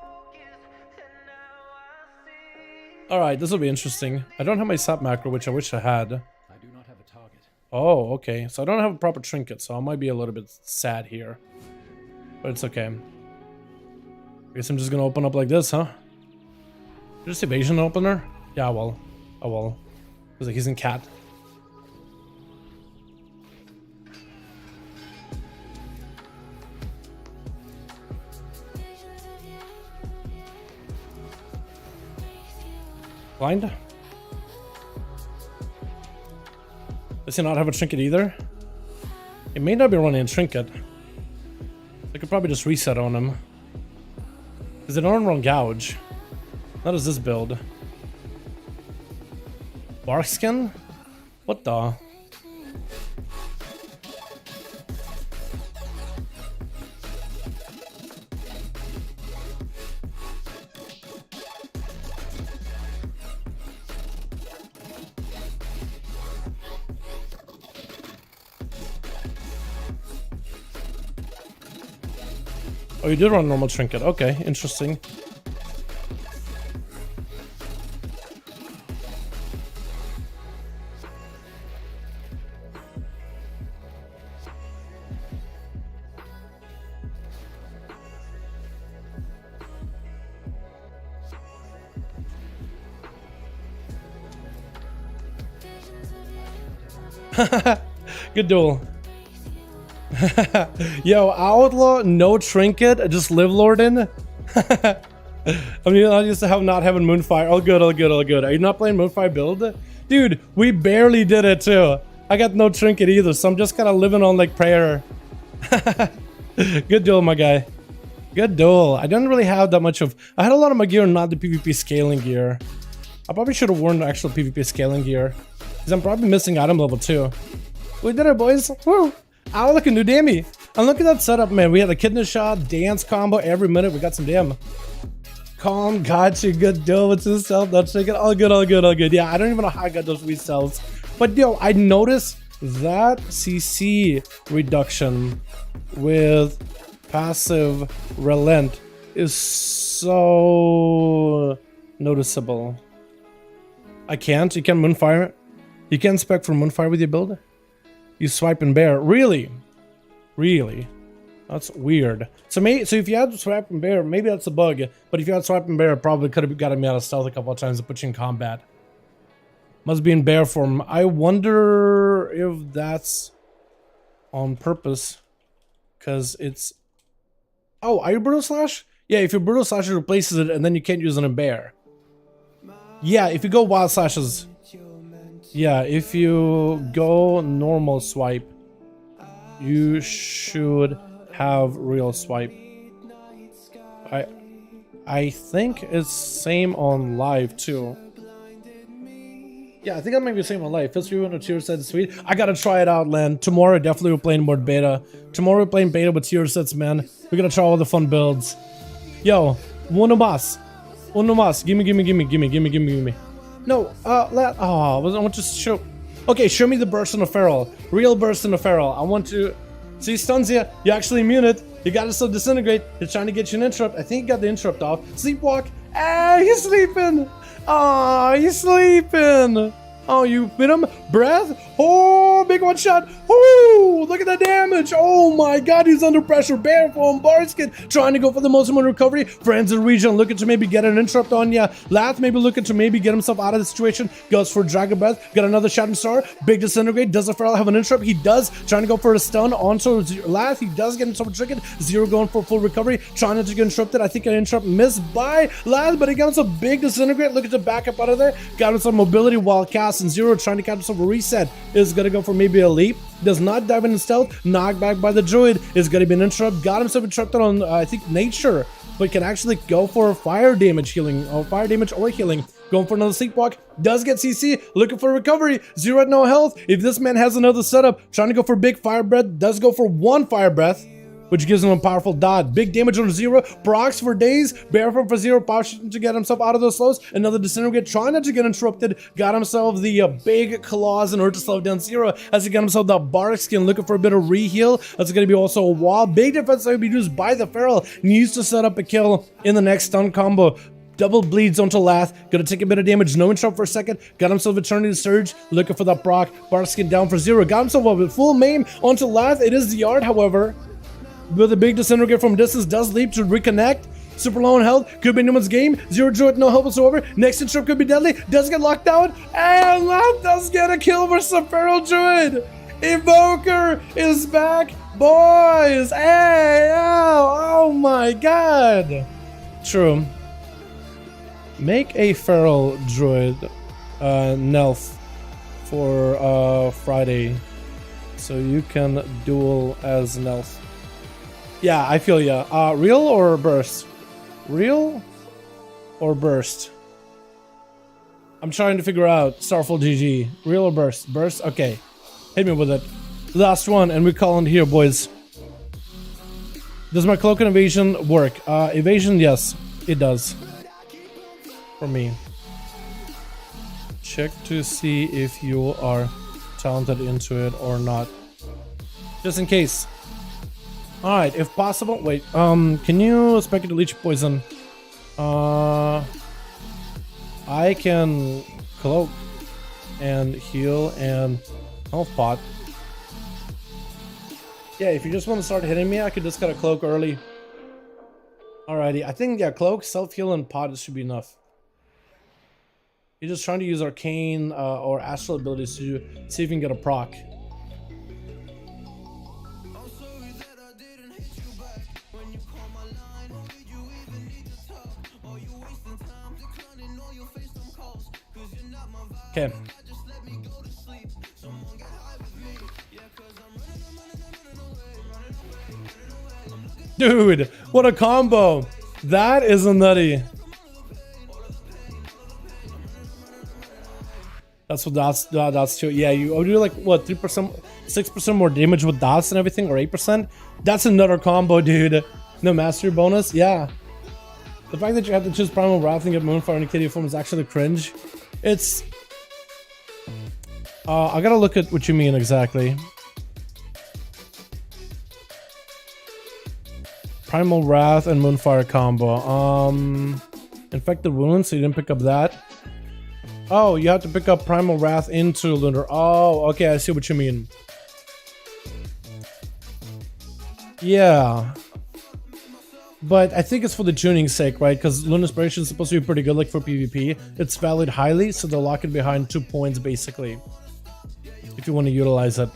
Alright, this will be interesting. I don't have my sap macro, which I wish I had. I do not have a target. Oh, okay. So I don't have a proper trinket, so I might be a little bit sad here. But it's okay. I guess I'm just gonna open up like this, huh? Just evasion opener? Yeah, well. Oh well. Because like he's in cat. Blind? Does he not have a trinket either? It may not be running a trinket. I could probably just reset on him. Because they don't run gouge. Not as this build. Bark skin? What the? Oh, you did run normal trinket. Okay, interesting. Good duel. Yo, Outlaw, no trinket, just live lording. I mean, I used to have not having Moonfire. All good, all good, all good. Are you not playing Moonfire build? Dude, we barely did it too. I got no trinket either, so I'm just kind of living on like prayer. Good duel, my guy. Good duel. I didn't really have that much of... I had a lot of my gear, not the PvP scaling gear. I probably should have worn the actual PvP scaling gear. Because I'm probably missing item level 2. We did it, boys. Woo! Ow, look at new dammy. And look at that setup, man. We had a kidney shot, dance combo every minute. We got some damn. Calm, got you. Good duel with yourself. That's taking all good, all good, all good. Yeah, I don't even know how I got those resells. But yo, I noticed that CC reduction with passive relent is so noticeable. I can't. You can't Moonfire. You can't spec for Moonfire with your build. You swipe and bear. Really? Really? That's weird. So if you had swipe and bear, maybe that's a bug. But if you had swipe and bear, it probably could have gotten me out of stealth a couple of times and put you in combat. Must be in bear form. I wonder if that's on purpose. Because it's... Oh, are you Brutal Slash? Yeah, if your Brutal Slash replaces it and then you can't use it in bear. Yeah, if you go Wild Slashes... Yeah, if you go normal swipe, you should have real swipe. I think it's same on live too. Yeah, I think that might be the same on live. Fist review and a tier set is sweet. I gotta try it out, Len. Tomorrow definitely we're playing more beta. Tomorrow we're playing beta with tier sets, man. We're gonna try all the fun builds. Yo, uno más. Uno más. Gimme. No, I want to show... Okay, show me the burst in the feral. Real burst in the feral. I want to... See, stuns you. You actually immune it. You got to still disintegrate. They're trying to get you an interrupt. I think you got the interrupt off. Sleepwalk. Ah, he's sleeping. Oh, he's sleeping. Oh, you hit him. Breath. Oh, big one shot. Oh, look at the damage. Oh my god, he's under pressure. Bear form, Barskin trying to go for the most amount of recovery. Friends in the region looking to maybe get an interrupt on ya. Lath maybe looking to maybe get himself out of the situation. Goes for Dragon Breath. Got another Shouting Star. Big disintegrate. Does the Feral have an interrupt? He does. Trying to go for a stun onto Lath. He does get himself a trinket. Zero going for full recovery. Trying not to get interrupted. I think an interrupt missed by Lath, but he got himself a big disintegrate. Looking to back up out of there. Got himself mobility while cast. last, and Zero trying to catch himself a reset. Is gonna go for maybe a leap. Does not dive in stealth. Knocked back by the druid. Is gonna be an interrupt. Got himself interrupted on, I think, nature. But can actually go for fire damage healing. Or fire damage or healing. Going for another sleepwalk. Does get CC. Looking for recovery. Zero at no health. If this man has another setup. Trying to go for big fire breath. Does go for one fire breath, which gives him a powerful dot. Big damage on Zero. Procs for days. Barefoot for Zero. Power to get himself out of those slows. Another disintegrate. Trying not to get interrupted. Got himself the big claws in order to slow down Zero. As he got himself the bark skin. Looking for a bit of reheal. That's going to be also a wall. Big defense that will be used by the Feral. Needs to set up a kill in the next stun combo. Double bleeds onto Lath. Gonna take a bit of damage. No interrupt for a second. Got himself Eternity Surge. Looking for that proc. Bark skin down for Zero. Got himself a full maim onto Lath. It is the yard, however. With a big disintegrate from distance, does leap to reconnect. Super low on health, could be anyone's game. Zero druid, no help whatsoever. Next interrupt could be deadly, does get locked down, and that does get a kill versus a feral druid. Evoker is back, boys. Hey, oh my god. True. Make a feral druid Nelf for Friday, so you can duel as Nelf. Yeah, I feel ya. Real or burst? Real or burst? I'm trying to figure out. Starful GG. Real or burst? Burst? Okay. Hit me with it. Last one, and we call it here, boys. Does my cloak and evasion work? Evasion, yes, it does. For me. Check to see if you are talented into it or not. Just in case. Alright, if possible, wait, can you spec it to leech poison? I can cloak and heal and health pot. Yeah, if you just want to start hitting me, I could just cut a cloak early. Alrighty, I think, yeah, cloak, self-heal, and pot should be enough. You're just trying to use arcane or astral abilities to see if you can get a proc. Okay. Dude, what a combo. That is a nutty. That's what that's too. Yeah, you do like what, 3%, 6% more damage with dots and everything, or 8%. That's another combo, dude. No mastery bonus. Yeah. The fact that you have to choose Primal Wrath and get Moonfire and KD form is actually cringe. It's I gotta look at what you mean exactly. Primal Wrath and Moonfire combo. Infected Wounds, so you didn't pick up that. Oh, you have to pick up Primal Wrath into Lunar. Oh, okay, I see what you mean. Yeah. But I think it's for the tuning's sake, right? Because Lunar Inspiration is supposed to be pretty good, like for PvP. It's valued highly, so they'll lock it behind 2 points, basically. If you want to utilize it.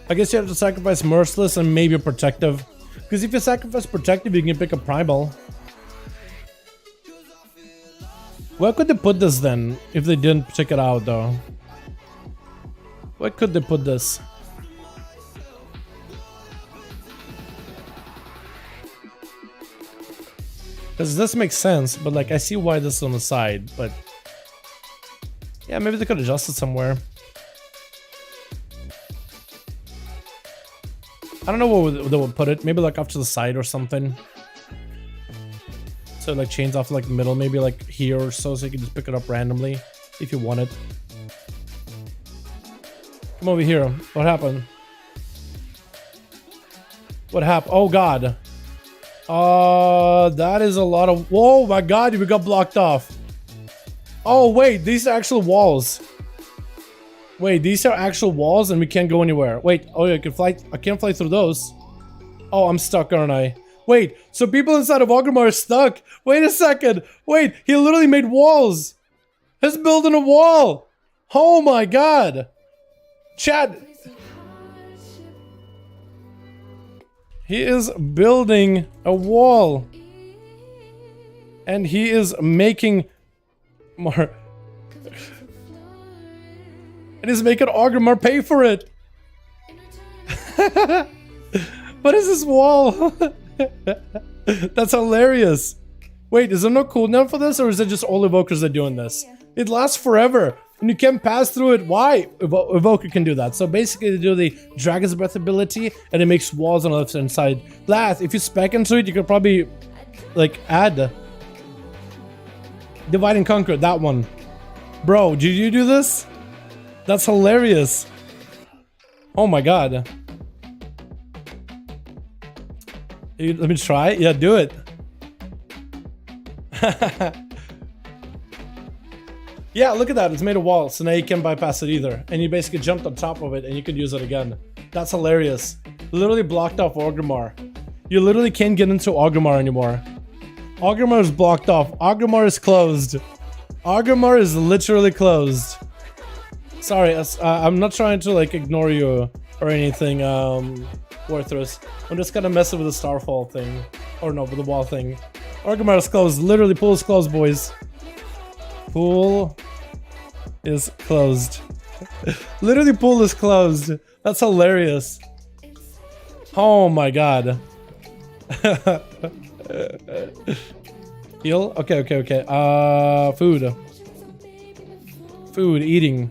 I guess you have to sacrifice Merciless and maybe Protective. Because if you sacrifice Protective, you can pick a Primal. Where could they put this then, if they didn't check it out though? Where could they put this? Because this makes sense, but like I see why this is on the side, but yeah, maybe they could adjust it somewhere. I don't know where they would put it. Maybe like off to the side or something. So like chains off like the middle, maybe like here or so, so you can just pick it up randomly if you want it. Come over here. What happened? What happened? Oh god. That is a lot of. Whoa, my god, we got blocked off. Oh wait, these are actual walls. Wait, these are actual walls and we can't go anywhere. Wait, oh yeah, I can fly. I can't fly through those. Oh, I'm stuck, aren't I? Wait, so people inside of Ogrimmar are stuck. Wait a second. Wait, he literally made walls. He's building a wall. Oh my god. Chat. He is building a wall. And he is making more. And he's making Orgrimmar pay for it. What is this wall? That's hilarious. Wait, is there no cooldown for this, or is it just all evokers that are doing this? It lasts forever, and you can't pass through it. Why? Evoker can do that. So basically, they do the Dragon's Breath ability, and it makes walls on the left hand side. Last, if you spec into it, you could probably like add Divide and Conquer, that one. Bro, did you do this? That's hilarious. Oh my god. Let me try. Yeah, do it. Yeah, look at that. It's made a wall, so now you can't bypass it either. And you basically jumped on top of it and you could use it again. That's hilarious. Literally blocked off Orgrimmar. You literally can't get into Orgrimmar anymore. Orgrimmar is blocked off. Orgrimmar is closed. Orgrimmar is literally closed. Sorry, I'm not trying to like ignore you or anything, Warthros. I'm just kind of messing with the Starfall thing. Or no, with the wall thing. Orgrimmar is closed. Literally, pool is closed, boys. Pool is closed. Literally, pool is closed. That's hilarious. Oh my god. Heal? Okay. Food. Food, eating.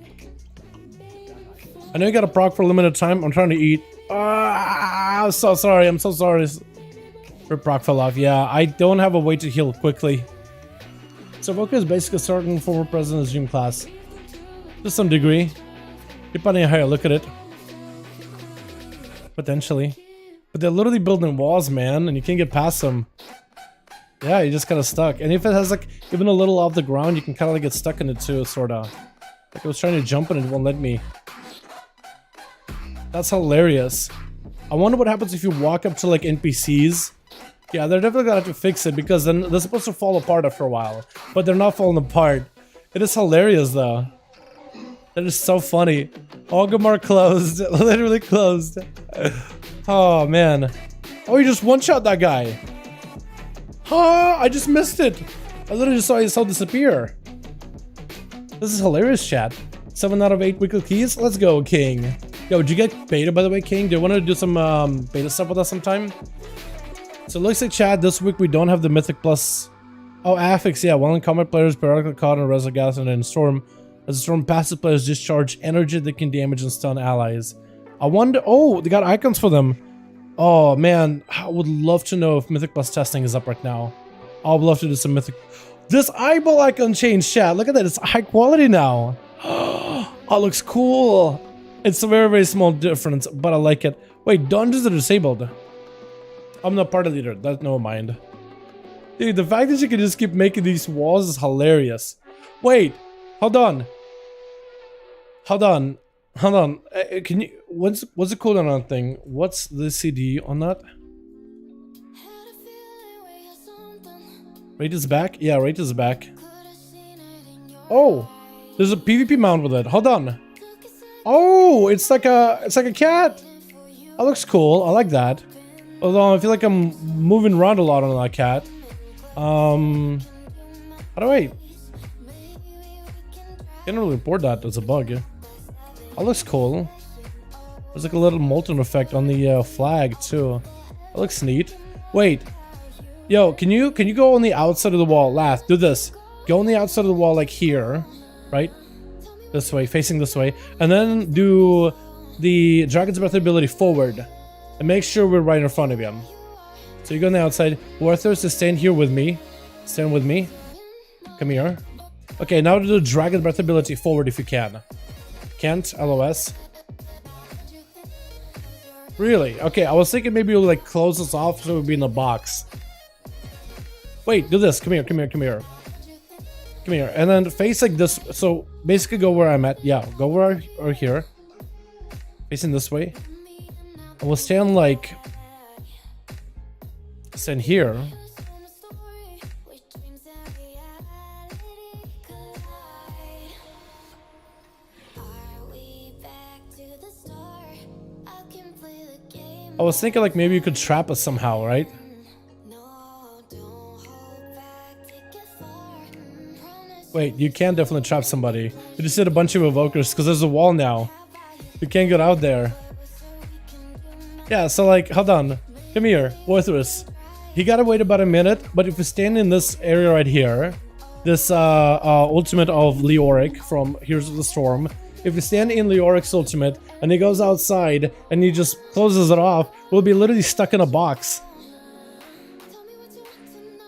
I know you got a proc for a limited time. I'm trying to eat. I'm so sorry. I'm so sorry. Her proc fell off. Yeah, I don't have a way to heal quickly. So Voka is basically starting former president's dream class. To some degree. Depending on how you look at it. Potentially. But they're literally building walls, man, and you can't get past them. Yeah, you're just kind of stuck. And if it has like even a little off the ground, you can kind of like get stuck in it too, sorta. Like I was trying to jump and it won't let me. That's hilarious. I wonder what happens if you walk up to like NPCs. Yeah, they're definitely gonna have to fix it because then they're supposed to fall apart after a while. But they're not falling apart. It is hilarious though. That is so funny. Orgrimmar closed. Literally closed. Oh man. Oh, you just one-shot that guy. Huh? I just missed it. I literally just saw his soul disappear. This is hilarious, chat. 7 out of 8 weekly keys. Let's go, King. Yo, did you get beta, by the way, King? Do you want to do some beta stuff with us sometime? So it looks like, chat, this week we don't have the Mythic Plus. Oh, affix, yeah. While in combat, players periodically caught in Resogas and in Storm. As the Storm passes, players discharge energy that can damage and stun allies. I wonder... Oh, they got icons for them. Oh, man. I would love to know if Mythic Plus testing is up right now. I would love to do some Mythic... This eyeball icon changed, chat. Look at that. It's high quality now. Oh, it looks cool. It's a very, very small difference, but I like it. Wait, dungeons are disabled. I'm not party leader. That's no mind. Dude, the fact that you can just keep making these walls is hilarious. Wait, hold on. Hold on. Can you... What's the cooldown on thing? What's the CD on that? Rate is back? Yeah, Rate is back. Oh, there's a PvP mount with it. Hold on. Oh, it's like a cat. That looks cool. I like that. Although I feel like I'm moving around a lot on that cat. How do I... Can't really report that as a bug. That looks cool. There's like a little molten effect on the flag too. That looks neat. Wait. Yo, can you go on the outside of the wall? Lath, do this. Go on the outside of the wall like here. Right? This way, facing this way. And then do the Dragon's Breath ability forward. And make sure we're right in front of him. So you go on the outside. Warthos, to stand here with me. Stand with me. Come here. Okay, now do the Dragon's Breath ability forward if you can. Can't? LOS. Really? Okay, I was thinking maybe you'll like close this off so it would be in the box. Wait, do this. Come here. Come here. And then face like this. So basically go where I'm at. Yeah, go where or here. Facing this way. And we'll stand like... Stand here. was thinking like maybe you could trap us somehow, right? Wait, you can definitely trap somebody. You just hit a bunch of evokers because there's a wall now. You can't get out there. Yeah, so like, hold on. Come here, Worthless. You gotta wait about a minute, but if you stand in this area right here, this ultimate of Leoric from Heroes of the Storm, if you stand in Leoric's ultimate and he goes outside and he just closes it off, we'll be literally stuck in a box.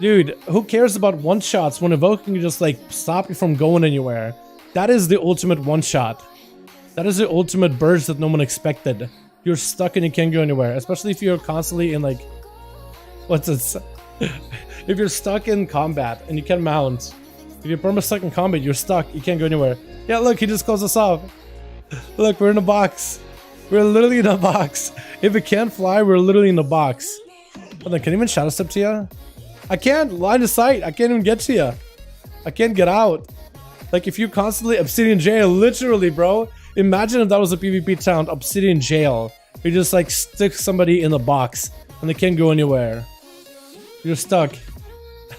Dude, who cares about one-shots when evoking you just like stop you from going anywhere? That is the ultimate one-shot. That is the ultimate burst that no one expected. You're stuck and you can't go anywhere, especially if you're constantly in like... What's it? If you're stuck in combat and you can't mount. If you're perma stuck in combat, you're stuck, you can't go anywhere. Yeah, look, he just closed us off. Look, we're in a box. We're literally in a box. If we can't fly, we're literally in a box. Hold on, can I even shadow step to you? I can't, line of sight, I can't even get to you. I can't get out. Like if you constantly Obsidian Jail, literally bro. Imagine if that was a PvP town, Obsidian Jail. You just like stick somebody in a box and they can't go anywhere. You're stuck.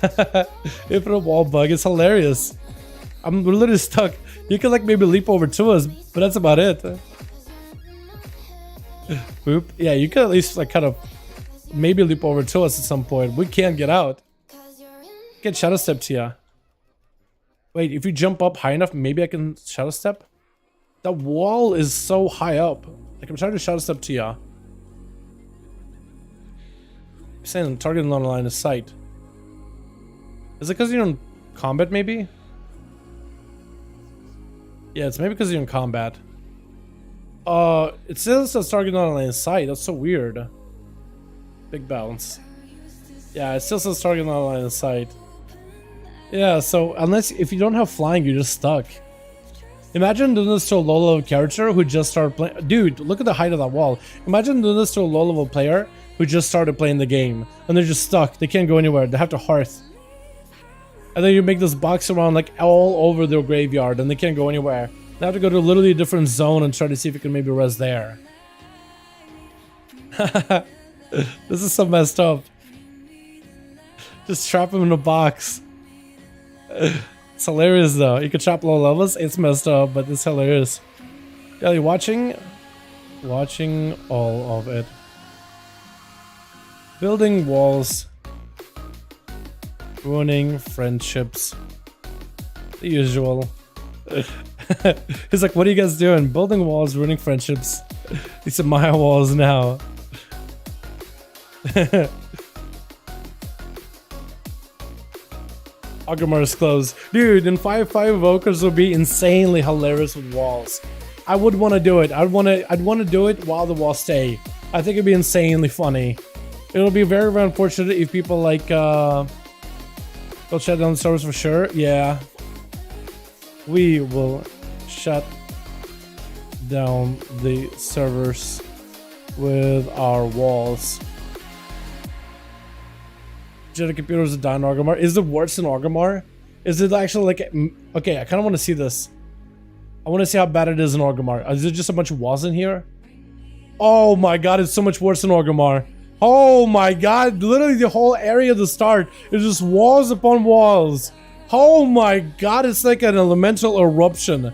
If a wall bug, it's hilarious. We're literally stuck. You can like maybe leap over to us, but that's about it. Boop. Yeah, you can at least like kind of maybe leap over to us at some point. We can't get out. Get shadow step to ya. Wait, if you jump up high enough, maybe I can shadow step? That wall is so high up. Like I'm trying to shadow step to ya. I'm saying target not line of sight. Is it because you're in combat maybe? Yeah, it's maybe because you're in combat. It still says target not line of sight. That's so weird. Big bounce. Yeah, it still says target not line of sight. Yeah, so if you don't have flying, you're just stuck. Imagine doing this to a low level character who just started playing. Dude, look at the height of that wall. Imagine doing this to a low level player who just started playing the game and they're just stuck. They can't go anywhere. They have to hearth. And then you make this box around like all over their graveyard and they can't go anywhere. They have to go to literally a different zone and try to see if you can maybe res there. This is so messed up. Just trap him in a box. It's hilarious though. You can trap low levels. It's messed up, but it's hilarious. Yeah, you watching all of it. Building walls. Ruining friendships. The usual. He's like, what are you guys doing? Building walls, ruining friendships. These are my walls now. Augermar is closed. Dude, in 5-5 evokers would be insanely hilarious with walls. I would want to do it. I'd want to do it while the walls stay. I think it'd be insanely funny. It'll be very, very unfortunate if people like they'll shut down the servers for sure. Yeah. We will shut down the servers with our walls. Jedi computers are dying in Orgrimmar. Is it worse than Orgrimmar? Is it actually like... Okay, I kind of want to see this. I want to see how bad it is in Orgrimmar. Is it just a bunch of walls in here? Oh my god, it's so much worse than Orgrimmar. Oh my god, literally the whole area at the start is just walls upon walls. Oh my god, it's like an elemental eruption.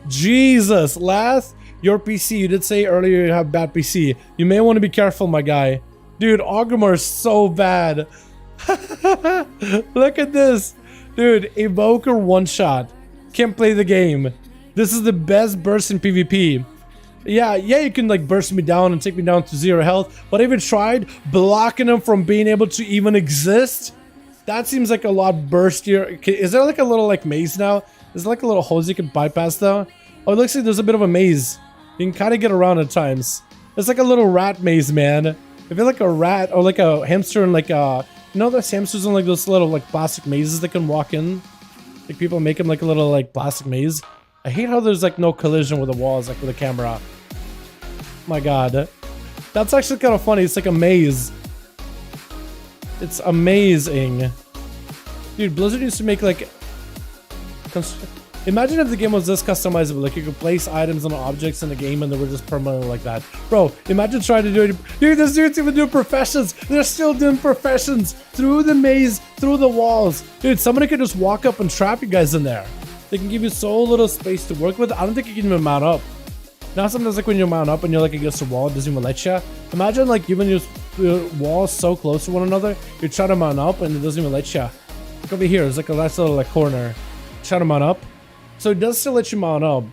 Jesus, Lath, your PC, you did say earlier you have bad PC. You may want to be careful, my guy. Dude, Orgrimmar is so bad. Look at this. Dude, Evoker one shot. Can't play the game. This is the best burst in PvP. Yeah, you can like burst me down and take me down to 0 health. But have you tried blocking him from being able to even exist? That seems like a lot burstier. Is there like a little like maze now? Is there like a little hose you can bypass though? Oh, it looks like there's a bit of a maze. You can kind of get around at times. It's like a little rat maze, man. If you're like a rat or like a hamster and like a... You know those hamsters in like those little like plastic mazes that can walk in? Like people make them like a little like plastic maze. I hate how there's like no collision with the walls like with the camera. My god. That's actually kind of funny. It's like a maze. It's amazing. Dude, Blizzard used to make like... Imagine if the game was this customizable, like you could place items and objects in the game and they were just permanent like that. Bro, imagine trying to do it. Dude, this dude's even doing professions. They're still doing professions through the maze, through the walls. Dude, somebody could just walk up and trap you guys in there. They can give you so little space to work with. I don't think you can even mount up. Now sometimes like when you mount up and you're like against a wall, it doesn't even let you. Imagine like giving your walls so close to one another, you try to mount up and it doesn't even let you. Look over here, it's like a nice little like corner. Try to mount up. So it does still let you mount up.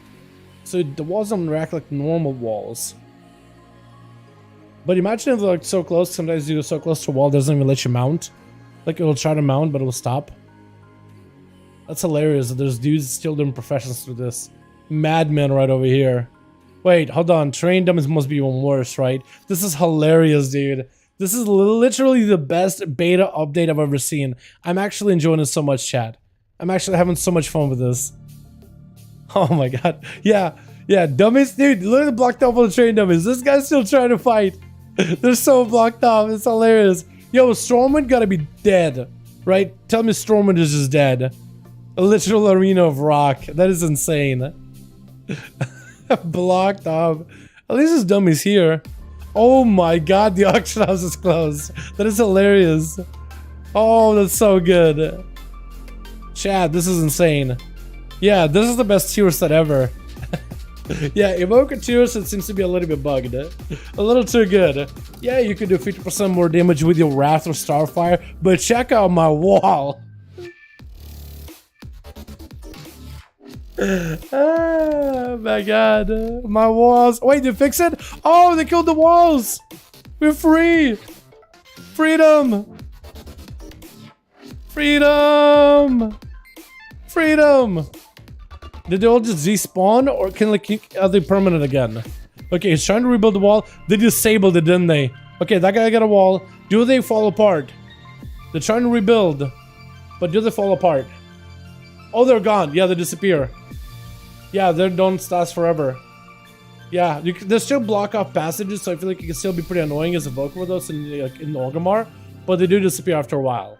So the walls don't react like normal walls. But imagine if they're like so close, sometimes you're so close to a wall, it doesn't even let you mount. Like it will try to mount, but it will stop. That's hilarious. There's dudes still doing professions through this. Madman right over here. Wait, hold on. Train dummies must be even worse, right? This is hilarious, dude. This is literally the best beta update I've ever seen. I'm actually enjoying this so much, chat. I'm actually having so much fun with this. Oh my god. Yeah, dummies, dude, literally blocked off all the train dummies. This guy's still trying to fight. They're so blocked off. It's hilarious. Yo, Stormwind gotta be dead, right? Tell me Stormwind is just dead. A literal arena of rock. That is insane. Blocked off. At least there's dummies here. Oh my god, the auction house is closed. That is hilarious. Oh, that's so good. Chad, this is insane. Yeah, this is the best tier set ever. Yeah, Evoker tier set seems to be a little bit bugged. A little too good. Yeah, you could do 50% more damage with your Wrath or Starfire, but check out my wall. Oh my god, my walls. Wait, they fix it? Oh, they killed the walls. We're free. Freedom. Freedom. Freedom. Did they all just despawn, or can are they permanent again? Okay, he's trying to rebuild the wall. They disabled it, didn't they? Okay, that guy got a wall. Do they fall apart? They're trying to rebuild, but do they fall apart? Oh, they're gone. Yeah, they disappear. Yeah, they don't last forever. Yeah, they still block off passages, so I feel like it can still be pretty annoying as a Evoker with us in Orgrimmar, but they do disappear after a while.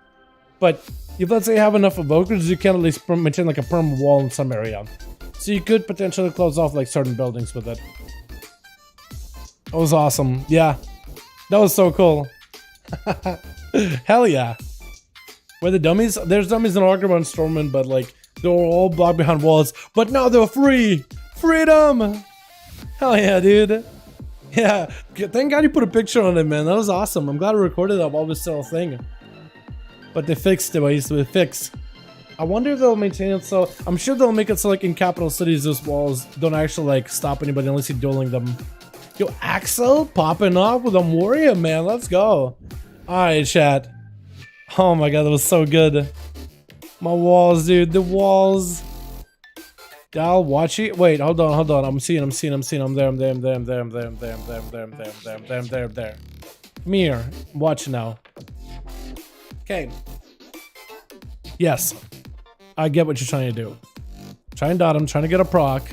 But if let's say you have enough Evokers, you can at least maintain like a perma wall in some area. So you could potentially close off like certain buildings with it. That was awesome. Yeah, that was so cool. Hell yeah. Where the dummies? There's dummies in Orgrimmar and Stormwind, but like they were all blocked behind walls. But now they're free. Freedom. Hell yeah, dude. Yeah. Thank God you put a picture on it, man. That was awesome. I'm glad I recorded that while it was still a thing. But they fixed it. What used to be fixed. I wonder if they'll maintain it so. I'm sure they'll make it so like in capital cities, those walls don't actually like stop anybody unless you're dueling them. Yo, Axel popping off with a warrior, man. Let's go. Alright, chat. Oh my god, that was so good. My walls, dude. The walls. Dal, watch it. Wait, hold on. I'm seeing. I'm there. Come here. Watch now. Okay. Yes. I get what you're trying to do. Try and dot him, trying to get a proc.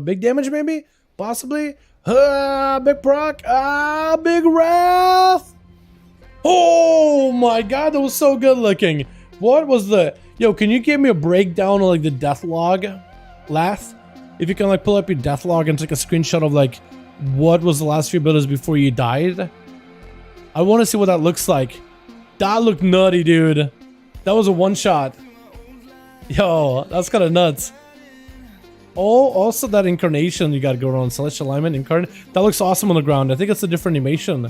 Big damage maybe? Possibly? Big proc. Big wrath. Oh my god, that was so good looking. What was the... Yo, can you give me a breakdown of like the death log? Lath? If you can like pull up your death log and take a screenshot of like what was the last few buildings before you died? I want to see what that looks like. That looked nutty, dude. That was a one shot. Yo, that's kind of nuts. Oh, also that incarnation you got to go around. Celestial alignment, incarnate. That looks awesome on the ground. I think it's a different animation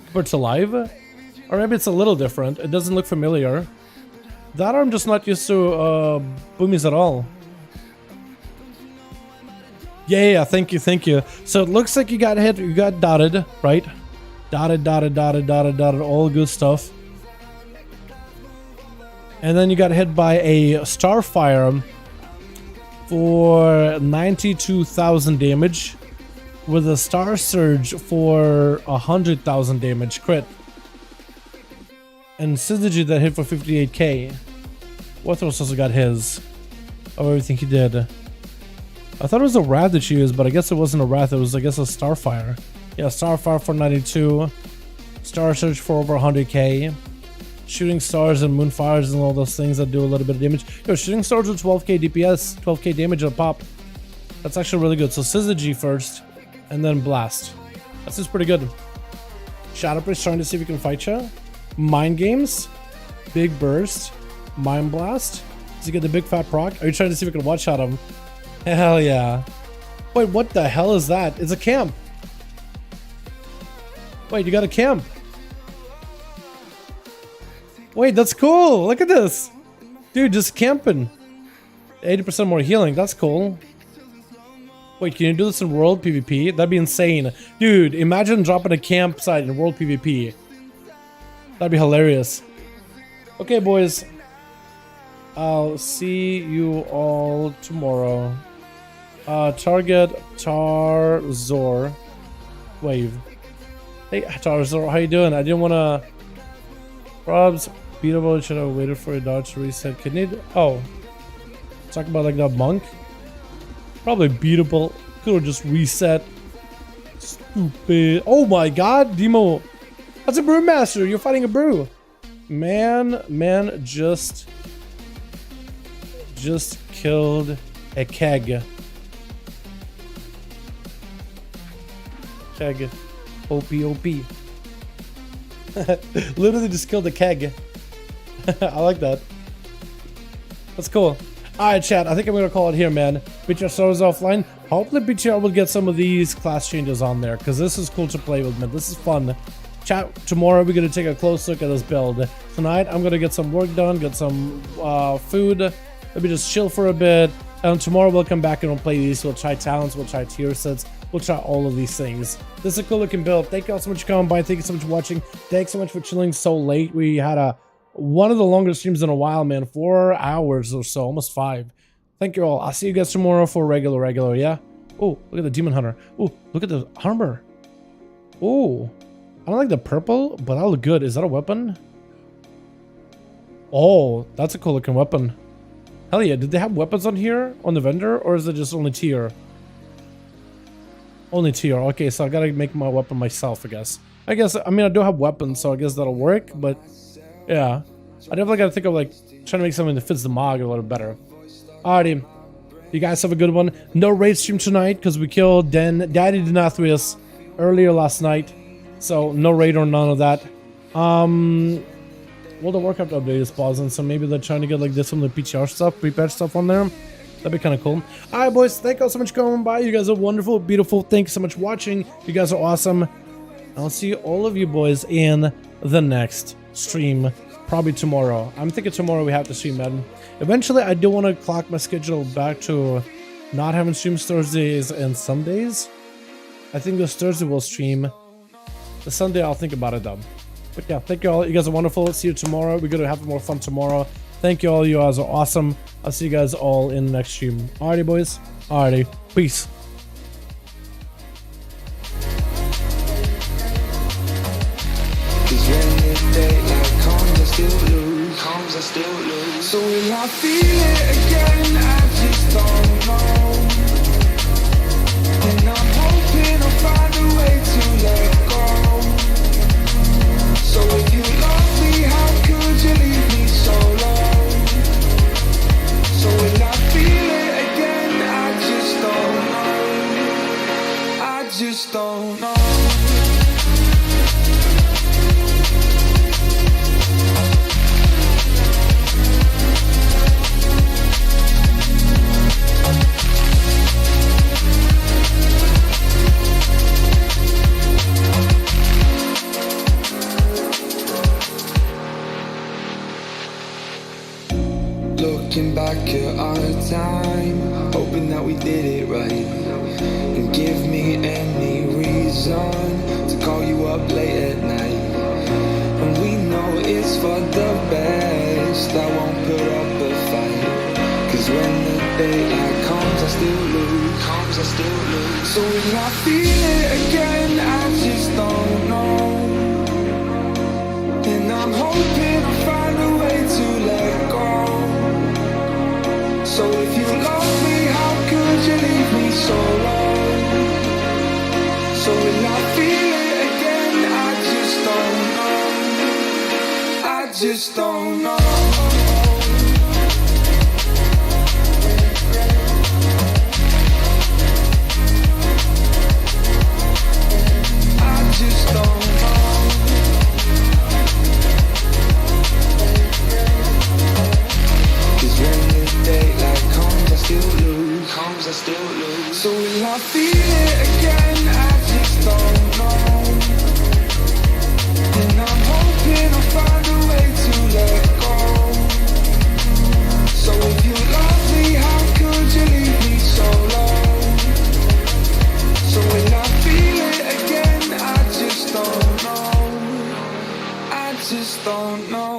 compared to live. Or maybe it's a little different. It doesn't look familiar. That I'm just not used to boomies at all. Yeah, thank you. So it looks like you got hit, you got dotted, right? Dotted, all good stuff. And then you got hit by a Starfire for 92,000 damage with a Star Surge for 100,000 damage crit. And Syzygy that hit for 58k. Warthros also got his. Of everything he did. I thought it was a Wrath that she used, but I guess it wasn't a Wrath, it was I guess a Starfire. Yeah, Starfire for 92. Star Surge for over 100k. shooting stars and moonfires and all those things that do a little bit of damage. Yo, shooting stars with 12k DPS, 12k damage a pop. That's actually really good. So Syzygy first, and then blast. That's just pretty good. Shadow Priest trying to see if we can fight you. Mind games, big burst, mind blast. Does he get the big fat proc? Are you trying to see if we can one shot him? Hell yeah. Wait, what the hell is that? It's a camp. Wait, you got a camp. Wait, that's cool. Look at this. Dude, just camping. 80% more healing. That's cool. Wait, can you do this in World PvP? That'd be insane. Dude, imagine dropping a campsite in World PvP. That'd be hilarious. Okay, boys. I'll see you all tomorrow. Target Tarzor Wave. Hey, Tarzor, how you doing? I didn't want to... Probs, beatable, should have waited for a dodge to reset. Can you... Oh. Talk about like that monk? Probably beatable. Could have just reset. Stupid. Oh my god, Demo. That's a brewmaster. You're fighting a brew. Man just killed a keg. Keg. OP. Literally just killed a keg. I like that. That's cool. Alright, chat. I think I'm gonna call it here, man. BTR servers offline. Hopefully BTR will get some of these class changes on there, because this is cool to play with, man. This is fun. Chat, tomorrow we're gonna take a close look at this build. Tonight I'm gonna get some work done, get some food, maybe just chill for a bit. And tomorrow we'll come back and we'll play these. We'll try talents, we'll try tier sets, we'll try all of these things. This is a cool looking build. Thank you all so much for coming by. Thank you so much for watching. Thanks so much for chilling so late. We had one of the longest streams in a while, man. 4 hours or so, almost 5. Thank you all. I'll see you guys tomorrow for regular, yeah? Oh, look at the Demon Hunter. Oh, look at the armor. Oh, I don't like the purple, but that'll look good. Is that a weapon? Oh, that's a cool looking weapon. Hell yeah. Did they have weapons on here on the vendor, or is it just only tier? Only tier. Okay, so I gotta make my weapon myself, I guess. I mean, I do have weapons, so I guess that'll work, but yeah. I definitely gotta think of like trying to make something that fits the mod a little better. Alrighty. You guys have a good one. No raid stream tonight because we killed Daddy Denathrius earlier last night. So no raid or none of that. Well, the Warcraft update is pausing, so maybe they're trying to get like this some of the PTR stuff, pre-patch stuff on there. That'd be kind of cool. Alright, boys. Thank you all so much for coming by. You guys are wonderful, beautiful. Thank you so much for watching. You guys are awesome. I'll see all of you boys in the next stream. Probably tomorrow. I'm thinking tomorrow we have to stream, man. Eventually, I do want to clock my schedule back to not having streams Thursdays and Sundays. I think this Thursday we'll stream. The Sunday, I'll think about it, though. But yeah, thank you all. You guys are wonderful. See you tomorrow. We're going to have more fun tomorrow. Thank you all. You guys are awesome. I'll see you guys all in the next stream. Alrighty, boys. Alrighty. Peace. So will I feel it again? I just don't know. And I'm hoping I'll find a way to let go. So if you love me, how could you leave me so low? So will I feel it again? I just don't know. I just don't know. Looking back at our time, hoping that we did it right, and give me any reason to call you up late at night. And we know it's for the best, I won't put up a fight, cause when the daylight comes I still lose, So will I feel it again? I just don't know. And I'm hoping I'll find a way to let go. So if you love me, how could you leave me so low? So will I feel it again? I just don't know. I just don't know. I just don't know. 'Cause when the daylight comes, I still lose. So will I feel it again? I just don't know. And I'm hoping I'll find a way to let go. So if you love me, how could you leave me so low? So will I feel it again? I just don't know. I just don't know.